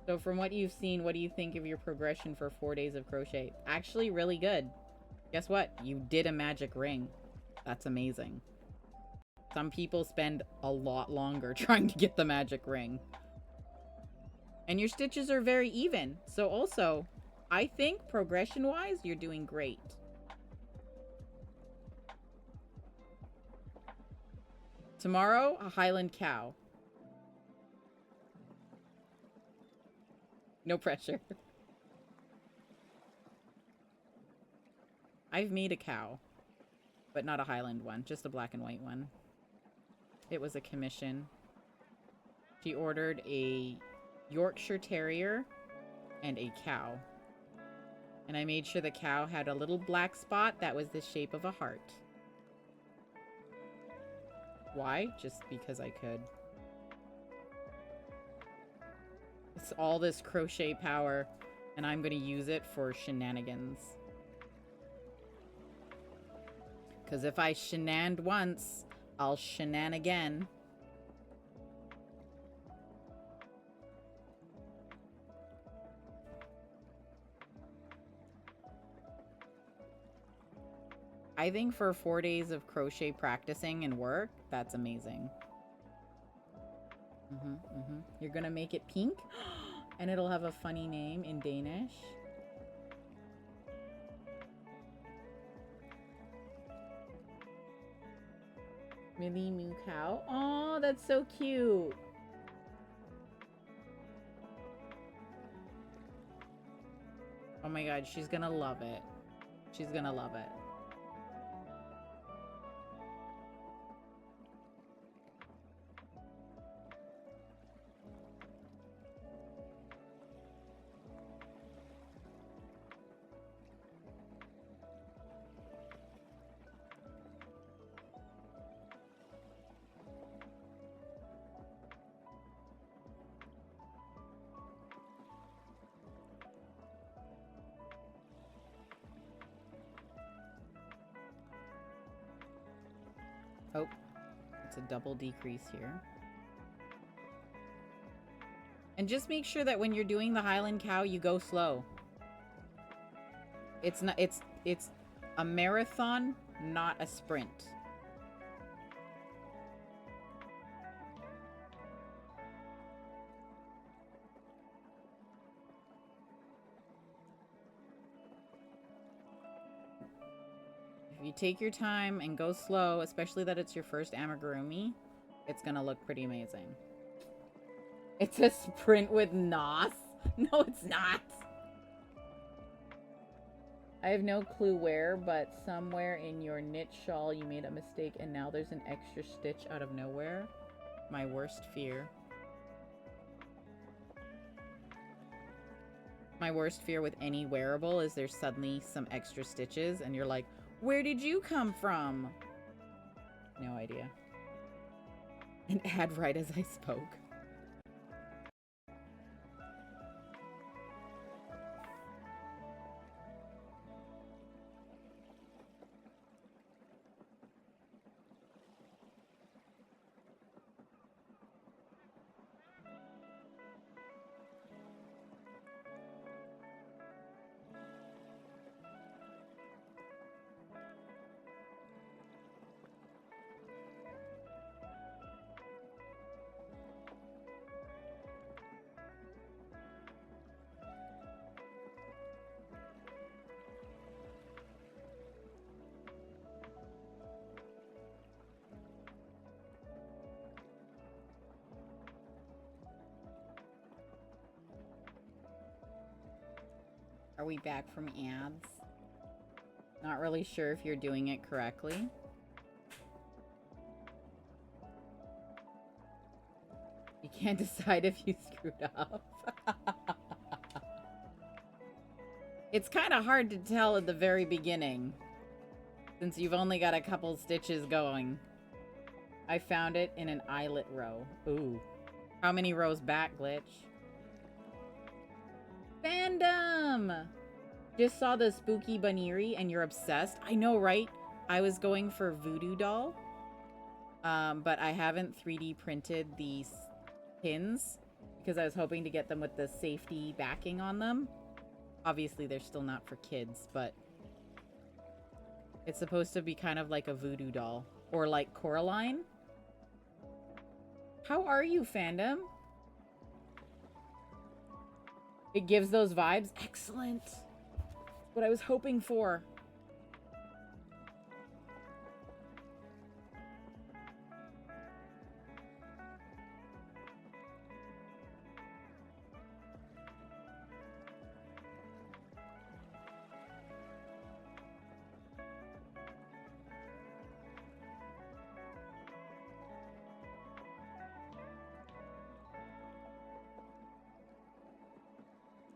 So from what you've seen, what do you think of your progression for 4 days of crochet? Actually, really good. Guess what? You did a magic ring. That's amazing. Some people spend a lot longer trying to get the magic ring. And your stitches are very even. So also, I think progression-wise, you're doing great. Tomorrow, a Highland cow. No pressure. I've made a cow, but not a Highland one, just a black and white one. It was a commission. She ordered a Yorkshire Terrier and a cow. And I made sure the cow had a little black spot that was the shape of a heart. Why? Just because I could. It's all this crochet power, and I'm gonna use it for shenanigans. Because if I shenaned once, I'll shenan again. I think for 4 days of crochet practicing and work, that's amazing. You're gonna make it pink, and it'll have a funny name in Danish. Millie Moo Cow. Oh, that's so cute. Oh my god, she's gonna love it. She's gonna love it. Oh, it's a double decrease here. And just make sure that when you're doing the Highland cow, you go slow. It's not, it's a marathon, not a sprint. If you take your time and go slow, especially that it's your first amigurumi, it's gonna look pretty amazing. It's a sprint with nos? No, it's not. I have no clue where, but somewhere in your knit shawl you made a mistake and now there's an extra stitch out of nowhere. My worst fear. My worst fear with any wearable is there's suddenly some extra stitches and you're like, where did you come from? No idea. An ad right as I spoke. Are we back from ads? Not really sure if you're doing it correctly. You can't decide if you screwed up. It's kind of hard to tell at the very beginning, since you've only got a couple stitches going. I found it in an eyelet row. Ooh. How many rows back, Glitch? Fandom! Just saw the spooky Baniri and you're obsessed. I know, right? I was going for Voodoo Doll. But I haven't 3D printed these pins because I was hoping to get them with the safety backing on them. Obviously, they're still not for kids, but it's supposed to be kind of like a voodoo doll. Or like Coraline. How are you, fandom? It gives those vibes. Excellent. What I was hoping for.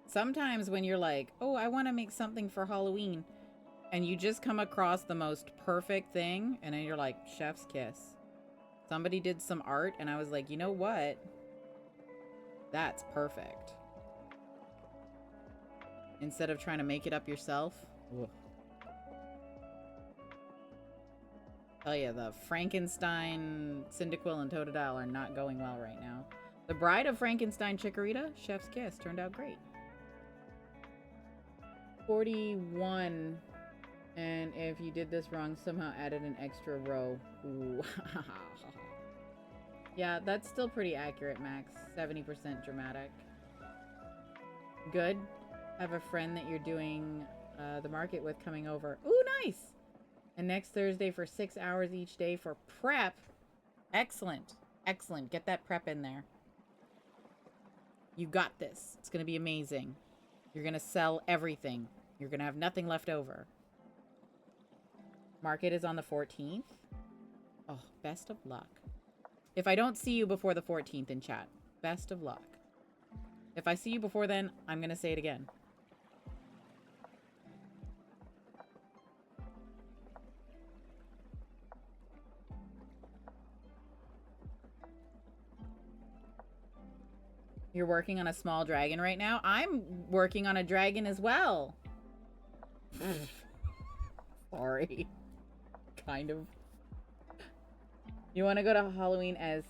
Sometimes when you're like, oh, I want to make something for Halloween, and you just come across the most perfect thing, and then you're like, chef's kiss. Somebody did some art, and I was like, you know what? That's perfect. Instead of trying to make it up yourself. Ugh. Tell ya, the Frankenstein, Cyndaquil, and Totodile are not going well right now. The Bride of Frankenstein Chikorita, chef's kiss, turned out great. 41, and if you did this wrong, somehow added an extra row. Ooh. Yeah, that's still pretty accurate, Max. 70% dramatic. Good. Have a friend that you're doing the market with coming over. Ooh, nice! And next Thursday for 6 hours each day for prep. Excellent. Excellent. Get that prep in there. You got this. It's going to be amazing. You're going to sell everything. You're going to have nothing left over. Market is on the 14th. Oh, best of luck. If I don't see you before the 14th in chat, best of luck. If I see you before then, I'm going to say it again. You're working on a small dragon right now? I'm working on a dragon as well. Sorry. Kind of. You want to go to Halloween as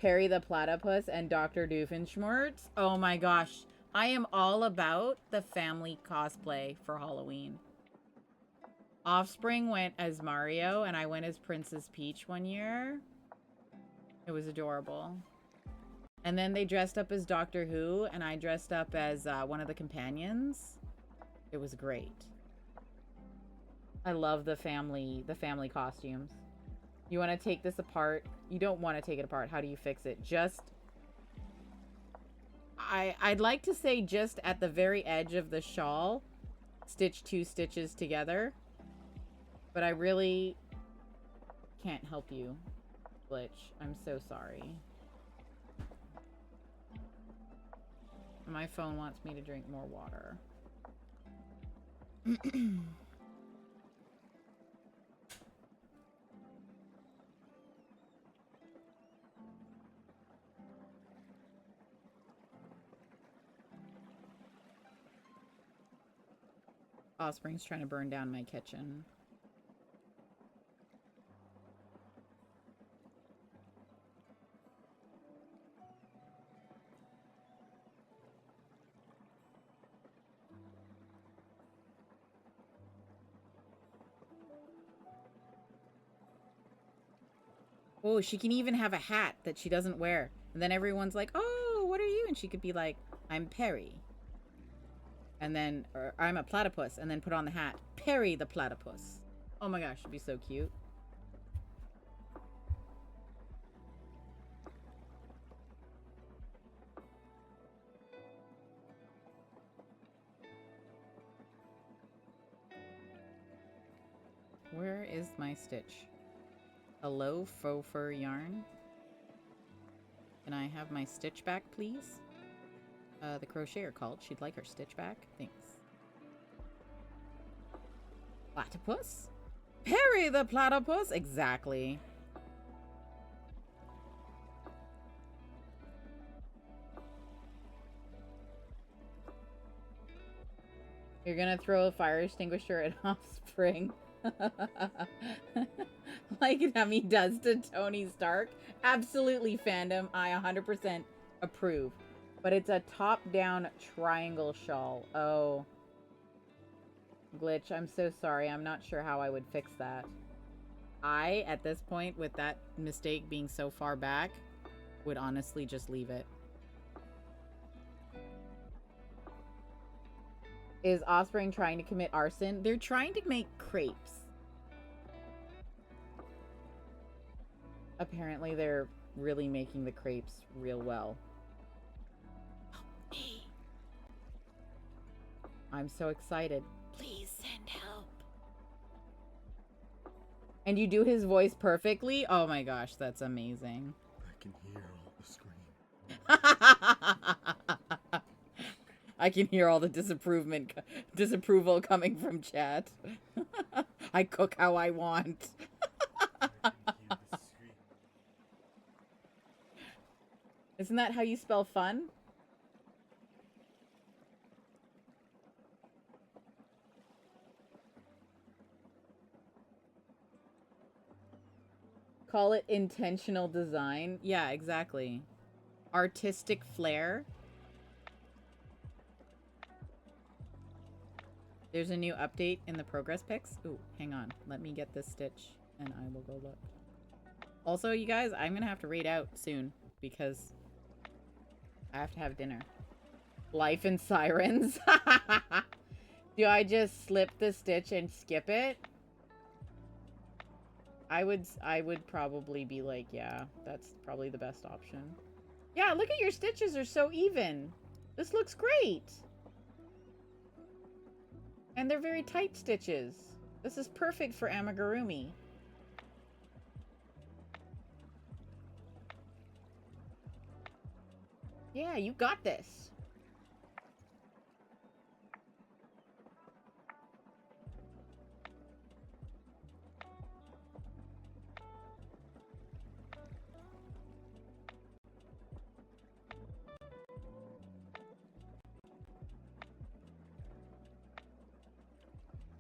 Perry the Platypus and Dr. Doofenshmirtz? Oh my gosh. I am all about the family cosplay for Halloween. Offspring went as Mario and I went as Princess Peach one year. It was adorable. And then they dressed up as Doctor Who and I dressed up as one of the companions. It was great. I love the family costumes. You want to take this apart? You don't want to take it apart. How do you fix it? Just... I'd like to say just at the very edge of the shawl, stitch 2 stitches together. But I really can't help you, Glitch. I'm so sorry. My phone wants me to drink more water. Offspring's trying to burn down my kitchen. Oh, she can even have a hat that she doesn't wear. And then everyone's like, oh, what are you? And she could be like, I'm Perry. And then, or I'm a platypus. And then put on the hat, Perry the Platypus. Oh my gosh, it'd be so cute. Where is my stitch? Hello, faux fur yarn. Can I have my stitch back, please? The crocheter called. She'd like her stitch back. Thanks. Platypus? Perry the platypus? Exactly. You're gonna throw a fire extinguisher at Offspring. Like Nemi does to Tony Stark. Absolutely, fandom. I 100% approve. But it's a top-down triangle shawl. Oh. Glitch, I'm so sorry. I'm not sure how I would fix that. I, at this point, with that mistake being so far back, would honestly just leave it. Is Offspring trying to commit arson? They're trying to make crepes. Apparently, they're really making the crepes real well. Help me. I'm so excited. Please send help. And you do his voice perfectly? Oh my gosh, that's amazing. I can hear all the scream. I can hear all the disapproval coming from chat. I cook how I want. Isn't that how you spell fun? Call it intentional design. Yeah, exactly. Artistic flair. There's a new update in the progress pics. Ooh, hang on. Let me get this stitch and I will go look. Also, you guys, I'm gonna have to raid out soon because I have to have dinner. Life in Sirens. Do I just slip the stitch and skip it? I would probably be like, yeah, that's probably the best option. Yeah, look at your stitches are so even. This looks great. And they're very tight stitches. This is perfect for amigurumi. Yeah, you got this.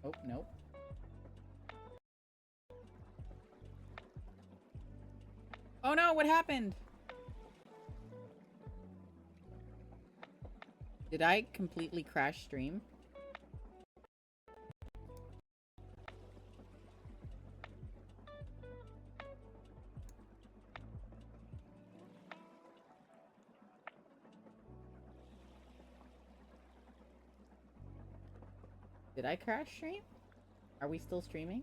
Oh, nope. Oh no, what happened? Did I completely crash stream? Did I crash stream? Are we still streaming?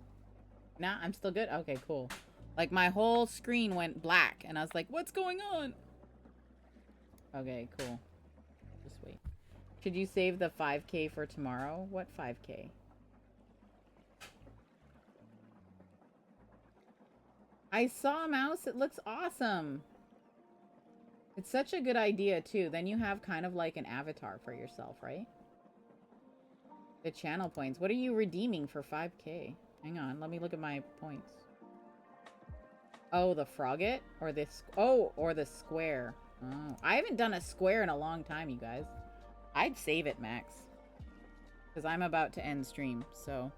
Nah, I'm still good? Okay, cool. Like, my whole screen went black, and I was like, what's going on? Okay, cool. Just wait. Should you save the 5K for tomorrow? What 5K? I saw a mouse. It looks awesome. It's such a good idea, too. Then you have kind of like an avatar for yourself, right? The channel points. What are you redeeming for 5K? Hang on. Let me look at my points. Oh, the frogget? Or this... Oh, or the square. Oh, I haven't done a square in a long time, you guys. I'd save it, Max. Because I'm about to end stream, so...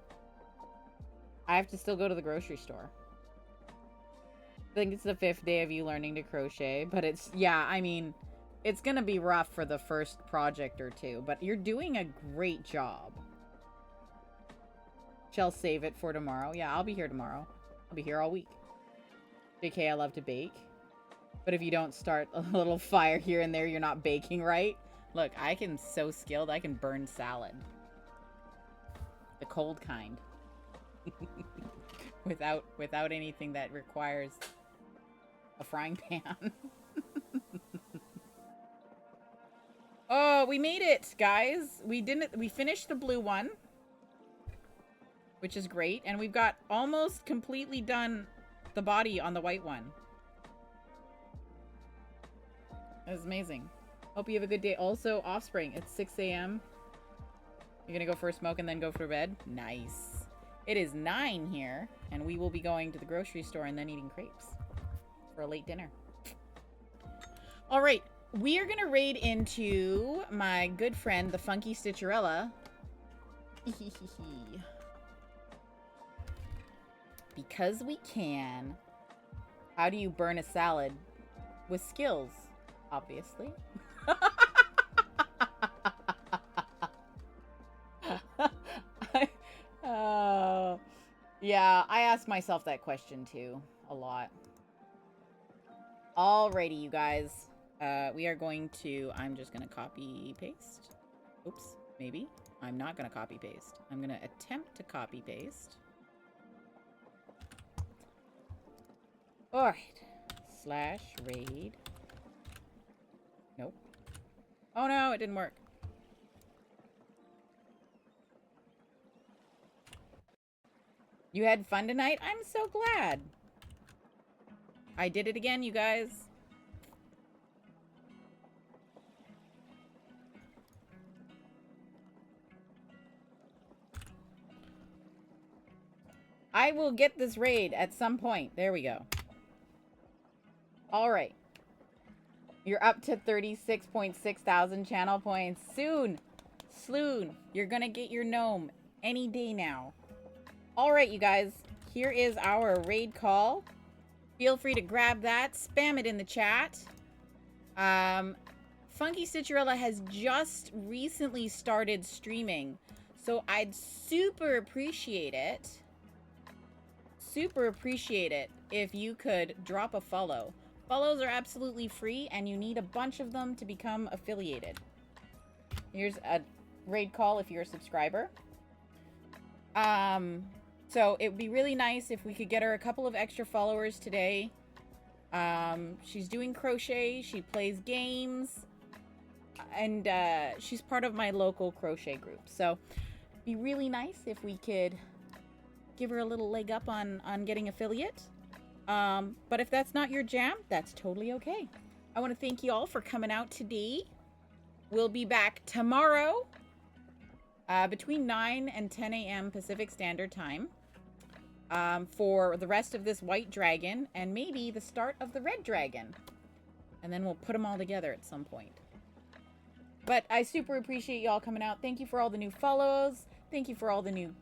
I have to still go to the grocery store. I think it's the 5th day of you learning to crochet, but it's... Yeah, I mean, it's gonna be rough for the first project or two, but you're doing a great job. Shall save it for tomorrow. Yeah, I'll be here tomorrow. I'll be here all week. JK, I love to bake. But if you don't start a little fire here and there, you're not baking right. Look, I can so skilled, I can burn salad. The cold kind. without anything that requires a frying pan. Oh, we made it, guys. We finished the blue one, which is great, and we've got almost completely done the body on the white one. That was amazing. Hope you have a good day. Also, Offspring, it's 6 a.m. You're gonna go for a smoke and then go for bed? Nice. It is 9 here, and we will be going to the grocery store and then eating crepes for a late dinner. All right, we are gonna raid into my good friend, the Funky Stitcherella. Because we can. How do you burn a salad? With skills, obviously. Yeah, I ask myself that question too, a lot. Alrighty, you guys. We are going to... I'm just going to copy-paste. Oops, maybe. I'm not going to copy-paste. I'm going to attempt to copy-paste. Alright. /raid. Nope. Oh no, it didn't work. You had fun tonight? I'm so glad. I did it again, you guys. I will get this raid at some point. There we go. All right. You're up to 36.6 thousand channel points. Soon. Sloon. You're gonna get your gnome any day now. All right, you guys. Here is our raid call. Feel free to grab that. Spam it in the chat. Funky Stitcherella has just recently started streaming. So I'd super appreciate it. Super appreciate it if you could drop a follow. Follows are absolutely free, and you need a bunch of them to become affiliated. Here's a raid call if you're a subscriber. So it would be really nice if we could get her a couple of extra followers today. She's doing crochet, she plays games, and she's part of my local crochet group. So it'd be really nice if we could give her a little leg up on getting affiliate. But if that's not your jam, that's totally okay. I want to thank you all for coming out today. We'll be back tomorrow between 9 and 10 a.m. Pacific Standard Time for the rest of this white dragon and maybe the start of the red dragon. And then we'll put them all together at some point. But I super appreciate y'all coming out. Thank you for all the new follows. Thank you for all the new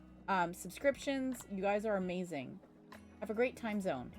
subscriptions. You guys are amazing. Have a great time zone.